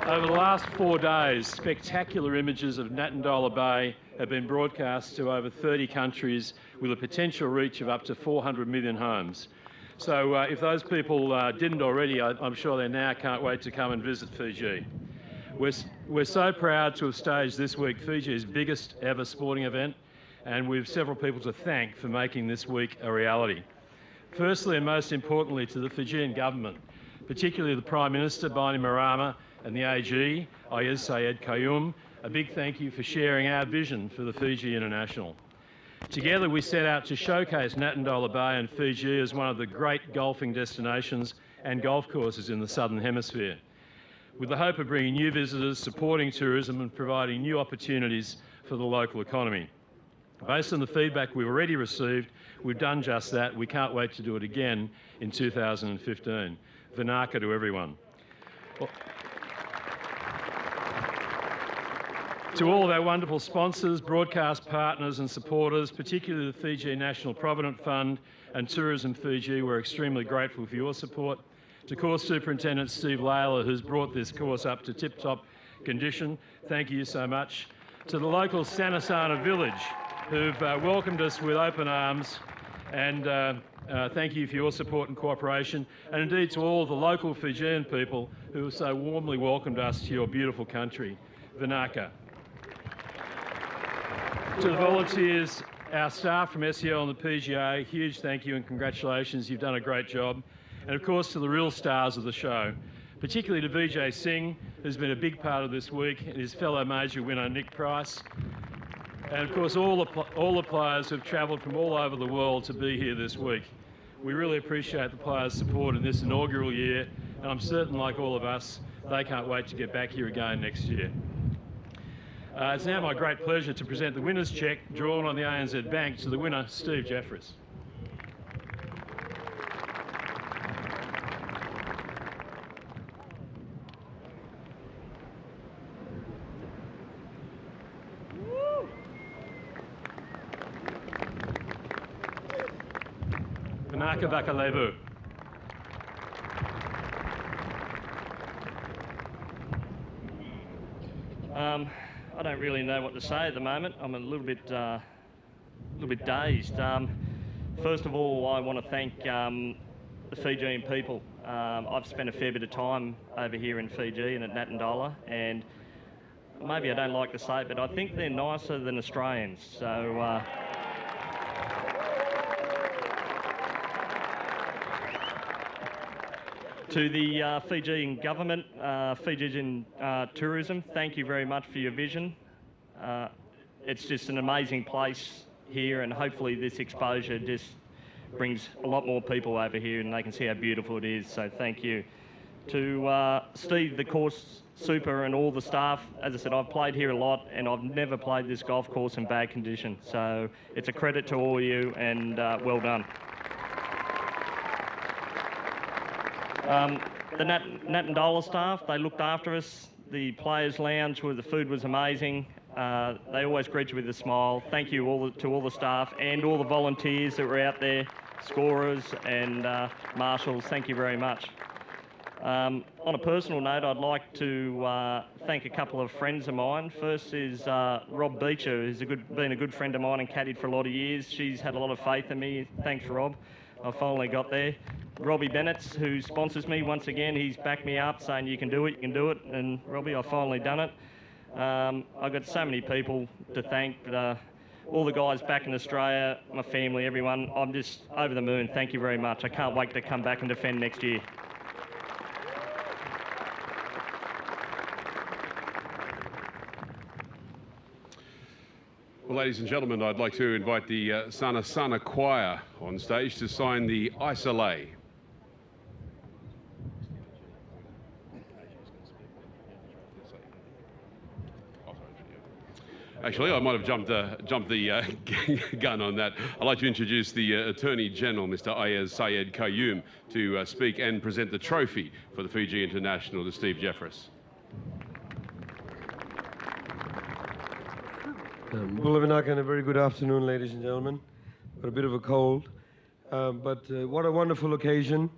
Over the last 4 days, spectacular images of Natandola Bay have been broadcast to over 30 countries with a potential reach of up to 400 million homes. So if those people didn't already, I'm sure they now can't wait to come and visit Fiji. We're so proud to have staged this week Fiji's biggest ever sporting event, and we have several people to thank for making this week a reality. Firstly and most importantly to the Fijian government, particularly the Prime Minister, Bainimarama, and the AG, Ayaz Sayed Qayyum, a big thank you for sharing our vision for the Fiji International. Together we set out to showcase Natandola Bay and Fiji as one of the great golfing destinations and golf courses in the Southern Hemisphere. with the hope of bringing new visitors, supporting tourism and providing new opportunities for the local economy. Based on the feedback we've already received, we've done just that. We can't wait to do it again in 2015. Vinaka to everyone. To all of our wonderful sponsors, broadcast partners and supporters, particularly the Fiji National Provident Fund and Tourism Fiji, we're extremely grateful for your support. To Course Superintendent Steve Layla, who's brought this course up to tip-top condition, thank you so much. To the local Sanasana village, who've welcomed us with open arms, and thank you for your support and cooperation, and indeed to all the local Fijian people who have so warmly welcomed us to your beautiful country. Vinaka. To the volunteers, our staff from SEO and the PGA, huge thank you and congratulations, you've done a great job. And of course to the real stars of the show, particularly to Vijay Singh, who's been a big part of this week, and his fellow major winner Nick Price. And of course all the players who've travelled from all over the world to be here this week. We really appreciate the players' support in this inaugural year, and I'm certain, like all of us, they can't wait to get back here again next year. It's now my great pleasure to present the winner's cheque drawn on the ANZ Bank to the winner, Steve Jeffries. Vinaka Vakalevu. I don't really know what to say at the moment. I'm a little bit dazed. First of all, I want to thank the Fijian people. I've spent a fair bit of time over here in Fiji and at Natandola, and maybe I don't like to say it, but I think they're nicer than Australians. So. To the Fijian government, Fijian tourism, thank you very much for your vision. It's just an amazing place here, and hopefully this exposure just brings a lot more people over here and they can see how beautiful it is, so thank you. To Steve, the course super, and all the staff, as I said, I've played here a lot and I've never played this golf course in bad condition, so it's a credit to all of you, and well done. The Natandola staff, they looked after us. The players' lounge where the food was amazing. They always greet you with a smile. Thank you to all the staff and all the volunteers that were out there, scorers and marshals. Thank you very much. On a personal note, I'd like to thank a couple of friends of mine. First is Rob Beecher, who's been a good friend of mine and caddied for a lot of years. She's had a lot of faith in me. Thanks, Rob. I finally got there. Robbie Bennett, who sponsors me, once again, he's backed me up saying you can do it, and Robbie, I've finally done it. I've got so many people to thank, but all the guys back in Australia, my family, everyone, I'm just over the moon. Thank you very much. I can't wait to come back and defend next year. Well, ladies and gentlemen, I'd like to invite the Sanasana Choir on stage to sign the Isolé. Actually, I might have jumped the gun on that. I'd like to introduce the Attorney General, Mr. Ayaz Sayed Qayyum, to speak and present the trophy for the Fiji International to Steve Jeffries. Bulavinak, and a very good afternoon, ladies and gentlemen. Got a bit of a cold, but what a wonderful occasion.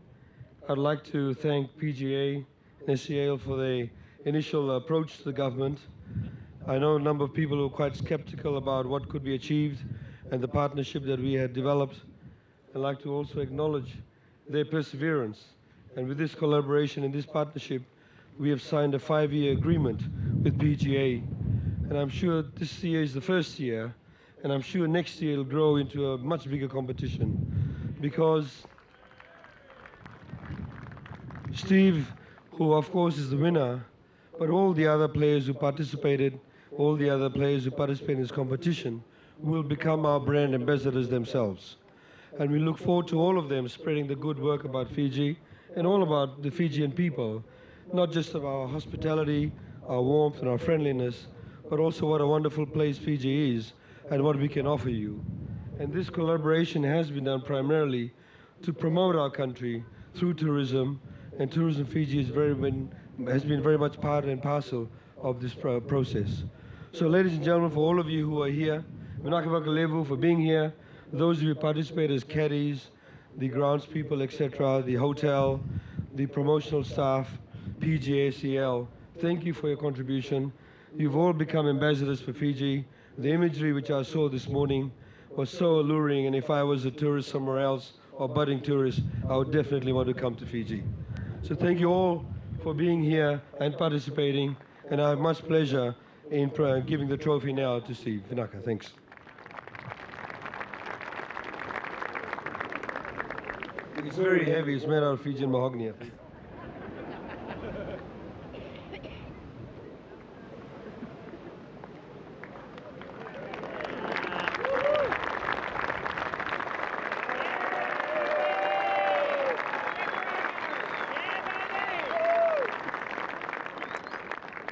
I'd like to thank PGA and SEAL for the initial approach to the government. I know a number of people who were quite skeptical about what could be achieved and the partnership that we had developed. I'd like to also acknowledge their perseverance. And with this collaboration and this partnership, we have signed a 5-year agreement with PGA. And I'm sure this year is the first year, and I'm sure next year it'll grow into a much bigger competition. Because Steve, who of course is the winner, but all the other players who participated, all the other players who participate in this competition will become our brand ambassadors themselves. And we look forward to all of them spreading the good work about Fiji and all about the Fijian people, not just of our hospitality, our warmth and our friendliness, but also what a wonderful place Fiji is and what we can offer you. And this collaboration has been done primarily to promote our country through tourism, and Tourism Fiji has been very much part and parcel of this process. So ladies and gentlemen, for all of you who are here, Vinaka Levu for being here, those of you who participate as caddies, the grounds people, etc., the hotel, the promotional staff, PGACL, thank you for your contribution. You've all become ambassadors for Fiji. The imagery which I saw this morning was so alluring, and if I was a tourist somewhere else or budding tourist, I would definitely want to come to Fiji. So thank you all for being here and participating, and I have much pleasure in giving the trophy now to Steve. Vinaka, thanks. It's very heavy. It's made out of Fijian mahogany, I think.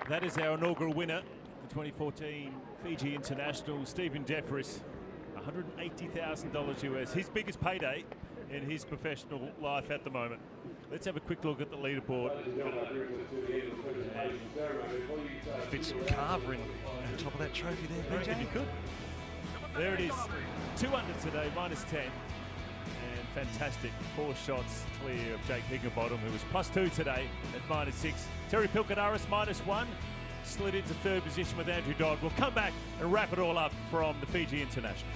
That is our inaugural winner, the 2014 Fiji International, Stephen Jeffries, $180,000 US, his biggest payday in his professional life at the moment. Let's have a quick look at the leaderboard. Fit some carver in on top of that trophy there, I reckon you could. There it is, 2 under today, -10. And fantastic, 4 shots clear of Jake Higginbottom, who was +2 today at -6. Terry Pilkadaris -1, slid into 3rd position with Andrew Dodd. We'll come back and wrap it all up from the Fiji International.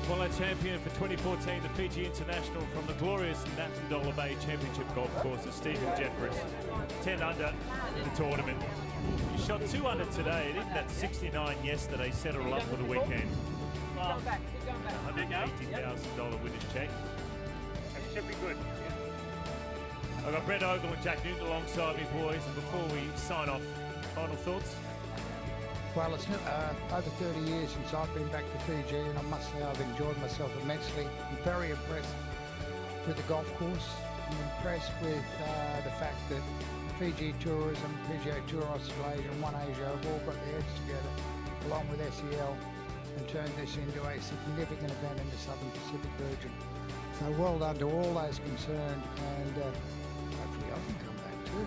Well, our champion for 2014, the Fiji International from the glorious Natandola Bay Championship Golf Course is Stephen Jeffries. 10 under the tournament. He shot 2 under today, and even that 69 yesterday set it all up for the weekend. $180,000 winner's check. That should be good. I've got Brett Ogle and Jack Newton alongside me, boys, and before we sign off, final thoughts? Well, it's over 30 years since I've been back to Fiji, and I must say I've enjoyed myself immensely. I'm very impressed with the golf course. I'm impressed with the fact that Fiji Tourism, PGA Tour Australasia and One Asia have all got their heads together, along with SEL, and turned this into a significant event in the Southern Pacific region. So well done to all those concerned, and hopefully I can come back too.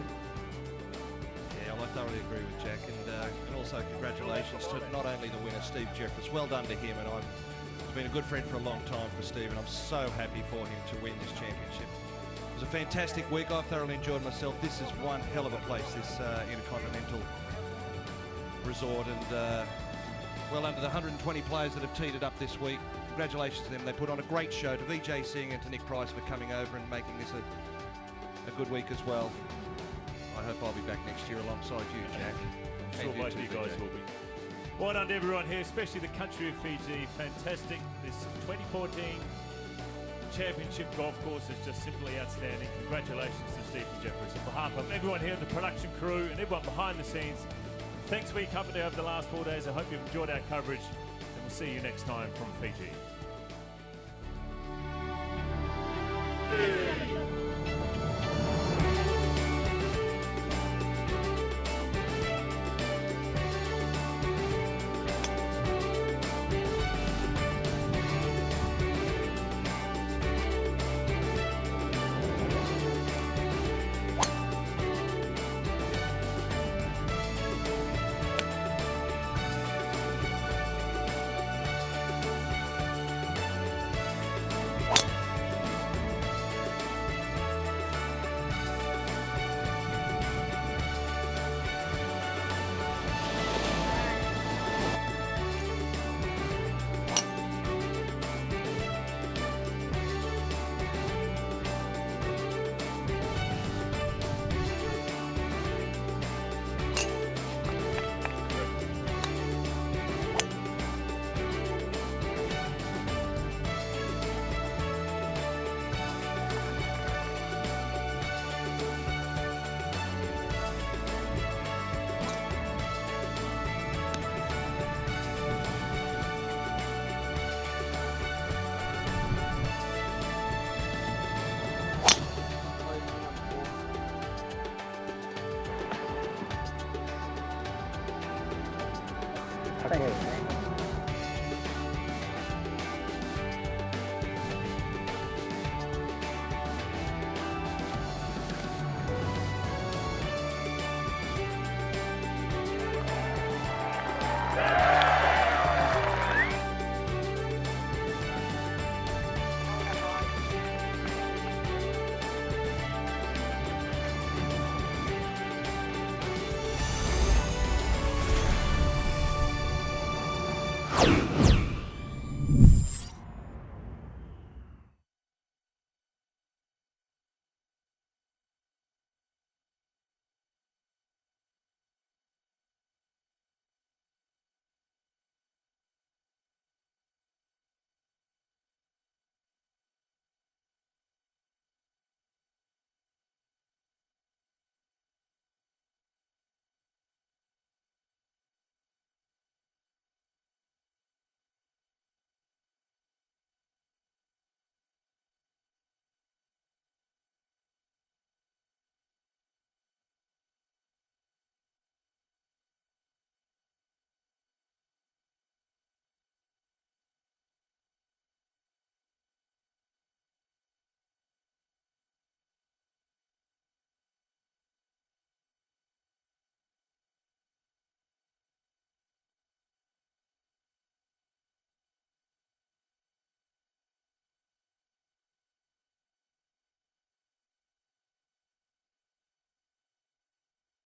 Yeah, I thoroughly agree with Jack, and also congratulations to not only the winner, Steve Jeffress. Well done to him, and he's been a good friend for a long time for Steve, and I'm so happy for him to win this championship. It was a fantastic week. I thoroughly enjoyed myself. This is one hell of a place, this Intercontinental Resort, and well done to the 120 players that have teed it up this week. Congratulations to them. They put on a great show. To Vijay Singh and to Nick Price for coming over and making this a good week as well. I hope I'll be back next year alongside you, Jack. I'm sure both of you guys will be. Well done to everyone here, especially the country of Fiji. Fantastic. This 2014 Championship golf course is just simply outstanding. Congratulations to Stephen Jeffress. On behalf of everyone here, the production crew, and everyone behind the scenes, thanks for your company over the last 4 days. I hope you've enjoyed our coverage, and we'll see you next time from Fiji.